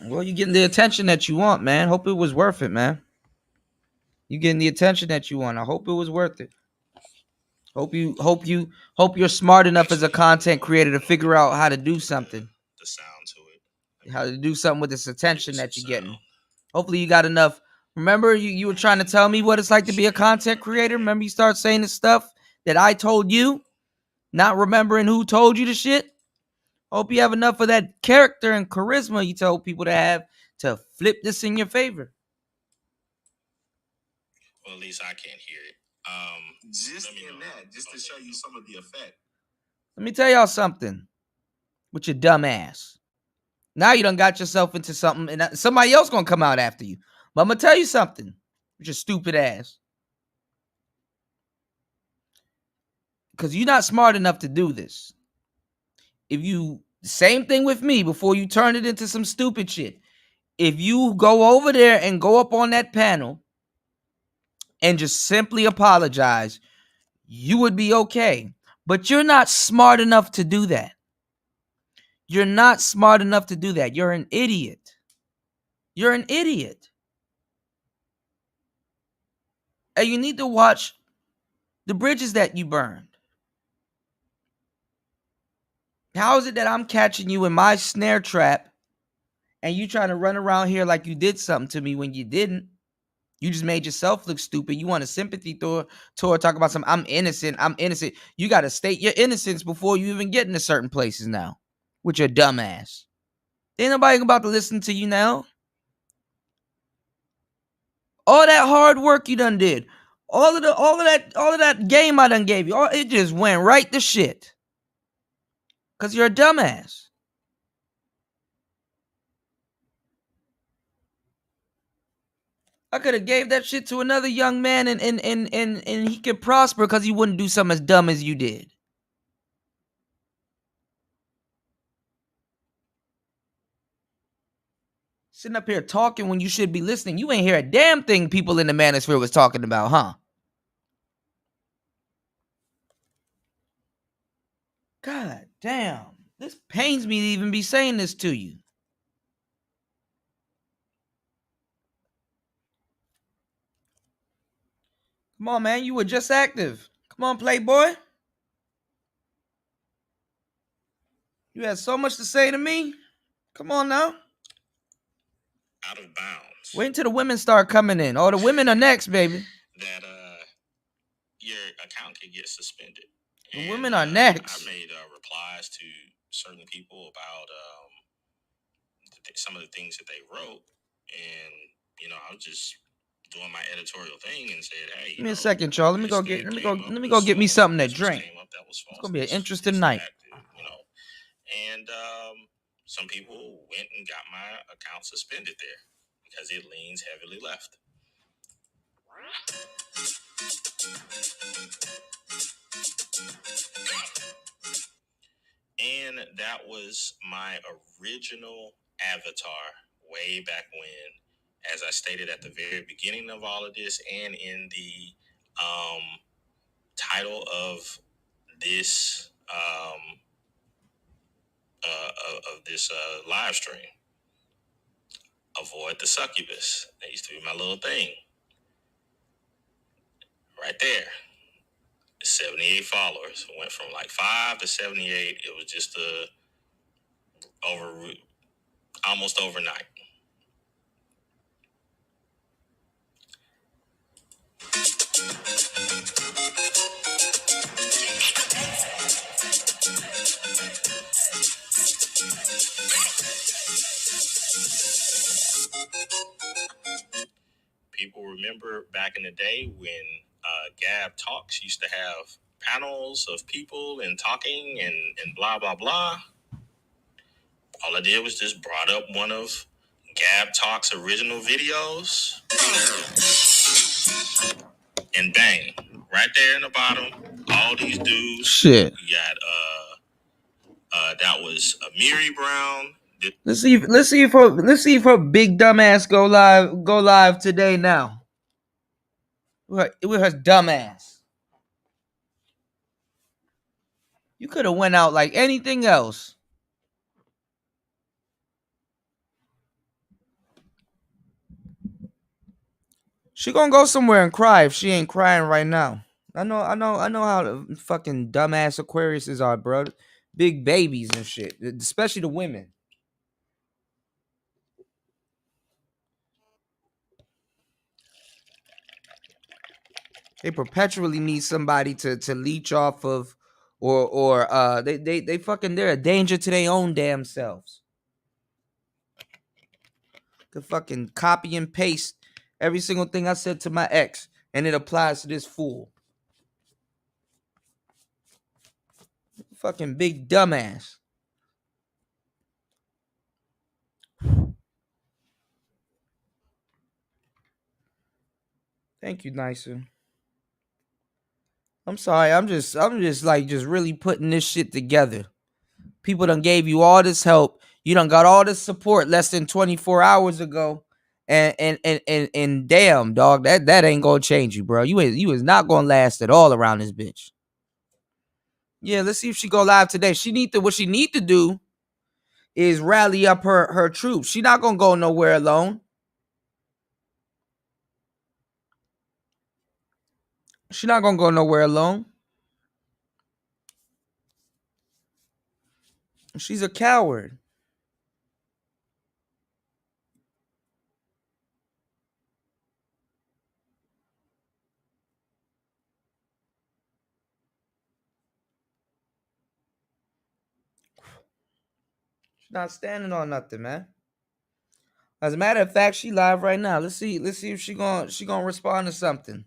S2: Well, you're getting the attention that you want, man. Hope it was worth it, man. You getting the attention that you want. I hope it was worth it. Hope you're smart enough as a content creator to figure out how to do something.
S1: The sound to it.
S2: How to do something with this attention that you're getting. Hopefully you got enough. Remember, you were trying to tell me what it's like to be a content creator? Remember you start saying the stuff that I told you? Not remembering who told you the shit? Hope you have enough of that character and charisma you told people to have to flip this in your favor.
S1: Well, at least I can't hear it. Just in that, just to show you some of the effect.
S2: Let me tell y'all something with your dumb ass. Now you done got yourself into something and somebody else gonna come out after you. But I'm gonna tell you something with your stupid ass. Because you're not smart enough to do this. Same thing with me before you turn it into some stupid shit. If you go over there and go up on that panel and just simply apologize, you would be okay. But you're not smart enough to do that. You're not smart enough to do that. You're an idiot. You're an idiot. And you need to watch the bridges that you burned. How is it that I'm catching you in my snare trap and you trying to run around here like you did something to me when you didn't? You just made yourself look stupid. You want a sympathy tour, talk about some, I'm innocent. You got to state your innocence before you even get into certain places now with your dumb ass. Ain't nobody about to listen to you now. All that hard work you done did. All of that game I done gave you. It just went right to shit. Because you're a dumbass. I could have gave that shit to another young man and he could prosper because he wouldn't do something as dumb as you did. Sitting up here talking when you should be listening. You ain't hear a damn thing people in the manosphere was talking about, huh? God damn. This pains me to even be saying this to you. Come on, man. You were just active. Come on, Playboy. You had so much to say to me. Come on now.
S1: out of bounds.
S2: Wait until the women start coming in. Oh, the women are next, baby.
S1: That your account can get suspended.
S2: The women are next.
S1: I made replies to certain people about some of the things that they wrote, and I was just doing my editorial thing and said, "Hey,
S2: give me a second, y'all. Let me go get me something to drink. It's gonna be an interesting night."
S1: And some people went and got my account suspended there because it leans heavily left. And that was my original avatar way back when, as I stated at the very beginning of all of this, and in the title of this live stream. Avoid the succubus. That used to be my little thing. Right there. 78 followers. Went from like 5 to 78. It was just almost overnight. People remember back in the day when Gab Talks used to have panels of people and talking and blah, blah, blah. All I did was just brought up one of Gab Talks' original videos. And bang, right there in the bottom, all these dudes.
S2: Shit.
S1: You got that was Amiri Brown.
S2: Let's see if her big dumb ass go live today now. With her dumb ass. You could have went out like anything else. She gonna go somewhere and cry if she ain't crying right now. I know how the fucking dumbass Aquariuses are, bro. Big babies and shit, especially the women. They perpetually need somebody to leech off of, or they fucking, they're a danger to their own damn selves. Could fucking copy and paste every single thing I said to my ex, and it applies to this fool. Fucking big dumbass. Thank you, Nicer. I'm sorry. I'm just really putting this shit together. People done gave you all this help. You done got all this support less than 24 hours ago. And damn, dog, that ain't gonna change you, bro. You is not gonna last at all around this bitch. Yeah, let's see if she go live today. What she need to do is rally up her troops. She not gonna go nowhere alone. She not gonna go nowhere alone. She's a coward. She's not standing on nothing, man. As a matter of fact, she live right now. Let's see if she gonna respond to something.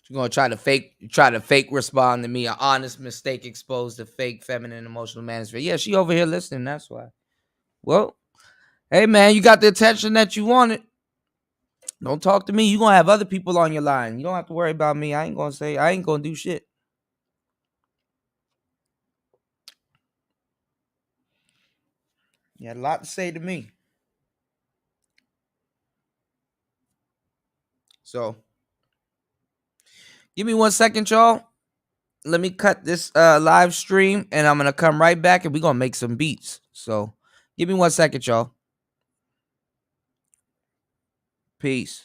S2: She's gonna try to fake respond to me. An honest mistake exposed to fake feminine emotional management. Yeah, she over here listening. That's why. Well, hey man, you got the attention that you wanted. Don't talk to me. You gonna have other people on your line. You don't have to worry about me. I ain't gonna do shit. You had a lot to say to me. So, give me 1 second, y'all. Let me cut this live stream, and I'm gonna come right back, and we're gonna make some beats. So, give me 1 second, y'all. Peace.